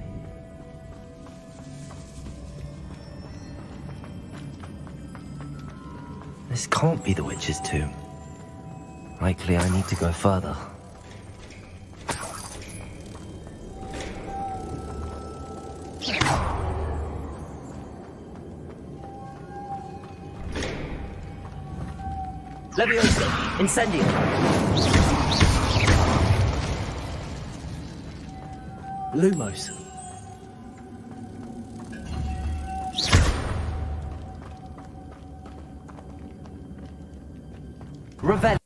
This can't be the witch's tomb. Likely I need to go further. Leviosa! Incendio! Lumos. Revelio!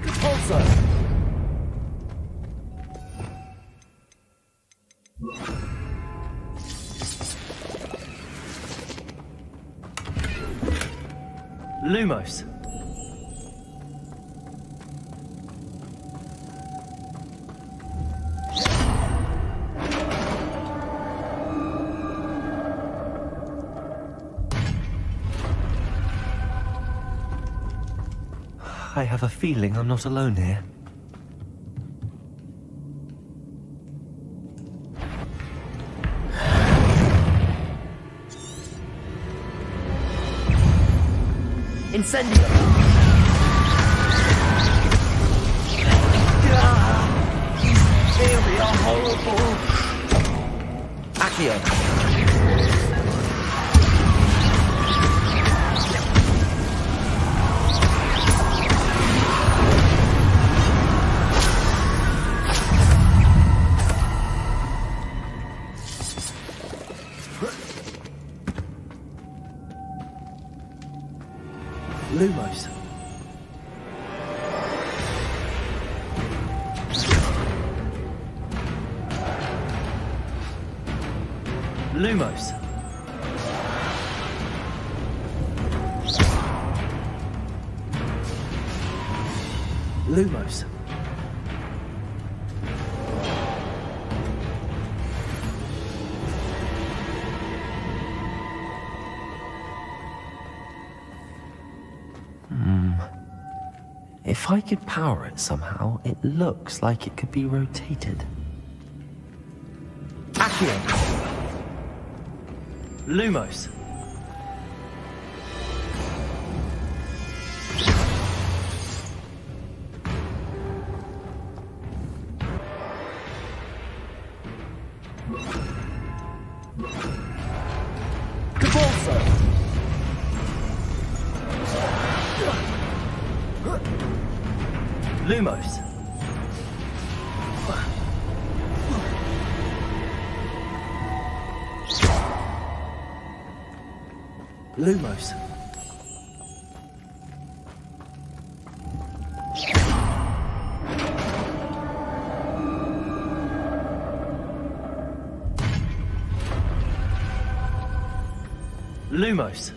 Repulsor! Lumos. I have a feeling I'm not alone here. Incendio! They are horrible! Accio! Lumos. Lumos. Lumos. If I could power it somehow, it looks like it could be rotated. Accio! Lumos. Lumos. Lumos. Lumos.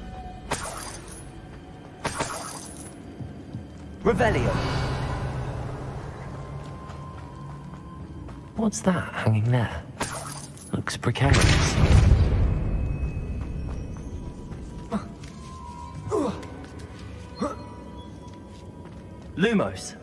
Revelio! What's that hanging there? Looks precarious. Lumos.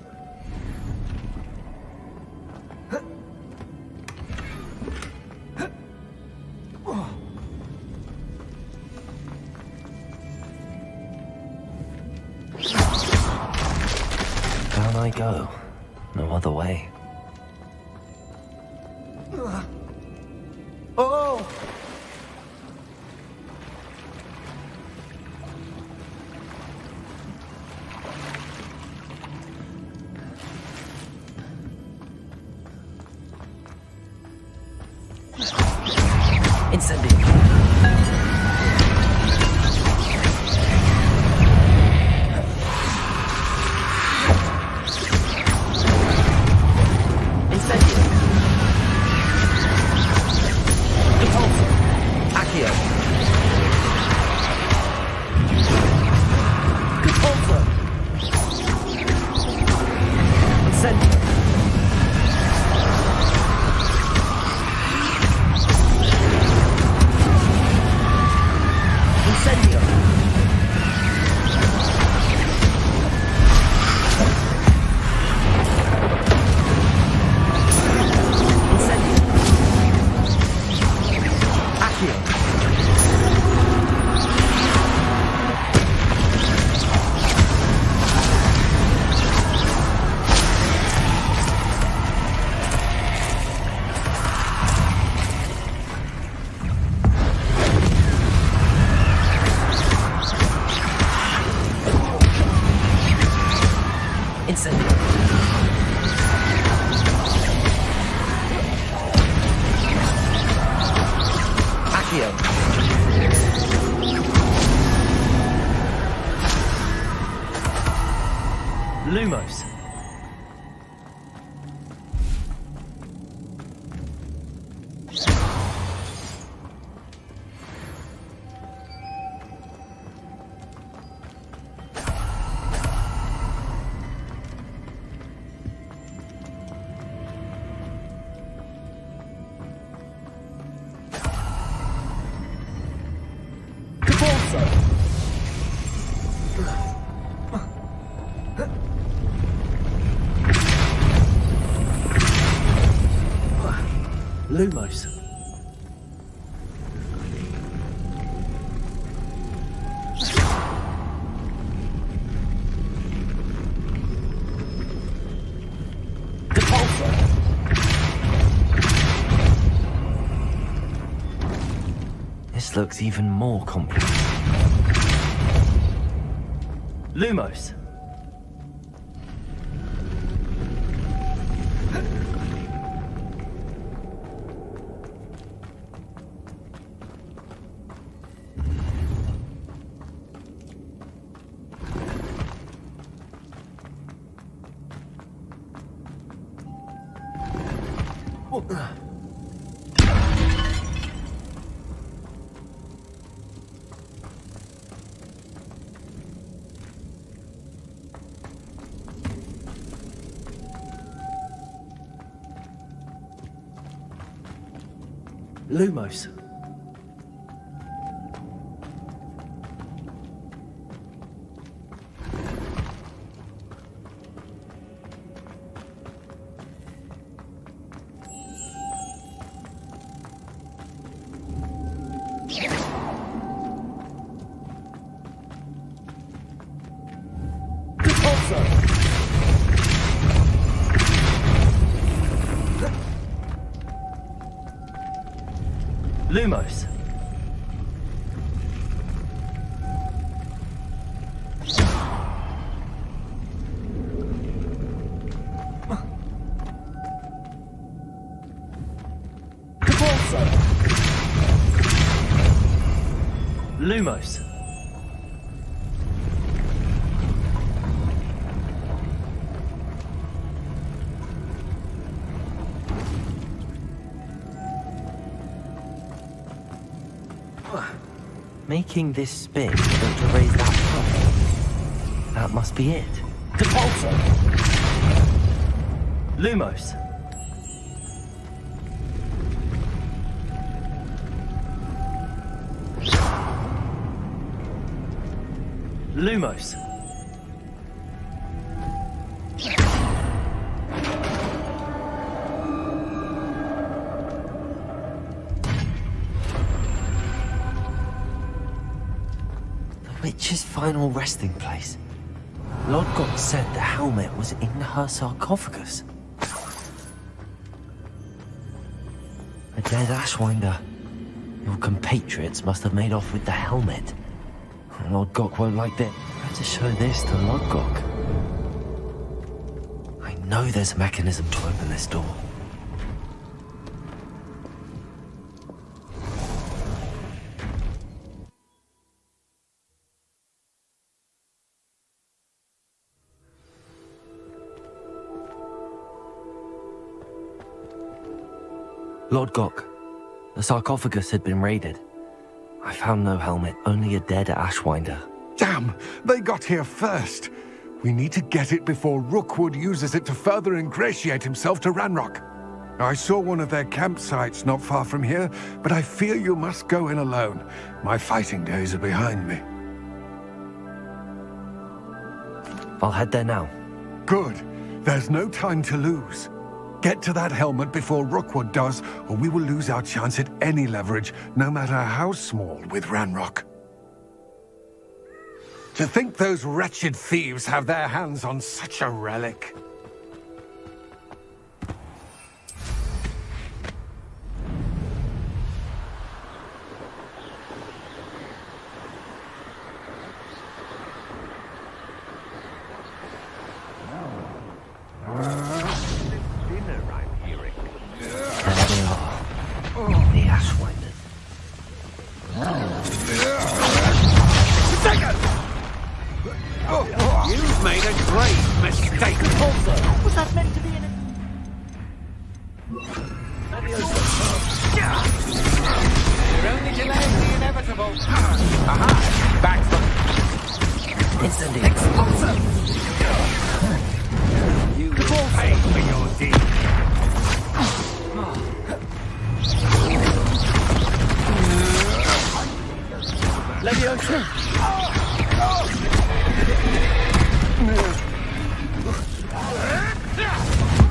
Down I go. No other way. Oh! Incendio! Incendio. Accio. Lumos. Lumos. This looks even more complex. Lumos. Lumos. Lumos. Lumos. Making this spin to raise that puff. That must be it. Depulso! Lumos. Lumos. Witch's final resting place. Lodgok said the helmet was in her sarcophagus. A dead Ashwinder. Your compatriots must have made off with the helmet. Lodgok won't like that. I have to show this to Lodgok. I know there's a mechanism to open this door. Lodgok, the sarcophagus had been raided. I found no helmet, only a dead Ashwinder. Damn! They got here first! We need to get it before Rookwood uses it to further ingratiate himself to Ranrock. I saw one of their campsites not far from here, but I fear you must go in alone. My fighting days are behind me. I'll head there now. Good. There's no time to lose. Get to that helmet before Rookwood does, or we will lose our chance at any leverage, no matter how small, with Ranrock. To think those wretched thieves have their hands on such a relic. Great mistake. Was that meant to be an... You're only delaying the inevitable. Aha! Back from... Instantly. Explosive! You will pay for your deed. Leviosa!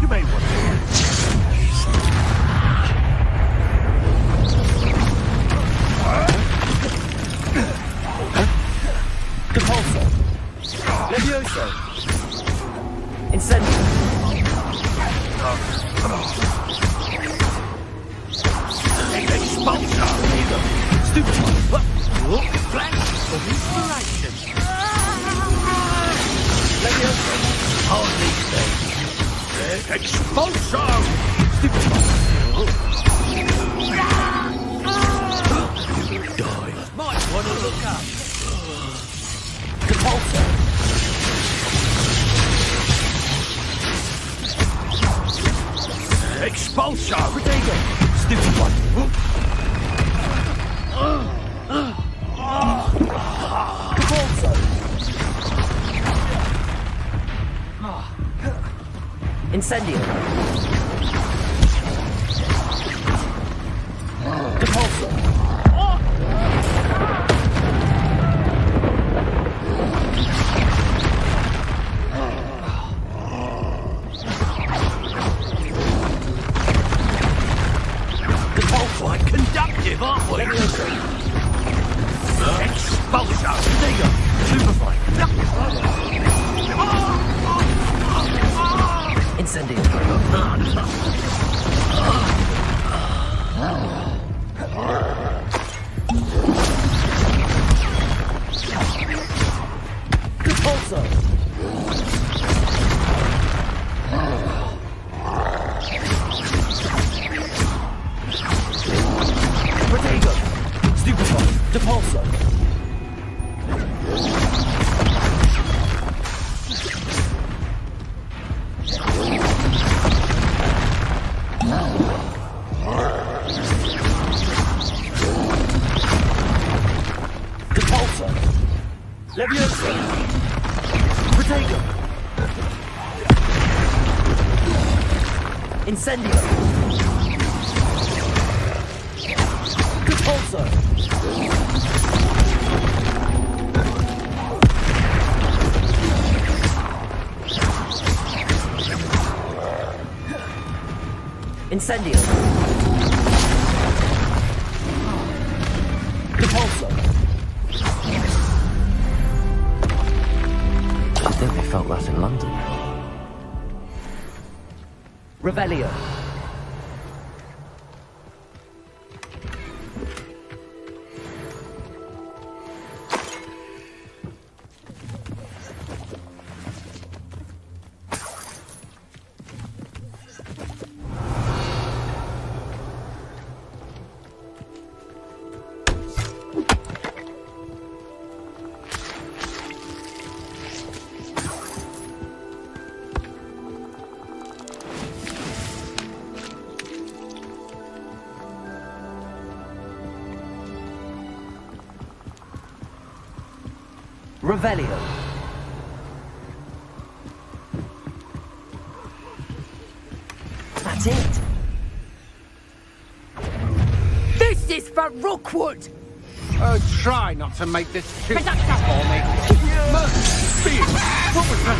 You may want to... Depulso! Leviosa! Incendio! Expulsor! Stupid one! Flash of inspiration! Leviosa! Hardly safe! Expulsor! Stupid one! You die! Might want to look up! Depulso! Expulsor! Protego! Stupid one! Depulso! Incendio! Depulso! Quite conductive, aren't we? Expulsor! Protego! Superfly! Incendio! Depulso! Protego! Stupefy! Depulso! Depulso! Leviosa! Protego! Incendio! Depulso! Incendio! Depulso! I think they felt that in London. Revelio! Revelio! That's it! This is for Rookwood! Oh, try not to make this too tough for me. What was that?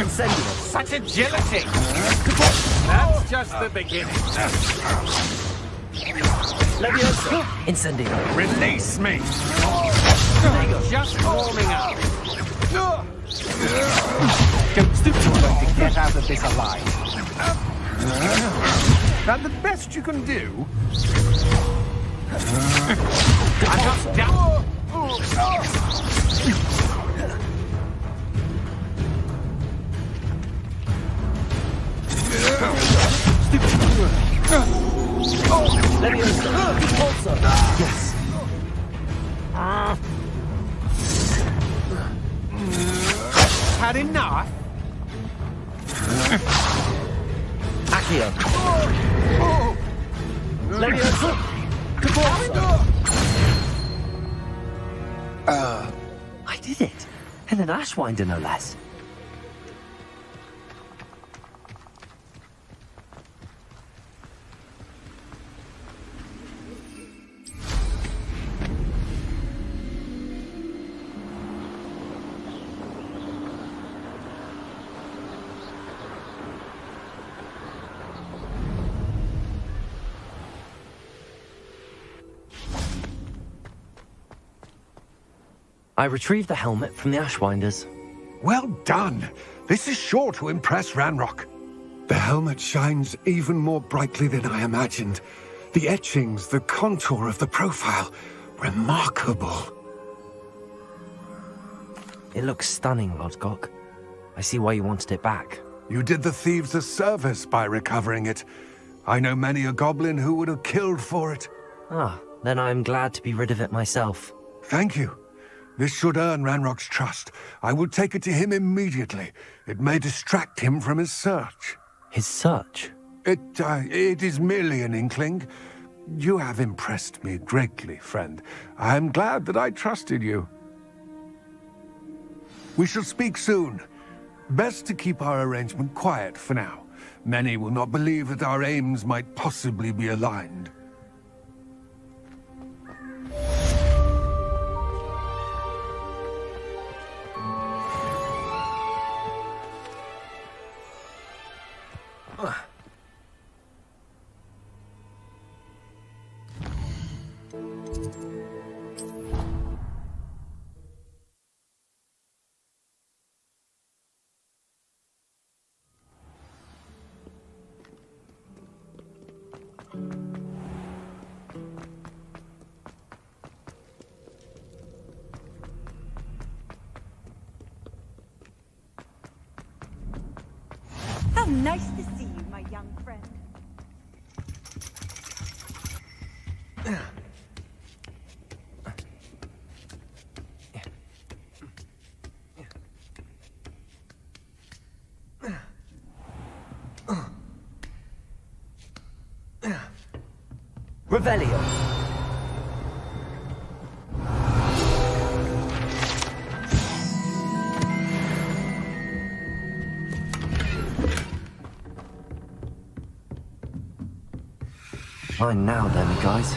Incendio! Such agility! That's just the beginning. Leviosa! Incendio! Release me! Just warming up. Don't stoop to get out of this alive. That the best you can do? I'm not done. Leviosa! Repulsor! Yes! that enough? Accio. Oh! Leviosa. Caborza. I did it. And an Ashwinder, no less. I retrieved the helmet from the Ashwinders. Well done. This is sure to impress Ranrock. The helmet shines even more brightly than I imagined. The etchings, the contour of the profile. Remarkable. It looks stunning, Lodgok. I see why you wanted it back. You did the thieves a service by recovering it. I know many a goblin who would have killed for it. Ah, then I'm glad to be rid of it myself. Thank you. This should earn Ranrock's trust. I will take it to him immediately. It may distract him from his search. His search? It is merely an inkling. You have impressed me greatly, friend. I am glad that I trusted you. We shall speak soon. Best to keep our arrangement quiet for now. Many will not believe that our aims might possibly be aligned. How nice to see you, my young friend. Revelio. Fine now, then, guys.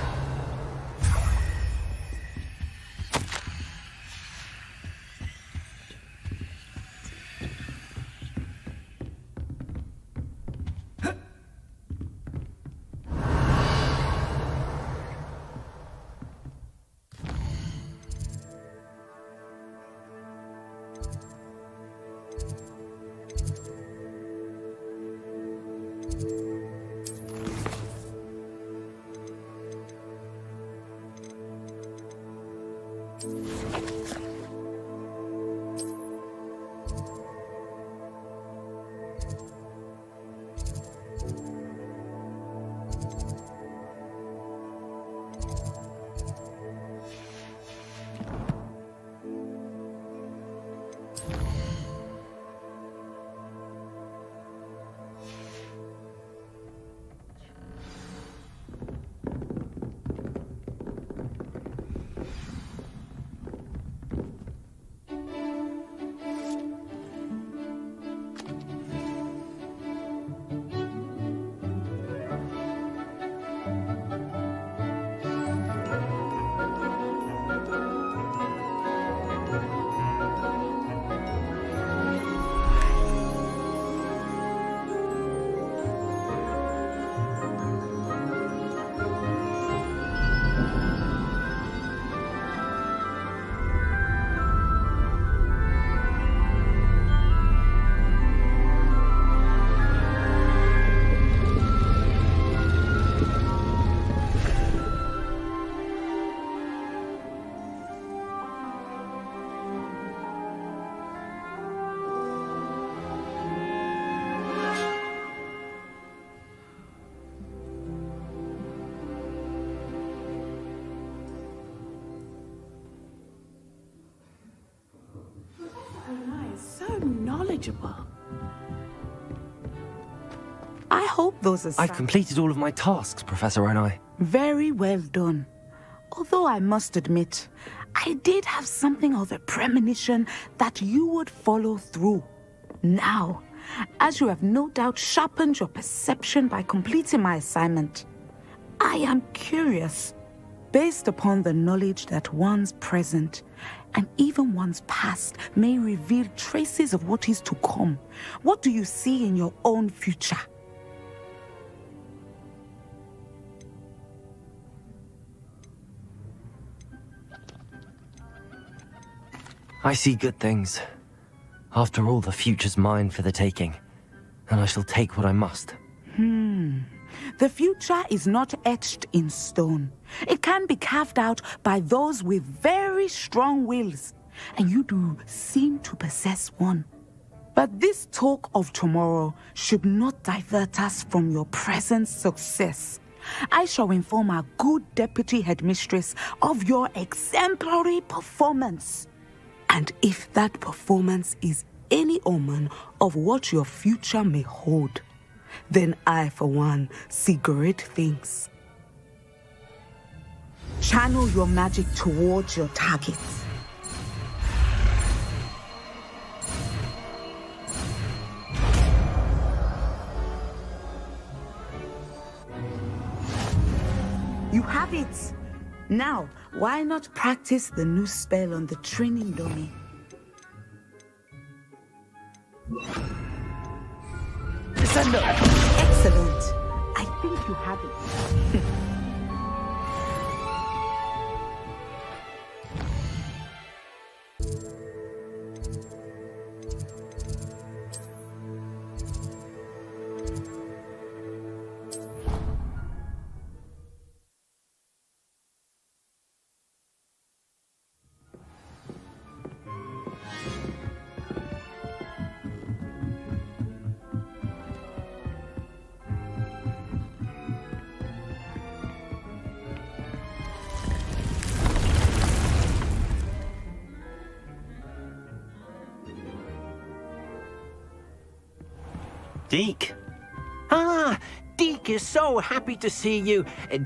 knowledgeable. I hope those are I've completed all of my tasks, Professor Onai. very well done. Although I must admit, I did have something of a premonition that you would follow through. Now, as you have no doubt sharpened your perception by completing my assignment, I am curious, based upon the knowledge that one's present and even one's past may reveal traces of what is to come. What do you see in your own future? I see good things. After all, the future's mine for the taking, and I shall take what I must. The future is not etched in stone. It can be carved out by those with very strong wills, and you do seem to possess one. But this talk of tomorrow should not divert us from your present success. I shall inform our good deputy headmistress of your exemplary performance. And if that performance is any omen of what your future may hold, then I, for one, see great things. Channel your magic towards your targets. You have it! Now, why not practice the new spell on the training dummy? Excellent. I think you have it. Deke? Ah, Deke is so happy to see you.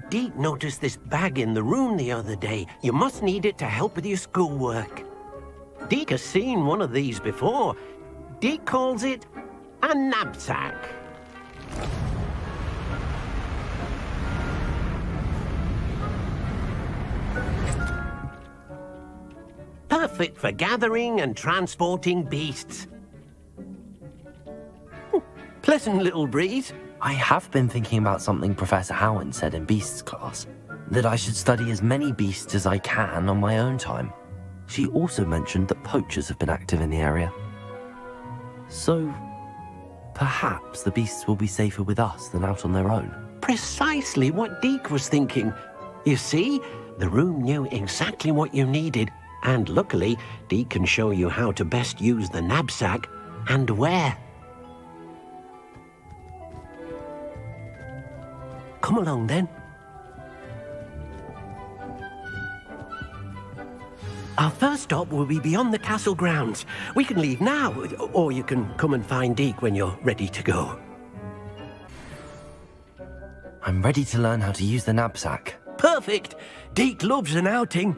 Deke noticed this bag in the room the other day. You must need it to help with your schoolwork. Deke has seen one of these before. Deke calls it a knapsack. Perfect for gathering and transporting beasts. Pleasant little breeze. I have been thinking about something Professor Howard said in Beasts class, that I should study as many beasts as I can on my own time. She also mentioned that poachers have been active in the area. So, perhaps the beasts will be safer with us than out on their own. Precisely what Deke was thinking. You see, the room knew exactly what you needed, and luckily, Deke can show you how to best use the knapsack and where. Come along, then. Our first stop will be beyond the castle grounds. We can leave now, or you can come and find Deke when you're ready to go. I'm ready to learn how to use the knapsack. Perfect! Deke loves an outing.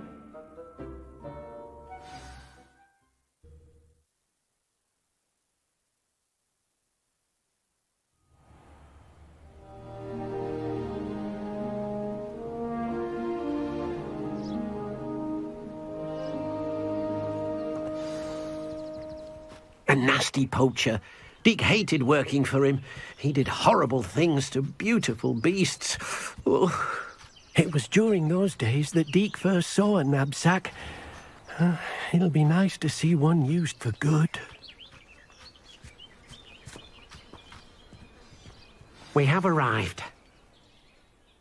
A nasty poacher. Deke hated working for him. He did horrible things to beautiful beasts. Oh, it was during those days that Deke first saw a knapsack. It'll be nice to see one used for good. We have arrived.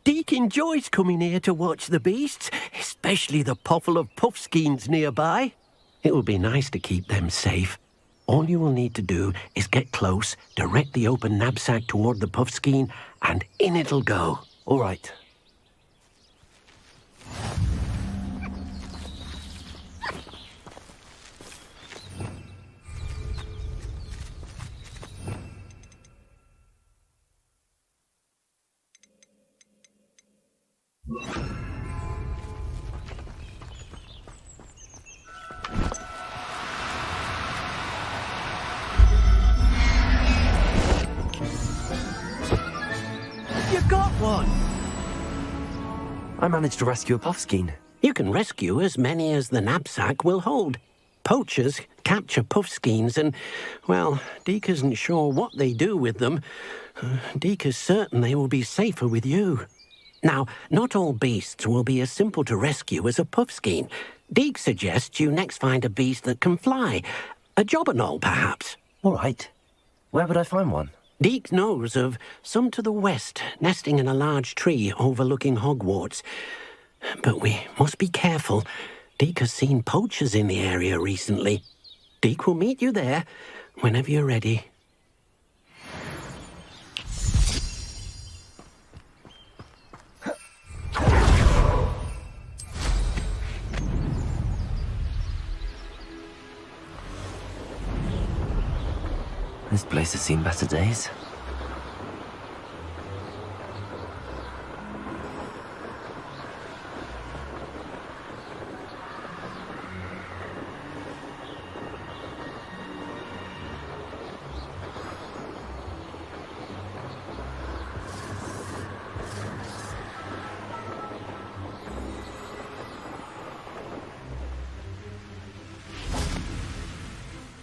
Deke enjoys coming here to watch the beasts, especially the potful of puffskeins nearby. It will be nice to keep them safe. All you will need to do is get close, direct the open knapsack toward the puffskein, and in it'll go. All right. one? I managed to rescue a puffskein. You can rescue as many as the knapsack will hold. Poachers capture puffskeins and, well, Deke isn't sure what they do with them. Deke is certain they will be safer with you. Now, not all beasts will be as simple to rescue as a puffskein. Deke suggests you next find a beast that can fly. A jobberknoll, perhaps. All right. Where would I find one? Deke knows of some to the west, nesting in a large tree overlooking Hogwarts. But we must be careful. Deke has seen poachers in the area recently. Deke will meet you there whenever you're ready. This place has seen better days.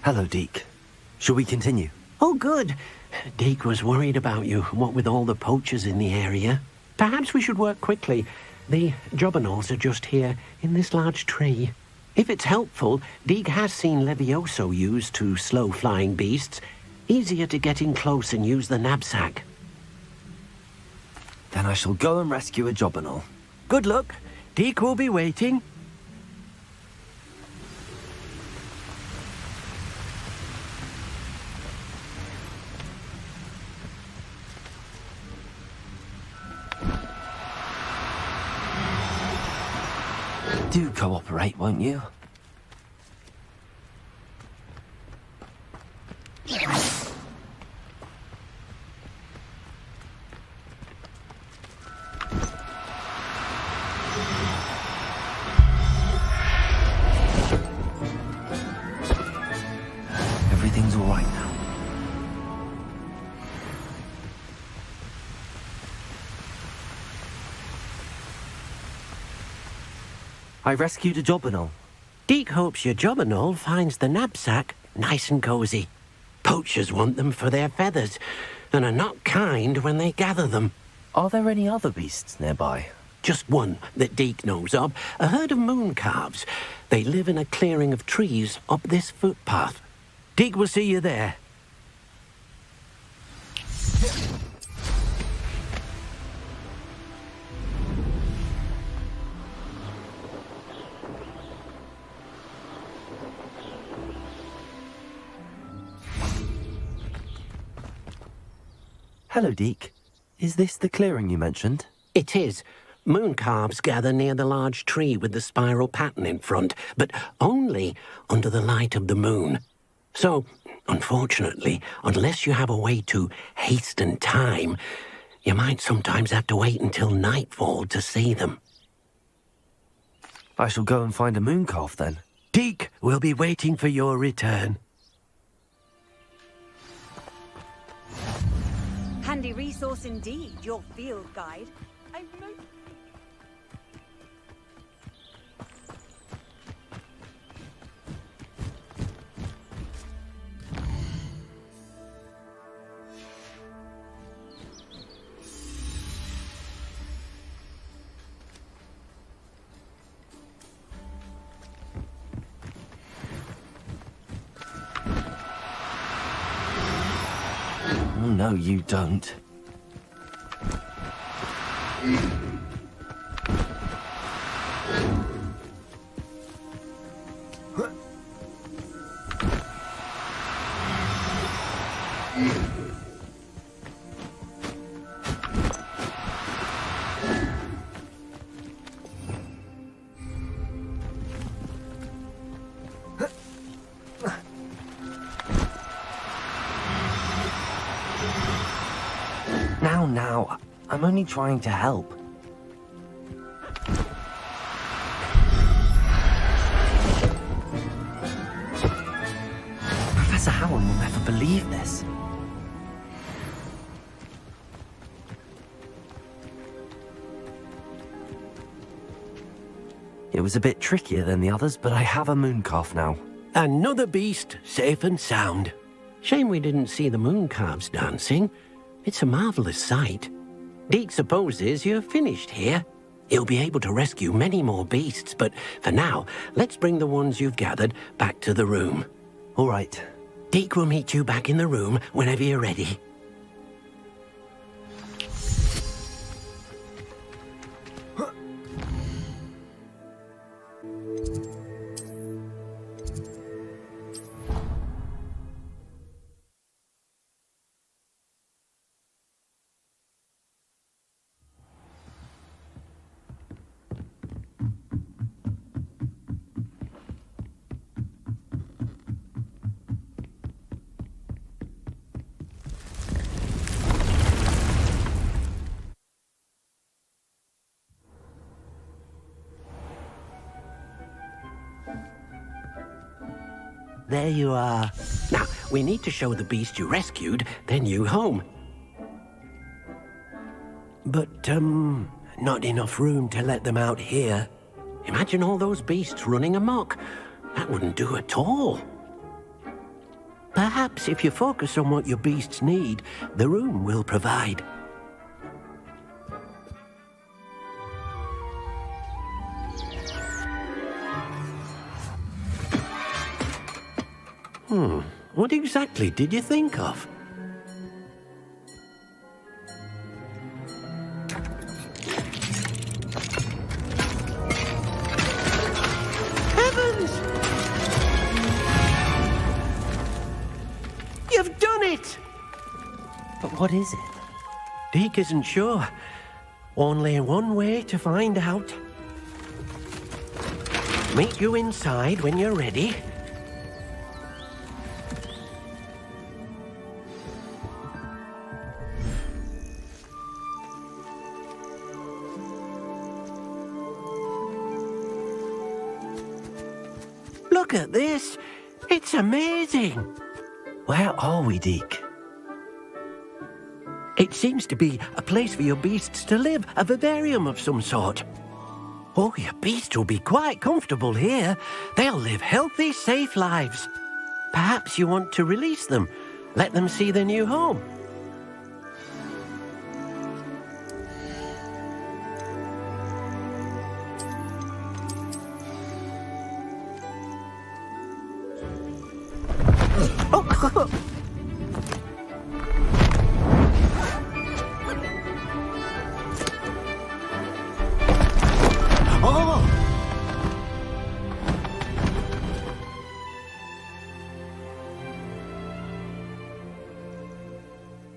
Hello, Deke. Shall we continue? Oh, good. Deke was worried about you, what with all the poachers in the area. Perhaps we should work quickly. The jobberknolls are just here, in this large tree. If it's helpful, Deke has seen Levioso used to slow flying beasts. Easier to get in close and use the knapsack. Then I shall go and rescue a jobberknoll. Good luck. Deke will be waiting. Do cooperate, won't you? Everything's all right now. I rescued a jobberknoll. Deke hopes your jobberknoll finds the knapsack nice and cozy. Poachers want them for their feathers, and are not kind when they gather them. Are there any other beasts nearby? Just one that Deke knows of, a herd of moon calves. They live in a clearing of trees up this footpath. Deke will see you there. Hello, Deke. Is this the clearing you mentioned? It is. Moon calves gather near the large tree with the spiral pattern in front, but only under the light of the moon. So, unfortunately, unless you have a way to hasten time, you might sometimes have to wait until nightfall to see them. I shall go and find a moon calf then. Deke will be waiting for your return. Handy resource indeed, your field guide. Oh, no, you don't. Now, I'm only trying to help. Professor Howard will never believe this. It was a bit trickier than the others, but I have a mooncalf now. Another beast, safe and sound. Shame we didn't see the mooncalves dancing. It's a marvellous sight. Deke supposes you're finished here. He'll be able to rescue many more beasts, but for now, let's bring the ones you've gathered back to the room. All right. Deke will meet you back in the room whenever you're ready. There you are. Now, we need to show the beast you rescued their new home. But, not enough room to let them out here. Imagine all those beasts running amok. That wouldn't do at all. Perhaps if you focus on what your beasts need, the room will provide. What exactly did you think of? Heavens! You've done it! But what is it? Deke isn't sure. Only one way to find out. Meet you inside when you're ready. Look at this. It's amazing. Where are we, Deke? It seems to be a place for your beasts to live, a vivarium of some sort. Oh, your beasts will be quite comfortable here. They'll live healthy, safe lives. Perhaps you want to release them, let them see their new home.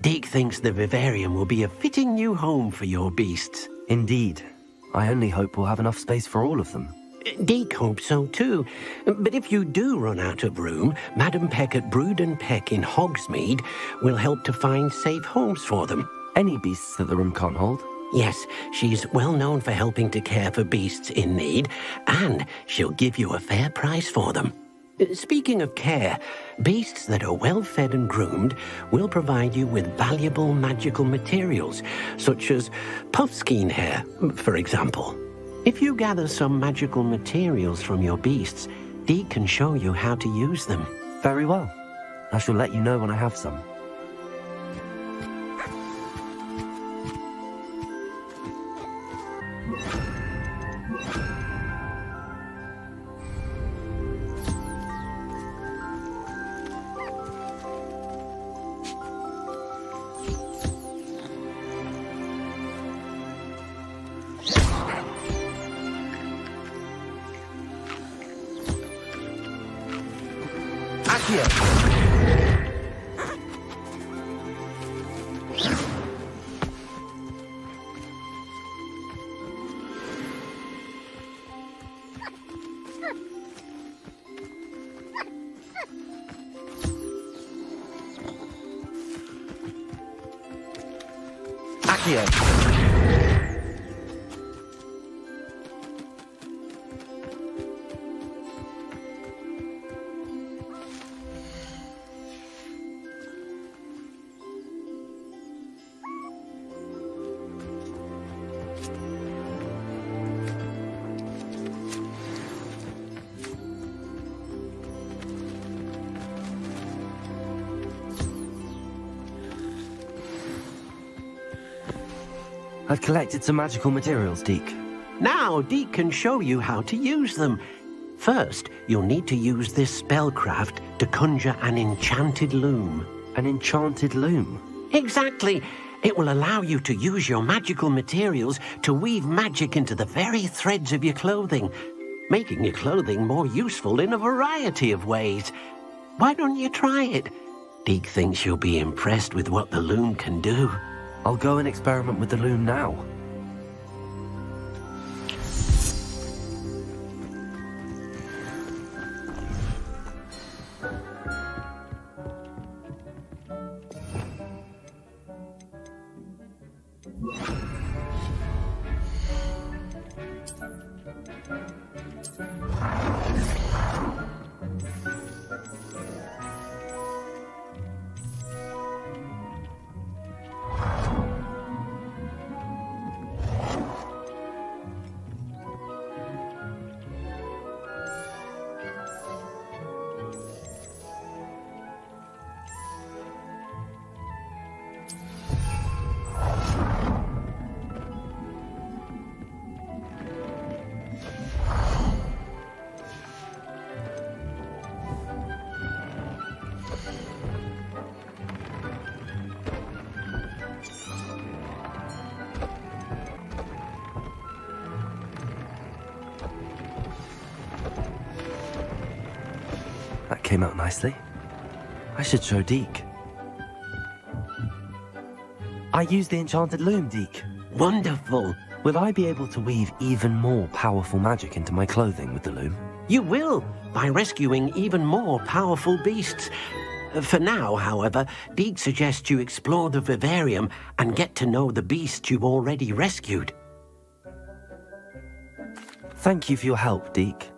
Deke thinks the vivarium will be a fitting new home for your beasts. Indeed. I only hope we'll have enough space for all of them. Deke hopes so too. But if you do run out of room, Madam Peck at Brood and Peck in Hogsmeade will help to find safe homes for them. Any beasts that the room can't hold? Yes, she's well known for helping to care for beasts in need, and she'll give you a fair price for them. Speaking of care, beasts that are well fed and groomed will provide you with valuable magical materials, such as puffskein hair, for example. If you gather some magical materials from your beasts, Deke can show you how to use them. Very well. I shall let you know when I have some. I've collected some magical materials, Deke. Now, Deke can show you how to use them. First, you'll need to use this spellcraft to conjure an enchanted loom. An enchanted loom? Exactly. It will allow you to use your magical materials to weave magic into the very threads of your clothing, making your clothing more useful in a variety of ways. Why don't you try it? Deke thinks you'll be impressed with what the loom can do. I'll go and experiment with the loom now. That came out nicely. I should show Deke. I used the enchanted loom, Deke. Wonderful. Will I be able to weave even more powerful magic into my clothing with the loom? You will, by rescuing even more powerful beasts. For now, however, Deke suggests you explore the vivarium and get to know the beasts you've already rescued. Thank you for your help, Deke.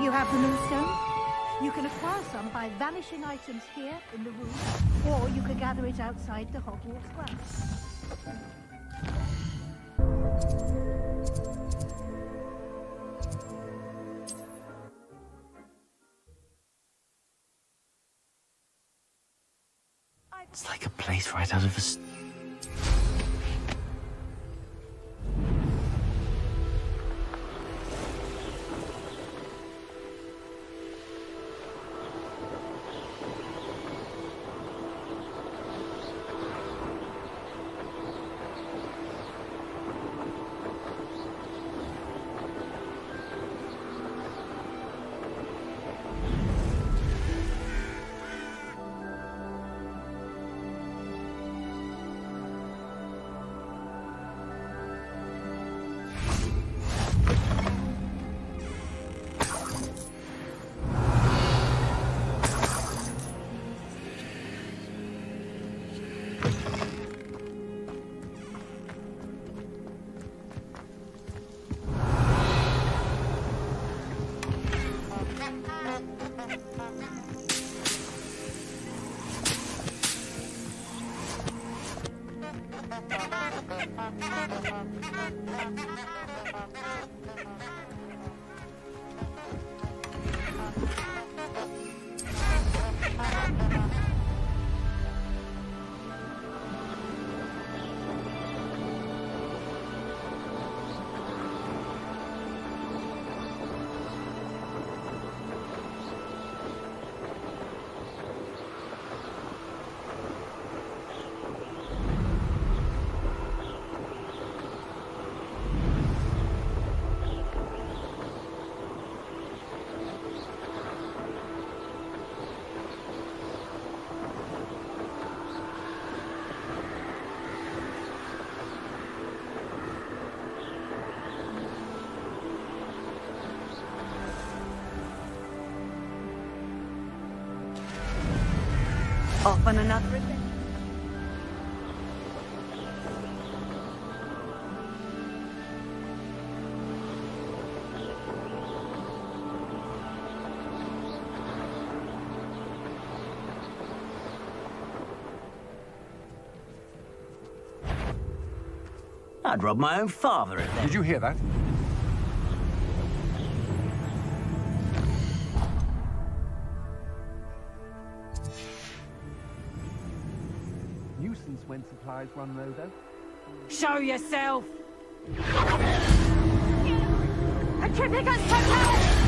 You have the moonstone? You can acquire some by vanishing items here in the room, or you can gather it outside the Hogwarts grounds. It's like a place right out of a... Off on another adventure. I'd rob my own father at that. Did you hear that? when supplies run low, though. Show yourself! A Triplicus for help!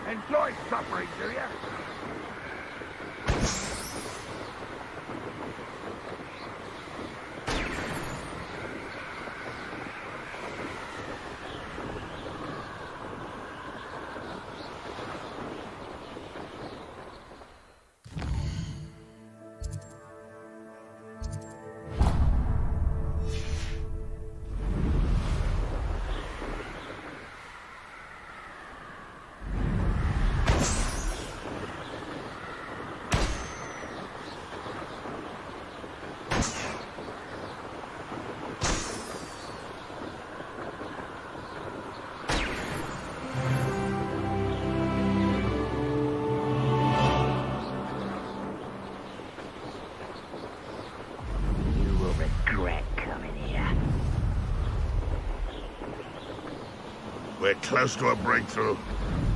Enjoy suffering, do you? We're close to a breakthrough.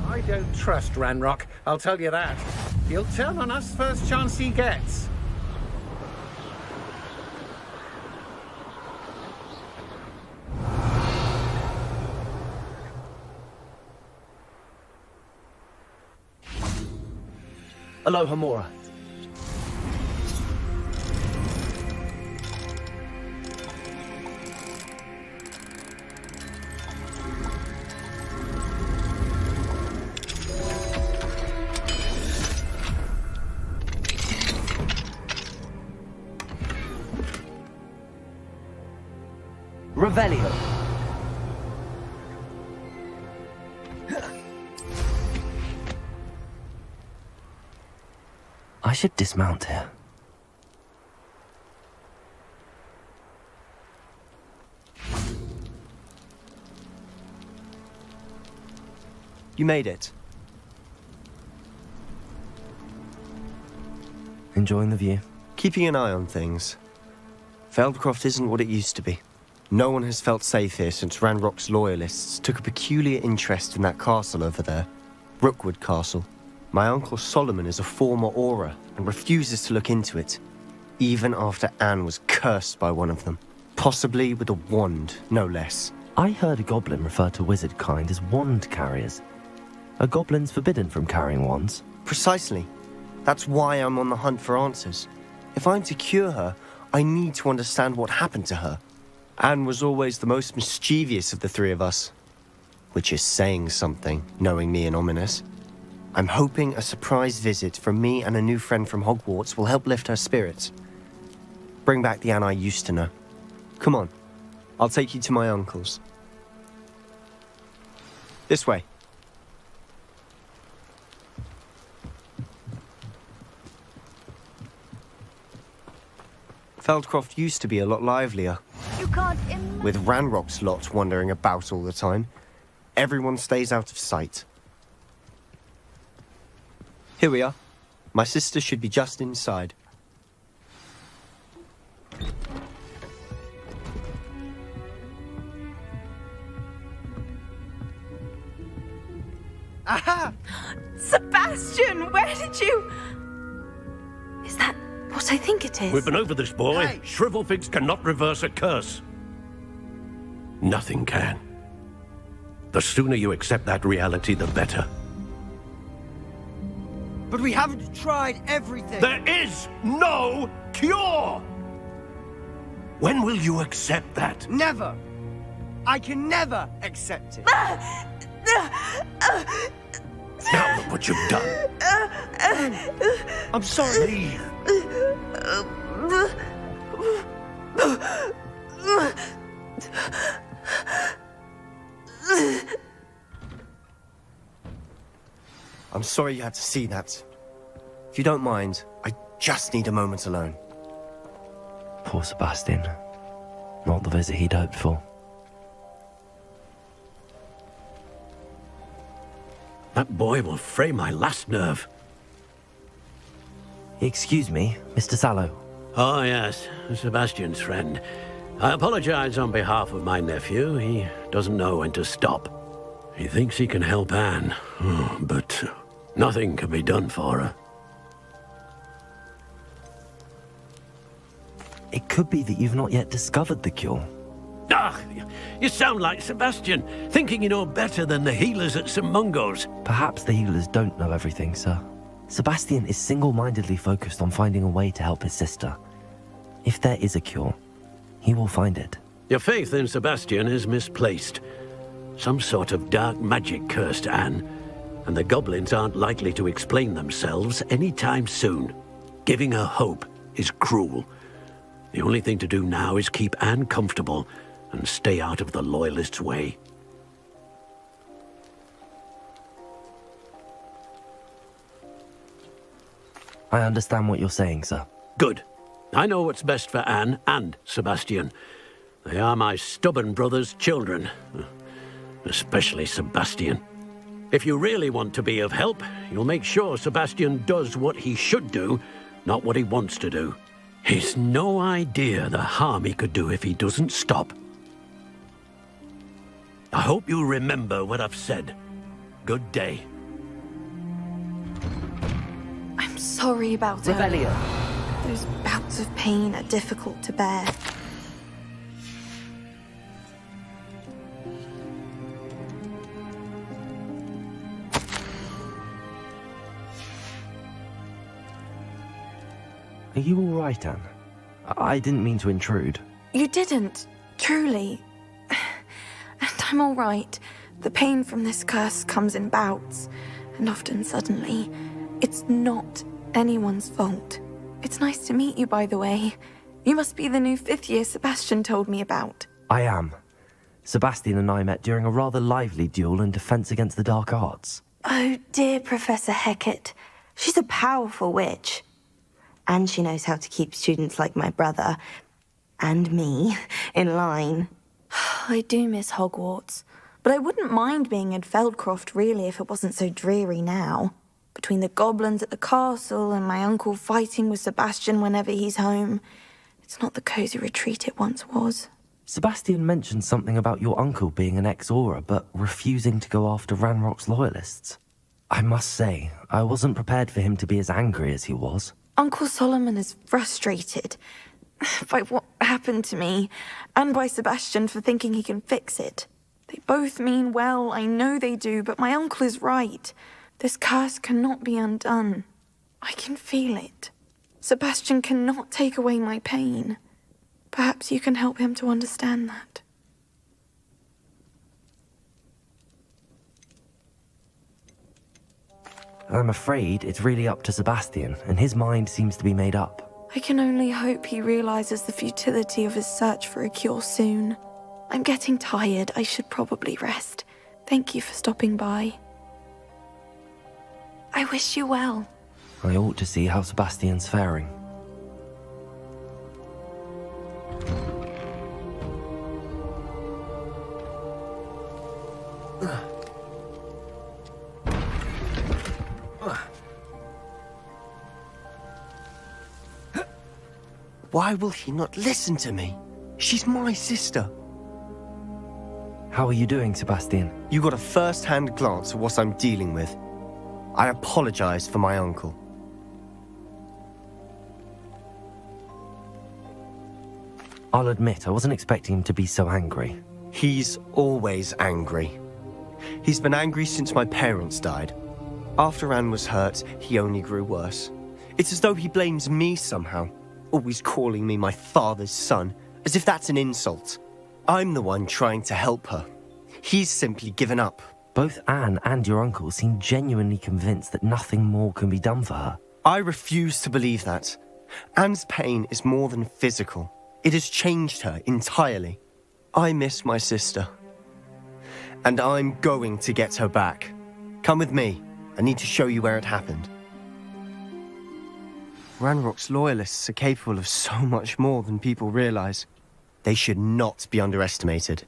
I don't trust Ranrock, I'll tell you that. He'll turn on us first chance he gets. Aloha Mora. Revelio. I should dismount here. You made it. Enjoying the view? Keeping an eye on things. Feldcroft isn't what it used to be. No one has felt safe here since Ranrock's loyalists took a peculiar interest in that castle over there. Rookwood Castle. My uncle Solomon is a former Auror and refuses to look into it, even after Anne was cursed by one of them. Possibly with a wand, no less. I heard a goblin refer to wizard kind as wand carriers. Are goblins forbidden from carrying wands? Precisely. That's why I'm on the hunt for answers. If I'm to cure her, I need to understand what happened to her. Anne was always the most mischievous of the three of us. Which is saying something, knowing me and Ominous. I'm hoping a surprise visit from me and a new friend from Hogwarts will help lift her spirits. Bring back the Anne I used to know. Come on, I'll take you to my uncle's. This way. Feldcroft used to be a lot livelier. You can't With Ranrock's lot wandering about all the time, everyone stays out of sight. Here we are. My sister should be just inside. Aha! Sebastian, where did you... Is that what I think it is? We've been over this, boy. Hey. Shrivelfigs cannot reverse a curse. Nothing can. The sooner you accept that reality, the better. But we haven't tried everything. There is no cure! When will you accept that? Never. I can never accept it. Now look what you've done. I'm sorry. I'm sorry you had to see that. If you don't mind, I just need a moment alone. Poor Sebastian. Not the visit he'd hoped for. That boy will fray my last nerve. Excuse me, Mr. Sallow. Oh, yes, Sebastian's friend. I apologize on behalf of my nephew. He doesn't know when to stop. He thinks he can help Anne, but nothing can be done for her. It could be that you've not yet discovered the cure. Ah, you sound like Sebastian, thinking you know better than the healers at St. Mungo's. Perhaps the healers don't know everything, sir. Sebastian is single-mindedly focused on finding a way to help his sister. If there is a cure, he will find it. Your faith in Sebastian is misplaced. Some sort of dark magic cursed Anne, and the goblins aren't likely to explain themselves anytime soon. Giving her hope is cruel. The only thing to do now is keep Anne comfortable and stay out of the Loyalists' way. I understand what you're saying, sir. Good. I know what's best for Anne and Sebastian. They are my stubborn brother's children. Especially Sebastian. If you really want to be of help, you'll make sure Sebastian does what he should do, not what he wants to do. He's no idea the harm he could do if he doesn't stop. I hope you remember what I've said. Good day. I'm sorry about Revelio. Those bouts of pain are difficult to bear. Are you all right, Anne? I didn't mean to intrude. You didn't, truly. And I'm all right. The pain from this curse comes in bouts, and often suddenly. It's not anyone's fault. It's nice to meet you, by the way. You must be the new 5th year Sebastian told me about. I am. Sebastian and I met during a rather lively duel in defense against the dark arts. Oh, dear Professor Hecat. She's a powerful witch. And she knows how to keep students like my brother, and me, in line. I do miss Hogwarts, but I wouldn't mind being in Feldcroft, really, if it wasn't so dreary now. Between the goblins at the castle and my uncle fighting with Sebastian whenever he's home, it's not the cozy retreat it once was. Sebastian mentioned something about your uncle being an ex-Aura, but refusing to go after Ranrock's loyalists. I must say, I wasn't prepared for him to be as angry as he was. Uncle Solomon is frustrated by what happened to me, and by Sebastian for thinking he can fix it. They both mean well, I know they do, but my uncle is right. This curse cannot be undone. I can feel it. Sebastian cannot take away my pain. Perhaps you can help him to understand that. I'm afraid it's really up to Sebastian, and his mind seems to be made up. I can only hope he realizes the futility of his search for a cure soon. I'm getting tired. I should probably rest. Thank you for stopping by. I wish you well. I ought to see how Sebastian's faring. Why will he not listen to me? She's my sister. How are you doing, Sebastian? You got a first-hand glance at what I'm dealing with. I apologize for my uncle. I'll admit, I wasn't expecting him to be so angry. He's always angry. He's been angry since my parents died. After Anne was hurt, he only grew worse. It's as though he blames me somehow, always calling me my father's son, as if that's an insult. I'm the one trying to help her. He's simply given up. Both Anne and your uncle seem genuinely convinced that nothing more can be done for her. I refuse to believe that. Anne's pain is more than physical. It has changed her entirely. I miss my sister. And I'm going to get her back. Come with me. I need to show you where it happened. Ranrock's loyalists are capable of so much more than people realize. They should not be underestimated.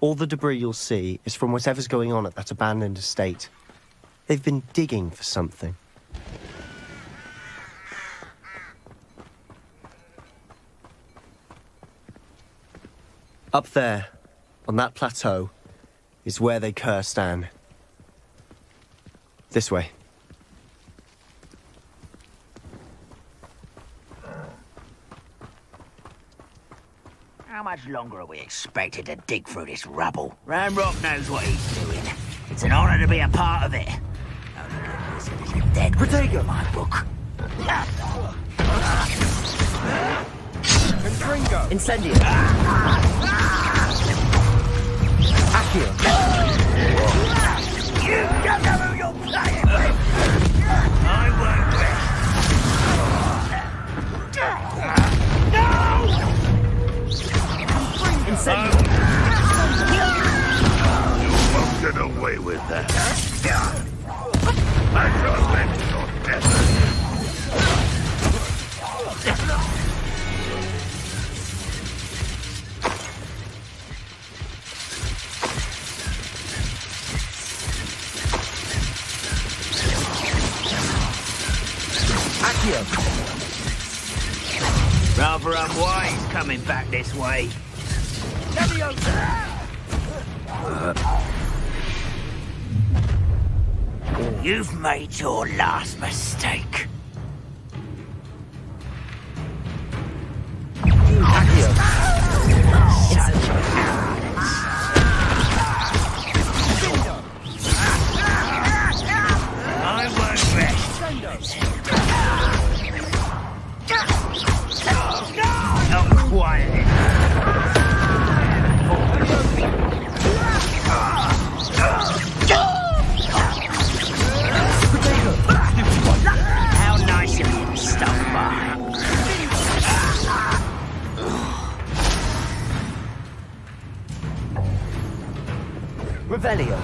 All the debris you'll see is from whatever's going on at that abandoned estate. They've been digging for something. Up there, on that plateau, is where they cursed Anne. This way. How much longer are we expected to dig through this rubble? Ranrock knows what he's doing. It's an honor to be a part of it. Dead Protego, my book. Confringo. Incendio. Accio. You don't know who you're playing with! I won't rest. No! Incendio. You won't get away with that. I shall avenge your death. Rather unwise coming back this way. You've made your last mistake. I won't rest. Not quiet. How nice of you to stop by. Revelio.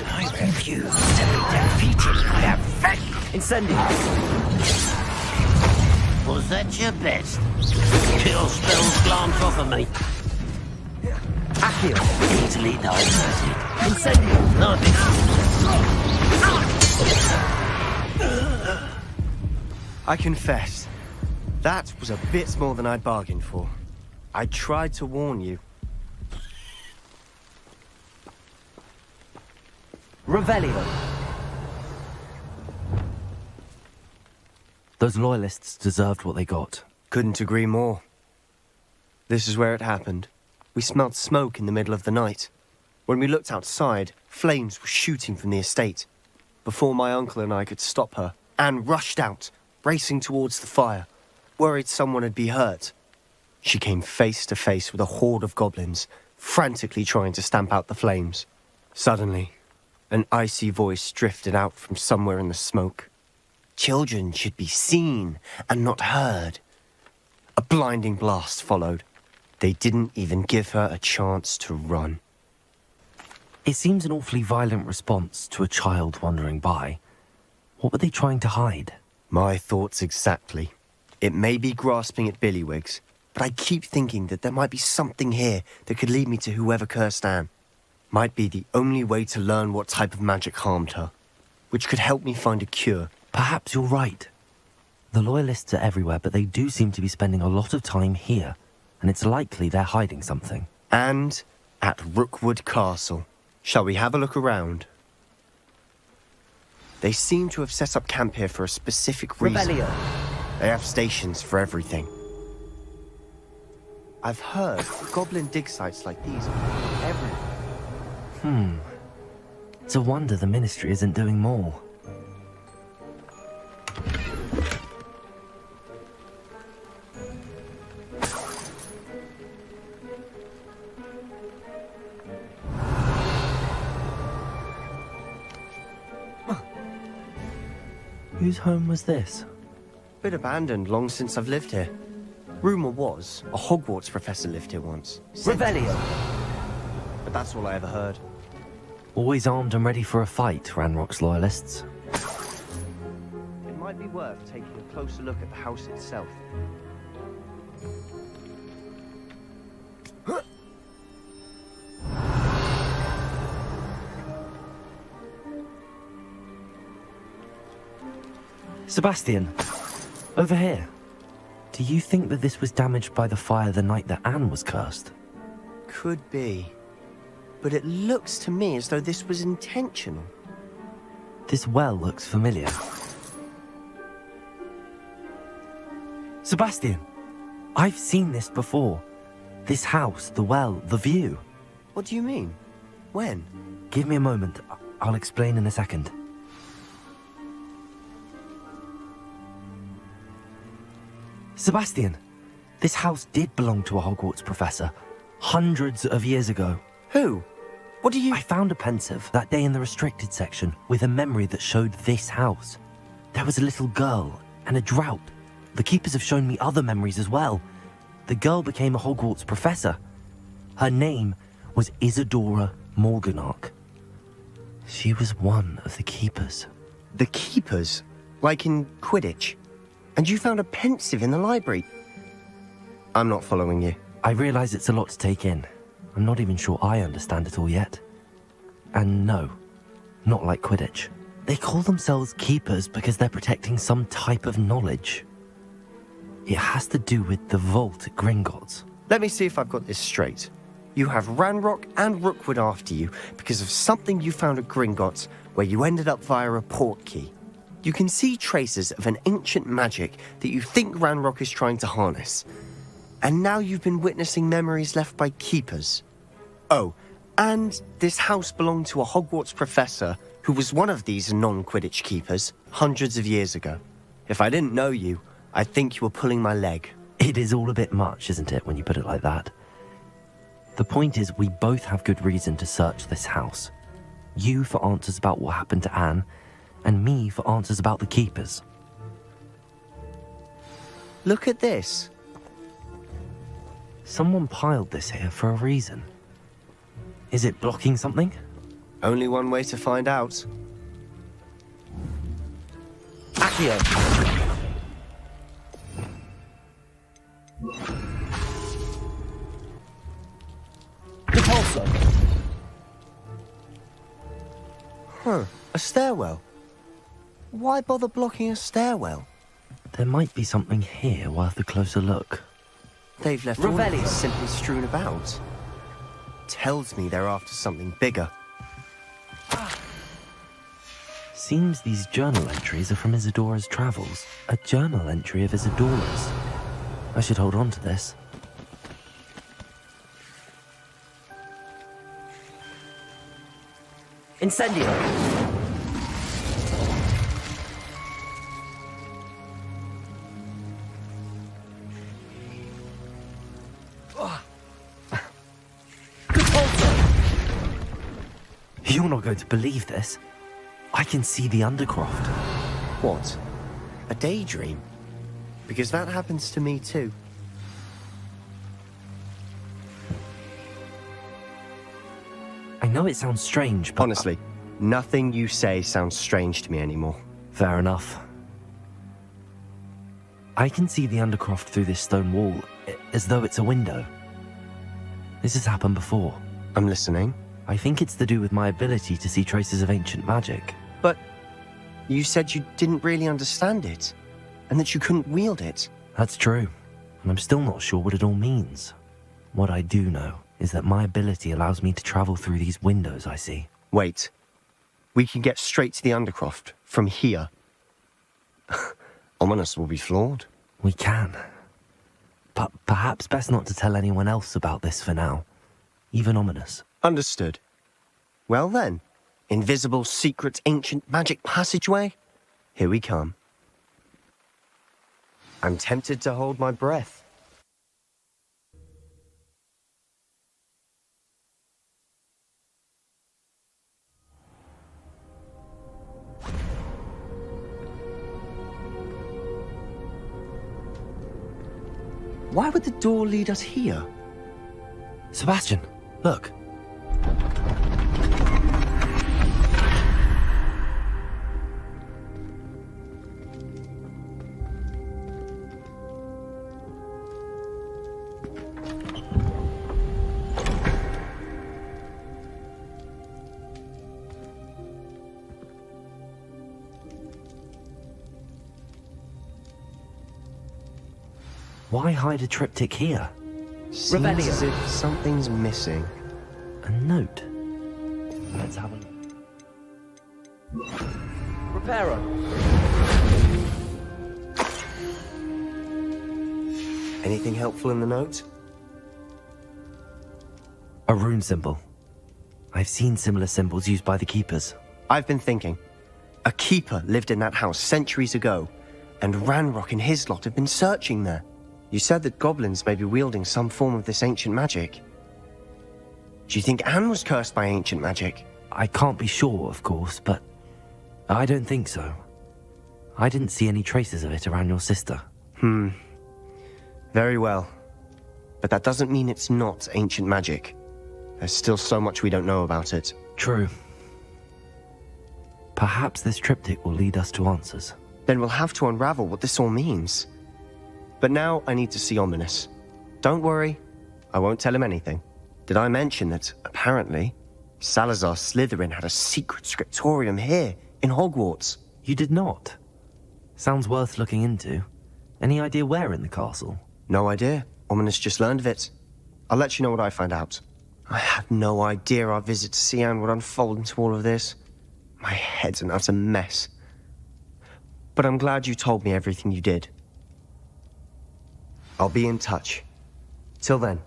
I refuse to be defeated by a fake. Incendio. Was that your best? Kill spells glance off of me. Accio. Easily diverted. Incendio. I confess, that was a bit more than I bargained for. I tried to warn you. Revelio. Those loyalists deserved what they got. Couldn't agree more. This is where it happened. We smelled smoke in the middle of the night. When we looked outside, flames were shooting from the estate. Before my uncle and I could stop her, Anne rushed out, racing towards the fire, worried someone had been hurt. She came face to face with a horde of goblins, frantically trying to stamp out the flames. Suddenly, an icy voice drifted out from somewhere in the smoke. Children should be seen and not heard. A blinding blast followed. They didn't even give her a chance to run. It seems an awfully violent response to a child wandering by. What were they trying to hide? My thoughts exactly. It may be grasping at Billywigs, but I keep thinking that there might be something here that could lead me to whoever cursed Anne. Might be the only way to learn what type of magic harmed her, which could help me find a cure. Perhaps you're right. The loyalists are everywhere, but they do seem to be spending a lot of time here, and it's likely they're hiding something. And at Rookwood Castle. Shall we have a look around? They seem to have set up camp here for a specific reason. Revelio. They have stations for everything. I've heard goblin dig sites like these are everywhere. It's a wonder the Ministry isn't doing more. Whose home was this? Been abandoned long since I've lived here. Rumour was, a Hogwarts professor lived here once. Revelio! But that's all I ever heard. Always armed and ready for a fight, Ranrock's loyalists. It might be worth taking a closer look at the house itself. Sebastian, over here. Do you think that this was damaged by the fire the night that Anne was cursed? Could be. But it looks to me as though this was intentional. This well looks familiar. Sebastian, I've seen this before. This house, the well, the view. What do you mean? When? Give me a moment. I'll explain in a second. Sebastian, this house did belong to a Hogwarts professor. Hundreds of years ago. Who? What do you... I found a pensive that day in the restricted section with a memory that showed this house. There was a little girl and a drought. The keepers have shown me other memories as well. The girl became a Hogwarts professor. Her name was Isadora Morganach. She was one of the keepers. The keepers? Like in Quidditch? And you found a pensive in the library? I'm not following you. I realize it's a lot to take in. I'm not even sure I understand it all yet. And no, not like Quidditch. They call themselves keepers because they're protecting some type of knowledge. It has to do with the vault at Gringotts. Let me see if I've got this straight. You have Ranrock and Rookwood after you because of something you found at Gringotts where you ended up via a port key. You can see traces of an ancient magic that you think Ranrock is trying to harness. And now you've been witnessing memories left by keepers. Oh, and this house belonged to a Hogwarts professor who was one of these non-Quidditch keepers hundreds of years ago. If I didn't know you, I'd think you were pulling my leg. It is all a bit much, isn't it, when you put it like that? The point is, we both have good reason to search this house. You for answers about what happened to Anne, and me for answers about the keepers. Look at this. Someone piled this here for a reason. Is it blocking something? Only one way to find out. Accio! Repulsor! Huh, a stairwell. Why bother blocking a stairwell? There might be something here worth a closer look. They've left all of this simply strewn about. Tells me they're after something bigger. Seems these journal entries are from Isadora's travels. A journal entry of Isadora's. I should hold on to this. Incendio! You're not going to believe this. I can see the Undercroft. What? A daydream? Because that happens to me too. I know it sounds strange, but... Honestly, nothing you say sounds strange to me anymore. Fair enough. I can see the Undercroft through this stone wall, as though it's a window. This has happened before. I'm listening. I think it's to do with my ability to see traces of ancient magic. But you said you didn't really understand it, and that you couldn't wield it. That's true, and I'm still not sure what it all means. What I do know is that my ability allows me to travel through these windows I see. Wait. We can get straight to the Undercroft from here. Ominous will be flawed. We can. But perhaps best not to tell anyone else about this for now. Even Ominous. Understood. Well then, invisible, secret, ancient magic passageway? Here we come. I'm tempted to hold my breath. Why would the door lead us here? Sebastian, look. Why hide a triptych here? Seems as if something's missing. A note. Let's have a look. Reparo. Anything helpful in the note? A rune symbol. I've seen similar symbols used by the keepers. I've been thinking. A keeper lived in that house centuries ago, and Ranrock and his lot have been searching there. You said that goblins may be wielding some form of this ancient magic. Do you think Anne was cursed by ancient magic? I can't be sure, of course, but I don't think so. I didn't see any traces of it around your sister. Very well. But that doesn't mean it's not ancient magic. There's still so much we don't know about it. True. Perhaps this triptych will lead us to answers. Then we'll have to unravel what this all means. But now I need to see Ominous. Don't worry, I won't tell him anything. Did I mention that, apparently, Salazar Slytherin had a secret scriptorium here in Hogwarts? You did not? Sounds worth looking into. Any idea where in the castle? No idea. Ominous just learned of it. I'll let you know what I find out. I had no idea our visit to Sian would unfold into all of this. My head's an utter mess. But I'm glad you told me everything you did. I'll be in touch. Till then.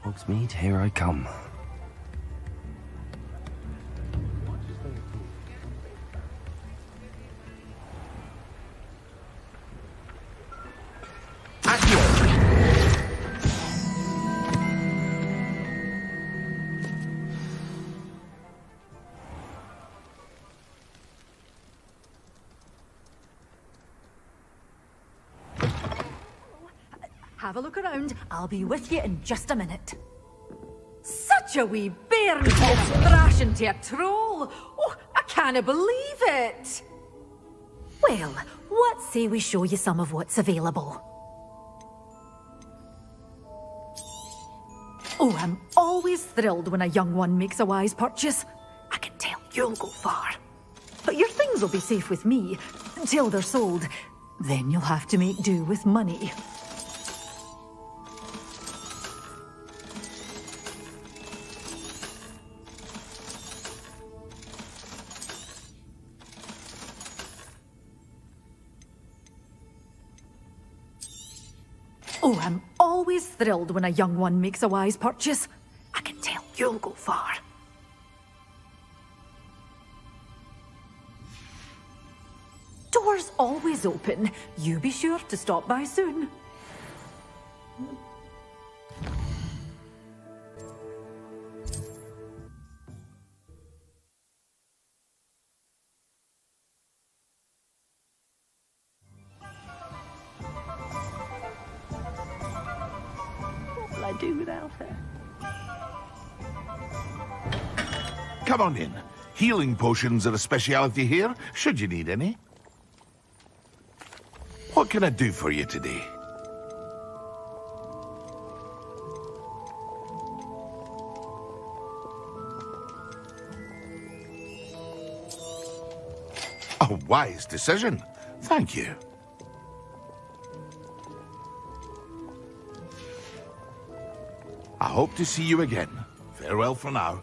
Hogsmeade, here I come. Have a look around. I'll be with you in just a minute. Such a wee bairn to thrash into a troll! Oh, I can't believe it! Well, what say we show you some of what's available? Oh, I'm always thrilled when a young one makes a wise purchase. I can tell you'll go far. But your things will be safe with me until they're sold. Then you'll have to make do with money. Oh, I'm always thrilled when a young one makes a wise purchase. I can tell you'll go far. Doors always open. You be sure to stop by soon. What'll I do without her? Come on in. Healing potions are a speciality here, should you need any. What can I do for you today? A wise decision. Thank you. I hope to see you again. Farewell for now.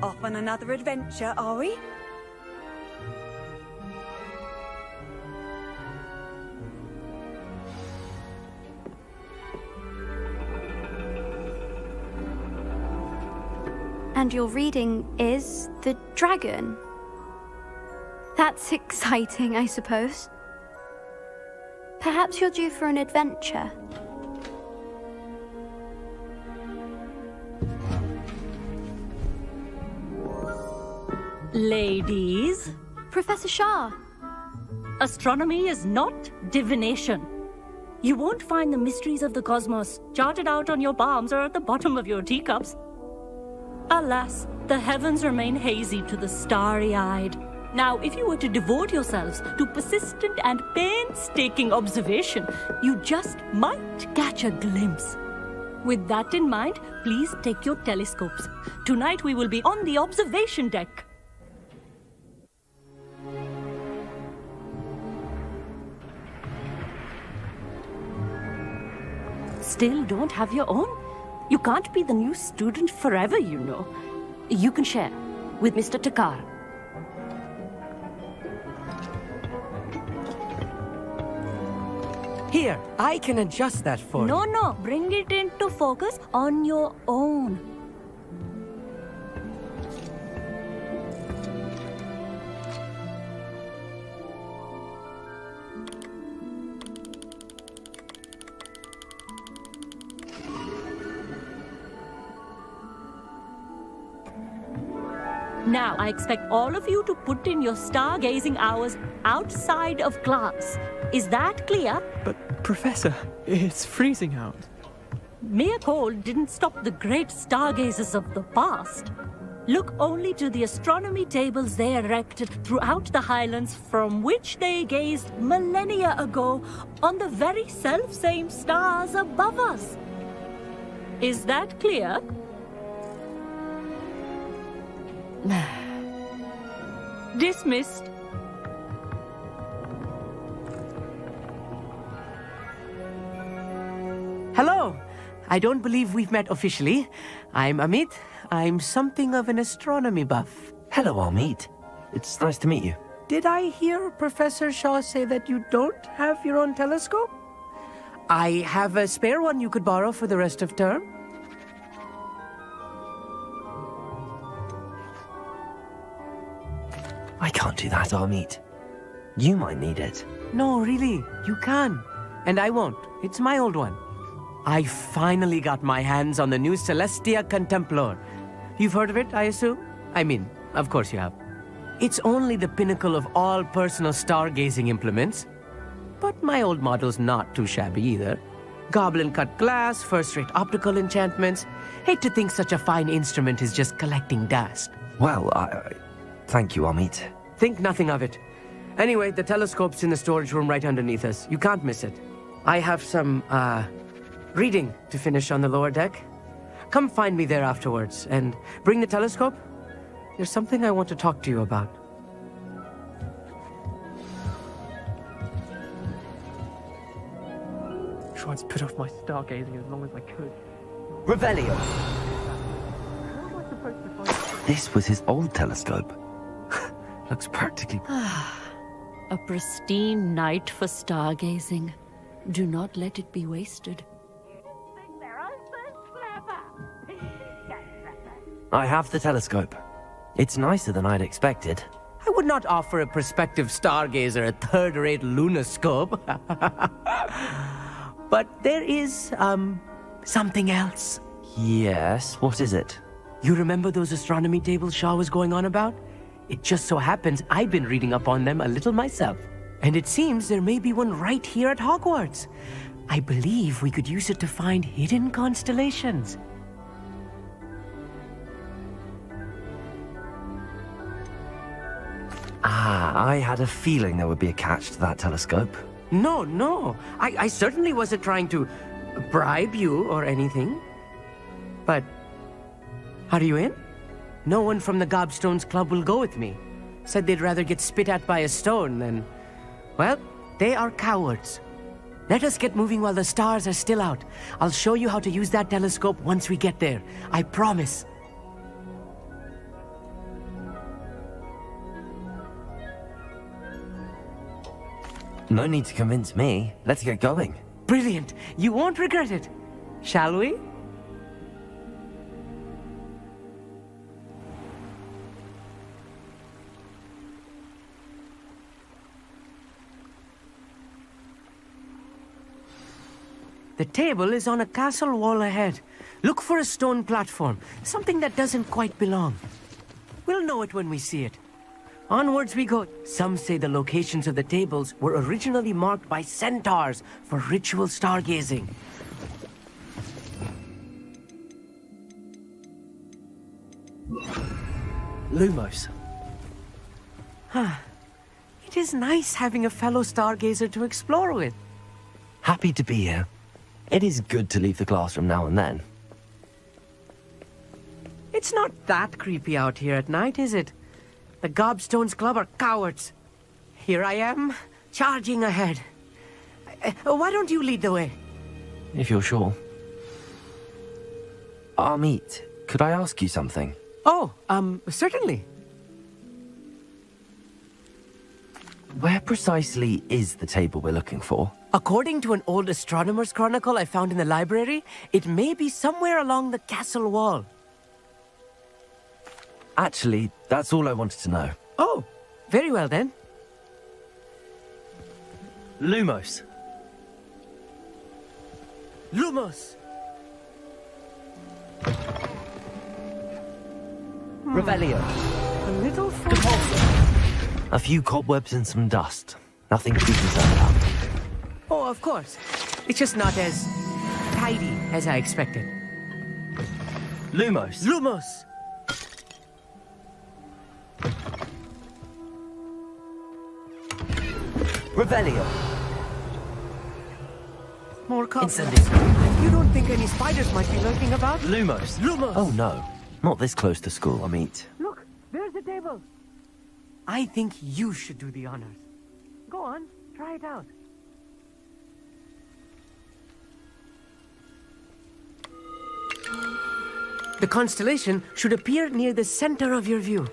Off on another adventure, are we? And your reading is The Dragon. That's exciting, I suppose. Perhaps you're due for an adventure. Ladies. Professor Shah. Astronomy is not divination. You won't find the mysteries of the cosmos charted out on your palms or at the bottom of your teacups. Alas, the heavens remain hazy to the starry-eyed. Now, if you were to devote yourselves to persistent and painstaking observation, you just might catch a glimpse. With that in mind, please take your telescopes. Tonight we will be on the observation deck. Still don't have your own? You can't be the new student forever, you know. You can share with Mr. Takar. Here, I can adjust that for you. No, bring it into focus on your own. Now, I expect all of you to put in your stargazing hours outside of class. Is that clear? But, Professor, it's freezing out. Mere cold didn't stop the great stargazers of the past. Look only to the astronomy tables they erected throughout the Highlands from which they gazed millennia ago on the very self-same stars above us. Is that clear? Dismissed. Hello! I don't believe we've met officially. I'm Amit. I'm something of an astronomy buff. Hello, Hogsmeade. It's nice to meet you. Did I hear Professor Shaw say that you don't have your own telescope? I have a spare one you could borrow for the rest of term. I can't do that, Hogsmeade. You might need it. No, really, you can. And I won't. It's my old one. I finally got my hands on the new Celestia Contemplar. You've heard of it, I assume? I mean, of course you have. It's only the pinnacle of all personal stargazing implements. But my old model's not too shabby either. Goblin-cut glass, first-rate optical enchantments. Hate to think such a fine instrument is just collecting dust. Well, thank you, Hogsmeade. Think nothing of it. Anyway, the telescope's in the storage room right underneath us. You can't miss it. I have some, reading to finish on the lower deck. Come find me there afterwards, and bring the telescope. There's something I want to talk to you about. Tried to put off my stargazing as long as I could. Revelio. This was his old telescope. Looks practically... A pristine night for stargazing. Do not let it be wasted. I have the telescope. It's nicer than I'd expected. I would not offer a prospective stargazer a third-rate lunoscope. But there is, something else. Yes, what is it? You remember those astronomy tables Shaw was going on about? It just so happens I've been reading up on them a little myself. And it seems there may be one right here at Hogwarts. I believe we could use it to find hidden constellations. I had a feeling there would be a catch to that telescope. No. I certainly wasn't trying to bribe you or anything. But, are you in? No one from the Gobstones Club will go with me. Said they'd rather get spit at by a stone than... Well, they are cowards. Let us get moving while the stars are still out. I'll show you how to use that telescope once we get there. I promise. No need to convince me. Let's get going. Brilliant. You won't regret it. Shall we? The table is on a castle wall ahead. Look for a stone platform, something that doesn't quite belong. We'll know it when we see it. Onwards we go. Some say the locations of the tables were originally marked by centaurs for ritual stargazing. Lumos. It is nice having a fellow stargazer to explore with. Happy to be here. It is good to leave the classroom now and then. It's not that creepy out here at night, is it? The Gobstones Club are cowards. Here I am, charging ahead. Why don't you lead the way? If you're sure. Amit, could I ask you something? Oh, certainly. Where precisely is the table we're looking for? According to an old astronomer's chronicle I found in the library, it may be somewhere along the castle wall. Actually, that's all I wanted to know. Oh, very well then. Lumos. Lumos! Revelio. A little A few cobwebs and some dust. Nothing to be concerned about. Oh, of course. It's just not as tidy as I expected. Lumos. Lumos! Revelio. More cobwebs. You don't think any spiders might be lurking about? Lumos. Lumos! Oh no. Not this close to school, Amit. Look, there's the table. I think you should do the honors. Go on, try it out. The constellation should appear near the center of your view.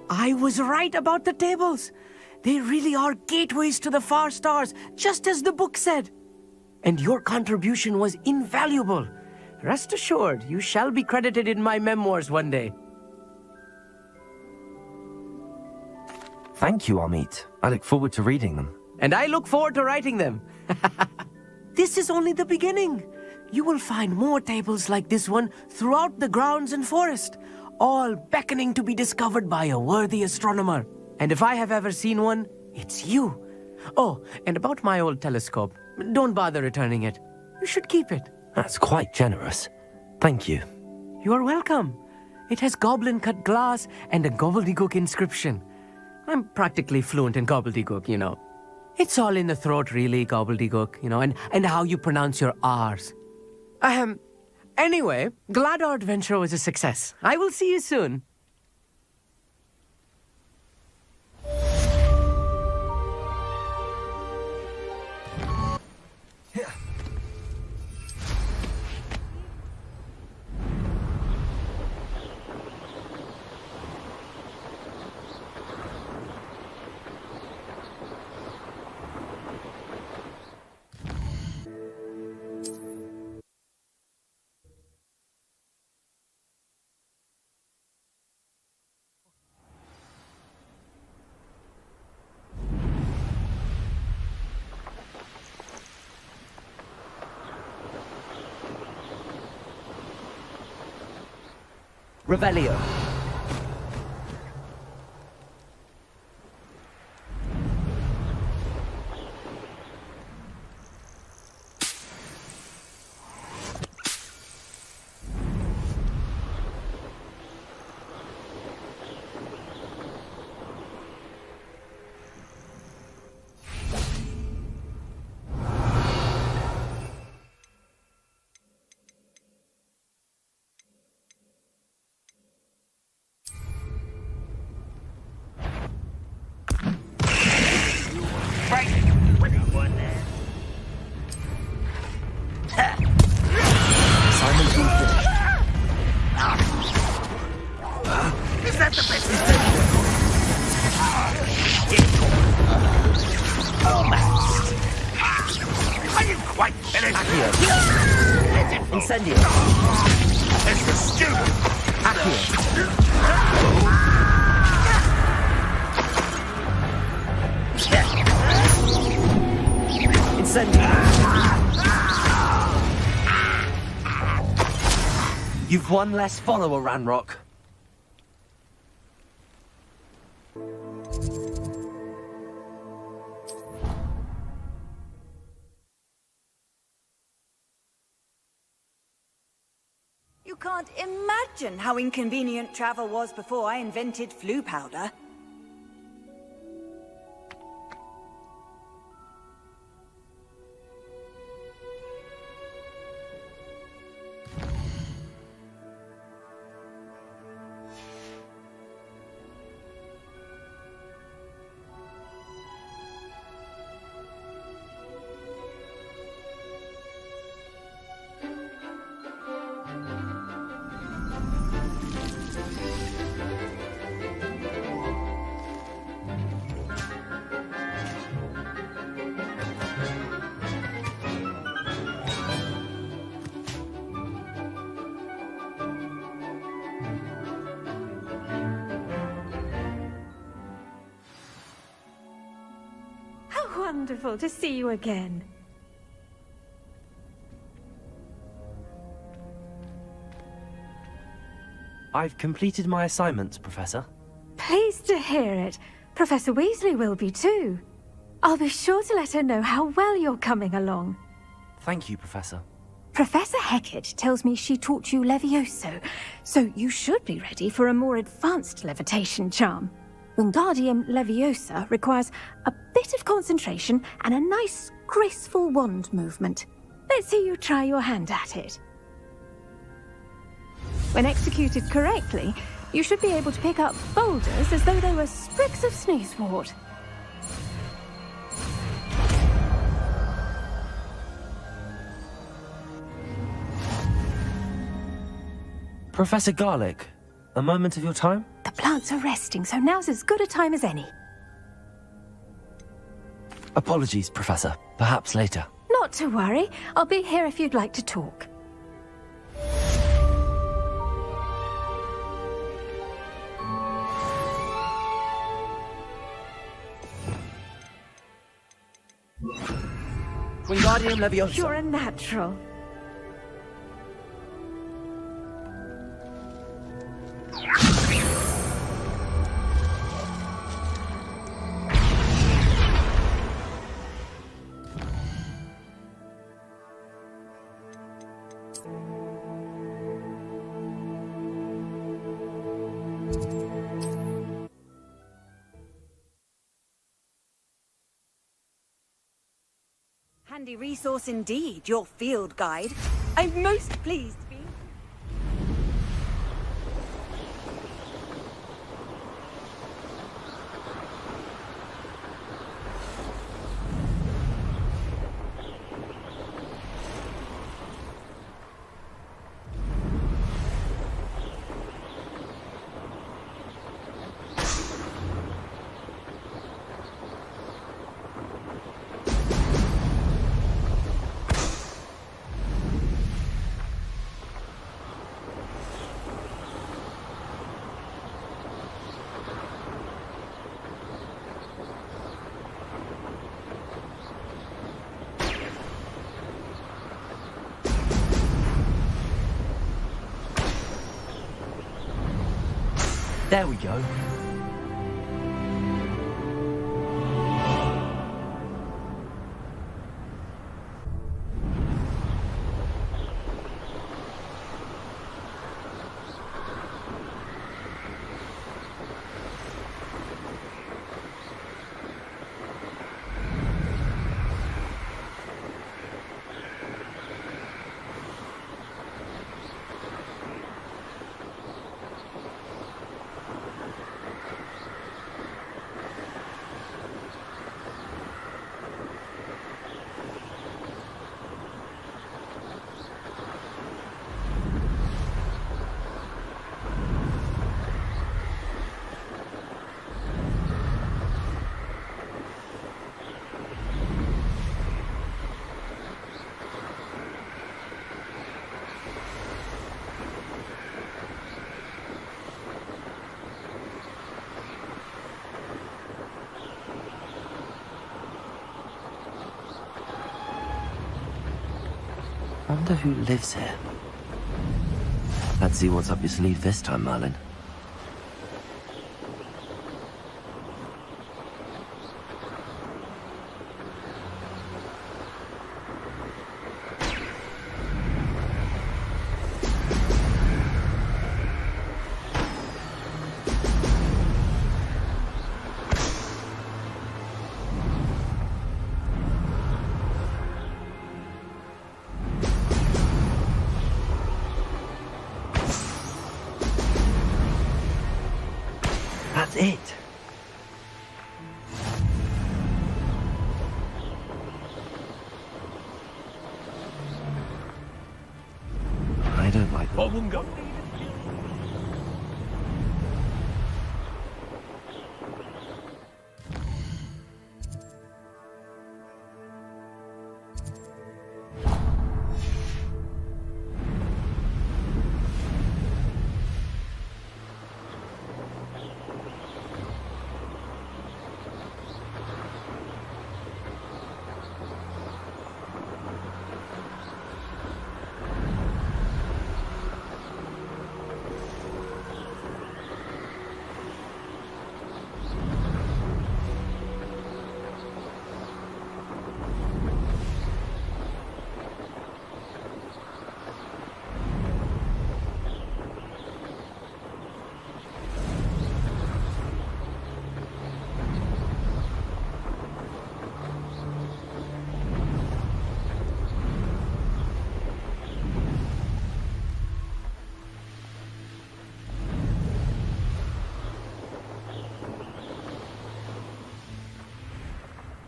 I was right about the tables. They really are gateways to the far stars, just as the book said. And your contribution was invaluable. Rest assured, you shall be credited in my memoirs one day. Thank you, Amit. I look forward to reading them. And I look forward to writing them. This is only the beginning. You will find more tables like this one throughout the grounds and forest, all beckoning to be discovered by a worthy astronomer. And if I have ever seen one, it's you. Oh, and about my old telescope, don't bother returning it. You should keep it. That's quite generous. Thank you. You're welcome. It has goblin-cut glass and a gobbledygook inscription. I'm practically fluent in gobbledygook, you know. It's all in the throat, really, gobbledygook, you know, and how you pronounce your R's. Anyway, glad our adventure was a success. I will see you soon. Revelio. Incendio! It's the student! You've one less follower, Ranrock. You can't imagine how inconvenient travel was before I invented flu powder. Wonderful to see you again. I've completed my assignments, Professor. Pleased to hear it. Professor Weasley will be too. I'll be sure to let her know how well you're coming along. Thank you, Professor. Professor Hecat tells me she taught you Levioso, so you should be ready for a more advanced levitation charm. Wingardium Leviosa requires a bit of concentration and a nice, graceful wand movement. Let's see you try your hand at it. When executed correctly, you should be able to pick up boulders as though they were sprigs of sneezewort. Professor Garlick, a moment of your time? The plants are resting, so now's as good a time as any. Apologies, Professor. Perhaps later. Not to worry. I'll be here if you'd like to talk. Wingardium Leviosa. You're a natural. Handy resource indeed, your field guide. I'm most pleased to be... There we go. Wonder who lives here. Let's see what's up your sleeve this time, Merlin. That's it. I don't like that.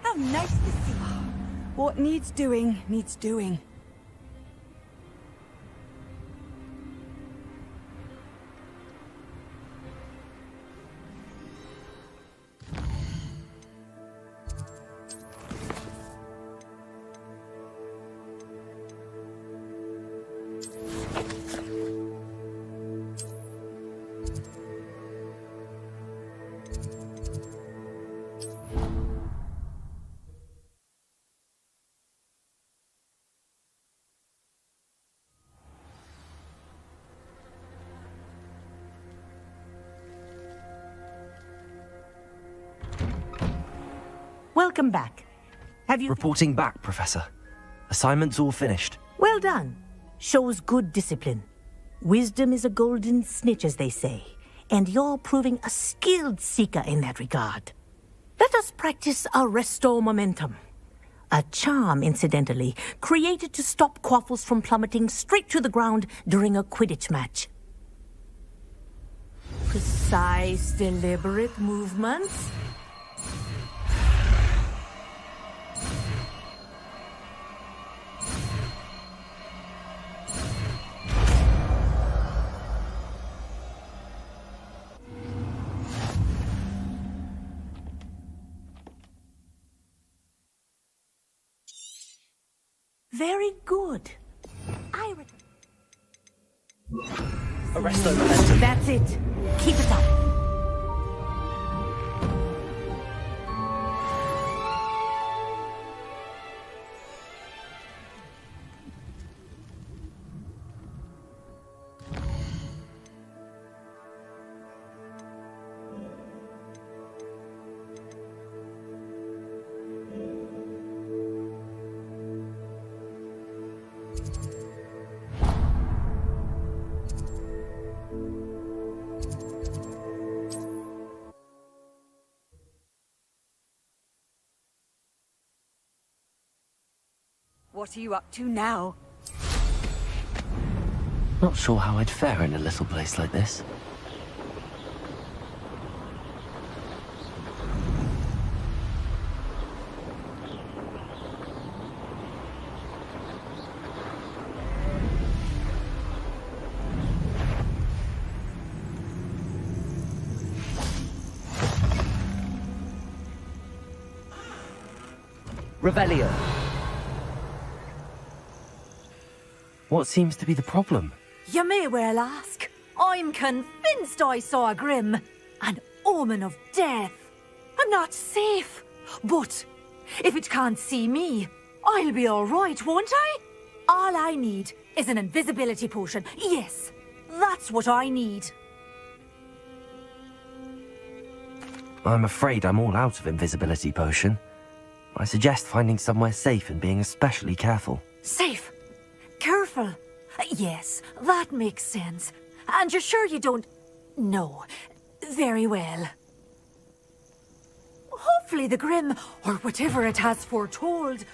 How nice to see you. What needs doing, needs doing. Welcome back. Have you... Reporting back, Professor. Assignment's all finished. Well done. Shows good discipline. Wisdom is a golden snitch, as they say, and you're proving a skilled seeker in that regard. Let us practice our restore momentum. A charm, incidentally, created to stop quaffles from plummeting straight to the ground during a Quidditch match. Precise, deliberate movements. Very good. Arresto momentum. That's it. Keep it up. What are you up to now? Not sure how I'd fare in a little place like this. Revelio. What seems to be the problem? You may well ask. I'm convinced I saw a grim, an omen of death. I'm not safe, but if it can't see me, I'll be all right, won't I? All I need is an invisibility potion. Yes, that's what I need. I'm afraid I'm all out of invisibility potion. I suggest finding somewhere safe and being especially careful. Safe. Careful. Yes, that makes sense. And you're sure you don't... No. Very well. Hopefully the Grim, or whatever it has foretold...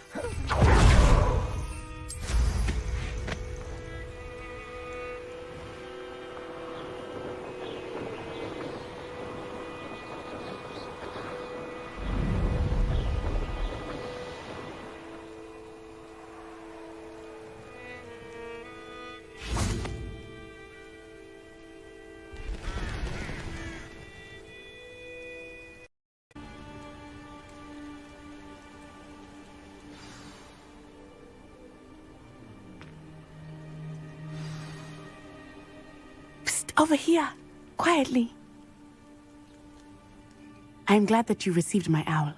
Over here, quietly. I'm glad that you received my owl.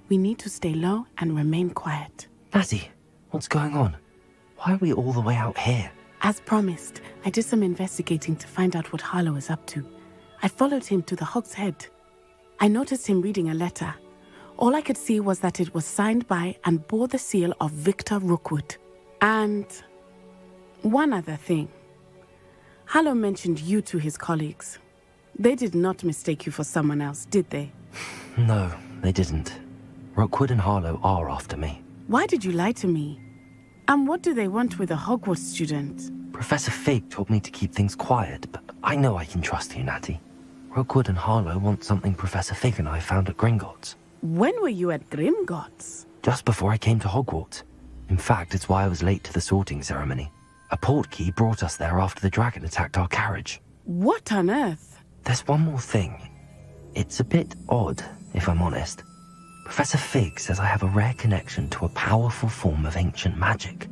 We need to stay low and remain quiet. Natty, what's going on? Why are we all the way out here? As promised, I did some investigating to find out what Harlow is up to. I followed him to the Hogshead. I noticed him reading a letter. All I could see was that it was signed by and bore the seal of Victor Rookwood. And one other thing. Harlow mentioned you to his colleagues. They did not mistake you for someone else, did they? No, they didn't. Rookwood and Harlow are after me. Why did you lie to me? And what do they want with a Hogwarts student? Professor Fig told me to keep things quiet, but I know I can trust you, Natty. Rookwood and Harlow want something Professor Fig and I found at Gringotts. When were you at Gringotts? Just before I came to Hogwarts. In fact, it's why I was late to the sorting ceremony. A portkey brought us there after the dragon attacked our carriage. What on earth? There's one more thing. It's a bit odd, if I'm honest. Professor Fig says I have a rare connection to a powerful form of ancient magic.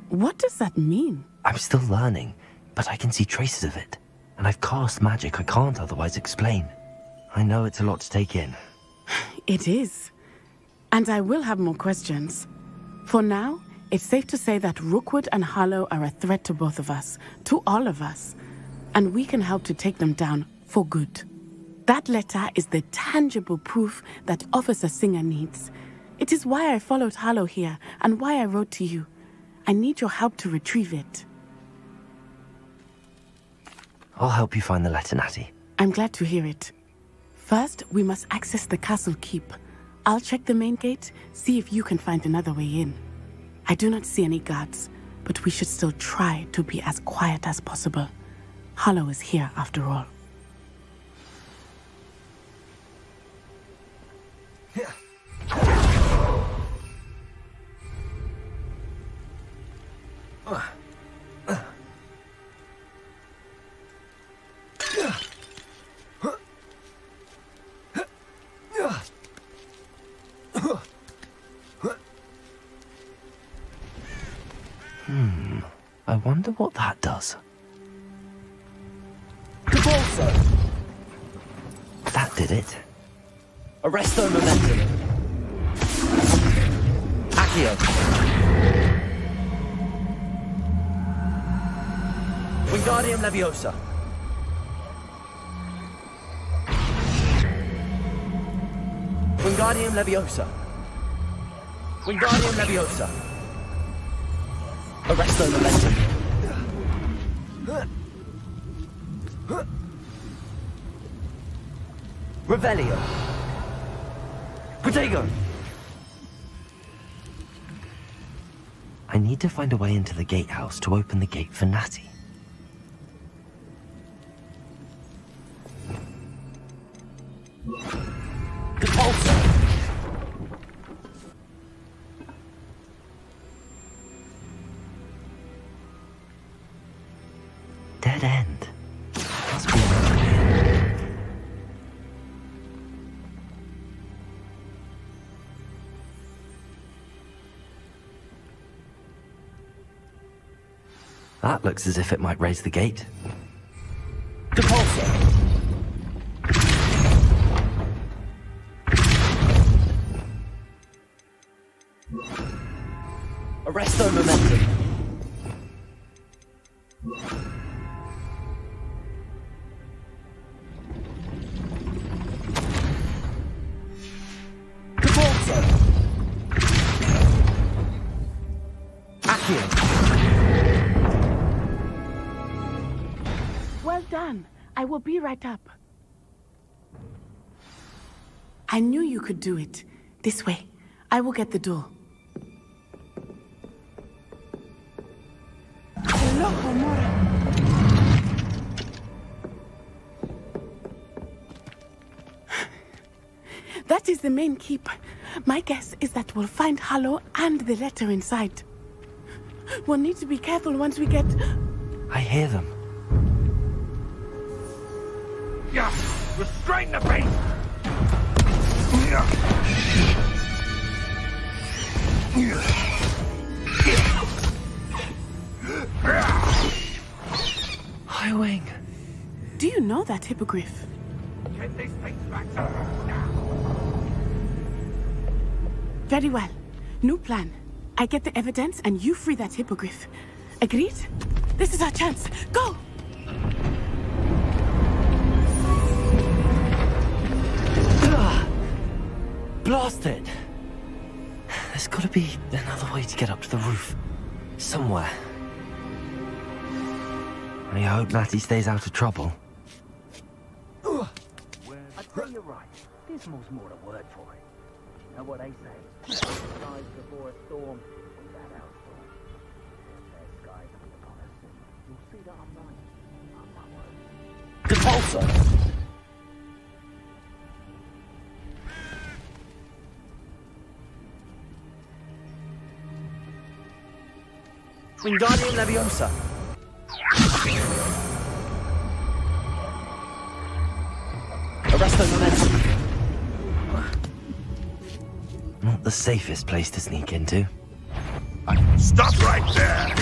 What does that mean? I'm still learning, but I can see traces of it. And I've cast magic I can't otherwise explain. I know it's a lot to take in. It is. And I will have more questions. For now, it's safe to say that Rookwood and Harlow are a threat to both of us, to all of us, and we can help to take them down for good. That letter is the tangible proof that Officer Singer needs. It is why I followed Harlow here and why I wrote to you. I need your help to retrieve it. I'll help you find the letter, Natty. I'm glad to hear it. First, we must access the castle keep. I'll check the main gate, see if you can find another way in. I do not see any guards, but we should still try to be as quiet as possible. Harlow is here after all. I wonder what that does. That did it. Arresto momentum. Accio. Wingardium Leviosa. Wingardium Leviosa. Wingardium Leviosa. Arresto momentum. Revelio. Protego. I need to find a way into the gatehouse to open the gate for Natty. Dead end. Must be another way. That looks as if it might raise the gate. Depulso. Arresto momentum. Well done. I will be right up. I knew you could do it. This way. I will get the door. Hello, Homura. That is the main keep. My guess is that we'll find Hallow and the letter inside. We'll need to be careful once we get... I hear them. Yeah, restrain the beast! Highwing. Do you know that hippogriff? Get this thing back to us now. Very well. New plan. I get the evidence and you free that hippogriff. Agreed? This is our chance. Go! Blasted! There's gotta be another way to get up to the roof. Somewhere. I hope Natty stays out of trouble. I'd say you're right. Dismal's more a word for it. You know what they say? Skies before a storm. Without our storm. Their skies will be upon us. You'll see that I'm right. I'm not worried. Depulso! Wingardium Leviosa. Arresto momentum. Not the safest place to sneak into. Stop right there!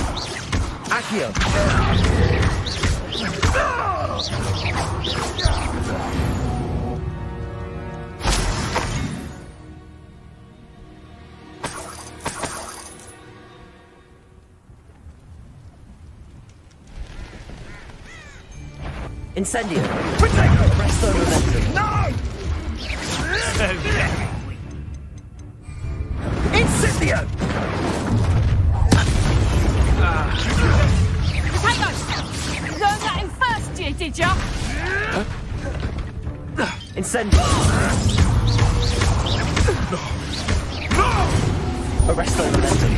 Accio. Incendio. Arresto momentum. No! Incendio! Learned that in first year, did ya? Incendio. Arresto momentum.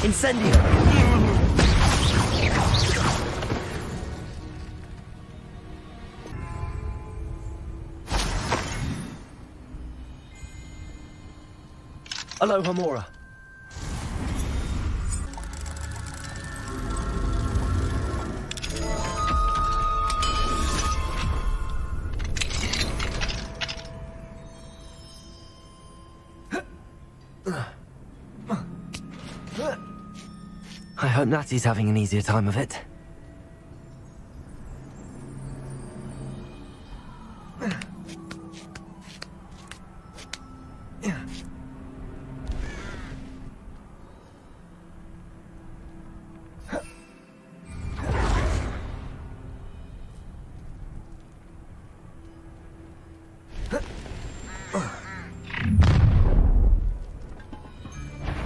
Incendio. Hello, Homura. I hope Natty's having an easier time of it.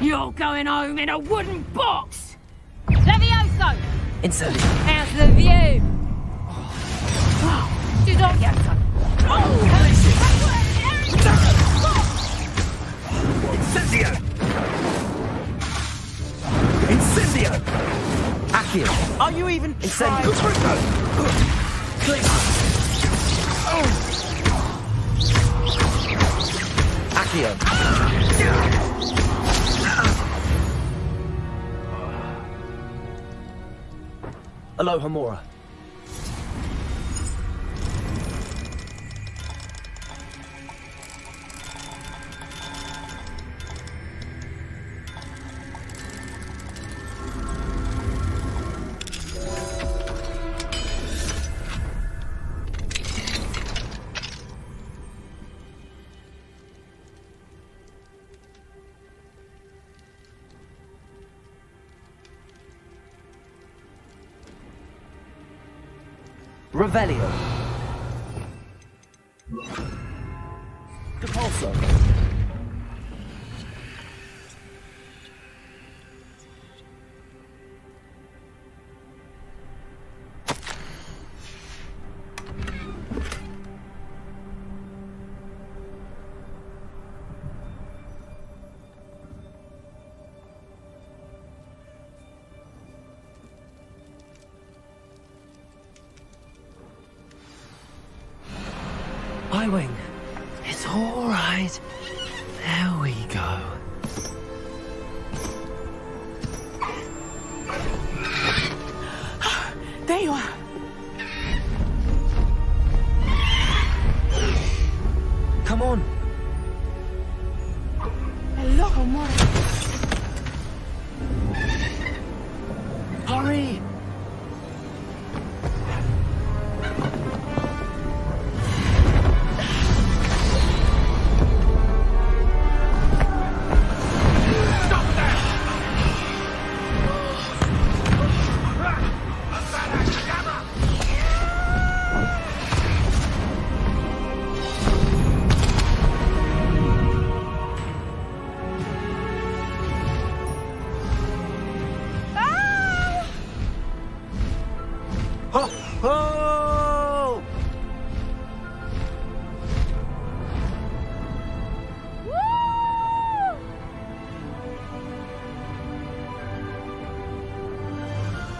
You're going home in a wooden box! Levioso! Incendio. How's the view? Do not get done. Incendio! Incendio! Accio. Are you even Incendio. Click. Accio. Hello, Homura. Revelio. Depulso. Highwing. It's all right. There we go. There you are. Come on. Hello, Amor. Hurry. Oh!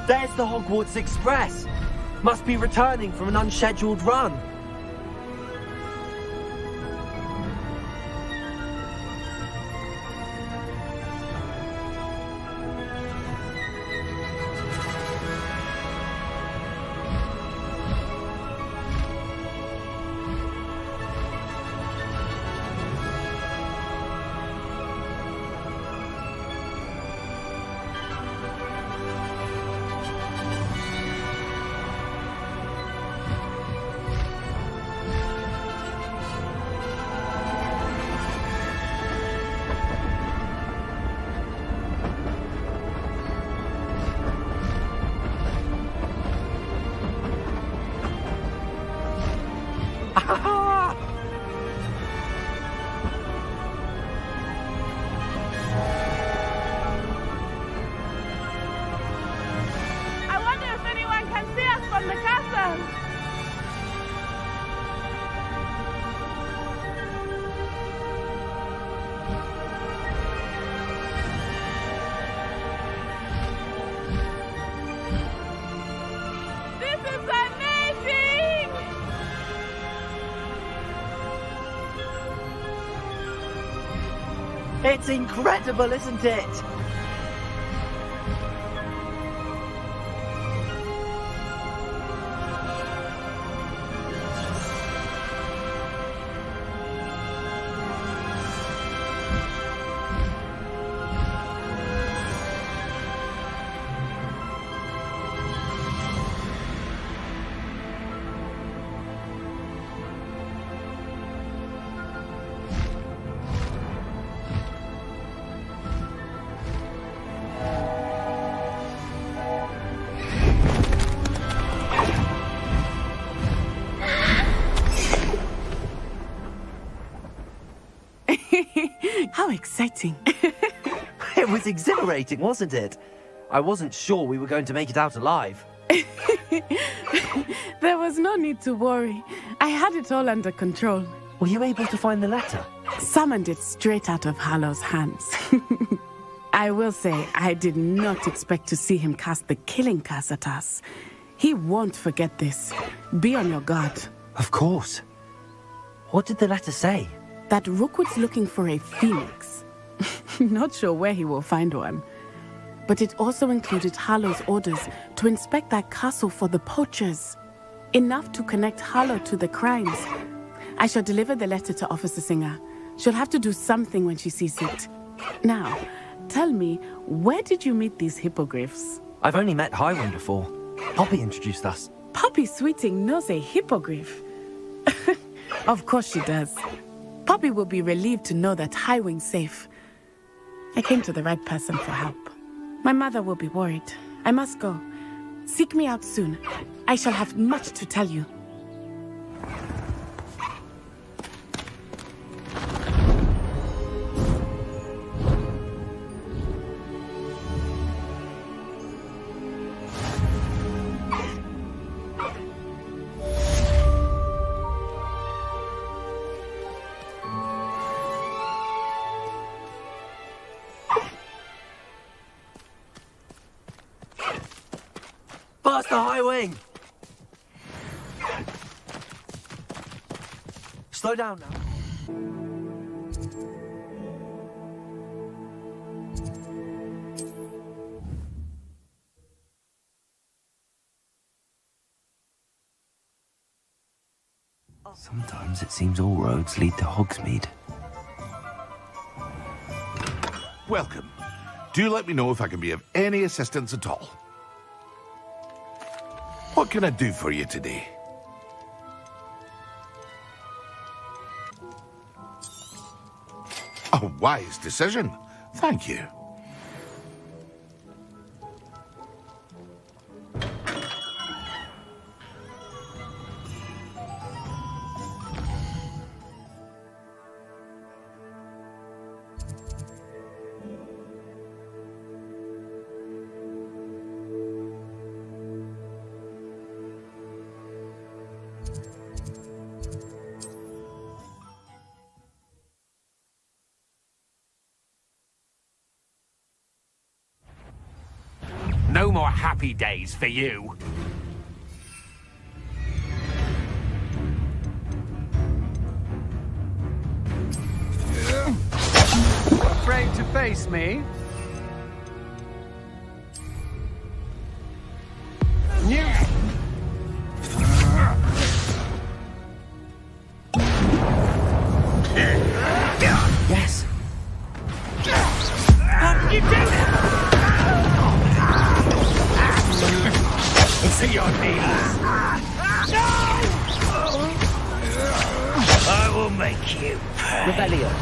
There's the Hogwarts Express. Must be returning from an unscheduled run. I wonder if anyone can see us from the castle. This is amazing! It's incredible, isn't it? How exciting. It was exhilarating, wasn't it? I wasn't sure we were going to make it out alive. There was no need to worry. I had it all under control. Were you able to find the letter? Summoned it straight out of Hallow's hands. I will say, I did not expect to see him cast the killing curse at us. He won't forget this. Be on your guard. Of course. What did the letter say? That Rookwood's looking for a phoenix. Not sure where he will find one. But it also included Hallow's orders to inspect that castle for the poachers. Enough to connect Hallow to the crimes. I shall deliver the letter to Officer Singer. She'll have to do something when she sees it. Now, tell me, where did you meet these hippogriffs? I've only met Highwing before. Poppy introduced us. Poppy Sweeting knows a hippogriff. Of course she does. Poppy will be relieved to know that Highwing's safe. I came to the right person for help. My mother will be worried. I must go. Seek me out soon. I shall have much to tell you. Past the high wing! Slow down now. Sometimes it seems all roads lead to Hogsmeade. Welcome. Do let me know if I can be of any assistance at all. What can I do for you today? A wise decision. Thank you. No more happy days for you. Afraid to face me? Yes. You do it! To your knees. No! I will make you pay. Rebellion.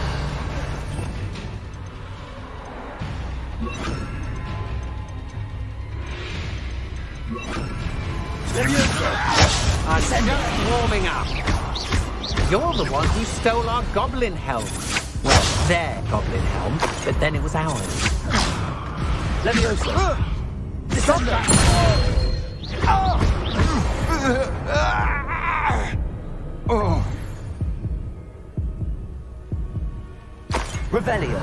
I'm just warming up. You're the one who stole our goblin helm. Well, their goblin helm, but then it was ours. Leviosa. Stop that! Revelio.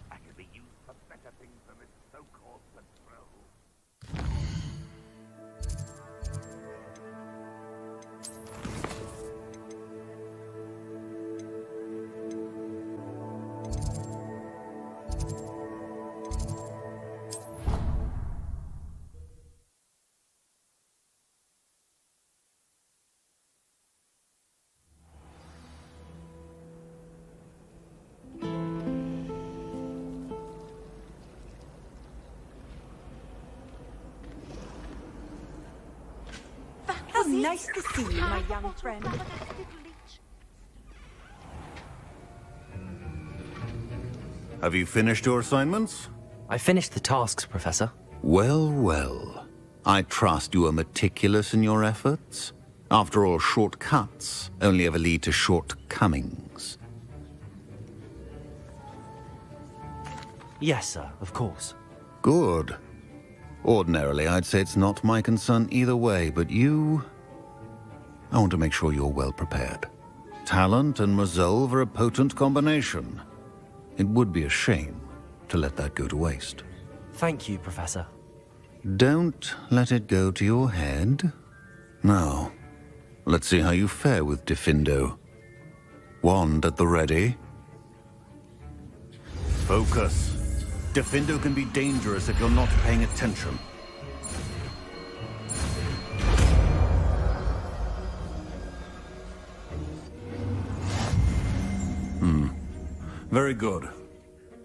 I could be used for better things than this so-called patrol. How nice to see you, my young friend. Have you finished your assignments? I finished the tasks, Professor. Well, well. I trust you are meticulous in your efforts. After all, shortcuts only ever lead to shortcomings. Yes, sir, of course. Good. Ordinarily, I'd say it's not my concern either way, but you... I want to make sure you're well prepared. Talent and resolve are a potent combination. It would be a shame to let that go to waste. Thank you, Professor. Don't let it go to your head. Now, let's see how you fare with Diffindo. Wand at the ready. Focus. Diffindo can be dangerous if you're not paying attention. Very good.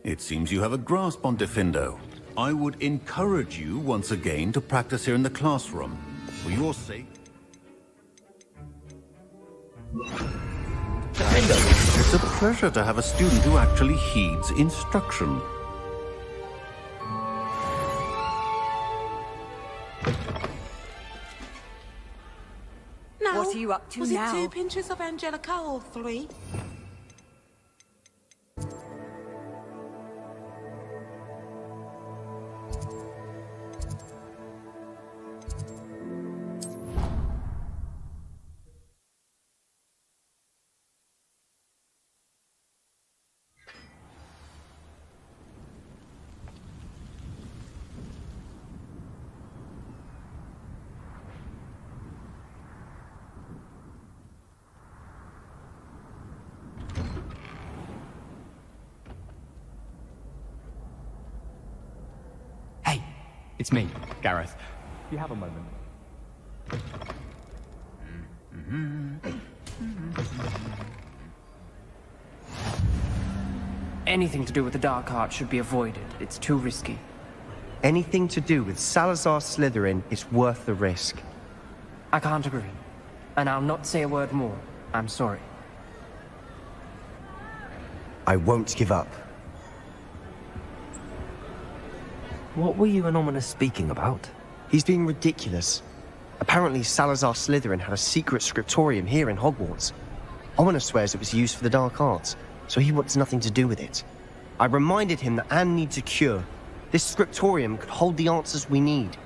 It seems you have a grasp on Diffindo. I would encourage you once again to practice here in the classroom. For your sake. Diffindo, it's a pleasure to have a student who actually heeds instruction. Now, what are you up to was now? Was it 2 pinches of Angelica or 3? It's me, Gareth. You have a moment. Anything to do with the dark art should be avoided. It's too risky. Anything to do with Salazar Slytherin is worth the risk. I can't agree. And I'll not say a word more. I'm sorry. I won't give up. What were you and Ominous speaking about? He's being ridiculous. Apparently Salazar Slytherin had a secret scriptorium here in Hogwarts. Ominous swears it was used for the dark arts, so he wants nothing to do with it. I reminded him that Anne needs a cure. This scriptorium could hold the answers we need.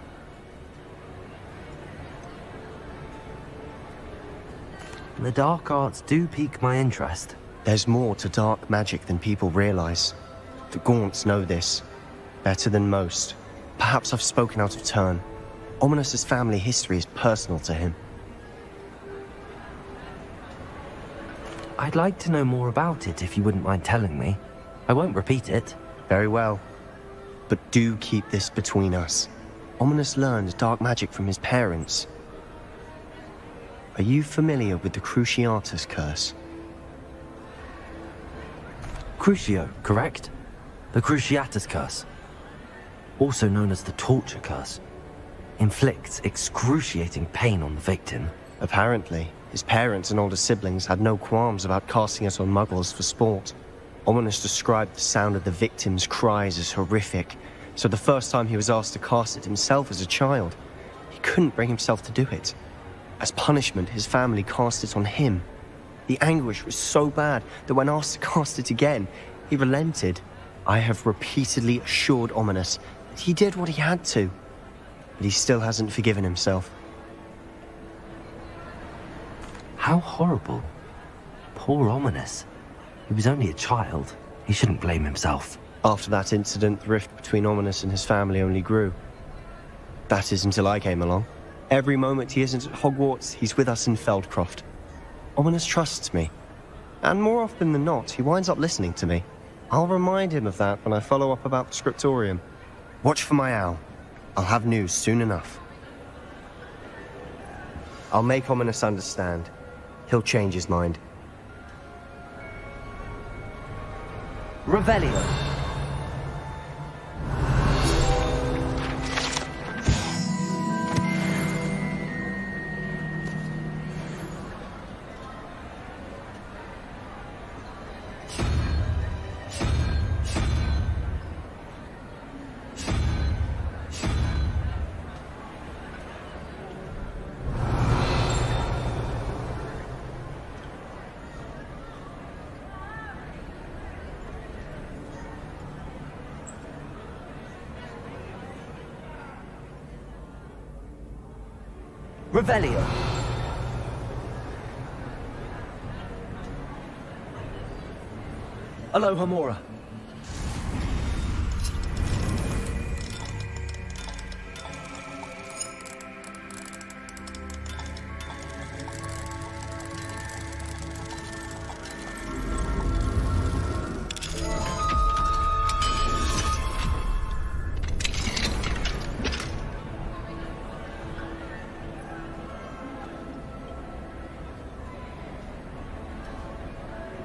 The dark arts do pique my interest. There's more to dark magic than people realize. The Gaunts know this. Better than most. Perhaps I've spoken out of turn. Ominous's family history is personal to him. I'd like to know more about it if you wouldn't mind telling me. I won't repeat it. Very well. But do keep this between us. Ominous learned dark magic from his parents. Are you familiar with the Cruciatus curse? Crucio, correct? The Cruciatus curse. Also known as the torture curse, inflicts excruciating pain on the victim. Apparently, his parents and older siblings had no qualms about casting it on muggles for sport. Ominous described the sound of the victim's cries as horrific, so the first time he was asked to cast it himself as a child, he couldn't bring himself to do it. As punishment, his family cast it on him. The anguish was so bad that when asked to cast it again, he relented. I have repeatedly assured Ominous that he did what he had to, but he still hasn't forgiven himself. How horrible. Poor Ominous. He was only a child. He shouldn't blame himself. After that incident, the rift between Ominous and his family only grew. That is until I came along. Every moment he isn't at Hogwarts, he's with us in Feldcroft. Ominous trusts me. And more often than not, he winds up listening to me. I'll remind him of that when I follow up about the scriptorium. Watch for my owl. I'll have news soon enough. I'll make Ominous understand. He'll change his mind. Revelio. Revelio. Aloha Mora.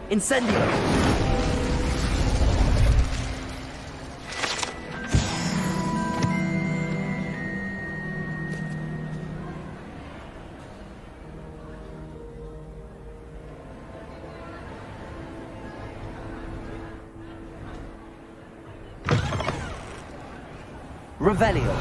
Incendio! Revelio.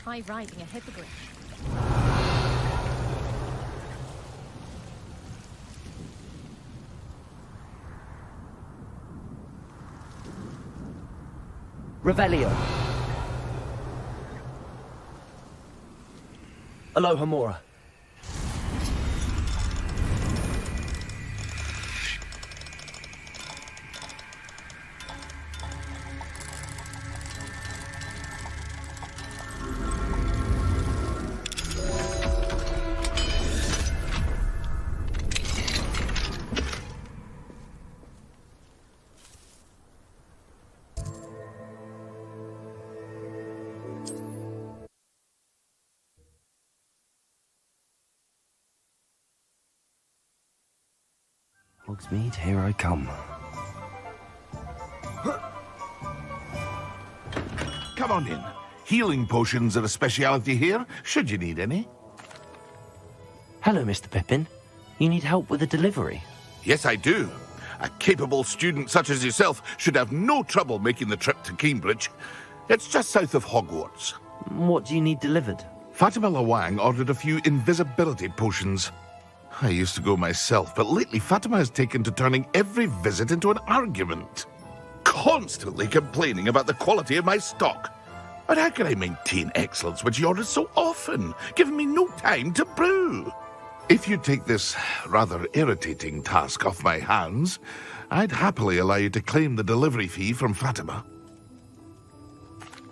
Try riding a hippogriff. Revelio. Alohomora. Hogsmeade, here I come. Come on in. Healing potions are a speciality here, should you need any. Hello, Mr. Pippin. You need help with a delivery? Yes, I do. A capable student such as yourself should have no trouble making the trip to Cambridge. It's just south of Hogwarts. What do you need delivered? Fatima Lawang ordered a few invisibility potions. I used to go myself, but lately Fatima has taken to turning every visit into an argument. Constantly complaining about the quality of my stock. But how can I maintain excellence when she orders so often, giving me no time to brew? If you take this rather irritating task off my hands, I'd happily allow you to claim the delivery fee from Fatima.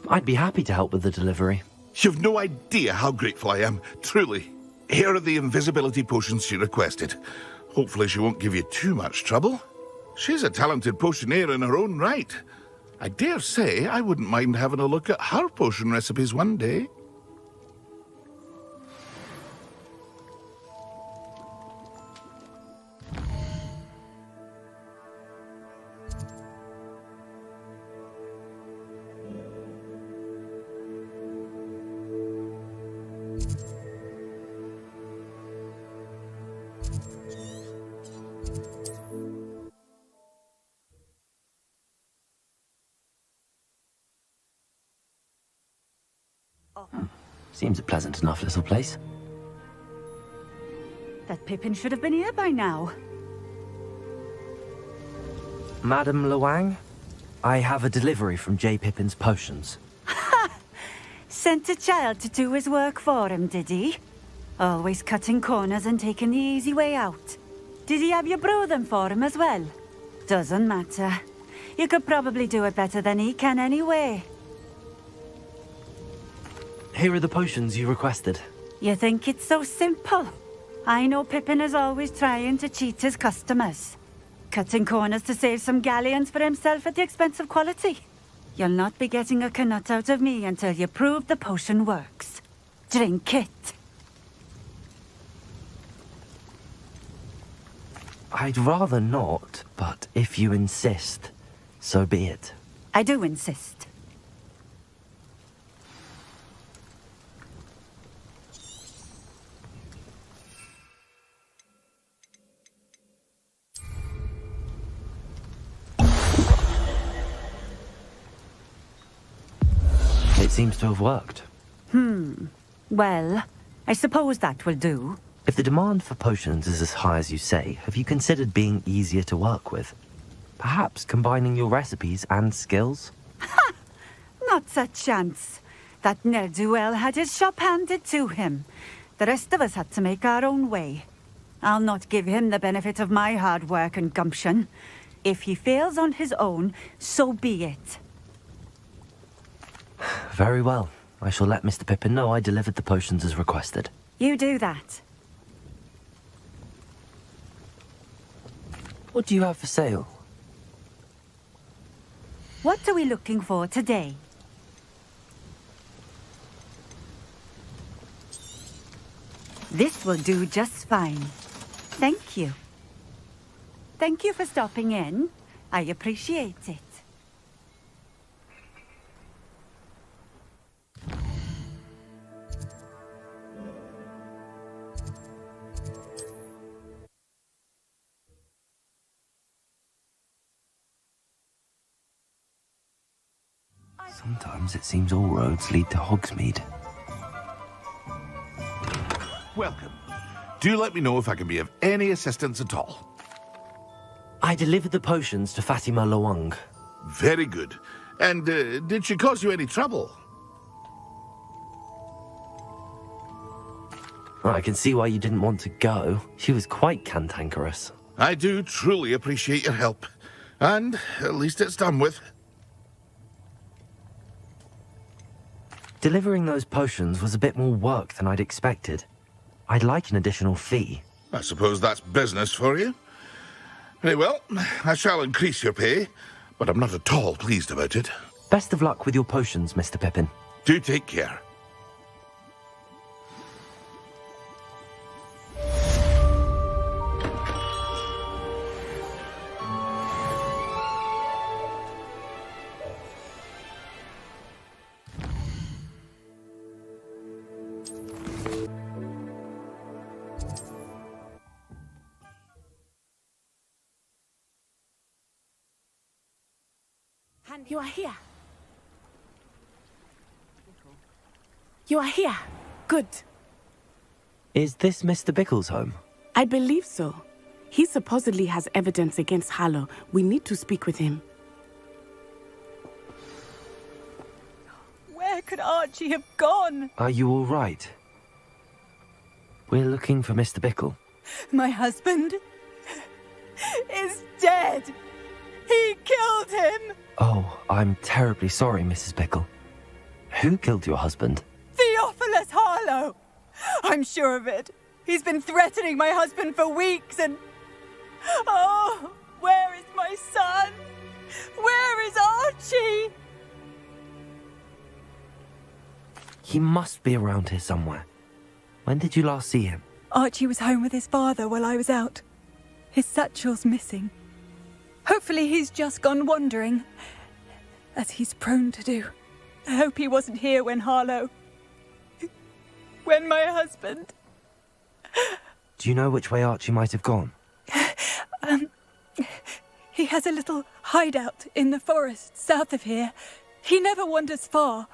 I'd be happy to help with the delivery. You've no idea how grateful I am, truly. Here are the invisibility potions she requested. Hopefully she won't give you too much trouble. She's a talented potioneer in her own right. I dare say I wouldn't mind having a look at her potion recipes one day. Seems a pleasant enough little place. That Pippin should have been here by now. Madam Lawang, I have a delivery from J. Pippin's potions. Sent a child to do his work for him, did he? Always cutting corners and taking the easy way out. Did he have you brew them for him as well? Doesn't matter. You could probably do it better than he can anyway. Here are the potions you requested. You think it's so simple? I know Pippin is always trying to cheat his customers. Cutting corners to save some galleons for himself at the expense of quality. You'll not be getting a canut out of me until you prove the potion works. Drink it. I'd rather not, but if you insist, so be it. I do insist. It seems to have worked. Well, I suppose that will do. If the demand for potions is as high as you say, have you considered being easier to work with? Perhaps combining your recipes and skills? Not a chance. That ne'er-do-well had his shop handed to him. The rest of us had to make our own way. I'll not give him the benefit of my hard work and gumption. If he fails on his own, so be it. Very well. I shall let Mr. Pippin know I delivered the potions as requested. You do that. What do you have for sale? What are we looking for today? This will do just fine. Thank you. Thank you for stopping in. I appreciate it. Sometimes it seems all roads lead to Hogsmeade. Welcome. Do let me know if I can be of any assistance at all. I delivered the potions to Fatima Lawang. Very good. And did she cause you any trouble? I can see why you didn't want to go. She was quite cantankerous. I do truly appreciate your help. And at least it's done with. Delivering those potions was a bit more work than I'd expected. I'd like an additional fee. I suppose that's business for you. Very well, I shall increase your pay, but I'm not at all pleased about it. Best of luck with your potions, Mr. Pippin. Do take care. You are here. You are here. Good. Is this Mr. Bickle's home? I believe so. He supposedly has evidence against Harlow. We need to speak with him. Where could Archie have gone? Are you all right? We're looking for Mr. Bickle. My husband is dead. He killed him. Oh, I'm terribly sorry, Mrs. Bickle. Who killed your husband? Theophilus Harlow. I'm sure of it. He's been threatening my husband for weeks and... Oh, where is my son? Where is Archie? He must be around here somewhere. When did you last see him? Archie was home with his father while I was out. His satchel's missing. Hopefully he's just gone wandering, as he's prone to do. I hope he wasn't here when Harlow... when my husband... Do you know which way Archie might have gone? He has a little hideout in the forest south of here. He never wanders far.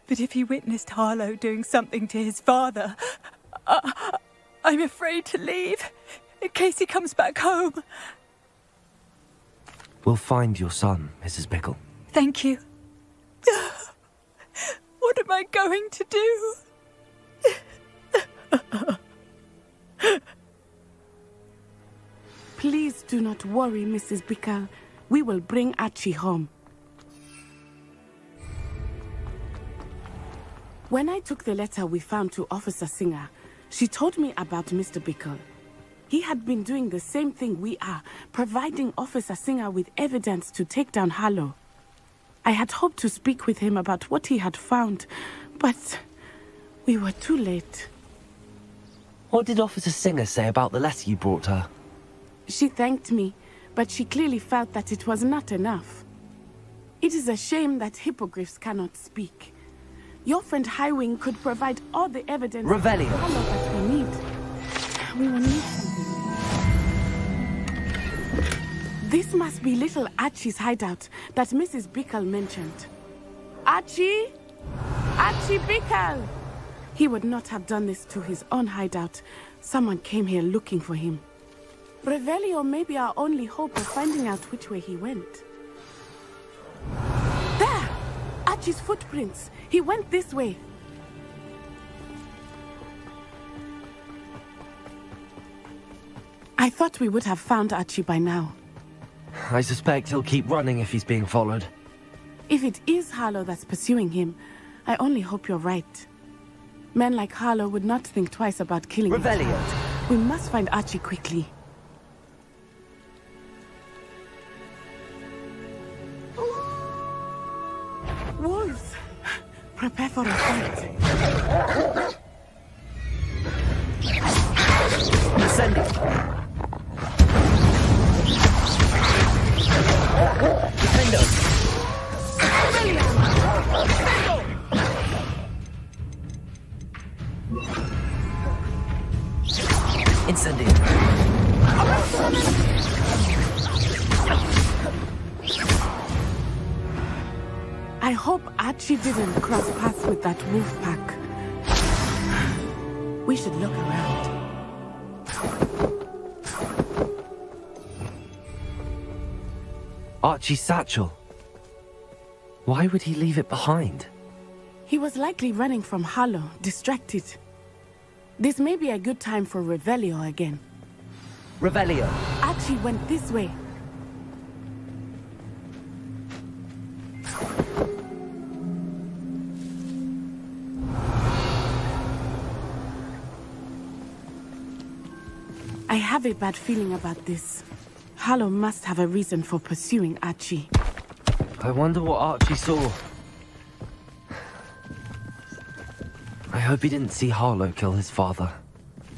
But if he witnessed Harlow doing something to his father, I'm afraid to leave, in case he comes back home. We'll find your son, Mrs. Bickle. Thank you. What am I going to do? Please do not worry, Mrs. Bickle. We will bring Archie home. When I took the letter we found to Officer Singer, she told me about Mr. Bickle. He had been doing the same thing we are, providing Officer Singer with evidence to take down Harlow. I had hoped to speak with him about what he had found, but we were too late. What did Officer Singer say about the letter you brought her? She thanked me, but she clearly felt that it was not enough. It is a shame that hippogriffs cannot speak. Your friend Highwing could provide all the evidence Revelio. that we need. We will need something. This must be little Archie's hideout that Mrs. Bickle mentioned. Archie? Archie Bickle! He would not have done this to his own hideout. Someone came here looking for him. Revelio may be our only hope of finding out which way he went. There! Archie's footprints. He went this way. I thought we would have found Archie by now. I suspect he'll keep running if he's being followed. If it is Harlow that's pursuing him, I only hope you're right. Men like Harlow would not think twice about killing him. Revelio. We must find Archie quickly. Wolves! Prepare for a fight. Ascending. Defendo. Incendio. I I hope Archie didn't cross paths with that wolf pack. We should look around. Archie's satchel. Why would he leave it behind? He was likely running from Harlow, distracted. This may be a good time for Revelio again. Revelio. Archie went this way. I have a bad feeling about this. Harlow must have a reason for pursuing Archie. I wonder what Archie saw. I hope he didn't see Harlow kill his father.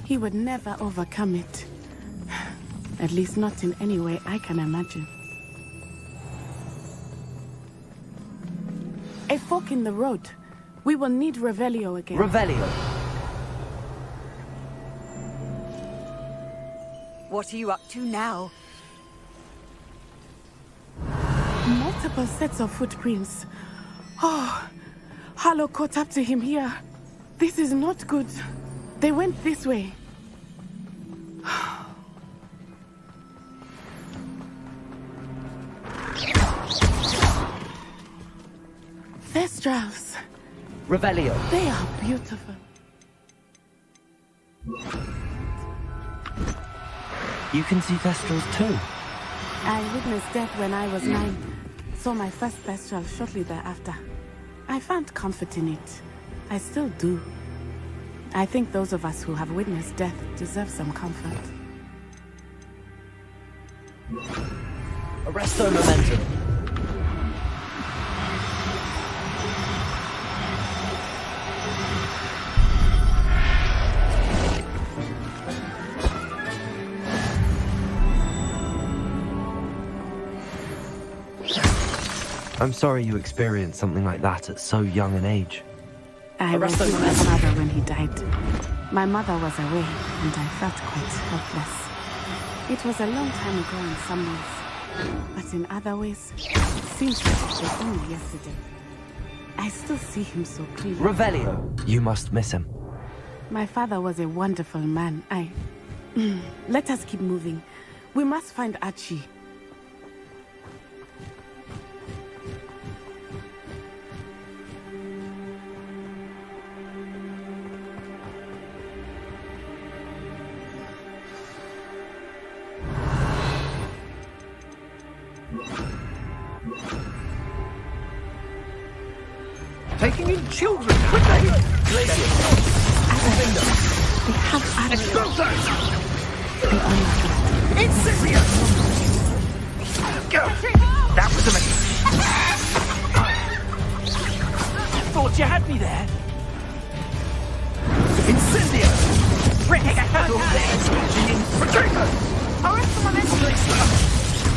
He would never overcome it. At least not in any way I can imagine. A fork in the road. We will need Revelio again. Revelio. What are you up to now? Multiple sets of footprints. Oh, Harlow caught up to him here. This is not good. They went this way. Thestrals. Revelio. They are beautiful. You can see Thestrals too. I witnessed death when I was 9. Saw my first Thestral shortly thereafter. I found comfort in it. I still do. I think those of us who have witnessed death deserve some comfort. Arresto momentum. I'm sorry you experienced something like that at so young an age. I was with my father when he died. My mother was away, and I felt quite helpless. It was a long time ago in some ways, but in other ways, it seems like it was only yesterday. I still see him so clearly. Revelio. You must miss him. My father was a wonderful man. Let us keep moving. We must find Archie. Taking in children! Quickly! They have Expulso! Incendious! That was a mistake. Thought you had me there. Incendio! Retreat! Arrest the momentum!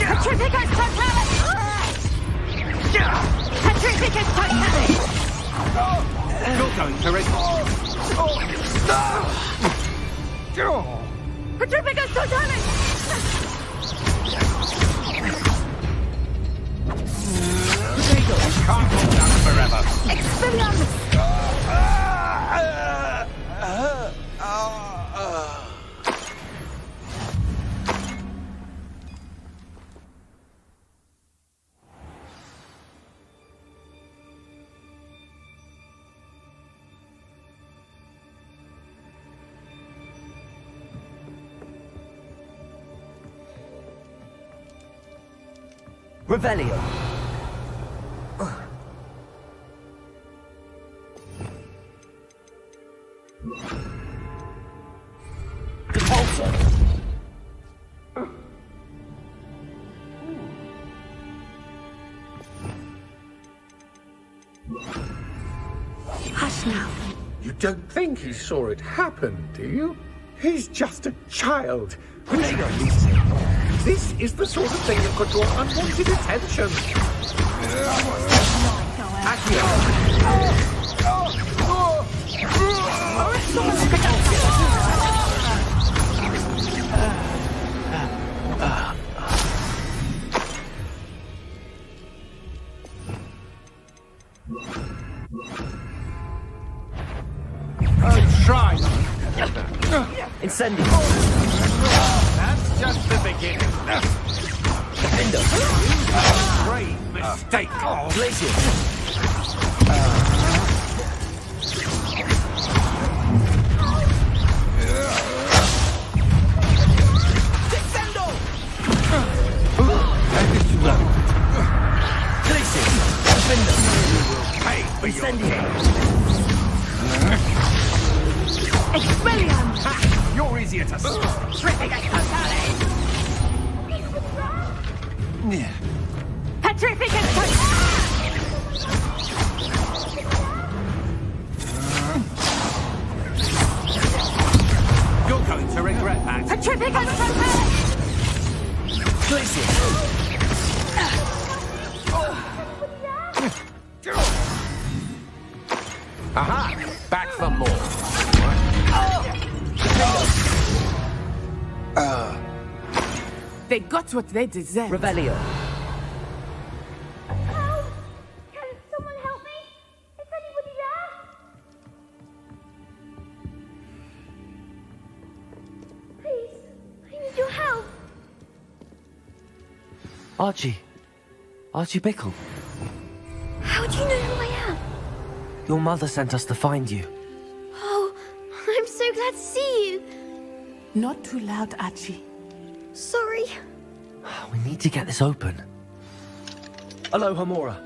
Petrificus totalis! Petrificus totalis! You're going to it. Petrificus totalis! Can't hold down forever. Expelliarmus! Revelio. Repulsor. Hush now. You don't think he saw it happen, do you? He's just a child. Release him. This is the sort of thing that could draw unwanted attention. try. Incendio. That's just the beginning. Defender. Great mistake. Glacier. Expelliarm! You're easier to stop. Yeah. Petrificus! You're going to regret that. Petrificus! Aha! Back for more. They got what they deserved. Revelio. Can someone help me? Is anybody there? Please, I need your help. Archie. Archie Bickle. How do you know who I am? Your mother sent us to find you. Oh, I'm so glad to see you. Not too loud, Archie. Sorry. We need to get this open. Aloha Mora.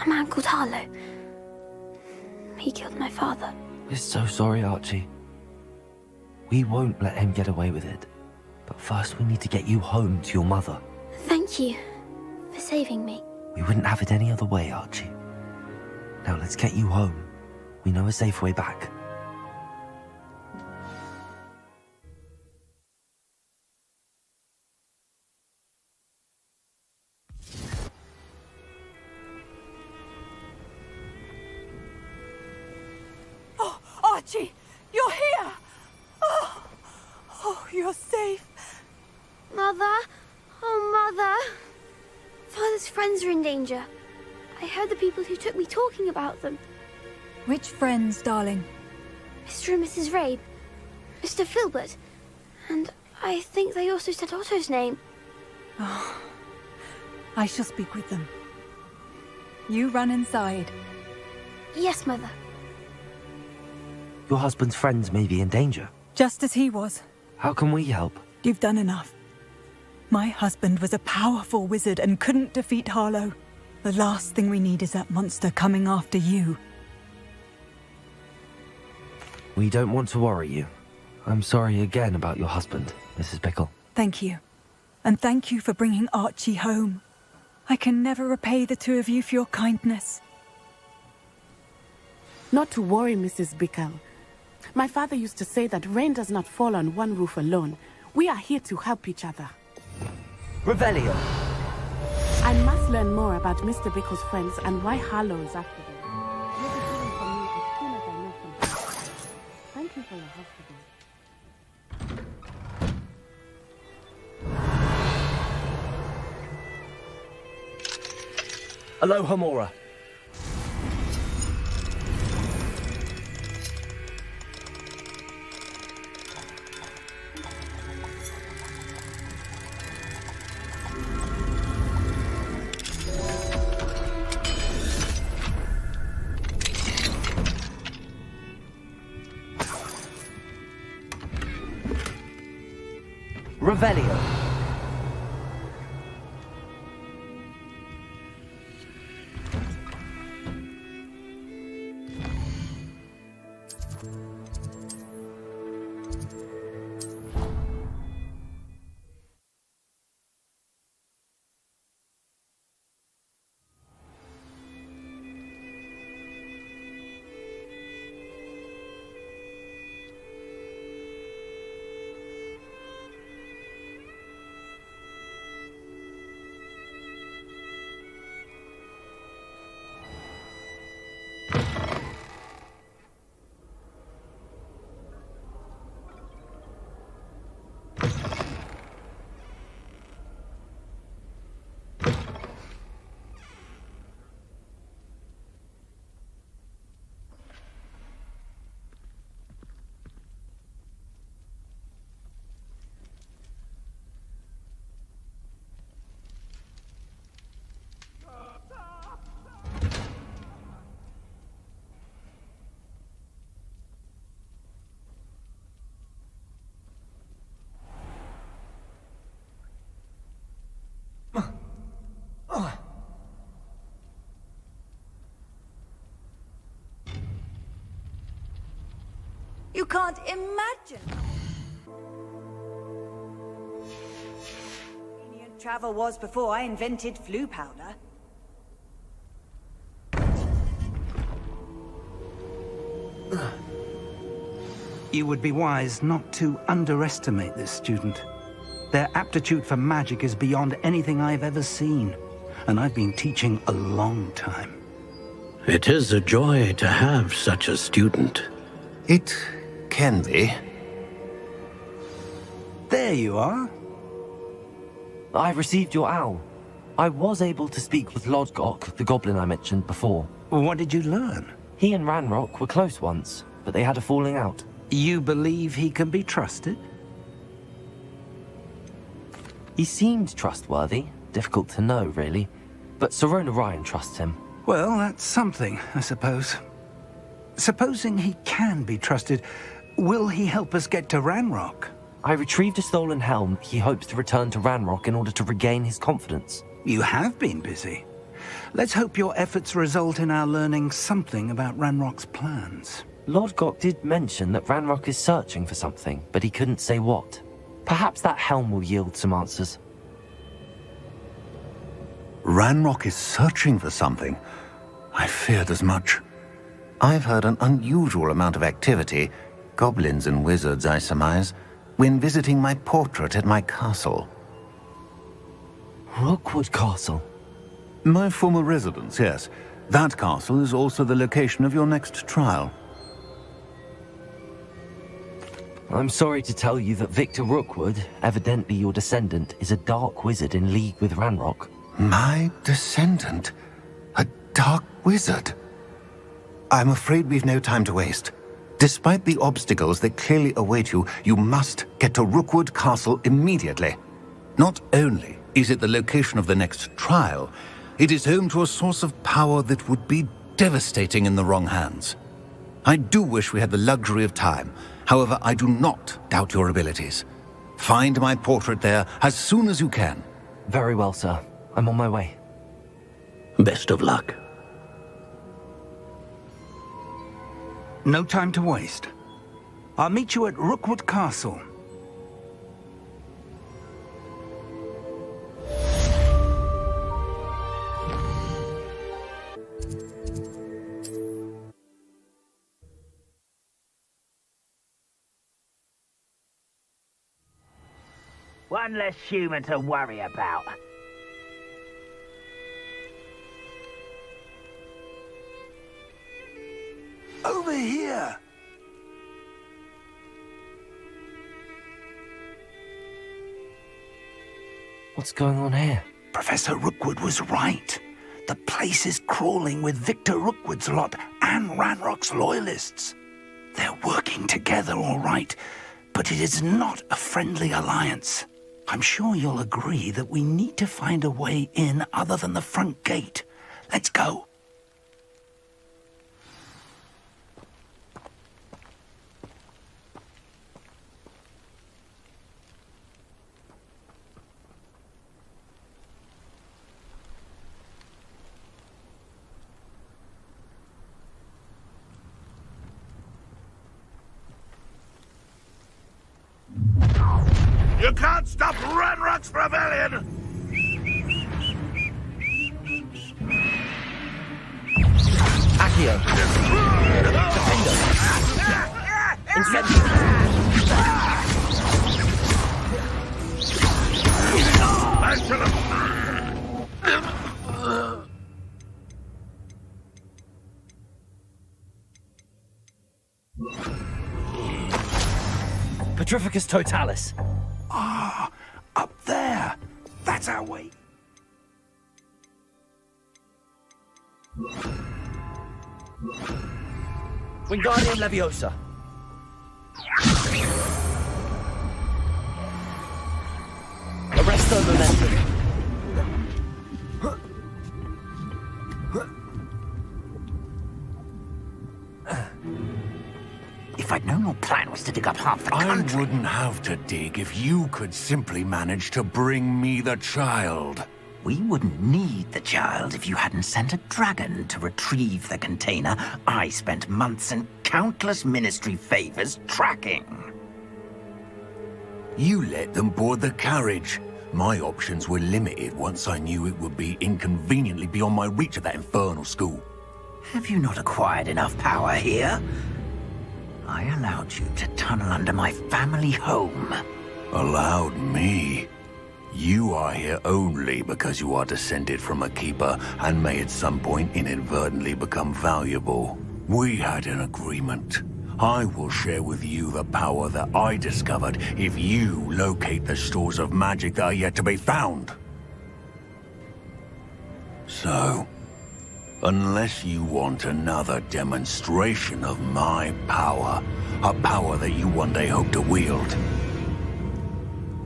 A man called Harlow. He killed my father. We're so sorry, Archie. We won't let him get away with it. But first we need to get you home to your mother. Thank you for saving me. We wouldn't have it any other way, Archie. Now let's get you home. We know a safe way back. Oh, Archie, you're here! Oh, you're safe. Mother? Oh, Mother. Father's friends are in danger. I heard the people who took me talking about them. Which friends, darling? Mr. and Mrs. Rabe. Mr. Filbert. And I think they also said Otto's name. Oh, I shall speak with them. You run inside. Yes, Mother. Your husband's friends may be in danger. Just as he was. How can we help? You've done enough. My husband was a powerful wizard and couldn't defeat Harlow. The last thing we need is that monster coming after you. We don't want to worry you. I'm sorry again about your husband, Mrs. Bickle. Thank you. And thank you for bringing Archie home. I can never repay the two of you for your kindness. Not to worry, Mrs. Bickle. My father used to say that rain does not fall on one roof alone. We are here to help each other. Revelio. I must learn more about Mr. Bickle's friends and why Harlow is after them. You'll be hearing from me as soon as I know something. Thank you for your help today. Aloha Mora. Revelio. You can't imagine. Travel was before I invented flu powder. You would be wise not to underestimate this student. Their aptitude for magic is beyond anything I've ever seen, and I've been teaching a long time. It is a joy to have such a student. It can be. There you are. I received your owl. I was able to speak with Lodgok, the goblin I mentioned before. What did you learn? He and Ranrock were close once, but they had a falling out. You believe he can be trusted? He seemed trustworthy. Difficult to know, really. But Sirona Ryan trusts him. Well, that's something, I suppose. Supposing he can be trusted, will he help us get to Ranrock? I retrieved a stolen helm. He hopes to return to Ranrock in order to regain his confidence. You have been busy. Let's hope your efforts result in our learning something about Ranrock's plans. Lodgok did mention that Ranrock is searching for something, but he couldn't say what. Perhaps that helm will yield some answers. Ranrock is searching for something. I feared as much. I've heard an unusual amount of activity, goblins and wizards, I surmise, when visiting my portrait at my castle. Rookwood Castle? My former residence, yes. That castle is also the location of your next trial. I'm sorry to tell you that Victor Rookwood, evidently your descendant, is a dark wizard in league with Ranrock. My descendant? A dark wizard? I'm afraid we've no time to waste. Despite the obstacles that clearly await you, you must get to Rookwood Castle immediately. Not only is it the location of the next trial, it is home to a source of power that would be devastating in the wrong hands. I do wish we had the luxury of time. However, I do not doubt your abilities. Find my portrait there as soon as you can. Very well, sir. I'm on my way. Best of luck. No time to waste. I'll meet you at Rookwood Castle. One less human to worry about. Over here! What's going on here? Professor Rookwood was right. The place is crawling with Victor Rookwood's lot and Ranrock's loyalists. They're working together, all right, but it is not a friendly alliance. I'm sure you'll agree that we need to find a way in other than the front gate. Let's go. You can't stop Ranrock's rebellion! Accio! Defender! Incendio! I should have... Petrificus Totalis! Ah, up there. That's our way. Wingardium Leviosa! Arresto Momentum! If I'd known your plan was to dig up half the country... I wouldn't have to dig if you could simply manage to bring me the child. We wouldn't need the child if you hadn't sent a dragon to retrieve the container I spent months and countless ministry favors tracking. You let them board the carriage. My options were limited once I knew it would be inconveniently beyond my reach at that infernal school. Have you not acquired enough power here? I allowed you to tunnel under my family home. Allowed me? You are here only because you are descended from a keeper and may at some point inadvertently become valuable. We had an agreement. I will share with you the power that I discovered if you locate the stores of magic that are yet to be found. So, unless you want another demonstration of my power, a power that you one day hope to wield,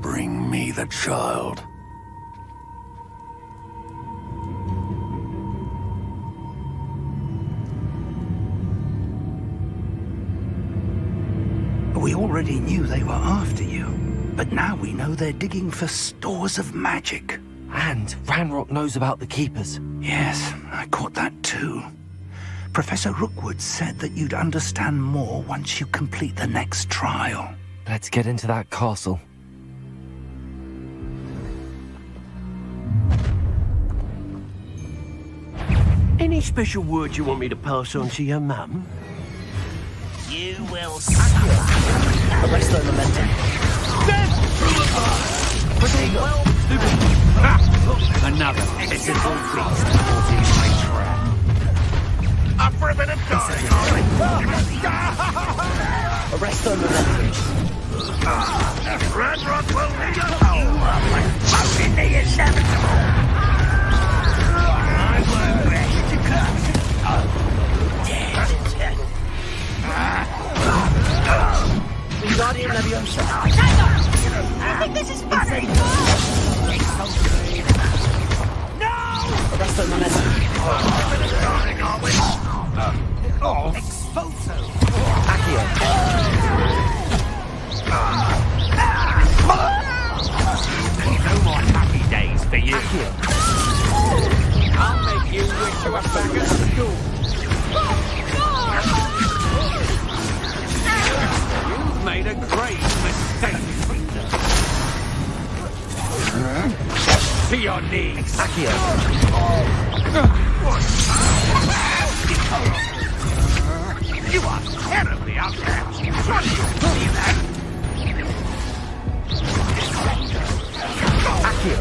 bring me the child. We already knew they were after you, but now we know they're digging for stores of magic. And Ranrock knows about the Keepers. Yes, I caught that too. Professor Rookwood said that you'd understand more once you complete the next trial. Let's get into that castle. Any special words you want me to pass on to your mum? You will suffer. Arrest the momentum. Another pitiful beast causing my trap. Up for a bit of dying, are we? Arrest the momentum. Ranrock will lead us home. You are promoting the inevitable. I won't ready to come. Wingardium Leviosa. I think this is funny. No! Arrest the momentum. Expulso. Accio. No more happy days for you. Accio. I'll make you wish you were back at school. You've made a great mistake. To your knees. Accio. You are terribly outmatched. What do you believe that? Accio.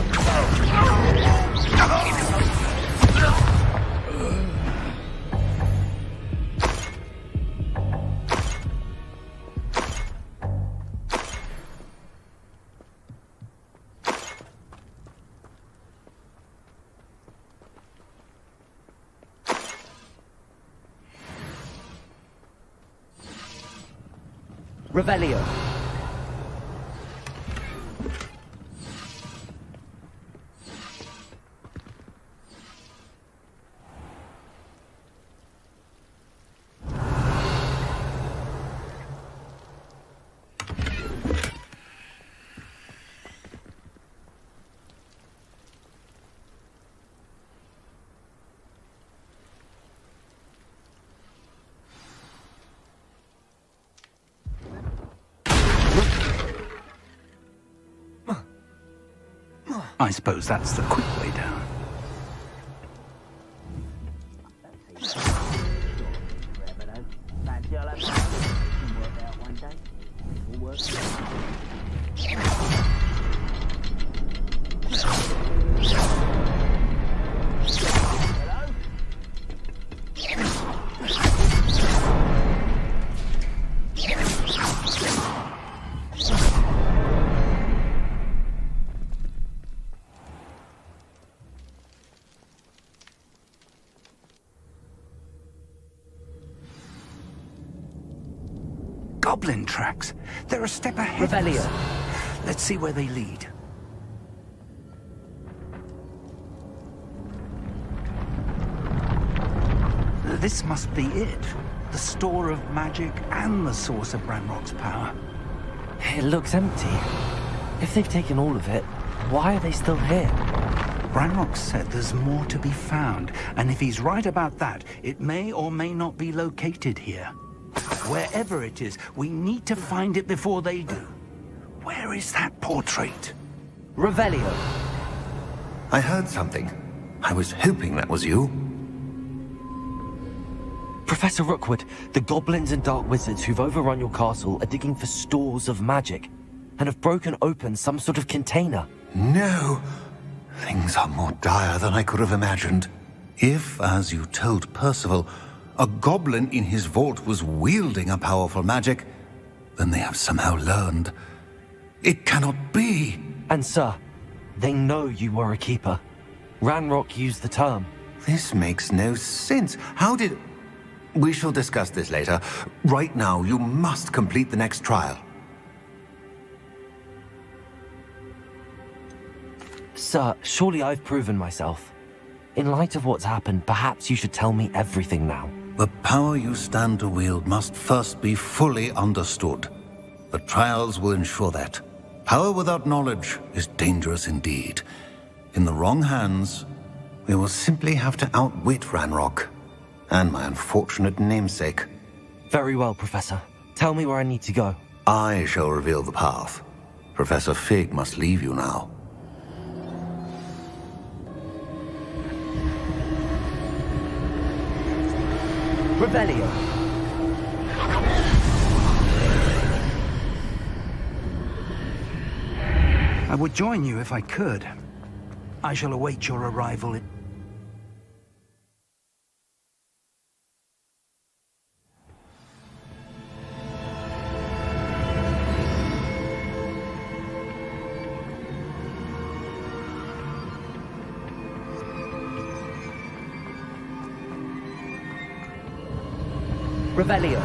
Revelio. I suppose that's the quick way down. Goblin tracks. They're a step ahead. Revelio. Let's see where they lead. This must be it. The store of magic and the source of Ranrock's power. It looks empty. If they've taken all of it, why are they still here? Ranrock said there's more to be found, and if he's right about that, it may or may not be located here. wherever it is. We need to find it before they do. Where is that portrait? Revelio. I heard something. I was hoping that was you. Professor Rookwood, the goblins and dark wizards who've overrun your castle are digging for stores of magic and have broken open some sort of container. No. Things are more dire than I could have imagined. If, as you told Percival, a goblin in his vault was wielding a powerful magic, then they have somehow learned. It cannot be. And sir, they know you were a keeper. Ranrock used the term. This makes no sense. How did... We shall discuss this later. Right now, you must complete the next trial. Sir, surely I've proven myself. In light of what's happened, perhaps you should tell me everything now. The power you stand to wield must first be fully understood. The trials will ensure that. Power without knowledge is dangerous indeed. In the wrong hands, we will simply have to outwit Ranrock and my unfortunate namesake. Very well, Professor. Tell me where I need to go. I shall reveal the path. Professor Fig must leave you now. Revelio. I would join you if I could. I shall await your arrival in... Revelio.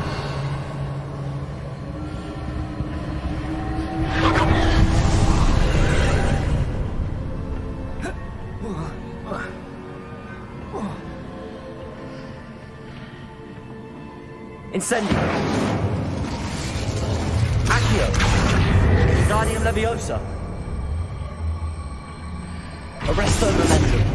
Incendio. Accio. Guardium Leviosa. Arresto Momentum.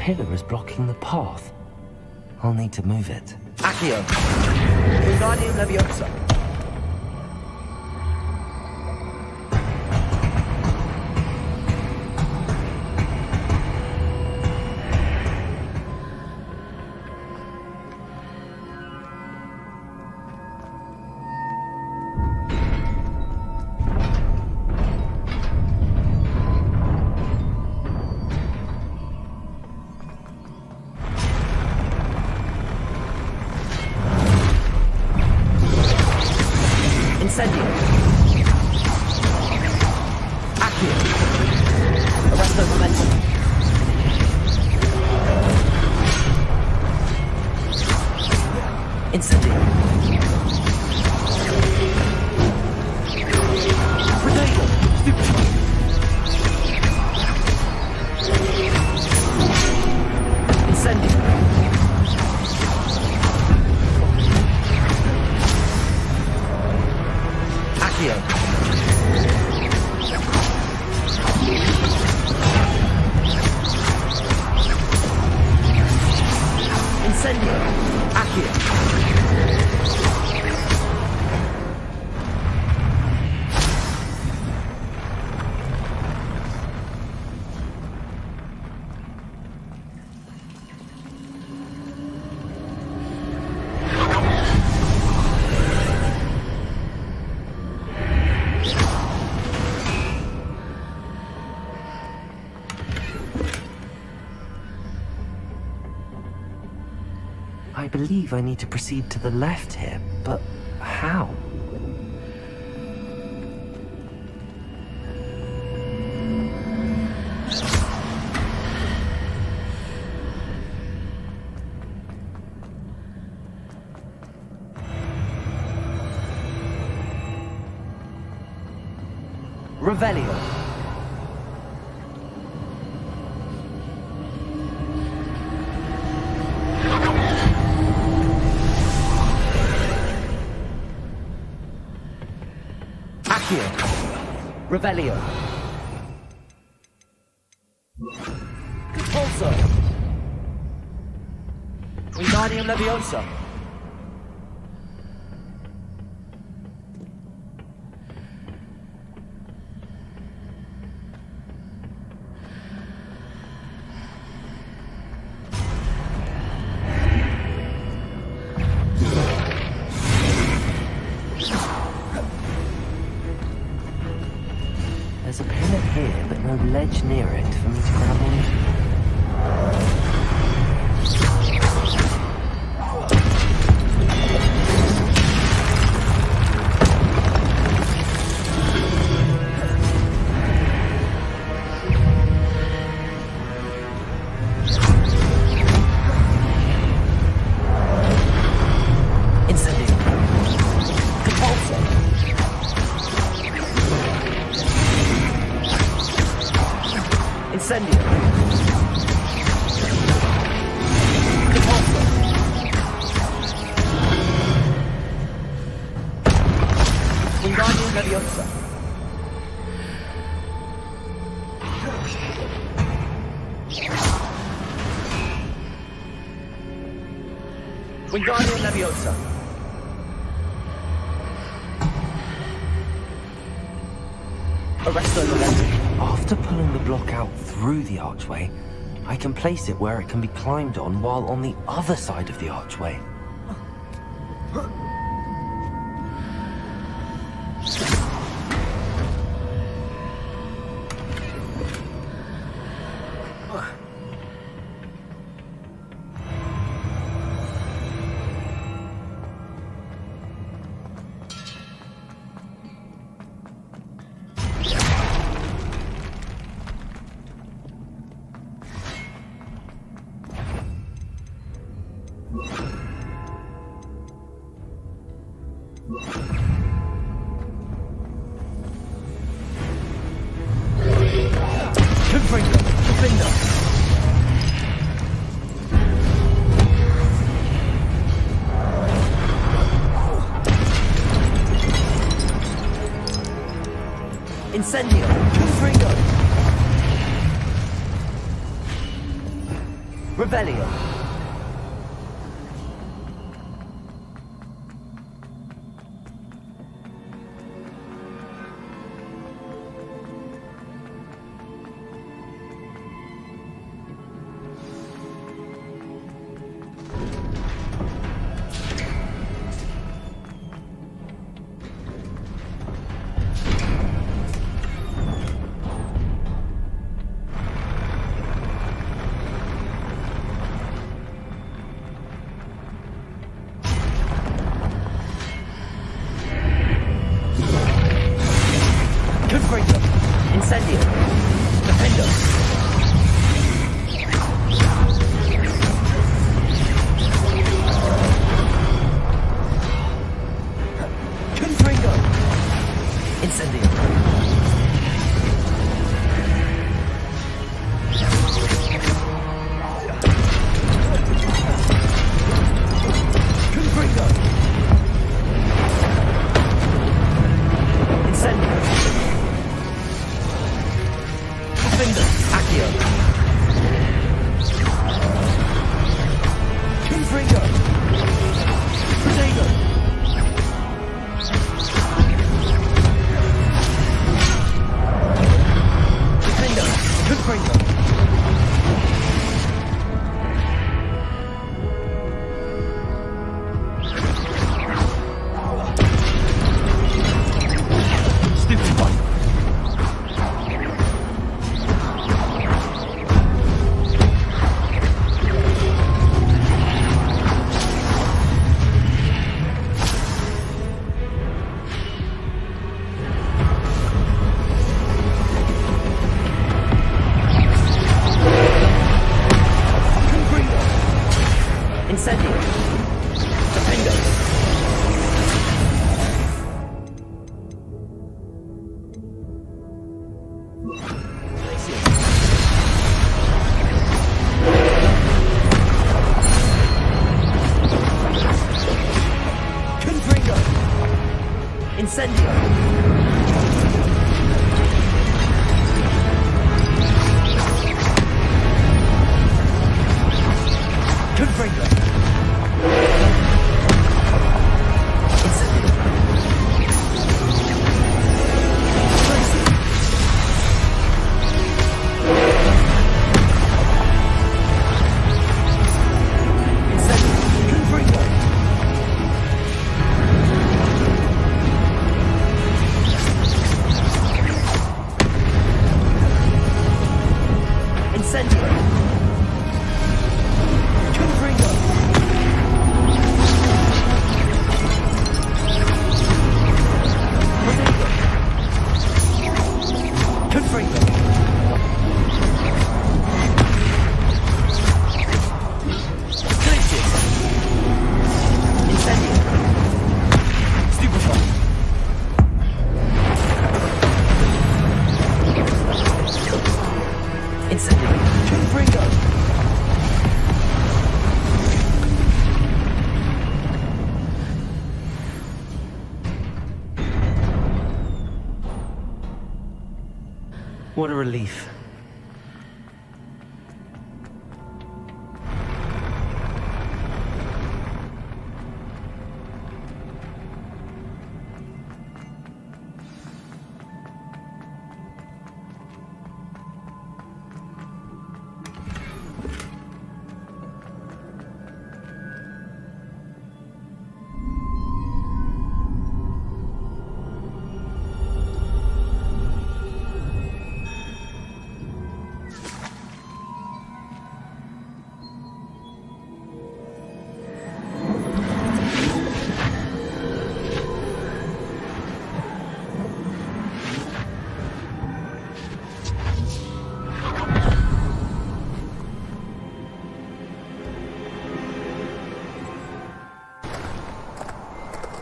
Pillar is blocking the path. I'll need to move it. Accio. Guardium Leviosa. I believe I need to proceed to the left here, but how? Revelio. Accio. Revelio. Pulso. Wingardium Leviosa. There's a pillar here, but no ledge near it for me to grab onto. Incendio. Wingardium Leviosa. Wingardium Leviosa. Arresto Leventi. After pulling the block out through the archway, I can place it where it can be climbed on while on the other side of the archway. Incendio! Confringo! Revelio! Incendio! Defendo! Incendio! Confringo! Incendio! Tracy! Incendio! Confringo! Incendio! Confringo! Potato! Confringo! Glitches! Incendio! Stupefy! Incendio! Confringo! What a relief.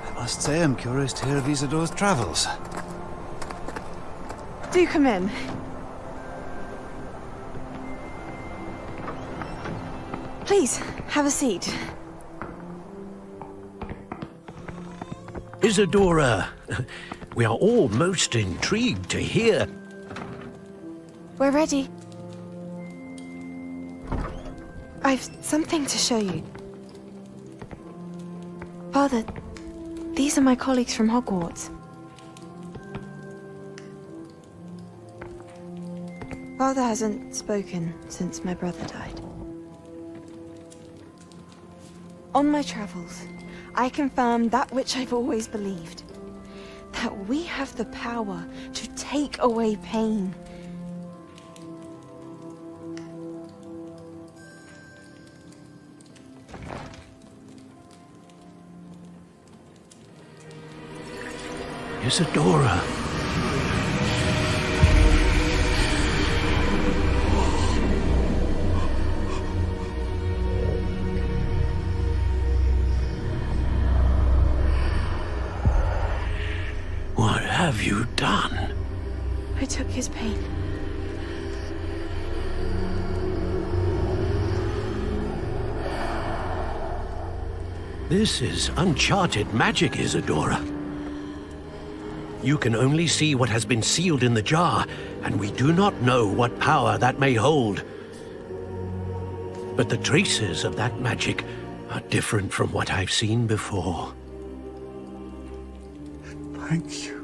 I must say I'm curious to hear of Isidore's travels. Do come in. Please, have a seat. Isadora, we are all most intrigued to hear. We're ready. I've something to show you. Father, these are my colleagues from Hogwarts. Father hasn't spoken since my brother died. On my travels, I confirmed that which I've always believed. That we have the power to take away pain. Isadora. What have you done? I took his pain. This is uncharted magic, Isadora. You can only see what has been sealed in the jar, and we do not know what power that may hold. But the traces of that magic are different from what I've seen before. Thank you.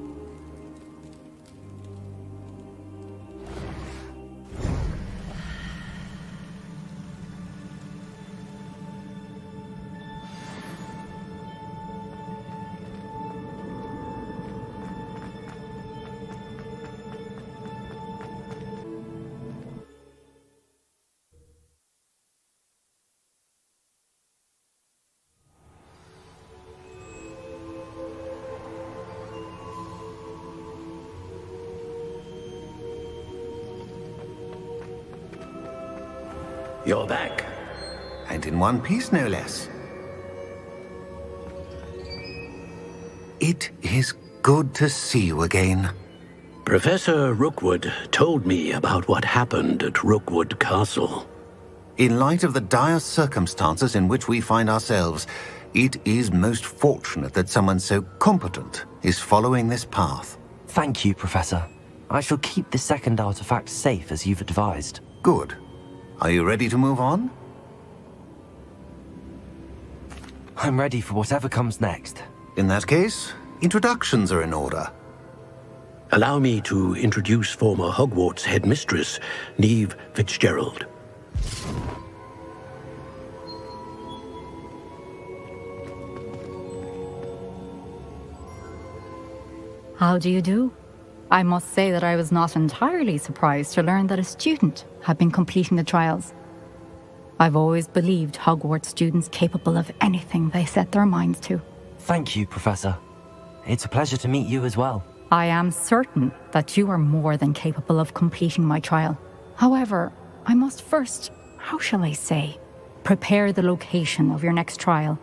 You're back. and in one piece, no less. It is good to see you again. Professor Rookwood told me about what happened at Rookwood Castle. In light of the dire circumstances in which we find ourselves, it is most fortunate that someone so competent is following this path. Thank you, Professor. I shall keep the second artifact safe as you've advised. Good. Are you ready to move on? I'm ready for whatever comes next. In that case, introductions are in order. Allow me to introduce former Hogwarts headmistress, Neve Fitzgerald. How do you do? I must say that I was not entirely surprised to learn that a student had been completing the trials. I've always believed Hogwarts students capable of anything they set their minds to. Thank you, Professor. It's a pleasure to meet you as well. I am certain that you are more than capable of completing my trial. However, I must first, how shall I say, prepare the location of your next trial.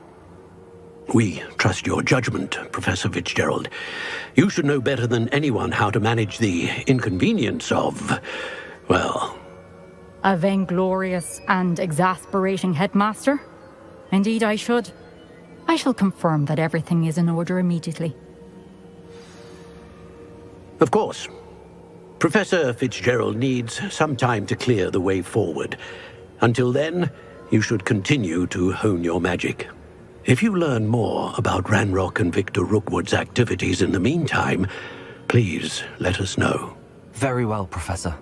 We trust your judgment, Professor Fitzgerald. You should know better than anyone how to manage the inconvenience of, well... A vainglorious and exasperating headmaster? Indeed I should. I shall confirm that everything is in order immediately. Of course. Professor Fitzgerald needs some time to clear the way forward. Until then, you should continue to hone your magic. If you learn more about Ranrock and Victor Rookwood's activities in the meantime, please let us know. Very well, Professor.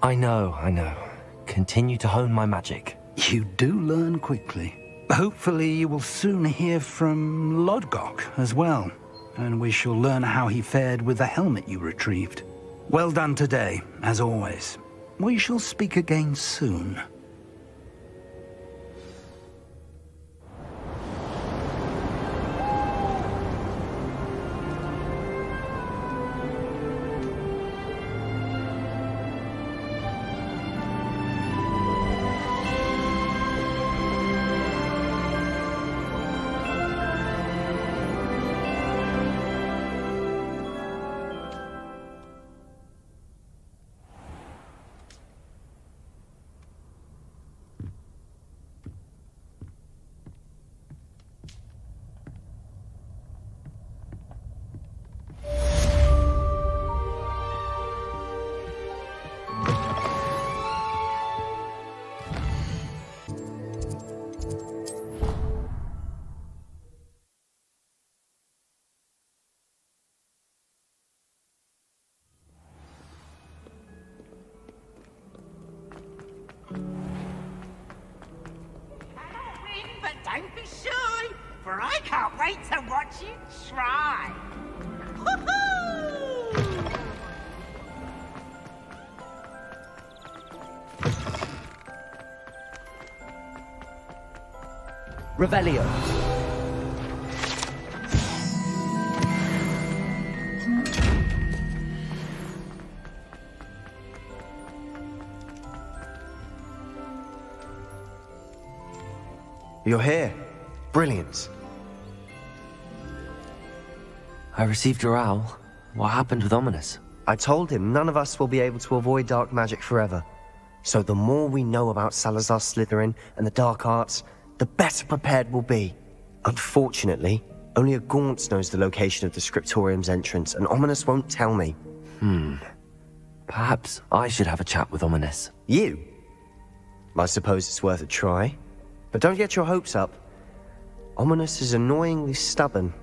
I know. Continue to hone my magic. You do learn quickly. Hopefully you will soon hear from Lodgok as well, and we shall learn how he fared with the helmet you retrieved. Well done today, as always. We shall speak again soon. Don't be shy, for I can't wait to watch you try. Revelio. You're here. Brilliant. I received your owl. What happened with Ominous? I told him none of us will be able to avoid dark magic forever. So the more we know about Salazar Slytherin and the dark arts, the better prepared we'll be. Unfortunately, only a Gaunt knows the location of the Scriptorium's entrance, and Ominous won't tell me. Perhaps I should have a chat with Ominous. You? I suppose it's worth a try. But don't get your hopes up. Ominous is annoyingly stubborn.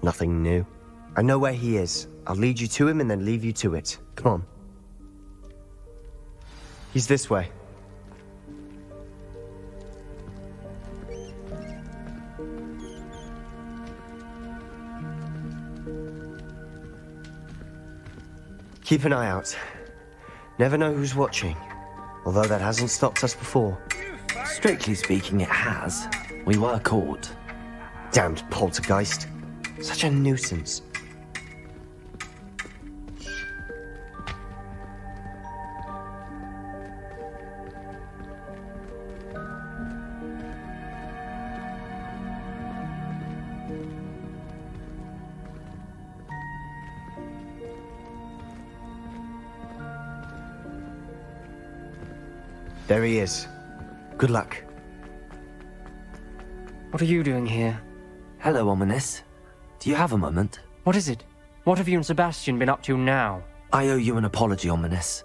Nothing new. I know where he is. I'll lead you to him and then leave you to it. Come on. He's this way. Keep an eye out. Never know who's watching. Although that hasn't stopped us before. Strictly speaking, it has. We were caught. Damned poltergeist. Such a nuisance. There he is. Good luck. What are you doing here? Hello, Ominous. Do you have a moment? What is it? What have you and Sebastian been up to now? I owe you an apology, Ominous.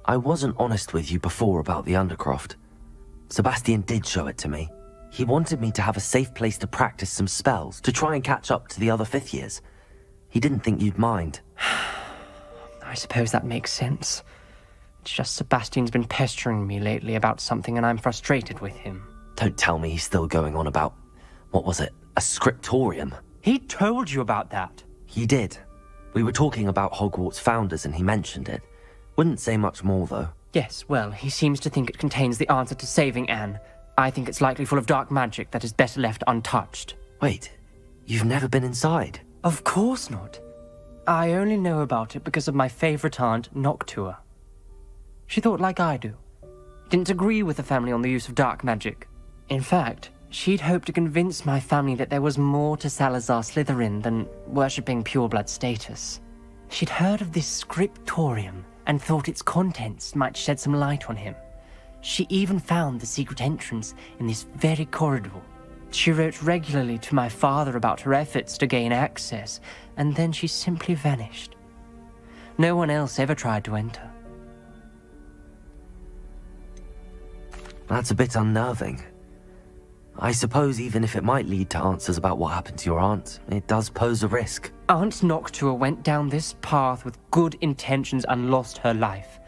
I wasn't honest with you before about the Undercroft. Sebastian did show it to me. He wanted me to have a safe place to practice some spells, to try and catch up to the other 5th years. He didn't think you'd mind. I suppose that makes sense. It's just Sebastian's been pestering me lately about something and I'm frustrated with him. Don't tell me he's still going on about, what was it, a scriptorium? He told you about that? He did. We were talking about Hogwarts founders and he mentioned it. Wouldn't say much more, though. Yes, well, he seems to think it contains the answer to saving Anne. I think it's likely full of dark magic that is better left untouched. Wait, you've never been inside? Of course not. I only know about it because of my favourite aunt, Noctua. She thought like I do. Didn't agree with the family on the use of dark magic. In fact, she'd hoped to convince my family that there was more to Salazar Slytherin than worshipping pureblood status. She'd heard of this scriptorium and thought its contents might shed some light on him. She even found the secret entrance in this very corridor. She wrote regularly to my father about her efforts to gain access, and then she simply vanished. No one else ever tried to enter. That's a bit unnerving. I suppose even if it might lead to answers about what happened to your aunt, it does pose a risk. Aunt Noctua went down this path with good intentions and lost her life.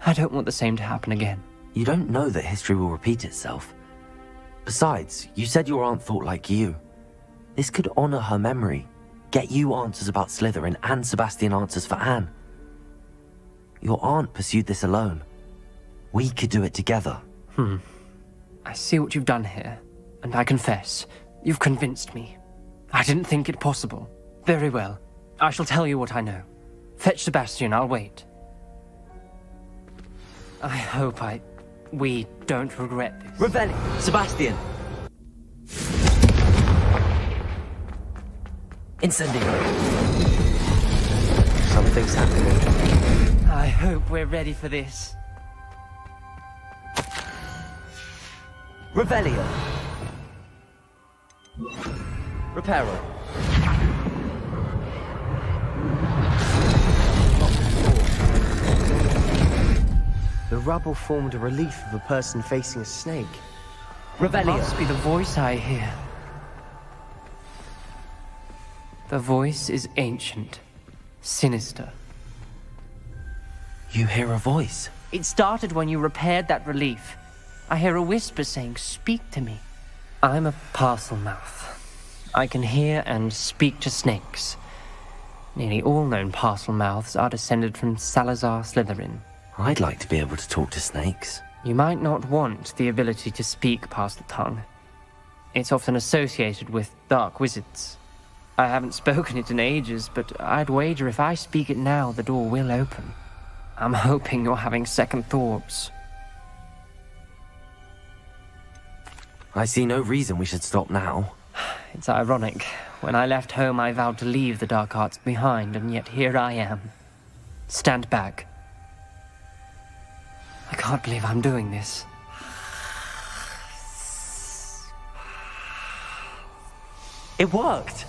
I don't want the same to happen again. You don't know that history will repeat itself. Besides, you said your aunt thought like you. This could honor her memory, get you answers about Slytherin and Sebastian answers for Anne. Your aunt pursued this alone. We could do it together. I see what you've done here, and I confess, you've convinced me. I didn't think it possible. Very well. I shall tell you what I know. Fetch Sebastian, I'll wait. I hope we don't regret this. Revelli! Sebastian! Incendiary! Something's happening. I hope we're ready for this. Revelio! Reparo. The rubble formed a relief of a person facing a snake. Revelio. It must be the voice I hear. The voice is ancient, sinister. You hear a voice? It started when you repaired that relief. I hear a whisper saying, "Speak to me." I'm a parcel mouth. I can hear and speak to snakes. Nearly all known parcel mouths are descended from Salazar Slytherin. I'd like to be able to talk to snakes. You might not want the ability to speak past the tongue. It's often associated with dark wizards. I haven't spoken it in ages, but I'd wager if I speak it now, the door will open. I'm hoping you're having second thoughts. I see no reason we should stop now. It's ironic. When I left home, I vowed to leave the dark arts behind, and yet here I am. Stand back. I can't believe I'm doing this. It worked!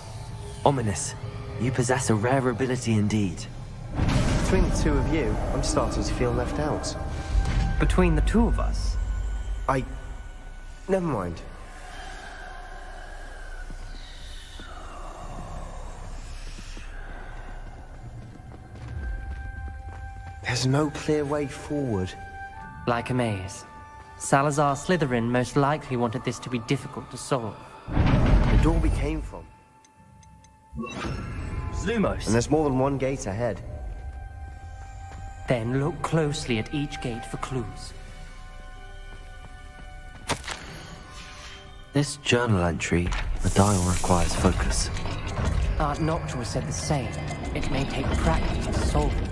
Ominous, you possess a rare ability indeed. Between the two of you, I'm starting to feel left out. Between the two of us? Never mind. There's no clear way forward. Like a maze. Salazar Slytherin most likely wanted this to be difficult to solve. The door we came from. Lumos. And there's more than one gate ahead. Then look closely at each gate for clues. This journal entry, the dial requires focus. Aunt Noctua said the same. It may take practice to solve it.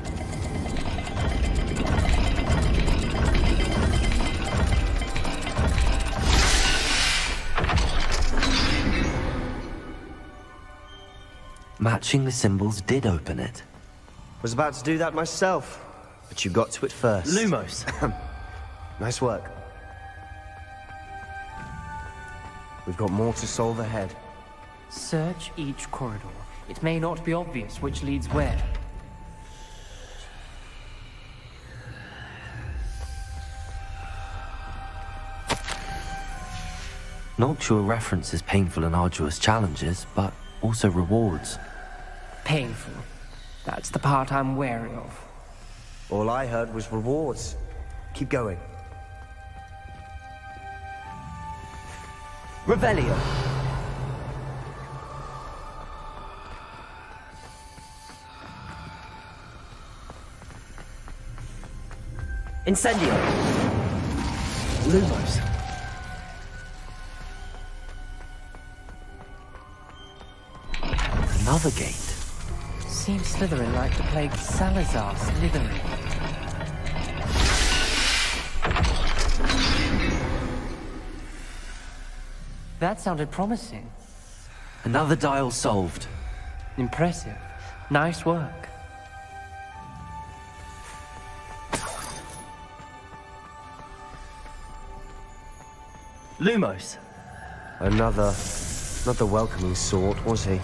Matching the symbols did open it. Was about to do that myself, but you got to it first. Lumos! Nice work. We've got more to solve ahead. Search each corridor. It may not be obvious which leads where. Noctua references painful and arduous challenges, but also rewards. Painful. That's the part I'm wary of. All I heard was rewards. Keep going. Revelio. Incendio. Lumos. Another gate. Seems Slytherin like to play Salazar Slytherin. That sounded promising. Another dial solved. Impressive. Nice work. Lumos. Another. Not the welcoming sort, was he?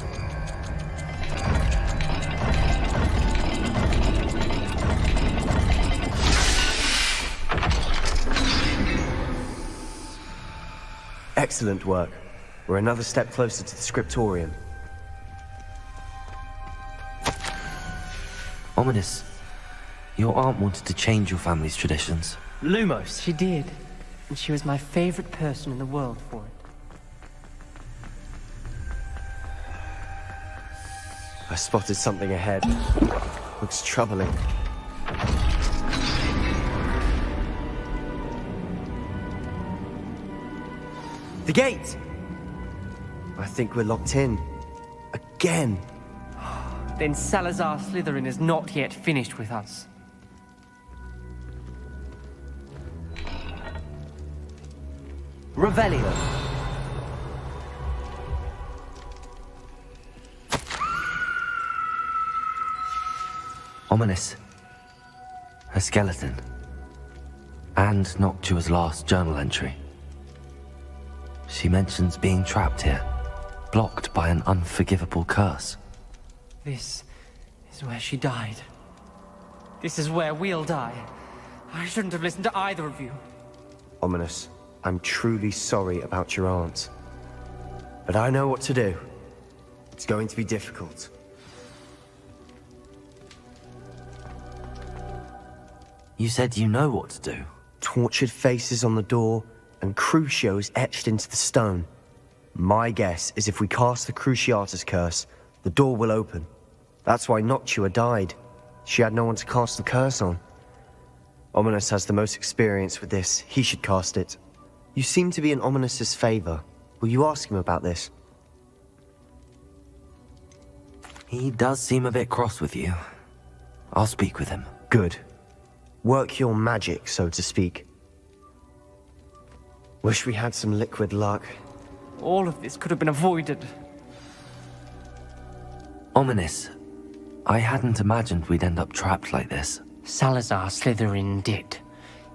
Excellent work. We're another step closer to the scriptorium. Ominous. Your aunt wanted to change your family's traditions. Lumos. She did. And she was my favorite person in the world for it. I spotted something ahead. Looks troubling. The gate! I think we're locked in. Again. Then Salazar Slytherin is not yet finished with us. Revelio. Ominous. A skeleton. And Noctua's last journal entry. She mentions being trapped here, blocked by an unforgivable curse. This is where she died. This is where we'll die. I shouldn't have listened to either of you. Ominous, I'm truly sorry about your aunt. But I know what to do. It's going to be difficult. You said you know what to do. Tortured faces on the door, and Crucios etched into the stone. My guess is if we cast the Cruciatus curse, the door will open. That's why Noctua died. She had no one to cast the curse on. Ominous has the most experience with this. He should cast it. You seem to be in Ominous's favor. Will you ask him about this? He does seem a bit cross with you. I'll speak with him. Good. Work your magic, so to speak. Wish we had some liquid luck. All of this could have been avoided. Ominous. I hadn't imagined we'd end up trapped like this. Salazar Slytherin did.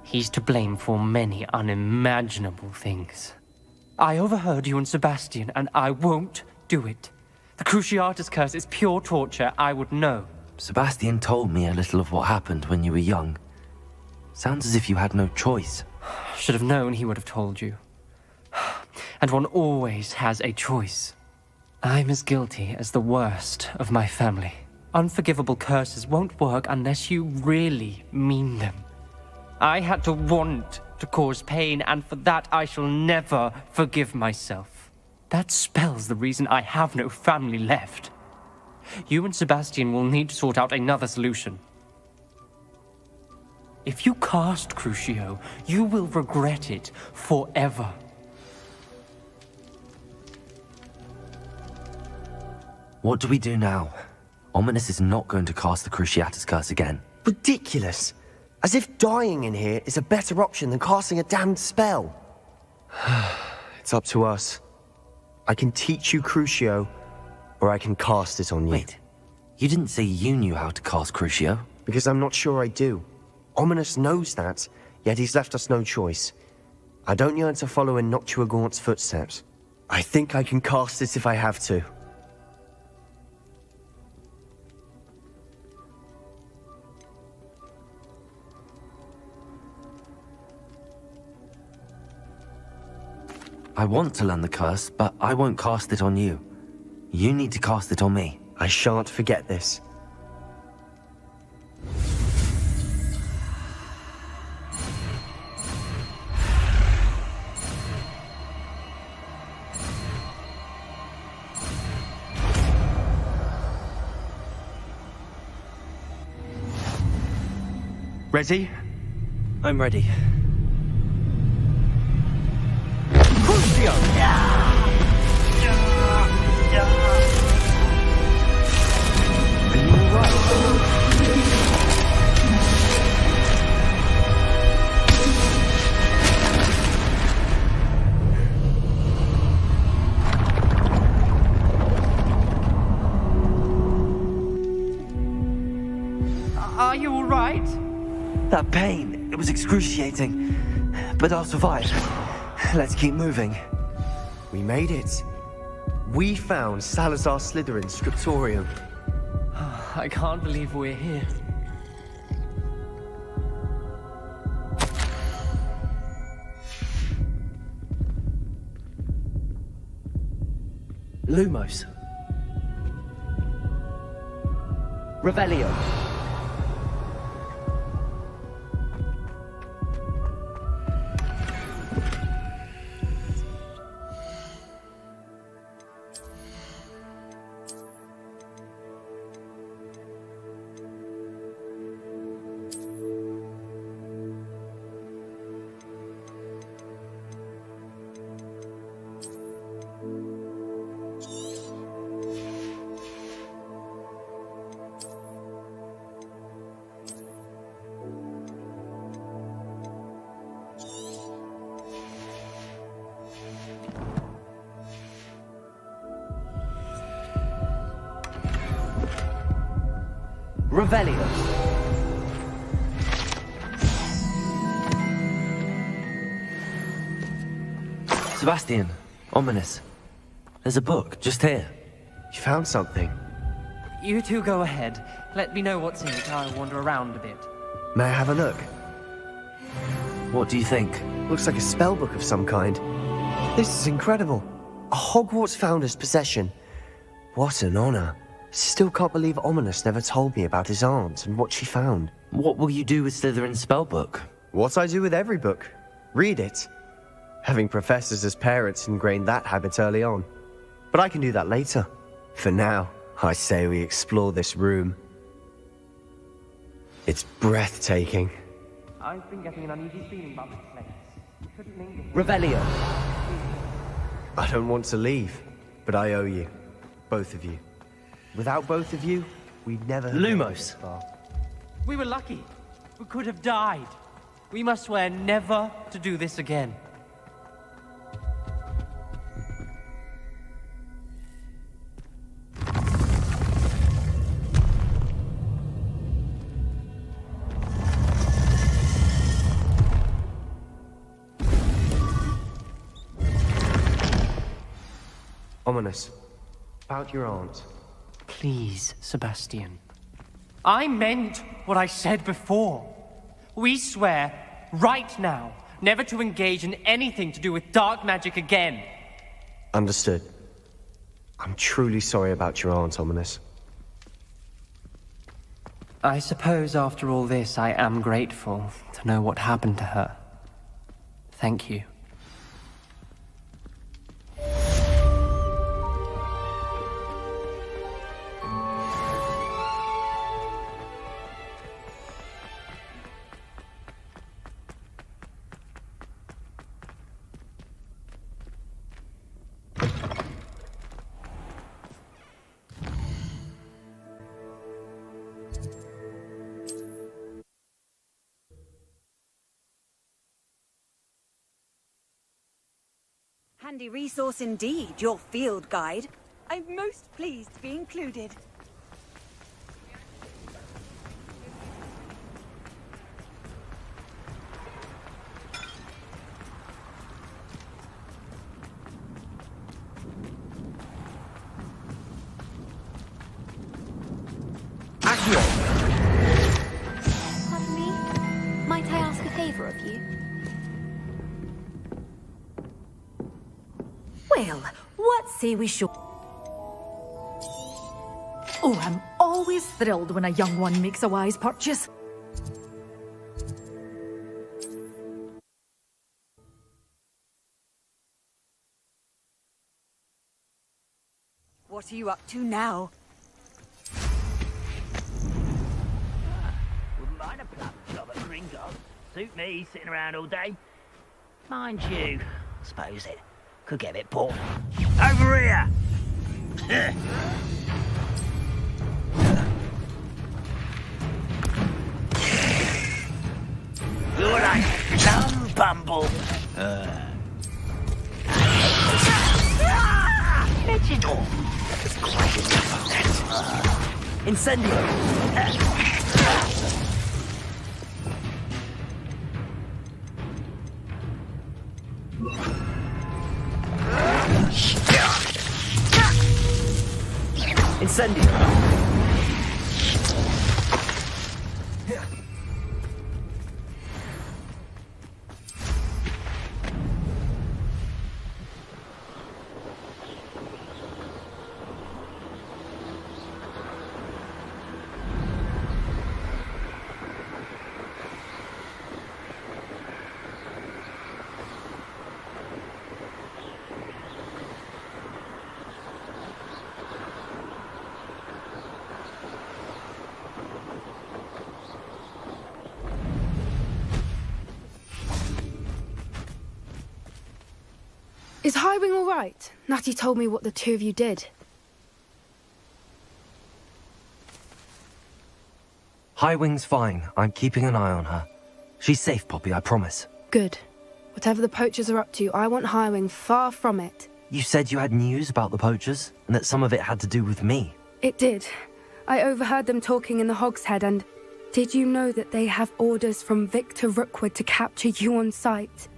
He's to blame for many unimaginable things. I overheard you and Sebastian, and I won't do it. The Cruciatus curse is pure torture, I would know. Sebastian told me a little of what happened when you were young. Sounds as if you had no choice. Should have known he would have told you. And one always has a choice. I'm as guilty as the worst of my family. Unforgivable curses won't work unless you really mean them. I had to want to cause pain, and for that I shall never forgive myself. That spells the reason I have no family left. You and Sebastian will need to sort out another solution. If you cast Crucio, you will regret it forever. What do we do now? Ominous is not going to cast the Cruciatus curse again. Ridiculous! As if dying in here is a better option than casting a damned spell. It's up to us. I can teach you Crucio, or I can cast it on you. Wait, you didn't say you knew how to cast Crucio? Because I'm not sure I do. Ominous knows that. yet he's left us no choice. I don't yearn to follow in Noctua Gaunt's footsteps. I think I can cast it if I have to. I want to learn the curse, but I won't cast it on you. You need to cast it on me. I shan't forget this. Ready? I'm ready. Are you all right? That pain, it was excruciating. But I'll survive. Let's keep moving. We made it. We found Salazar Slytherin's scriptorium. I can't believe we're here. Lumos. Revelio. Revelio. Sebastian, ominous. There's a book just here. You found something. You two go ahead. Let me know what's in it. I'll wander around a bit. May I have a look? What do you think? Looks like a spellbook of some kind. This is incredible. A Hogwarts founder's possession. What an honor. Still can't believe Ominous never told me about his aunt and what she found. What will you do with Slytherin's spellbook? What I do with every book. Read it. Having professors as parents ingrained that habit early on. But I can do that later. For now, I say we explore this room. It's breathtaking. I've been getting an uneasy feeling about this place. Couldn't linger. Revelio. I don't want to leave, but I owe you. Both of you. Without both of you, we'd never have made it this Lumos. far. We were lucky. We could have died. We must swear never to do this again. Ominous. About your aunt. Please, Sebastian. I meant what I said before. We swear, right now, never to engage in anything to do with dark magic again. Understood. I'm truly sorry about your aunt, Ominous. I suppose after all this, I am grateful to know what happened to her. Thank you. Handy resource indeed, your field guide. I'm most pleased to be included. favour of you? Well, what say we show... Oh, I'm always thrilled when a young one makes a wise purchase. What are you up to now? Wouldn't mind a plum job at Gringotts. Suit me, sitting around all day. Mind you, I suppose it could get a bit boring. Over here! You're like some bumble. Vegetal. Incendio! Incendio! Is Highwing all right? Natty told me what the two of you did. Highwing's fine. I'm keeping an eye on her. She's safe, Poppy, I promise. Good. Whatever the poachers are up to, I want Highwing far from it. You said you had news about the poachers, and that some of it had to do with me. It did. I overheard them talking in the Hogshead, and did you know that they have orders from Victor Rookwood to capture you on sight?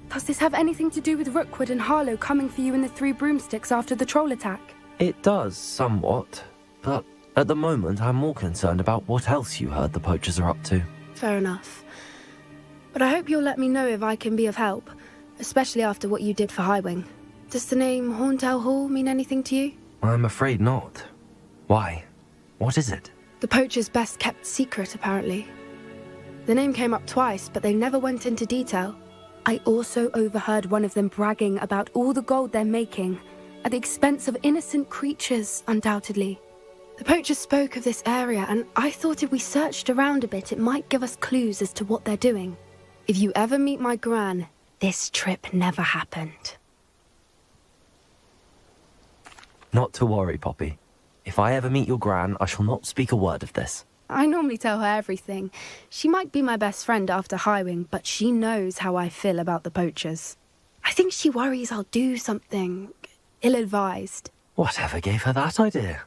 Does this have anything to do with Rookwood and Harlow coming for you in the Three Broomsticks after the troll attack? It does, somewhat. But at the moment, I'm more concerned about what else you heard the poachers are up to. Fair enough. But I hope you'll let me know if I can be of help, especially after what you did for Highwing. Does the name Horntail Hall mean anything to you? I'm afraid not. Why? What is it? The poachers' best kept secret, apparently. The name came up twice, but they never went into detail. I also overheard one of them bragging about all the gold they're making, at the expense of innocent creatures, undoubtedly. The poachers spoke of this area, and I thought if we searched around a bit, it might give us clues as to what they're doing. If you ever meet my gran, this trip never happened. Not to worry, Poppy. If I ever meet your gran, I shall not speak a word of this. I normally tell her everything. She might be my best friend after Highwing, but she knows how I feel about the poachers. I think she worries I'll do something ill-advised. Whatever gave her that idea?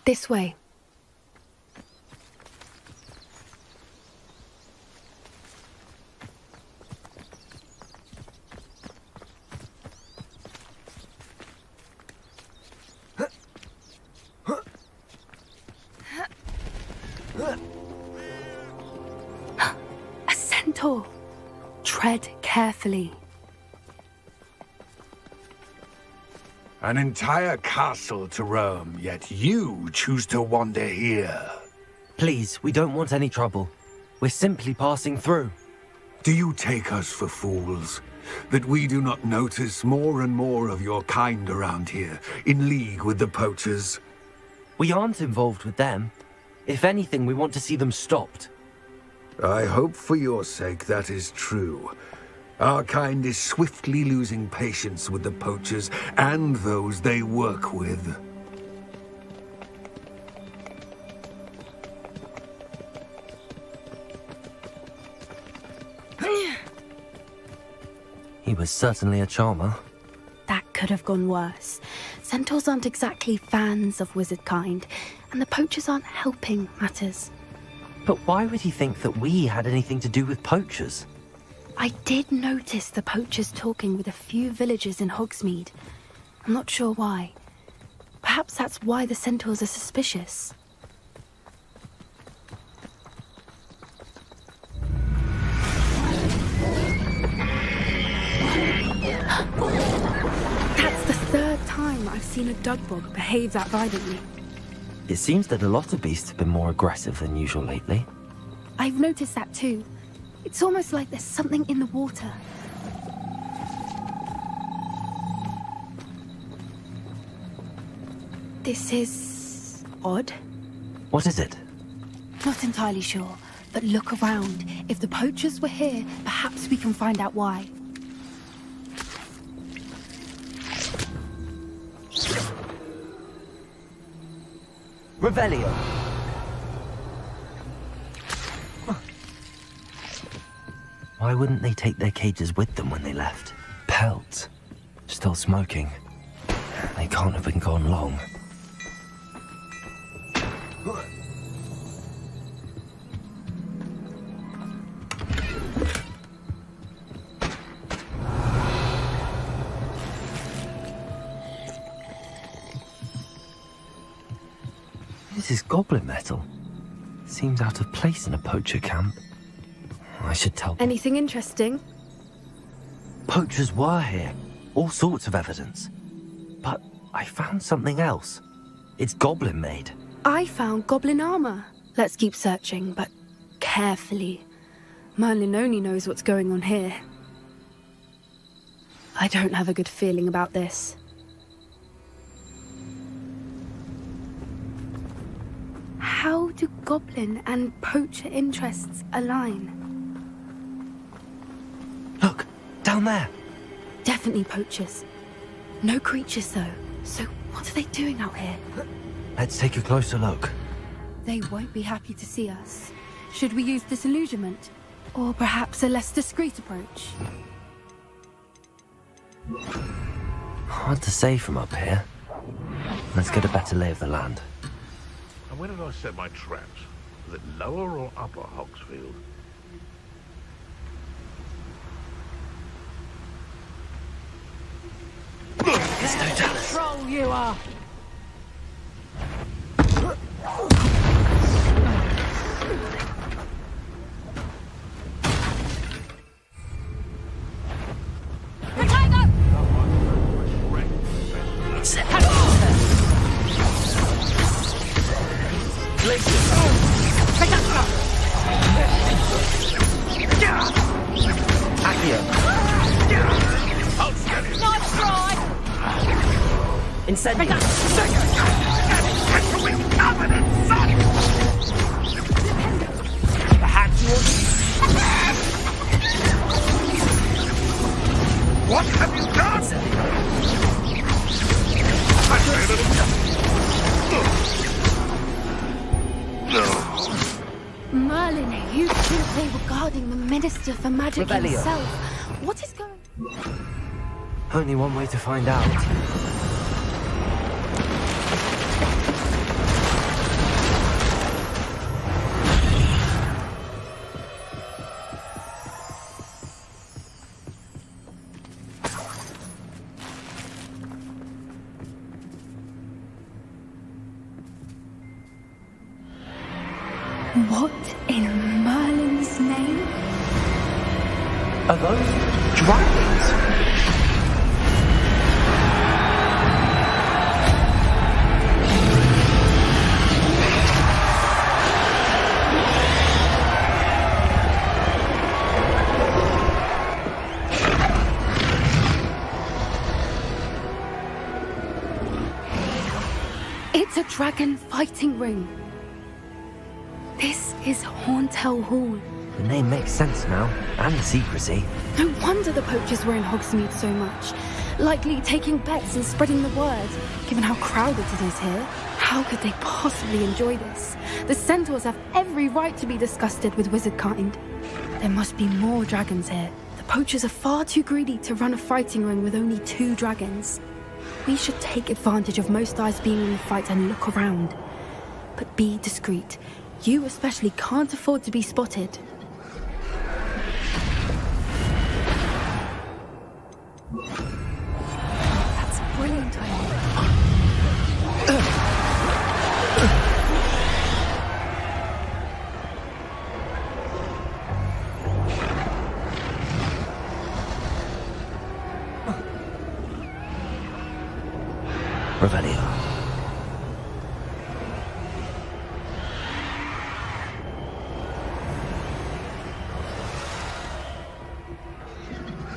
This way. A centaur. Tread carefully. An entire castle to roam, yet you choose to wander here. Please, we don't want any trouble. We're simply passing through. Do you take us for fools? That we do not notice more and more of your kind around here, in league with the poachers? We aren't involved with them. If anything, we want to see them stopped. I hope for your sake that is true. Our kind is swiftly losing patience with the poachers and those they work with. He was certainly a charmer. That could have gone worse. Centaurs aren't exactly fans of wizard kind, and the poachers aren't helping matters. But why would he think that we had anything to do with poachers? I did notice the poachers talking with a few villagers in Hogsmeade. I'm not sure why. Perhaps that's why the centaurs are suspicious. seen a dugbog behave that violently. It seems that a lot of beasts have been more aggressive than usual lately. I've noticed that too. It's almost like there's something in the water. This is odd. What is it? Not entirely sure, but look around. If the poachers were here, perhaps we can find out why. Revelio. Why wouldn't they take their cages with them when they left? Pelts. Still smoking. They can't have been gone long. This is goblin metal. Seems out of place in a poacher camp. I should tell them. Anything interesting? Poachers were here. All sorts of evidence. But I found something else. It's goblin made. I found goblin armor. Let's keep searching, but carefully. Merlin only knows what's going on here. I don't have a good feeling about this. How do goblin and poacher interests align? Look, down there. Definitely poachers. No creatures though. So what are they doing out here? Let's take a closer look. They won't be happy to see us. Should we use disillusionment? Or perhaps a less discreet approach? Hard to say from up here. Let's get a better lay of the land. And where did I set my traps? Was it lower or upper Hogsmeade? It's no Dallas. Troll you are! Nice try! Incendio. Perhaps you What have you done? Merlin, you think they were guarding the Minister for Magic Revelio. himself. What is going... Only one way to find out. What in Merlin's name? Are those dragons? It's a dragon fighting ring. This is Hauntel Hall. The name makes sense now, and the secrecy. No wonder the poachers were in Hogsmeade so much. Likely taking bets and spreading the word, given how crowded it is here. How could they possibly enjoy this? The centaurs have every right to be disgusted with wizard kind. There must be more dragons here. The poachers are far too greedy to run a fighting ring with only 2 dragons. We should take advantage of most eyes being in the fight and look around. But be discreet. You especially can't afford to be spotted. That's a brilliant idea. Revelio.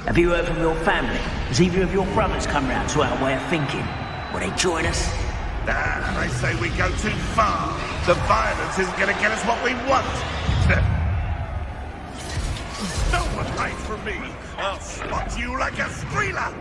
Have you heard from your family? Has either of your brothers come round to our way of thinking? Will they join us? Nah, I say we go too far. The violence isn't going to get us what we want. No one hides from me. I'll spot you like a streeler.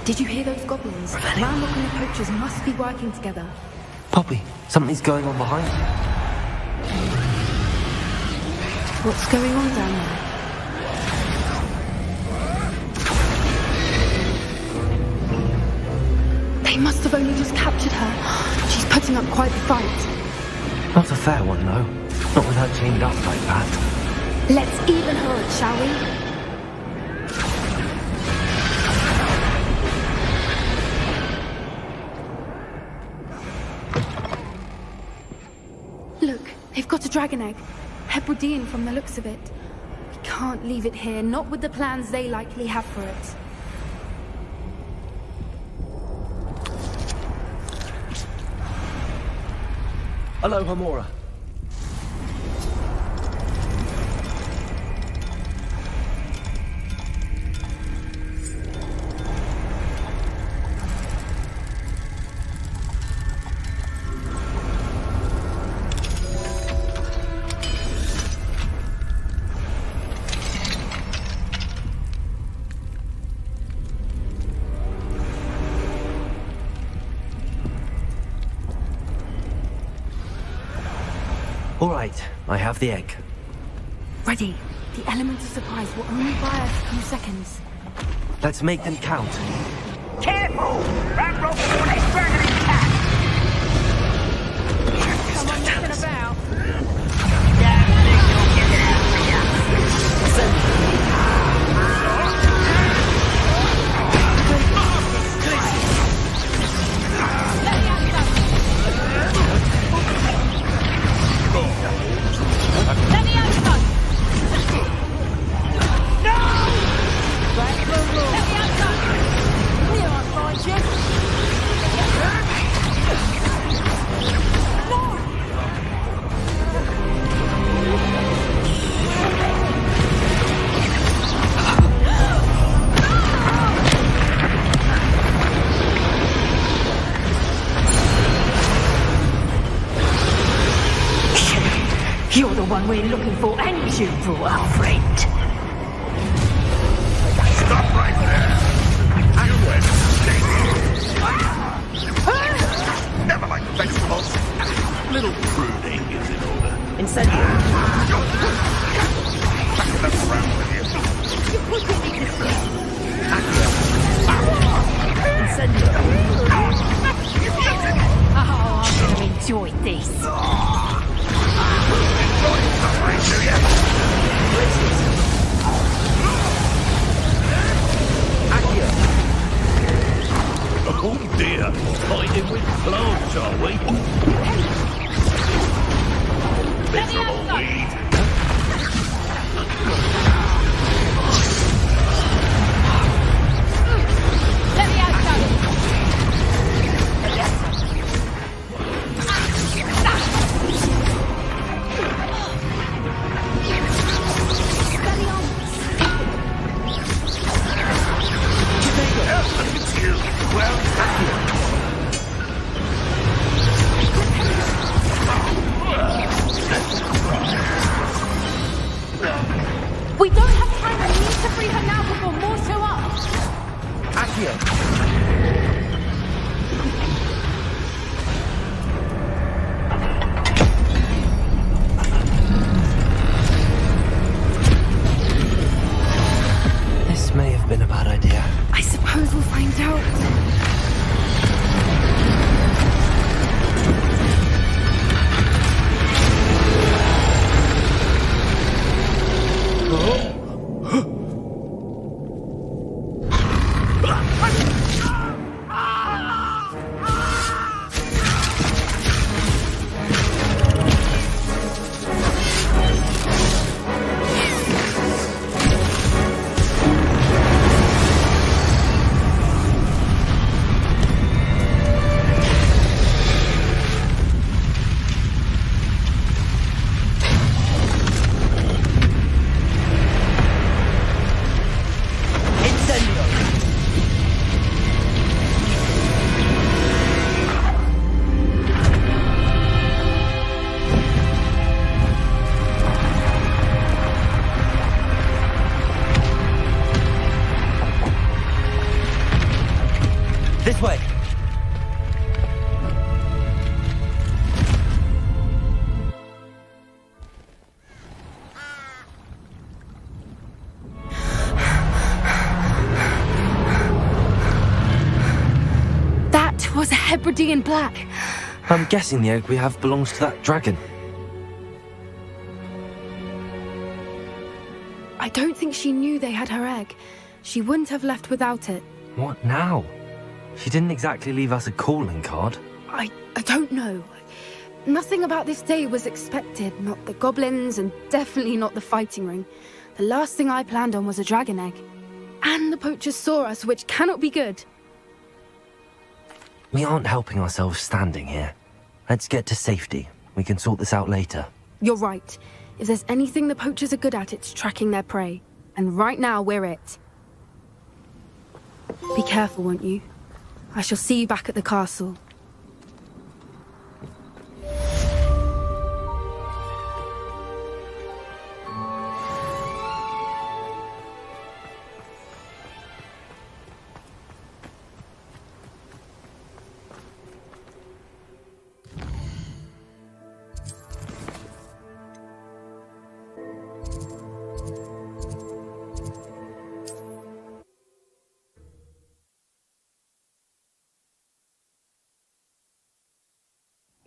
Did you hear those goblins? Ranrock and the poachers must be working together. Poppy, something's going on behind you. What's going on down there? They must have only just captured her. She's putting up quite the fight. Not a fair one, though. Not with her chained up like that. Let's even her up, shall we? Look, they've got a dragon egg. Hebridean from the looks of it. We can't leave it here, not with the plans they likely have for it. Hello, Hamora. All right, I have the egg. Ready. The element of surprise will only buy us a few seconds. Let's make them count. Careful! Ranrock will let burning cat! Come on, messing about. You're the one we're looking for, and you brought our friend. Stop right there! You went never like vegetables. Little pruning is in order. Incendio. Back them around with you. Incendio. Oh, I'm gonna enjoy this. Oh dear, fighting with plants, are we? Miserable weed. Let me out, Hebridean black. I'm guessing the egg we have belongs to that dragon. I don't think she knew they had her egg. She wouldn't have left without it. What now? She didn't exactly leave us a calling card. I don't know. Nothing about this day was expected. Not the goblins, and definitely not the fighting ring. The last thing I planned on was a dragon egg. And the poachers saw us, which cannot be good. We aren't helping ourselves standing here. Let's get to safety. We can sort this out later. You're right. If there's anything the poachers are good at, it's tracking their prey. And right now, we're it. Be careful, won't you? I shall see you back at the castle.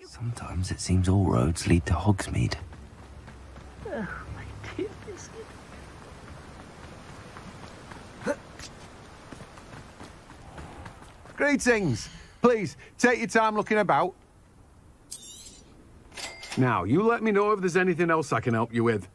Sometimes it seems all roads lead to Hogsmeade. Oh, my dear biscuit. Greetings! Please, take your time looking about. Now, you let me know if there's anything else I can help you with.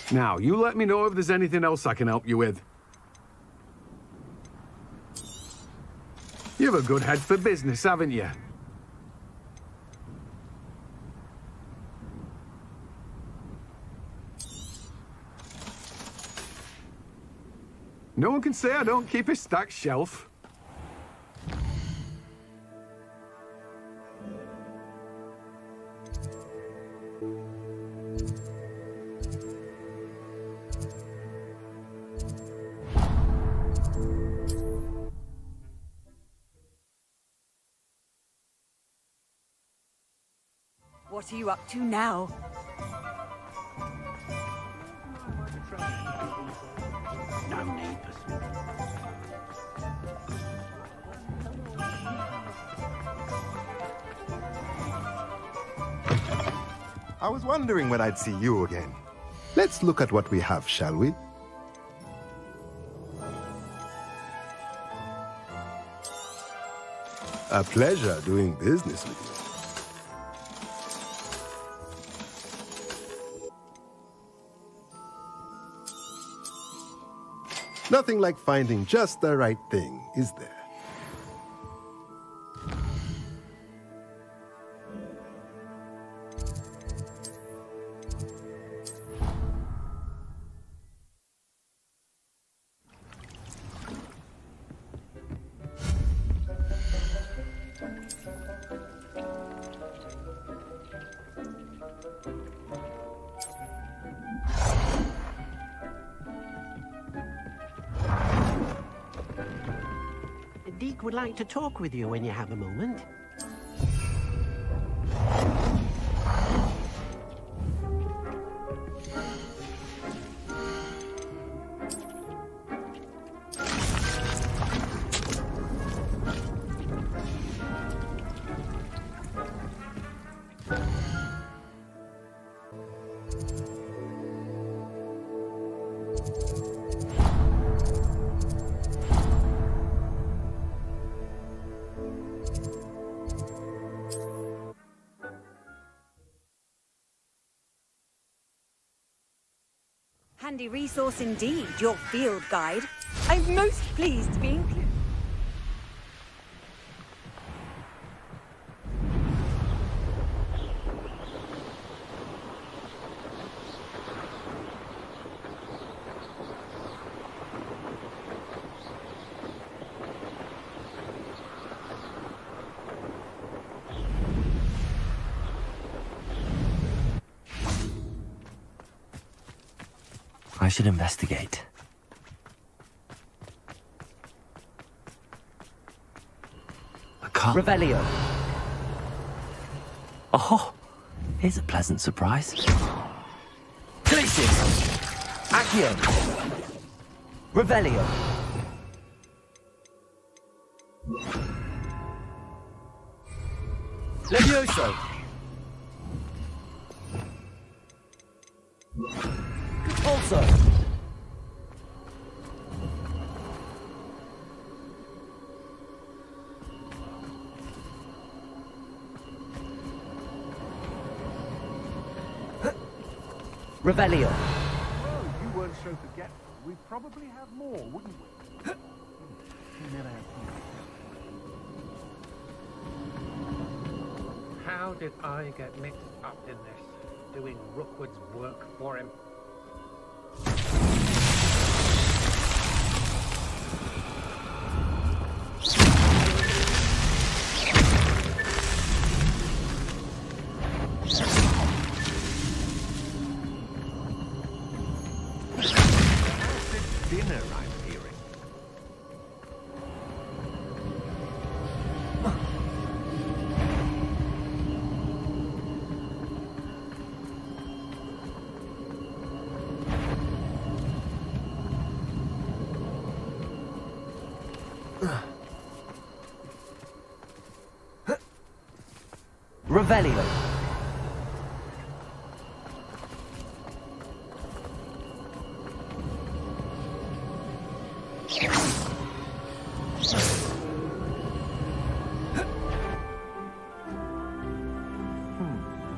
Now, you let me know if there's anything else I can help you with. You have a good head for business, haven't you? No one can say I don't keep a stacked shelf. What are you up to now? No need for speaking. I was wondering when I'd see you again. Let's look at what we have, shall we? A pleasure doing business with you. Nothing like finding just the right thing, is there? Deke would like to talk with you when you have a moment. Handy resource indeed, your field guide. I'm most pleased to be included. I should investigate. A car. Revelio. Oh, here's a pleasant surprise. Glacius. Accio. Revelio. Levioso. Also. Revelio. Well, you weren't so forgetful. We'd probably have more, wouldn't we? You never had How did I get mixed up in this, doing Rookwood's work for him? dinner, I'm hearing. Revelio.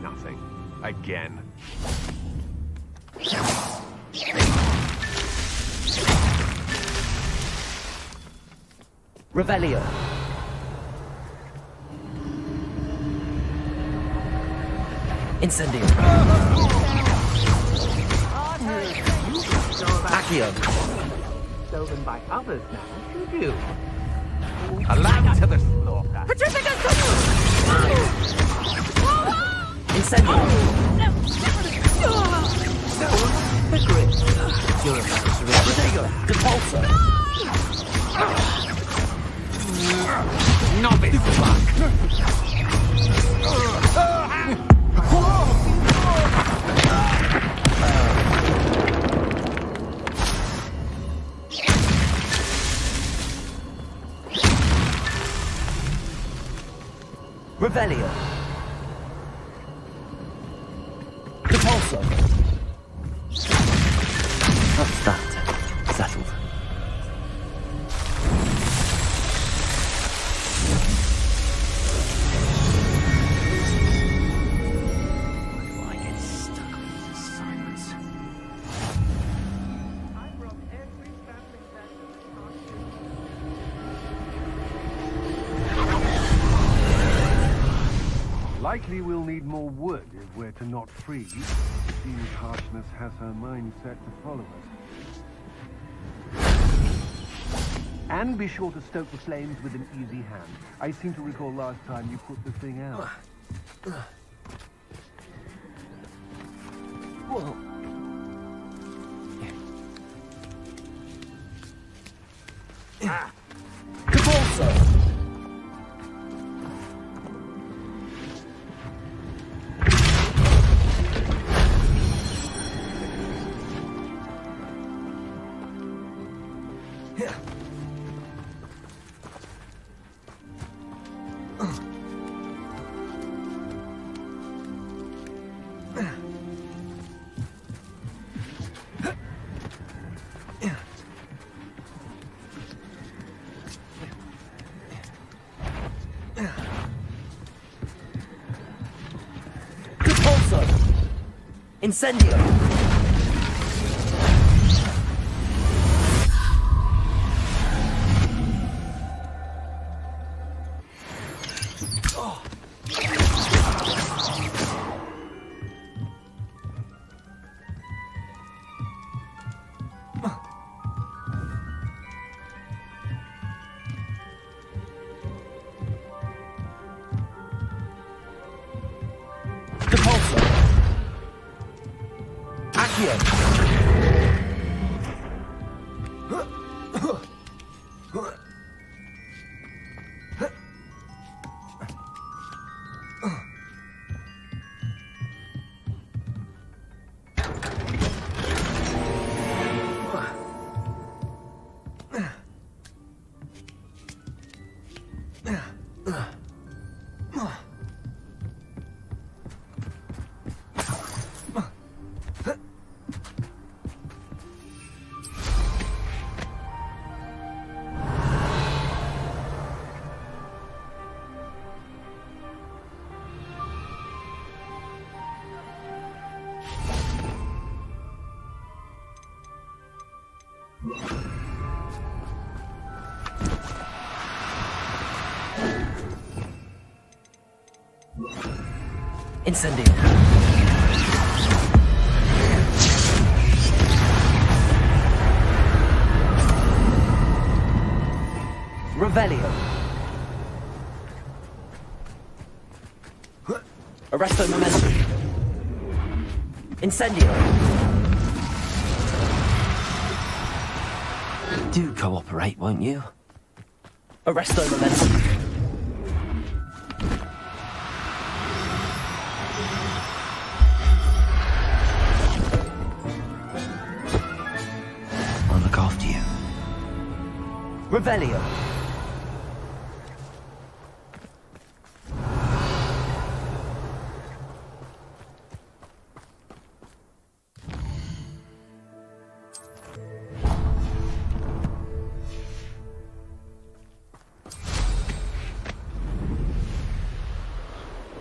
Nothing. Again. Revelio. Incendio. Accio. Stolen by others now, should you? A lamb to the slaughter. Incendio. Hickory. Protego. Depulso. Novice luck. Revelio. Depulso. That's that. Settled. Why do I get stuck on these assignments? Likely we'll need more wood if we're to not freeze. It seems harshness has her mind set to follow us. And be sure to stoke the flames with an easy hand. I seem to recall last time you put the thing out. Whoa. Depulso. Depulso. Incendio. Depulso. Accio. Incendio. Revelio. Arresto momentum. Incendio. Do cooperate, won't you? Arresto momentum. I'll look after you. Revelio.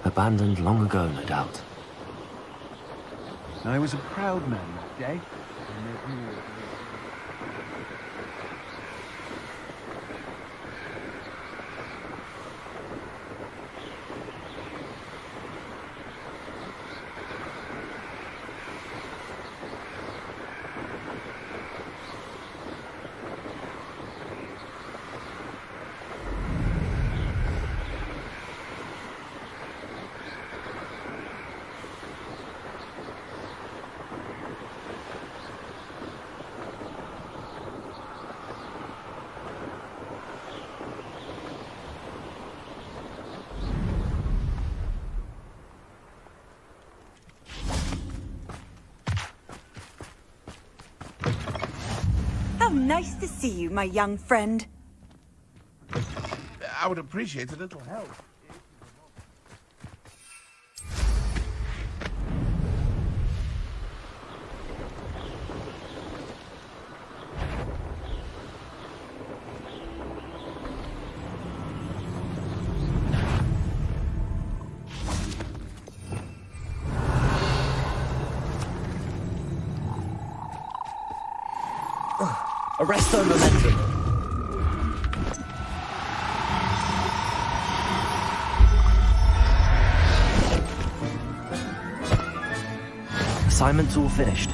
Abandoned long ago, no doubt. I was a proud man that day. How nice to see you, my young friend. I would appreciate a little help. Arresto momentum. Assignment's all finished.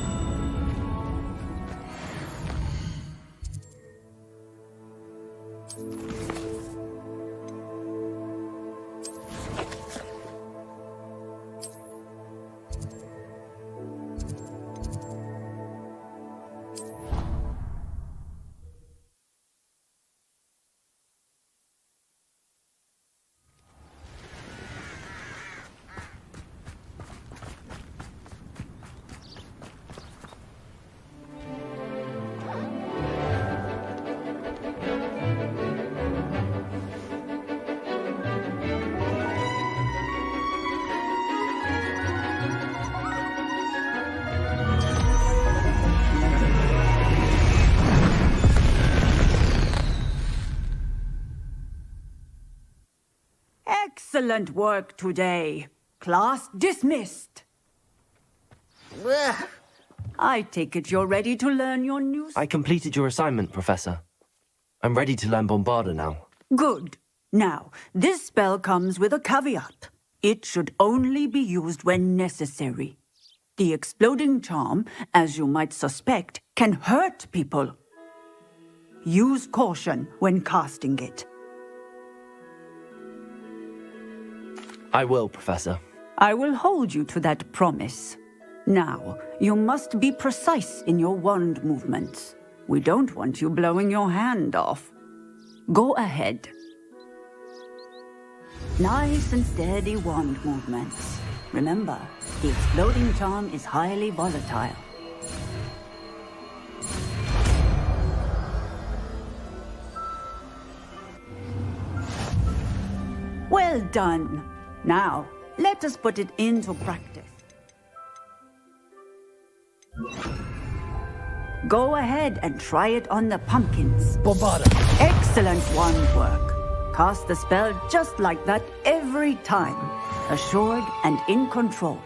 Excellent work today. Class dismissed. I take it you're ready to learn your new... I completed your assignment, Professor. I'm ready to learn Bombarda now. Good. Now, this spell comes with a caveat. It should only be used when necessary. The exploding charm, as you might suspect, can hurt people. Use caution when casting it. I will, Professor. I will hold you to that promise. Now, you must be precise in your wand movements. We don't want you blowing your hand off. Go ahead. Nice and steady wand movements. Remember, the exploding charm is highly volatile. Well done. Now, let us put it into practice. Go ahead and try it on the pumpkins. Bombada. Excellent wand work. Cast the spell just like that every time. Assured and in control.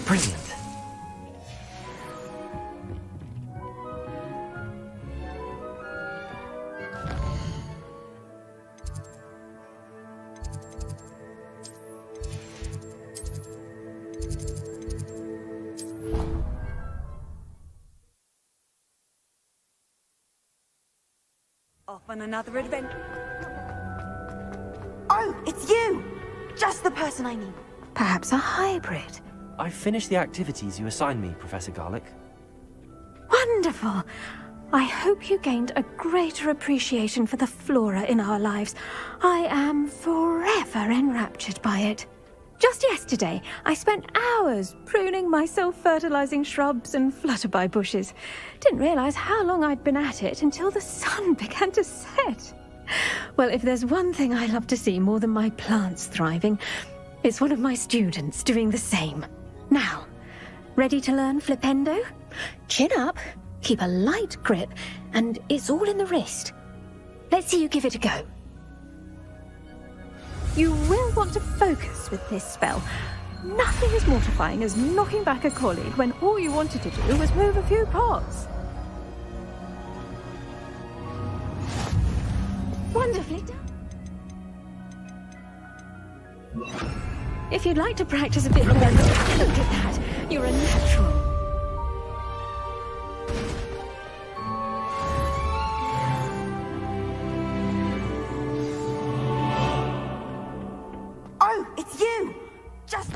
Brilliant. Off on another adventure. Oh, it's you! Just the person I need. Perhaps a hybrid. I finished the activities you assigned me, Professor Garlick. Wonderful. I hope you gained a greater appreciation for the flora in our lives. I am forever enraptured by it. Just yesterday, I spent hours pruning my self-fertilizing shrubs and flutterby bushes. Didn't realize how long I'd been at it until the sun began to set. Well, if there's one thing I love to see more than my plants thriving, it's one of my students doing the same. Now, ready to learn Flipendo? Chin up, keep a light grip, and it's all in the wrist. Let's see you give it a go. You will want to focus with this spell. Nothing as mortifying as knocking back a colleague when all you wanted to do was move a few pots. Wonderfully done. If you'd like to practice a bit more, look at that. You're a natural. Oh, it's you! Just...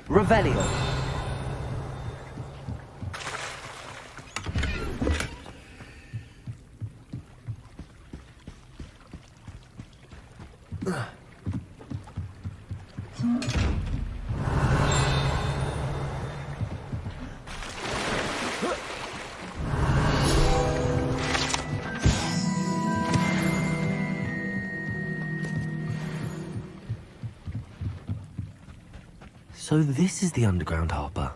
Revelio. So this is the underground harbour.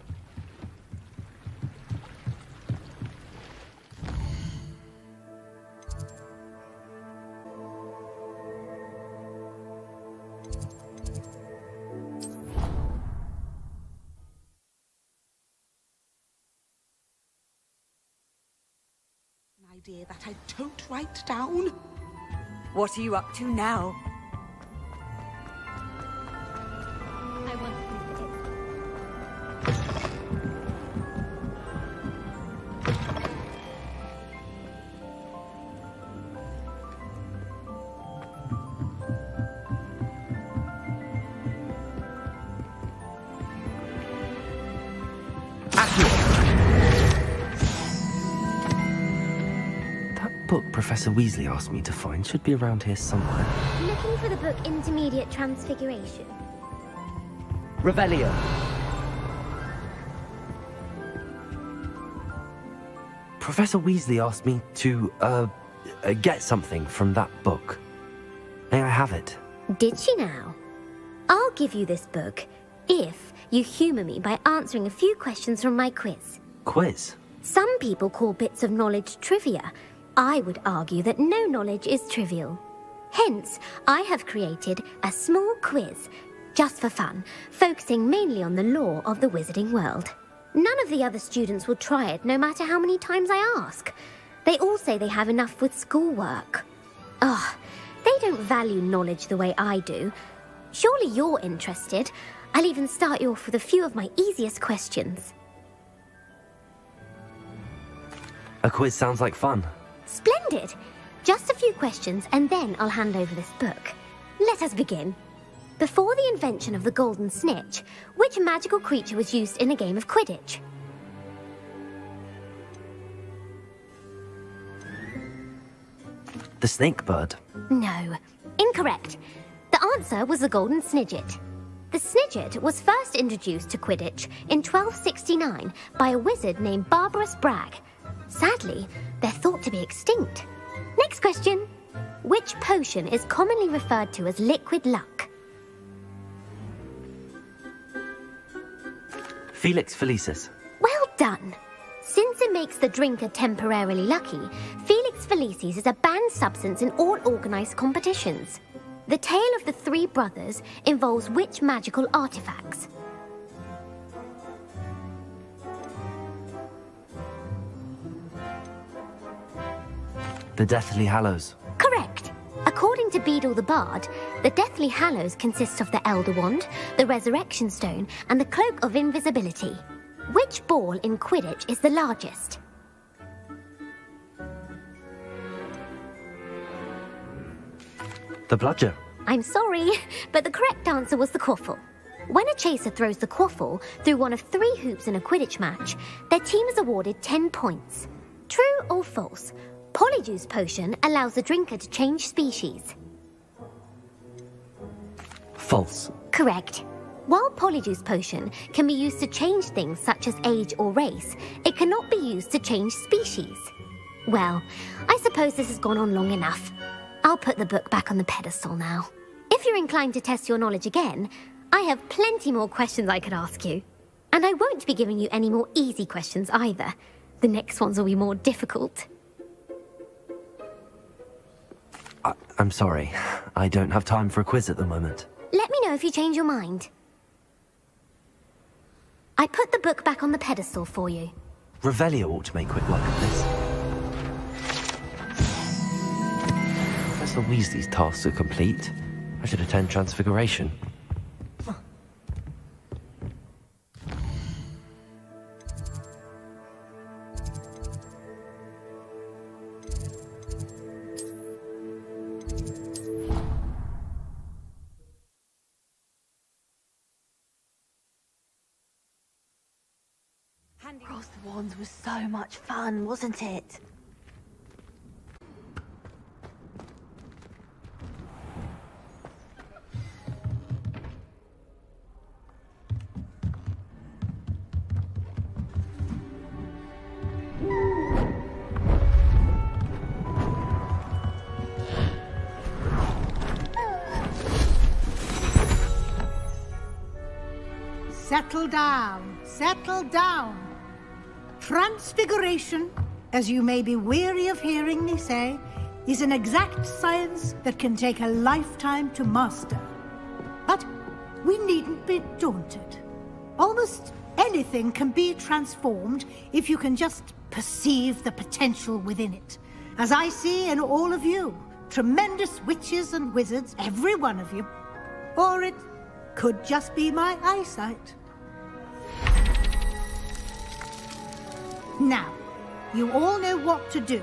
An idea that I don't write down. What are you up to now? Professor Weasley asked me to find should be around here somewhere. Looking for the book Intermediate Transfiguration. Revelio. Professor Weasley asked me to, get something from that book. May I have it? Did she now? I'll give you this book if you humour me by answering a few questions from my quiz. Quiz? Some people call bits of knowledge trivia. I would argue that no knowledge is trivial. Hence, I have created a small quiz, just for fun, focusing mainly on the lore of the wizarding world. None of the other students will try it, no matter how many times I ask. They all say they have enough with schoolwork. Ugh, they don't value knowledge the way I do. Surely you're interested. I'll even start you off with a few of my easiest questions. A quiz sounds like fun. Splendid! Just a few questions and then I'll hand over this book. Let us begin. Before the invention of the golden snitch, which magical creature was used in a game of Quidditch? The snake bird. No, incorrect. The answer was the golden snidget. The snidget was first introduced to Quidditch in 1269 by a wizard named Barbarous Bragg. Sadly, they're thought to be extinct. Next question. Which potion is commonly referred to as liquid luck? Felix Felicis. Well done. Since it makes the drinker temporarily lucky, Felix Felicis is a banned substance in all organised competitions. The tale of the three brothers involves which magical artifacts? The Deathly Hallows. Correct. According to Beadle the Bard, the Deathly Hallows consists of the Elder Wand, the Resurrection Stone, and the Cloak of Invisibility. Which ball in Quidditch is the largest? The Bludger. I'm sorry, but the correct answer was the quaffle. When a chaser throws the quaffle through one of 3 hoops in a Quidditch match, their team is awarded 10 points. True or false? Polyjuice potion allows the drinker to change species. False. Correct. While Polyjuice potion can be used to change things such as age or race, it cannot be used to change species. Well, I suppose this has gone on long enough. I'll put the book back on the pedestal now. If you're inclined to test your knowledge again, I have plenty more questions I could ask you. And I won't be giving you any more easy questions either. The next ones will be more difficult. I'm sorry. I don't have time for a quiz at the moment. Let me know if you change your mind. I put the book back on the pedestal for you. Revelio ought to make quick work of this. Professor Weasley's tasks are complete. I should attend Transfiguration. Across the Wands was so much fun, wasn't it? Settle down, settle down. Transfiguration, as you may be weary of hearing me say, is an exact science that can take a lifetime to master. But we needn't be daunted. Almost anything can be transformed if you can just perceive the potential within it. As I see in all of you, tremendous witches and wizards, every one of you. Or it could just be my eyesight. Now, you all know what to do.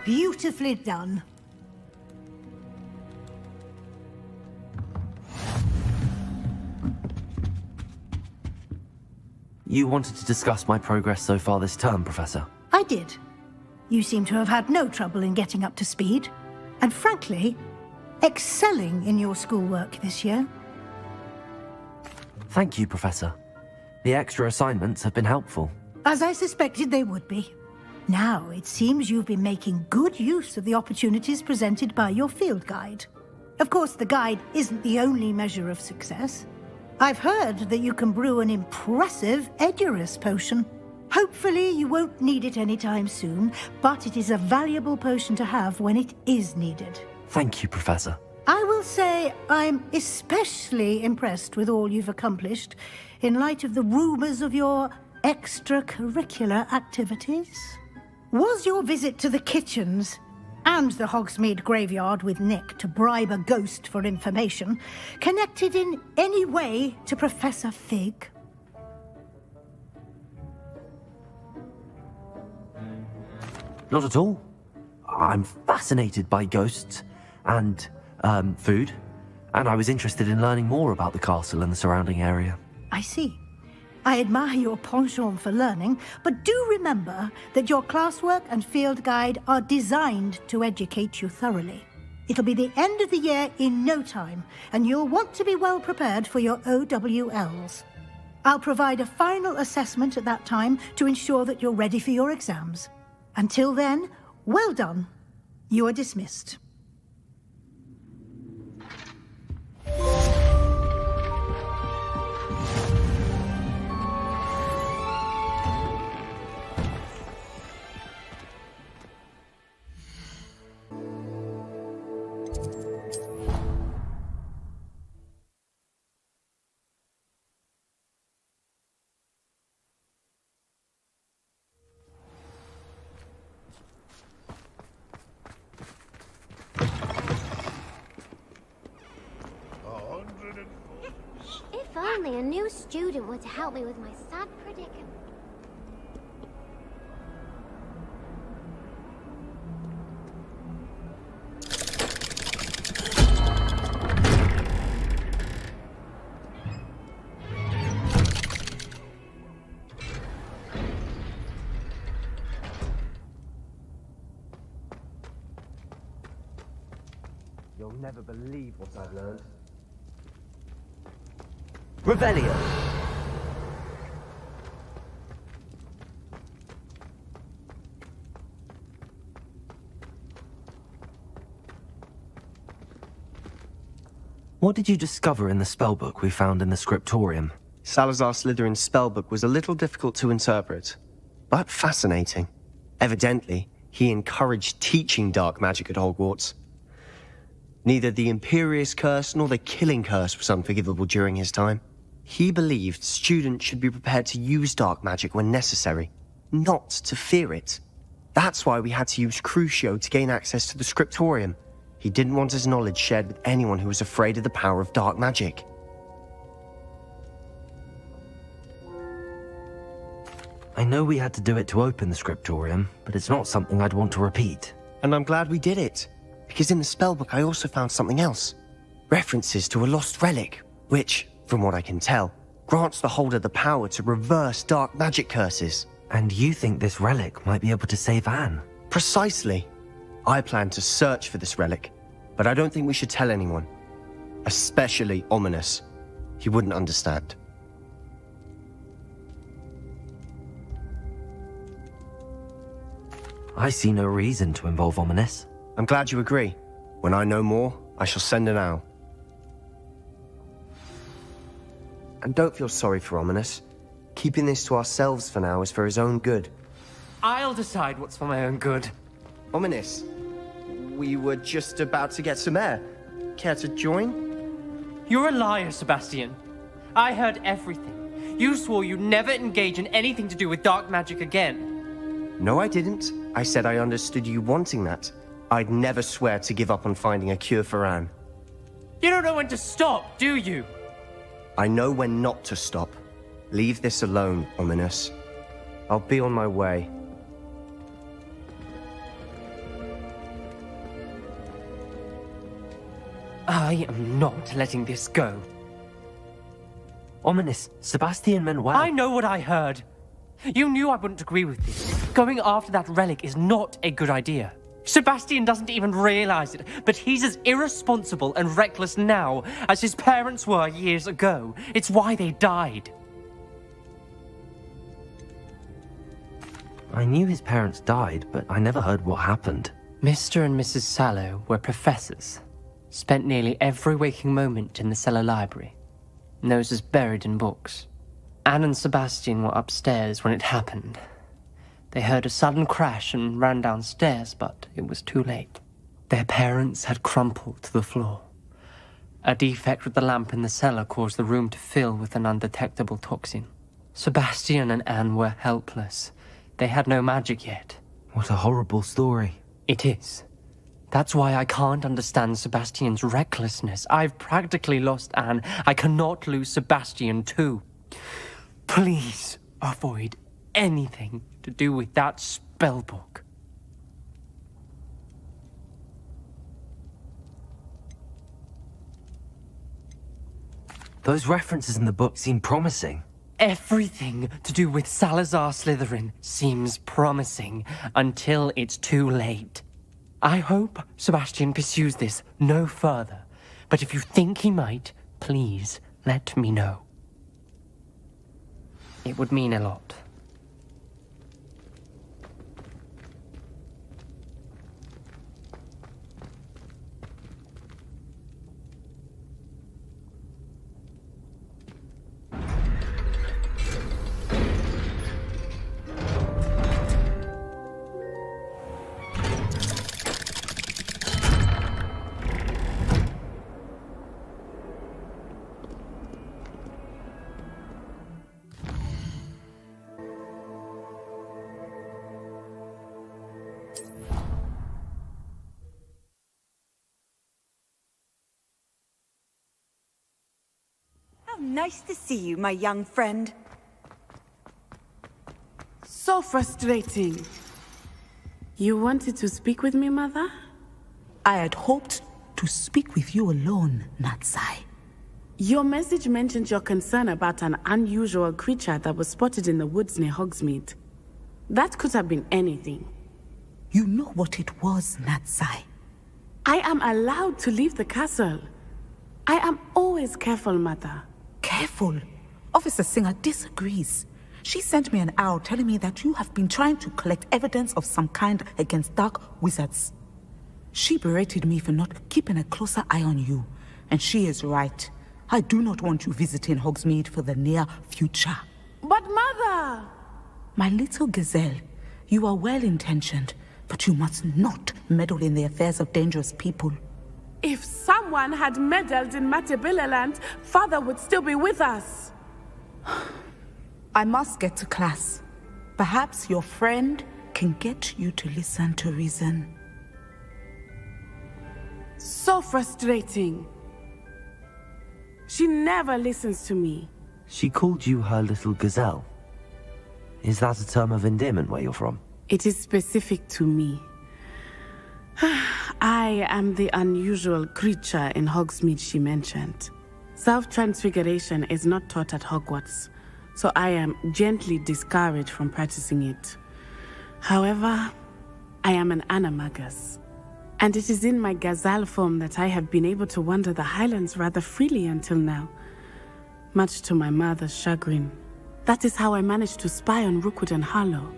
Beautifully done. You wanted to discuss my progress so far this term, Professor? I did. You seem to have had no trouble in getting up to speed. And frankly, excelling in your schoolwork this year. Thank you, Professor. The extra assignments have been helpful. As I suspected they would be. Now, it seems you've been making good use of the opportunities presented by your field guide. Of course, the guide isn't the only measure of success. I've heard that you can brew an impressive Edurus potion. Hopefully, you won't need it anytime soon, but it is a valuable potion to have when it is needed. Thank you, Professor. I will say I'm especially impressed with all you've accomplished in light of the rumors of your extracurricular activities. Was your visit to the kitchens and the Hogsmeade graveyard with Nick to bribe a ghost for information connected in any way to Professor Fig? Not at all. I'm fascinated by ghosts and food, and I was interested in learning more about the castle and the surrounding area. I see. I admire your penchant for learning, but do remember that your classwork and field guide are designed to educate you thoroughly. It'll be the end of the year in no time, and you'll want to be well prepared for your OWLs. I'll provide a final assessment at that time to ensure that you're ready for your exams. Until then, well done. You are dismissed. If only a new student were to help me with my sad predicament. You'll never believe what I've learned. Revelio! What did you discover in the spellbook we found in the scriptorium? Salazar Slytherin's spellbook was a little difficult to interpret, but fascinating. Evidently, he encouraged teaching dark magic at Hogwarts. Neither the Imperious Curse nor the Killing Curse was unforgivable during his time. He believed students should be prepared to use dark magic when necessary, not to fear it. That's why we had to use Crucio to gain access to the scriptorium. He didn't want his knowledge shared with anyone who was afraid of the power of dark magic. I know we had to do it to open the scriptorium, but it's not something I'd want to repeat. And I'm glad we did it, because in the spellbook I also found something else. References to a lost relic, which, from what I can tell, grants the holder the power to reverse dark magic curses. And you think this relic might be able to save Anne? Precisely. I plan to search for this relic, but I don't think we should tell anyone. Especially Ominous. He wouldn't understand. I see no reason to involve Ominous. I'm glad you agree. When I know more, I shall send an owl. And don't feel sorry for Ominous. Keeping this to ourselves for now is for his own good. I'll decide what's for my own good. Ominous, we were just about to get some air. Care to join? You're a liar, Sebastian. I heard everything. You swore you'd never engage in anything to do with dark magic again. No, I didn't. I said I understood you wanting that. I'd never swear to give up on finding a cure for Anne. You don't know when to stop, do you? I know when not to stop. Leave this alone, Ominous. I'll be on my way. I am not letting this go. Ominous. Sebastian meant well. I know what I heard. You knew I wouldn't agree with this. Going after that relic is not a good idea. Sebastian doesn't even realize it, but he's as irresponsible and reckless now as his parents were years ago. It's why they died. I knew his parents died, but I never heard what happened. Mr. and Mrs. Sallow were professors. Spent nearly every waking moment in the cellar library. Noses buried in books. Anne and Sebastian were upstairs when it happened. They heard a sudden crash and ran downstairs, but it was too late. Their parents had crumpled to the floor. A defect with the lamp in the cellar caused the room to fill with an undetectable toxin. Sebastian and Anne were helpless. They had no magic yet. What a horrible story. It is. That's why I can't understand Sebastian's recklessness. I've practically lost Anne. I cannot lose Sebastian too. Please avoid anything to do with that spellbook. Those references in the book seem promising. Everything to do with Salazar Slytherin seems promising until it's too late. I hope Sebastian pursues this no further, but if you think he might, please let me know. It would mean a lot. Nice to see you, my young friend. So frustrating. You wanted to speak with me, Mother? I had hoped to speak with you alone, Natsai. Your message mentioned your concern about an unusual creature that was spotted in the woods near Hogsmeade. That could have been anything. You know what it was, Natsai. I am allowed to leave the castle. I am always careful, Mother. Careful. Officer Singer disagrees. She sent me an owl telling me that you have been trying to collect evidence of some kind against dark wizards. She berated me for not keeping a closer eye on you, and she is right. I do not want you visiting Hogsmeade for the near future. But Mother! My little gazelle, you are well-intentioned, but you must not meddle in the affairs of dangerous people. If someone had meddled in Matabeleland, Father would still be with us. I must get to class. Perhaps your friend can get you to listen to reason. So frustrating. She never listens to me. She called you her little gazelle. Is that a term of endearment where you're from? It is specific to me. I am the unusual creature in Hogsmeade she mentioned. Self-transfiguration is not taught at Hogwarts, so I am gently discouraged from practicing it. However, I am an animagus, and it is in my gazelle form that I have been able to wander the Highlands rather freely until now, much to my mother's chagrin. That is how I managed to spy on Rookwood and Harlow.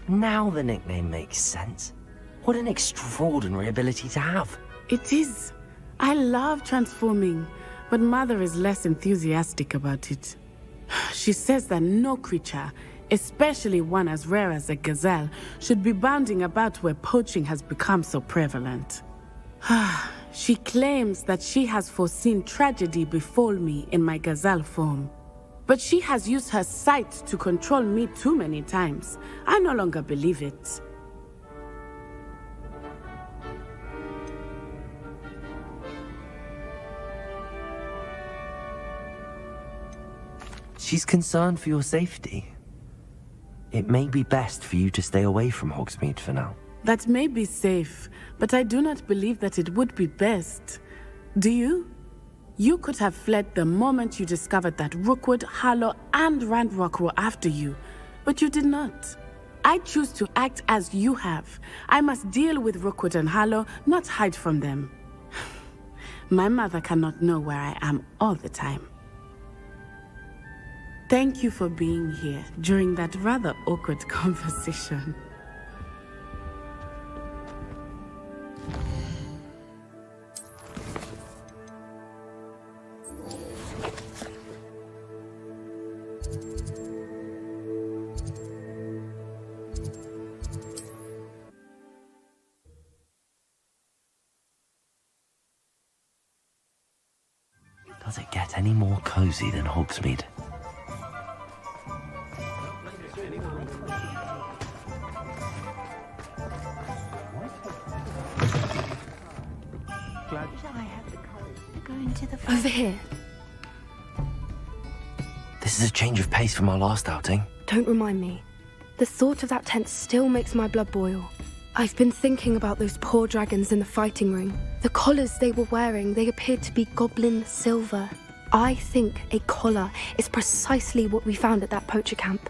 Now the nickname makes sense. What an extraordinary ability to have. It is. I love transforming, but Mother is less enthusiastic about it. She says that no creature, especially one as rare as a gazelle, should be bounding about where poaching has become so prevalent. She claims that she has foreseen tragedy befall me in my gazelle form. But she has used her sight to control me too many times. I no longer believe it. She's concerned for your safety. It may be best for you to stay away from Hogsmeade for now. That may be safe, but I do not believe that it would be best. Do you? You could have fled the moment you discovered that Rookwood, Harlow, and Ranrock were after you, but you did not. I choose to act as you have. I must deal with Rookwood and Harlow, not hide from them. My mother cannot know where I am all the time. Thank you for being here during that rather awkward conversation. Does it get any more cozy than Hogsmeade? Over here. This is a change of pace from our last outing. Don't remind me. The thought of that tent still makes my blood boil. I've been thinking about those poor dragons in the fighting ring. The collars they were wearing, they appeared to be goblin silver. I think a collar is precisely what we found at that poacher camp.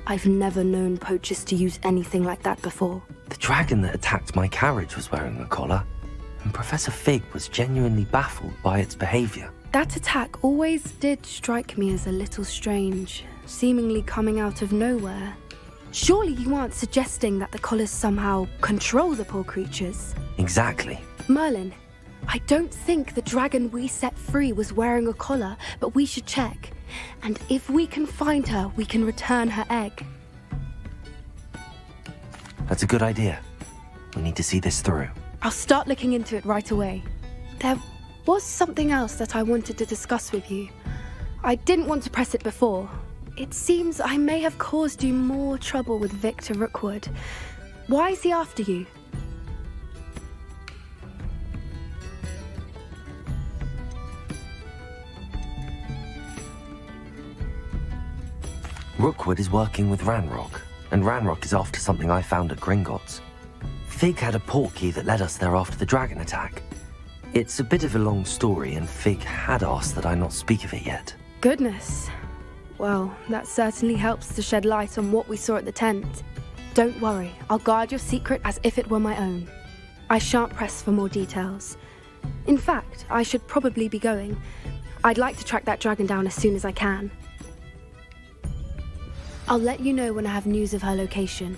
I've never known poachers to use anything like that before. The dragon that attacked my carriage was wearing a collar, and Professor Fig was genuinely baffled by its behavior. That attack always did strike me as a little strange, seemingly coming out of nowhere. Surely you aren't suggesting that the collars somehow control the poor creatures? Exactly. Merlin, I don't think the dragon we set free was wearing a collar, but we should check. And if we can find her, we can return her egg. That's a good idea. We need to see this through. I'll start looking into it right away. There was something else that I wanted to discuss with you. I didn't want to press it before. It seems I may have caused you more trouble with Victor Rookwood. Why is he after you? Rookwood is working with Ranrock, and Ranrock is after something I found at Gringotts. Fig had a portkey that led us there after the dragon attack. It's a bit of a long story, and Fig had asked that I not speak of it yet. Goodness. Well, that certainly helps to shed light on what we saw at the tent. Don't worry, I'll guard your secret as if it were my own. I shan't press for more details. In fact, I should probably be going. I'd like to track that dragon down as soon as I can. I'll let you know when I have news of her location.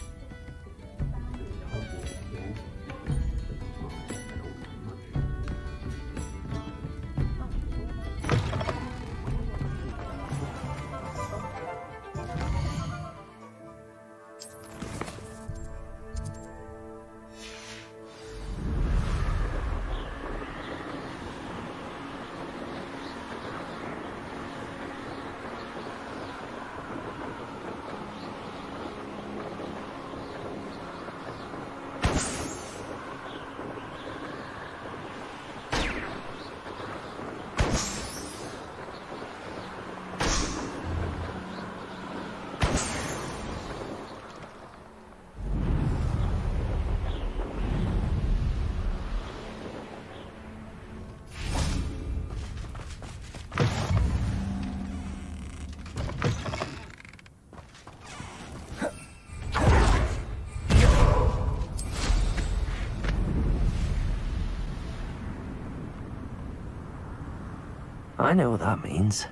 I know what that means.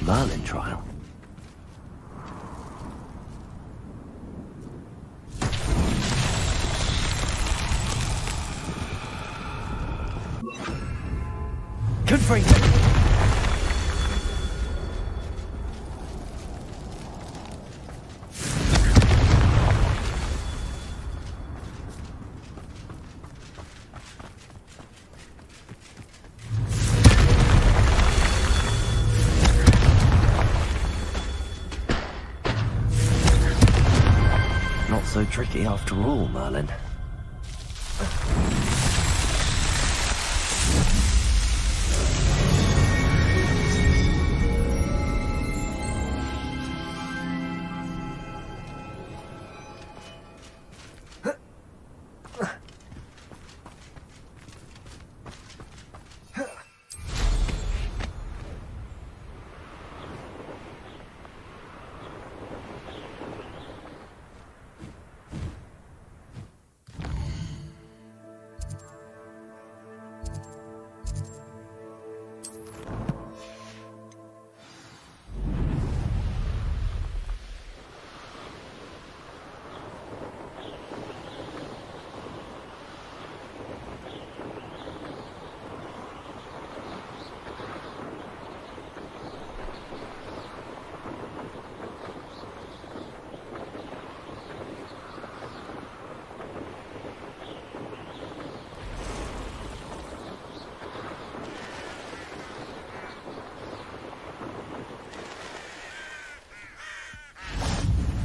Merlin trial. Good for you. Not so tricky after all, Merlin.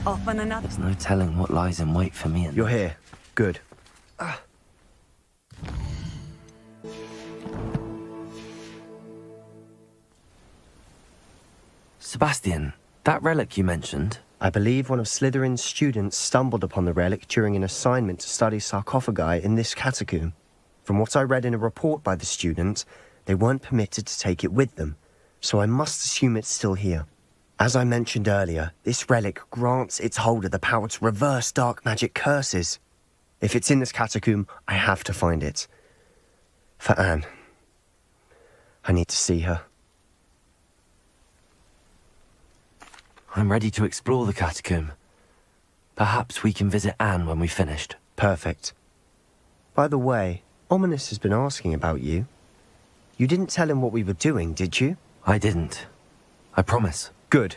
off on another. There's no telling what lies in wait for me and... You're here. Good. Sebastian, that relic you mentioned... I believe one of Slytherin's students stumbled upon the relic during an assignment to study sarcophagi in this catacomb. From what I read in a report by the student, they weren't permitted to take it with them, so I must assume it's still here. As I mentioned earlier, this relic grants its holder the power to reverse dark magic curses. If it's in this catacomb, I have to find it. For Anne. I need to see her. I'm ready to explore the catacomb. Perhaps we can visit Anne when we've finished. Perfect. By the way, Ominous has been asking about you. You didn't tell him what we were doing, did you? I didn't. I promise. Good.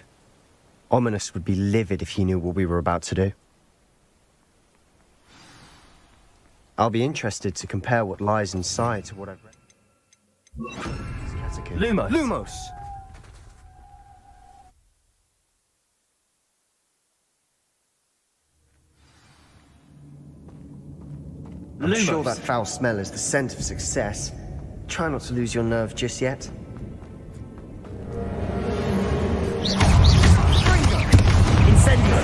Ominous would be livid if he knew what we were about to do. I'll be interested to compare what lies inside to what I've read. Lumos! Lumos! I'm sure that foul smell is the scent of success. Try not to lose your nerve just yet. Incendio!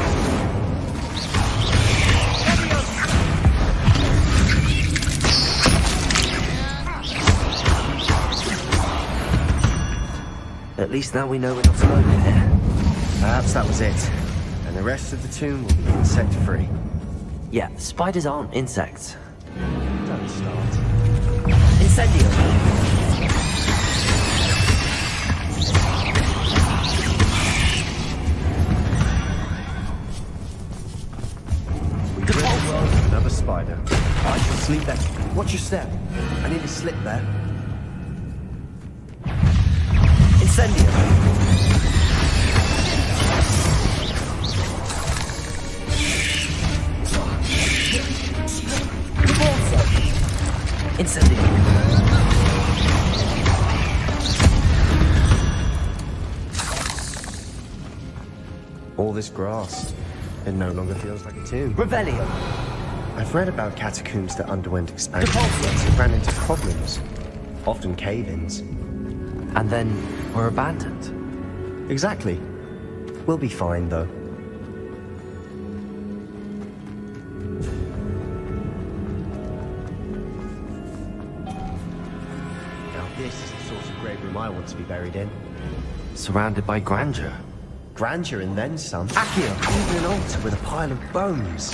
At least now we know we're not alone in here. Perhaps that was it. And the rest of the tomb will be insect-free. Yeah, spiders aren't insects. Don't start. Incendio! We rid the world of another spider. I shall sleep there. Watch your step. I need to slip there. Incendio! Incendio! All this grass. It no longer feels like a tomb. Revelio! I've read about catacombs that underwent expansion and ran into problems. Often cave-ins. And then were abandoned. Exactly. We'll be fine, though. Now this is the sort of grave room I want to be buried in. Surrounded by grandeur. Grandeur and then some. Accio! Even an altar with a pile of bones.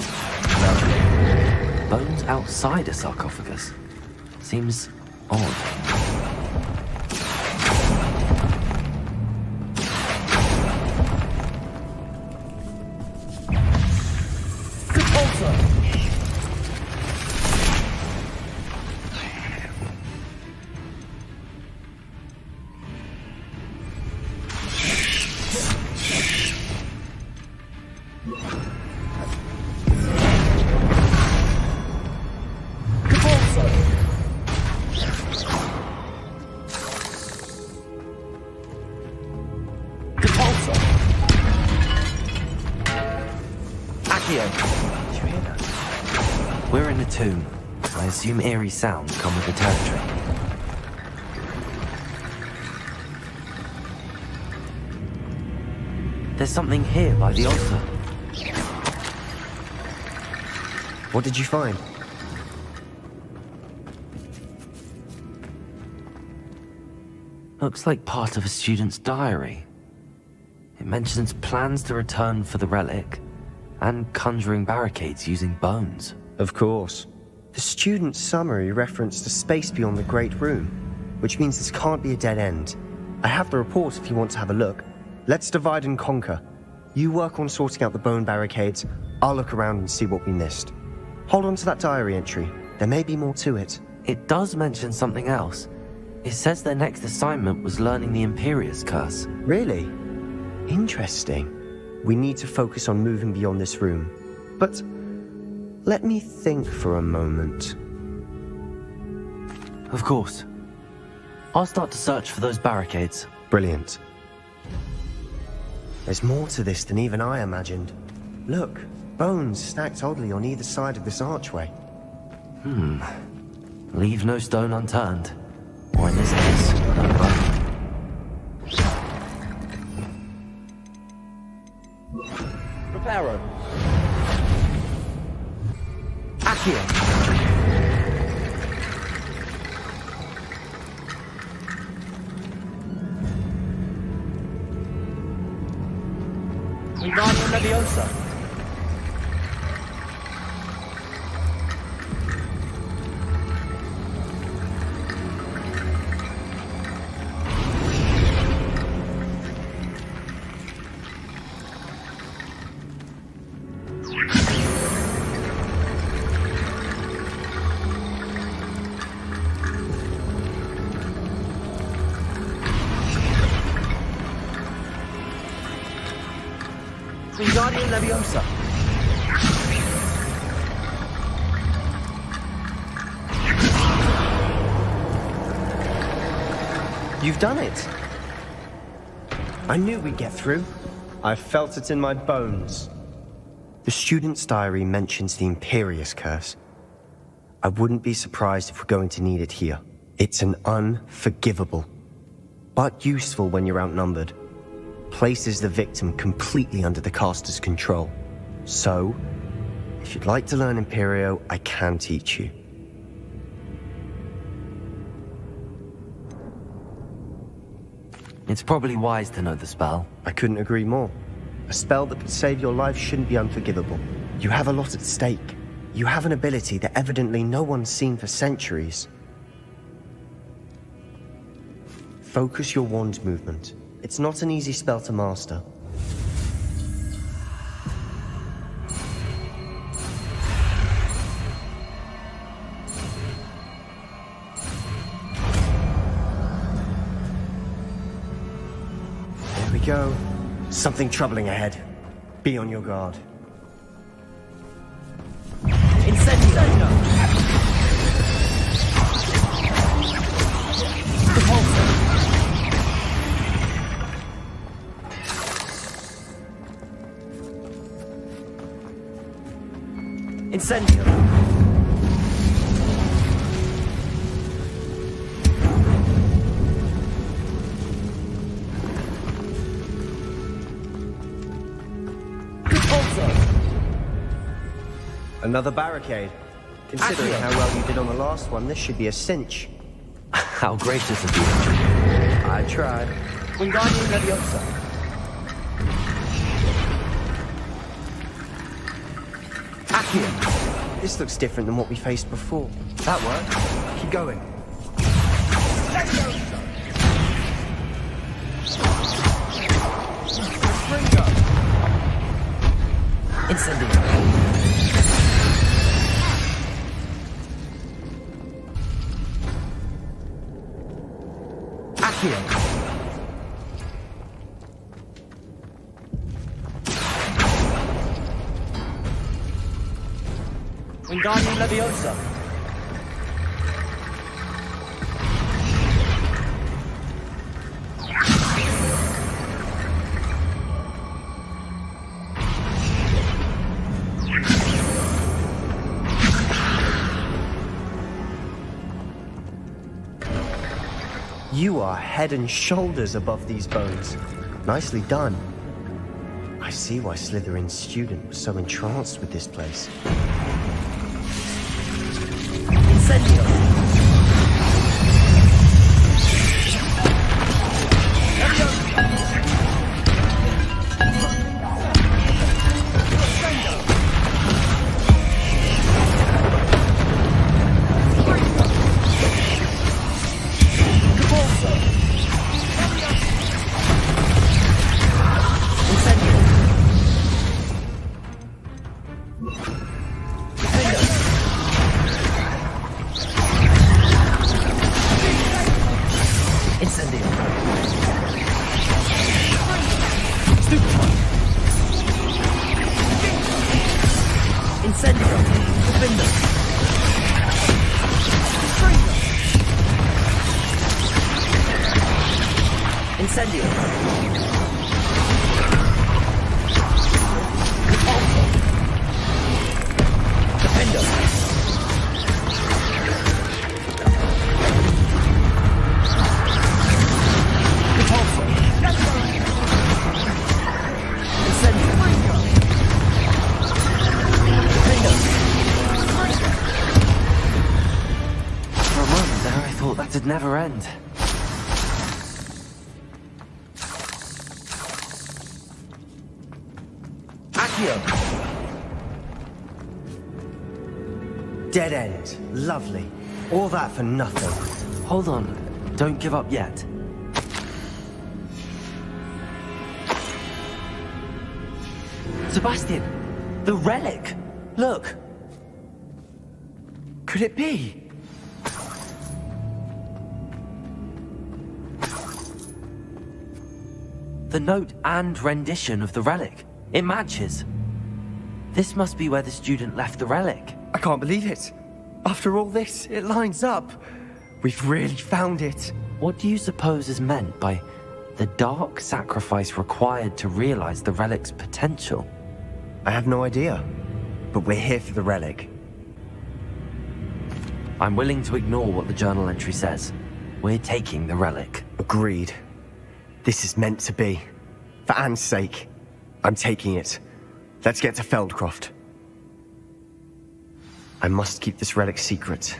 Bones outside a sarcophagus. Seems odd. We're in a tomb. I assume eerie sounds come with the territory. There's something here by the altar. What did you find? Looks like part of a student's diary. It mentions plans to return for the relic and conjuring barricades using bones. Of course. The student's summary referenced a space beyond the Great Room, which means this can't be a dead end. I have the report if you want to have a look. Let's divide and conquer. You work on sorting out the bone barricades. I'll look around and see what we missed. Hold on to that diary entry. There may be more to it. It does mention something else. It says their next assignment was learning the Imperius Curse. Really? Interesting. We need to focus on moving beyond this room. But let me think for a moment. Of course. I'll start to search for those barricades. Brilliant. There's more to this than even I imagined. Look, bones stacked oddly on either side of this archway. Leave no stone unturned. Or in this case, no bone. Reparo. Accio. Wingardium Leviosa. Wingardium Leviosa. You've done it! I knew we'd get through. I felt it in my bones. The student's diary mentions the Imperius Curse. I wouldn't be surprised if we're going to need it here. It's an unforgivable, but useful when you're outnumbered. Places the victim completely under the caster's control. So, if you'd like to learn Imperio, I can teach you. It's probably wise to know the spell. I couldn't agree more. A spell that could save your life shouldn't be unforgivable. You have a lot at stake. You have an ability that evidently no one's seen for centuries. Focus your wand's movement. It's not an easy spell to master. There we go. Something troubling ahead. Be on your guard. Incendio! Incendio! Another barricade. Considering how well you did on the last one, this should be a cinch. How gracious of you. I tried. Wingardium Leviosa. Accio. This looks different than what we faced before. That worked. Keep going. Incendio. Accio. Wingardium Leviosa. You are head and shoulders above these bones. Nicely done. I see why Slytherin's student was so entranced with this place. Incendio. For a moment there, I thought that'd never end. Dead end. Lovely. All that for nothing. Hold on. Don't give up yet. Sebastian! The relic! Look! Could it be? The note and rendition of the relic. It matches. This must be where the student left the relic. I can't believe it. After all this, it lines up. We've really found it. What do you suppose is meant by the dark sacrifice required to realize the relic's potential? I have no idea. But we're here for the relic. I'm willing to ignore what the journal entry says. We're taking the relic. Agreed. This is meant to be. For Anne's sake, I'm taking it. Let's get to Feldcroft. I must keep this relic secret,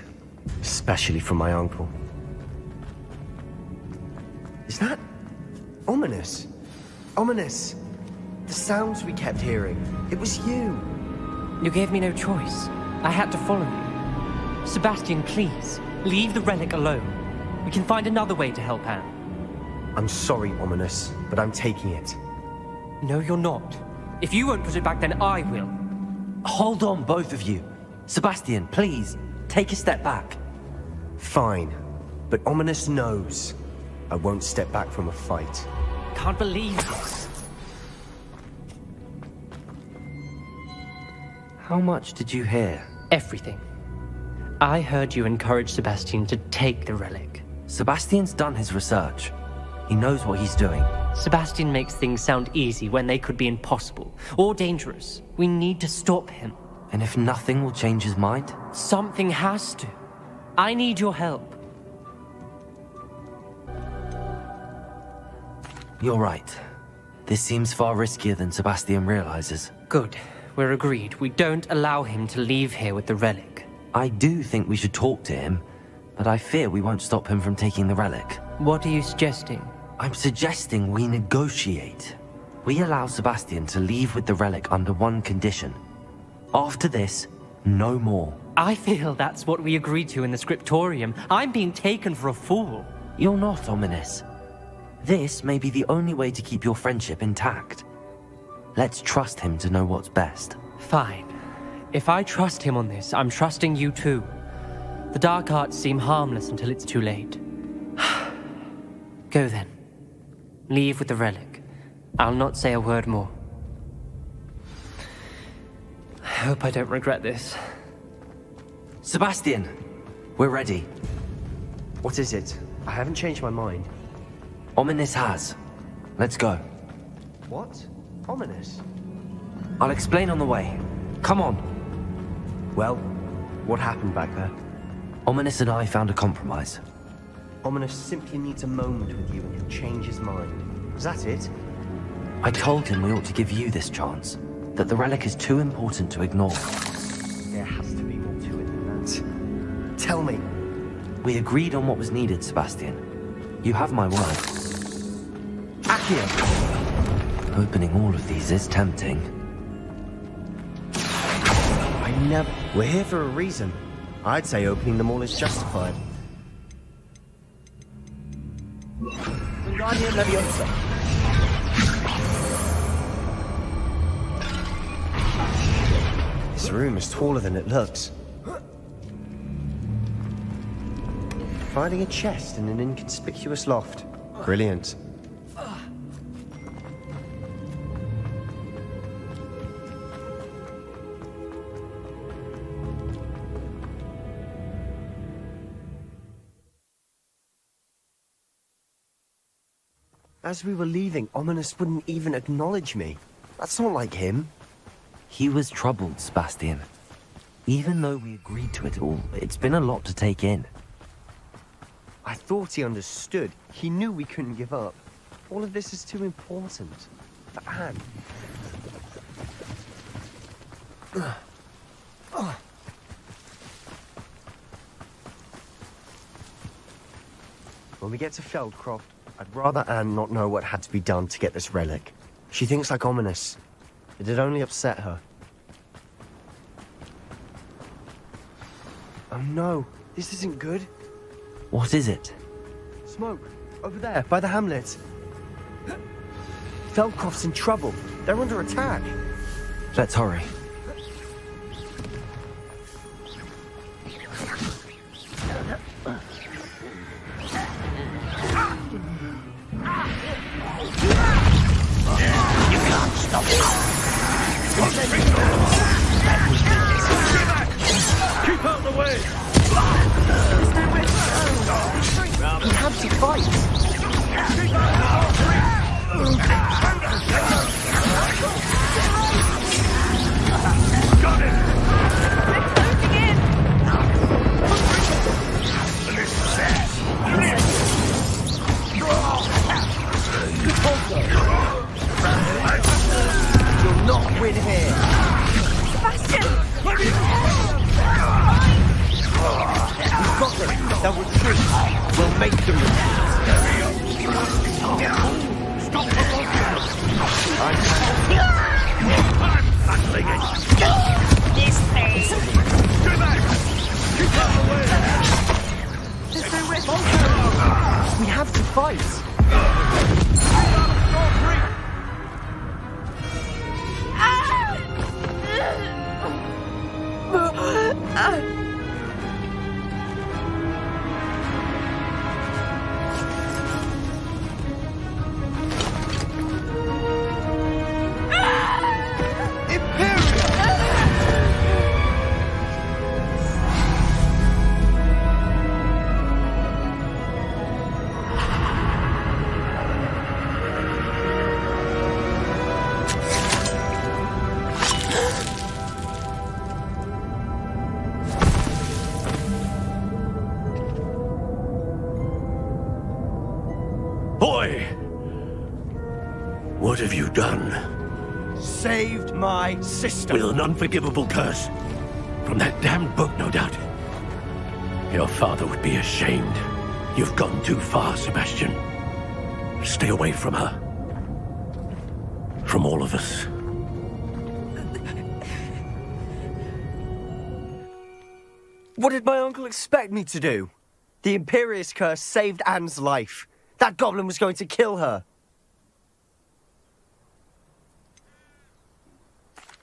especially from my uncle. Is that ominous? Ominous! The sounds we kept hearing. It was you. You gave me no choice. I had to follow you. Sebastian, please, leave the relic alone. We can find another way to help Anne. I'm sorry, Ominous, but I'm taking it. No, you're not. If you won't put it back, then I will. Hold on, both of you. Sebastian, please, take a step back. Fine, but Ominous knows I won't step back from a fight. Can't believe this. How much did you hear? Everything. I heard you encourage Sebastian to take the relic. Sebastian's done his research. He knows what he's doing. Sebastian makes things sound easy when they could be impossible or dangerous. We need to stop him. And if nothing will change his mind? Something has to. I need your help. You're right. This seems far riskier than Sebastian realizes. Good. We're agreed. We don't allow him to leave here with the relic. I do think we should talk to him, but I fear we won't stop him from taking the relic. What are you suggesting? I'm suggesting we negotiate. We allow Sebastian to leave with the relic under one condition. After this, no more. I feel that's what we agreed to in the scriptorium. I'm being taken for a fool. You're not, Ominous. This may be the only way to keep your friendship intact. Let's trust him to know what's best. Fine. If I trust him on this, I'm trusting you too. The dark arts seem harmless until it's too late. Go then. Leave with the relic. I'll not say a word more. I hope I don't regret this. Sebastian! We're ready. What is it? I haven't changed my mind. Ominous has. Let's go. What? Ominous? I'll explain on the way. Come on. Well, what happened back there? Ominous and I found a compromise. Ominous simply needs a moment with you and he'll change his mind. Is that it? I told him we ought to give you this chance. That the relic is too important to ignore. There has to be more to it than that. Tell me. We agreed on what was needed, Sebastian. You have my word. Accio! Opening all of these is tempting. I never... We're here for a reason. I'd say opening them all is justified. Wingardium Leviosa. This room is taller than it looks. Finding a chest in an inconspicuous loft. Brilliant. As we were leaving, Ominous wouldn't even acknowledge me. That's not like him. He was troubled, Sebastian. Even though we agreed to it all, it's been a lot to take in. I thought he understood. He knew we couldn't give up. All of this is too important. For Anne. When we get to Feldcroft, I'd rather Anne not know what had to be done to get this relic. She thinks like ominous. It'd only upset her. Oh no, this isn't good. What is it? Smoke, over there, by the hamlet. Feldcroft's in trouble. They're under attack. Let's hurry. You can't stop it. Keep out the way! We have to fight. Got it! You'll not win here. Sebastian! We've got them. They'll retreat. We'll make them retreat. Stop the I'm battling it! This thing! Stay back! Keep out of the way! We have to fight. Boy! What have you done? Saved my sister. With an unforgivable curse. From that damned book, no doubt. Your father would be ashamed. You've gone too far, Sebastian. Stay away from her. From all of us. What did my uncle expect me to do? The Imperious curse saved Anne's life. That goblin was going to kill her.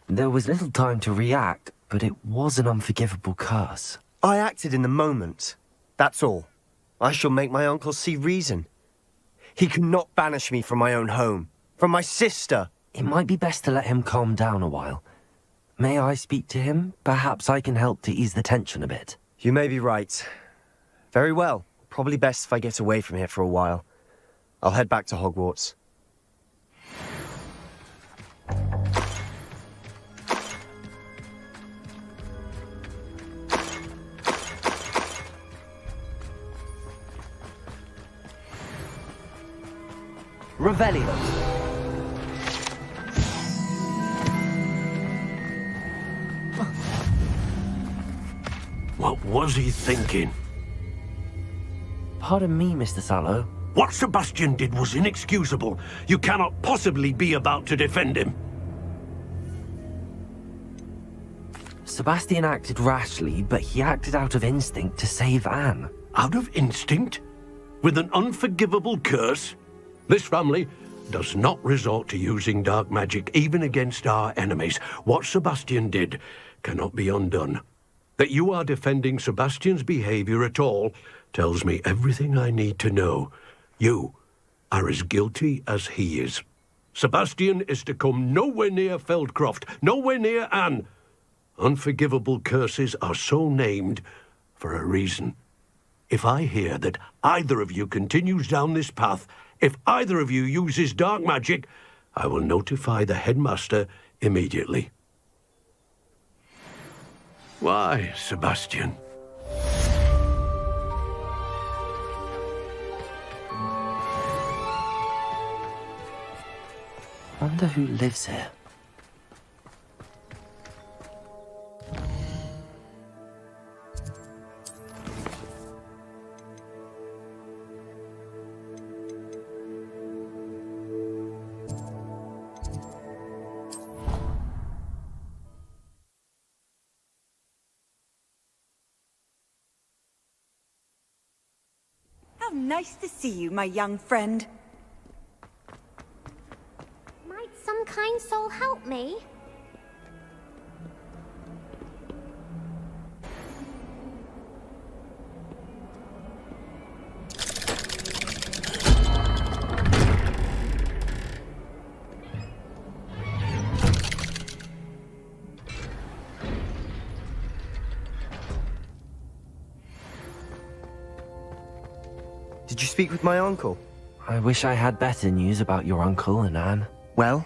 There was little time to react, but it was an unforgivable curse. I acted in the moment. That's all. I shall make my uncle see reason. He cannot banish me from my own home, from my sister. It might be best to let him calm down a while. May I speak to him? Perhaps I can help to ease the tension a bit. You may be right. Very well. Probably best if I get away from here for a while. I'll head back to Hogwarts. Revelio. What was he thinking? Pardon me, Mr. Sallow. What Sebastian did was inexcusable. You cannot possibly be about to defend him. Sebastian acted rashly, but he acted out of instinct to save Anne. Out of instinct? With an unforgivable curse? This family does not resort to using dark magic even against our enemies. What Sebastian did cannot be undone. That you are defending Sebastian's behavior at all tells me everything I need to know. You are as guilty as he is. Sebastian is to come nowhere near Feldcroft, nowhere near Anne. Unforgivable curses are so named for a reason. If I hear that either of you continues down this path, if either of you uses dark magic, I will notify the headmaster immediately. Why, Sebastian? Wonder who lives here. How nice to see you, my young friend. Might some kind soul help me? Did you speak with my uncle? I wish I had better news about your uncle and Anne. Well,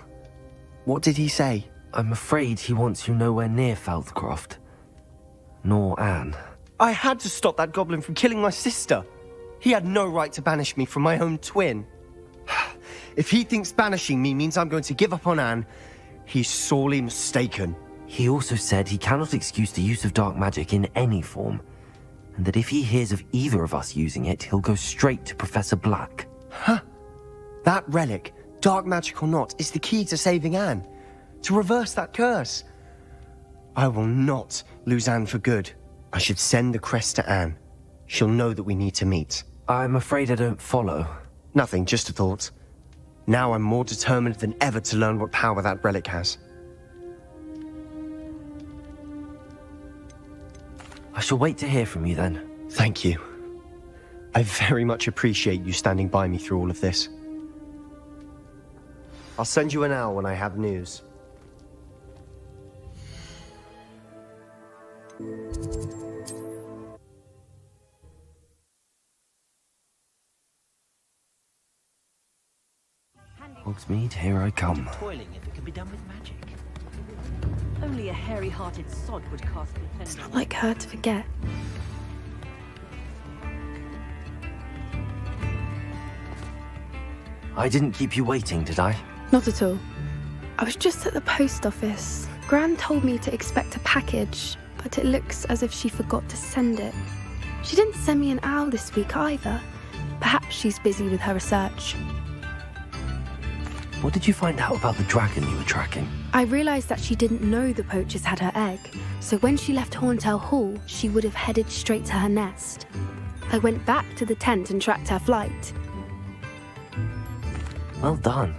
what did he say? I'm afraid he wants you nowhere near Feldcroft. Nor Anne. I had to stop that goblin from killing my sister. He had no right to banish me from my own twin. If he thinks banishing me means I'm going to give up on Anne, he's sorely mistaken. He also said he cannot excuse the use of dark magic in any form, and that if he hears of either of us using it, he'll go straight to Professor Black. Huh. That relic, dark magic or not, is the key to saving Anne. To reverse that curse. I will not lose Anne for good. I should send the crest to Anne. She'll know that we need to meet. I'm afraid I don't follow. Nothing, just a thought. Now I'm more determined than ever to learn what power that relic has. I shall wait to hear from you then. Thank you. I very much appreciate you standing by me through all of this. I'll send you an owl when I have news. Hogsmeade, here I come. Toiling if it could be done with magic. Only a hairy-hearted sod would cast the It's not like her to forget. I didn't keep you waiting, did I? Not at all. I was just at the post office. Gran told me to expect a package, but it looks as if she forgot to send it. She didn't send me an owl this week either. Perhaps she's busy with her research. What did you find out about the dragon you were tracking? I realised that she didn't know the poachers had her egg, so when she left Horntail Hall, she would have headed straight to her nest. I went back to the tent and tracked her flight. Well done.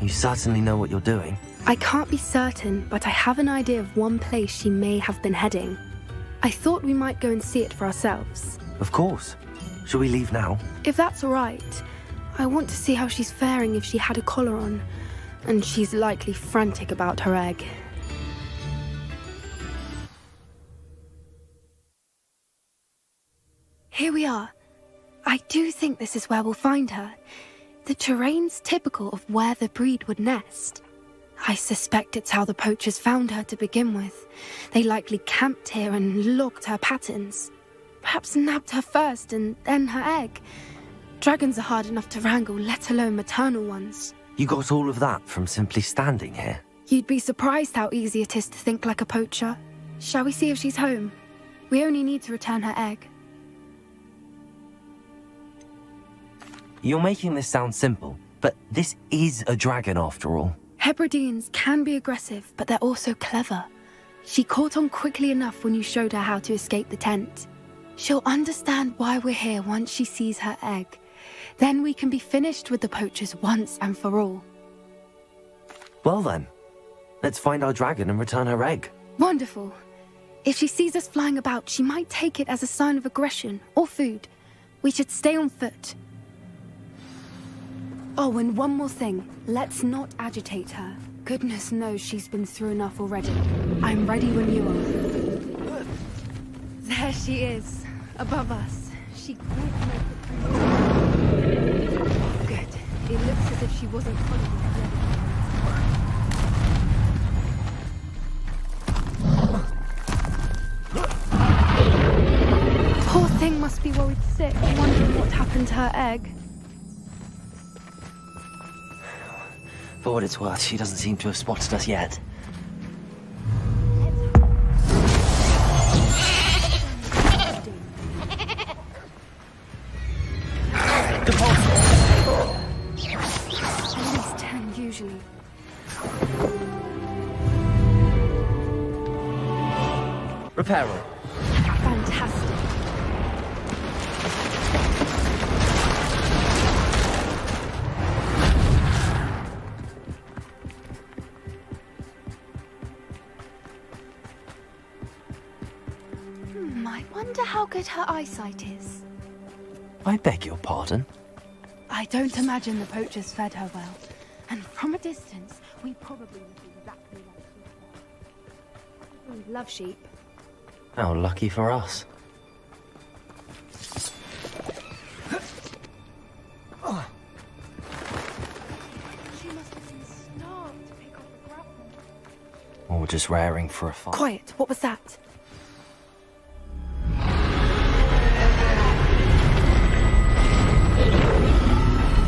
You certainly know what you're doing. I can't be certain, but I have an idea of one place she may have been heading. I thought we might go and see it for ourselves. Of course. Shall we leave now? If that's all right. I want to see how she's faring if she had a collar on, and she's likely frantic about her egg. Here we are. I do think this is where we'll find her. The terrain's typical of where the breed would nest. I suspect it's how the poachers found her to begin with. They likely camped here and logged her patterns. Perhaps nabbed her first and then her egg. Dragons are hard enough to wrangle, let alone maternal ones. You got all of that from simply standing here? You'd be surprised how easy it is to think like a poacher. Shall we see if she's home? We only need to return her egg. You're making this sound simple, but this is a dragon after all. Hebrideans can be aggressive, but they're also clever. She caught on quickly enough when you showed her how to escape the tent. She'll understand why we're here once she sees her egg. Then we can be finished with the poachers once and for all. Well then, let's find our dragon and return her egg. Wonderful. If she sees us flying about, she might take it as a sign of aggression or food. We should stay on foot. Oh, and one more thing. Let's not agitate her. Goodness knows she's been through enough already. I'm ready when you are. There she is, above us. She can't make it. Good. It looks as if she wasn't following us. already worried sick, wondering what happened to her egg. For what it's worth, she doesn't seem to have spotted us yet. At least 10 usually. Reparo. Fantastic. I wonder how good her eyesight is. I beg your pardon? I don't imagine the poachers fed her well. And from a distance, we probably look exactly like sheep. We love sheep. How lucky for us. She must have been starved to pick up the grapple. Or just raring for a fight. Quiet, what was that?